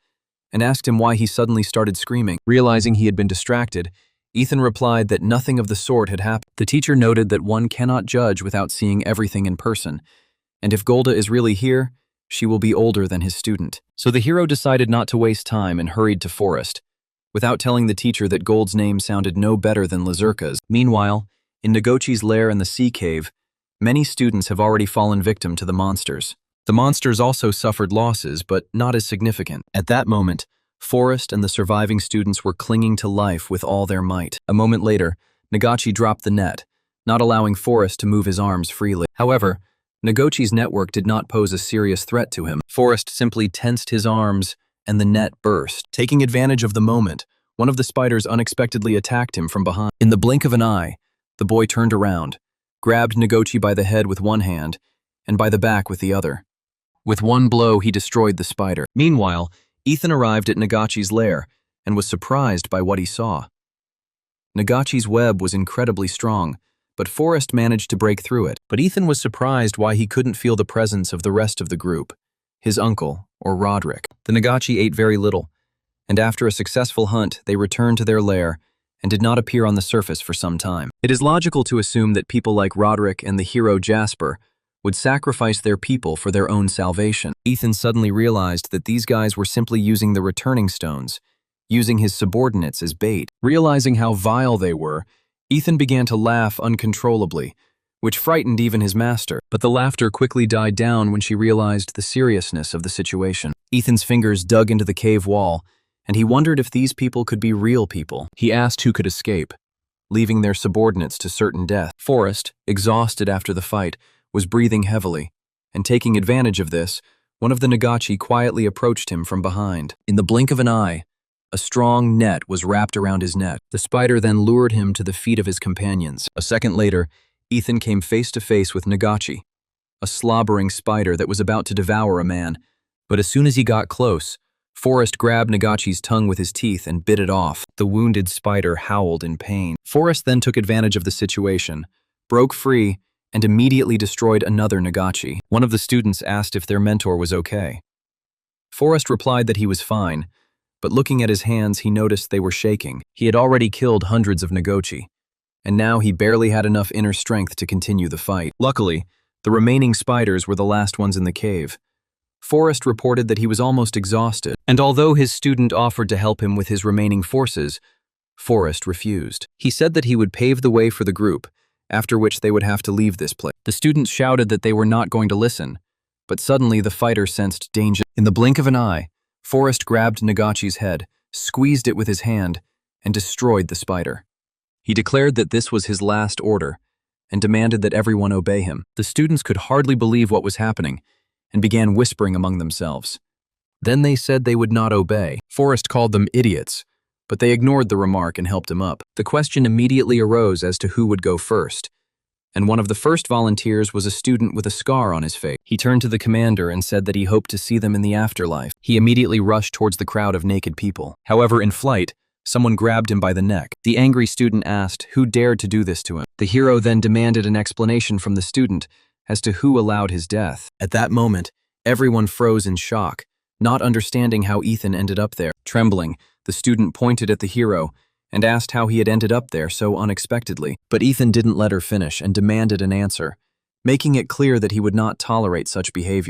and asked him why he suddenly started screaming. Realizing he had been distracted, Ethan replied that nothing of the sort had happened. The teacher noted that one cannot judge without seeing everything in person, and if Golda is really here, she will be older than his student. So the hero decided not to waste time and hurried to Forest, without telling the teacher that Gold's name sounded no better than Lazurka's. Meanwhile, in Noguchi's lair in the sea cave, many students have already fallen victim to the monsters. The monsters also suffered losses, but not as significant. At that moment, Forrest and the surviving students were clinging to life with all their might. A moment later, Noguchi dropped the net, not allowing Forrest to move his arms freely. However, Noguchi's network did not pose a serious threat to him. Forrest simply tensed his arms, and the net burst. Taking advantage of the moment, one of the spiders unexpectedly attacked him from behind. In the blink of an eye, the boy turned around, grabbed Noguchi by the head with one hand, and by the back with the other. With one blow, he destroyed the spider. Meanwhile, Ethan arrived at Noguchi's lair and was surprised by what he saw. Noguchi's web was incredibly strong, but Forrest managed to break through it. But Ethan was surprised why he couldn't feel the presence of the rest of the group, his uncle, or Roderick. The Noguchi ate very little, and after a successful hunt, they returned to their lair and did not appear on the surface for some time. It is logical to assume that people like Roderick and the hero Jasper would sacrifice their people for their own salvation. Ethan suddenly realized that these guys were simply using the returning stones, using his subordinates as bait. Realizing how vile they were, Ethan began to laugh uncontrollably, which frightened even his master. But the laughter quickly died down when she realized the seriousness of the situation. Ethan's fingers dug into the cave wall, and he wondered if these people could be real people. He asked who could escape, leaving their subordinates to certain death. Forrest, exhausted after the fight, was breathing heavily, and taking advantage of this, one of the Noguchi quietly approached him from behind. In the blink of an eye, a strong net was wrapped around his neck. The spider then lured him to the feet of his companions. A second later, Ethan came face to face with Noguchi, a slobbering spider that was about to devour a man. But as soon as he got close, Forrest grabbed Noguchi's tongue with his teeth and bit it off. The wounded spider howled in pain. Forrest then took advantage of the situation, broke free, and immediately destroyed another Noguchi. One of the students asked if their mentor was okay. Forrest replied that he was fine, but looking at his hands, he noticed they were shaking. He had already killed hundreds of Noguchi, and now he barely had enough inner strength to continue the fight. Luckily, the remaining spiders were the last ones in the cave. Forrest reported that he was almost exhausted, and although his student offered to help him with his remaining forces, Forrest refused. He said that he would pave the way for the group, after which they would have to leave this place. The students shouted that they were not going to listen, but suddenly the fighter sensed danger. In the blink of an eye, Forrest grabbed Nagachi's head, squeezed it with his hand, and destroyed the spider. He declared that this was his last order, and demanded that everyone obey him. The students could hardly believe what was happening, and began whispering among themselves. Then they said they would not obey. Forrest called them idiots, but they ignored the remark and helped him up. The question immediately arose as to who would go first, and one of the first volunteers was a student with a scar on his face. He turned to the commander and said that he hoped to see them in the afterlife. He immediately rushed towards the crowd of naked people. However, in flight, someone grabbed him by the neck. The angry student asked who dared to do this to him. The hero then demanded an explanation from the student as to who allowed his death. At that moment, everyone froze in shock, not understanding how Ethan ended up there. Trembling, the student pointed at the hero and asked how he had ended up there so unexpectedly. But Ethan didn't let her finish and demanded an answer, making it clear that he would not tolerate such behavior.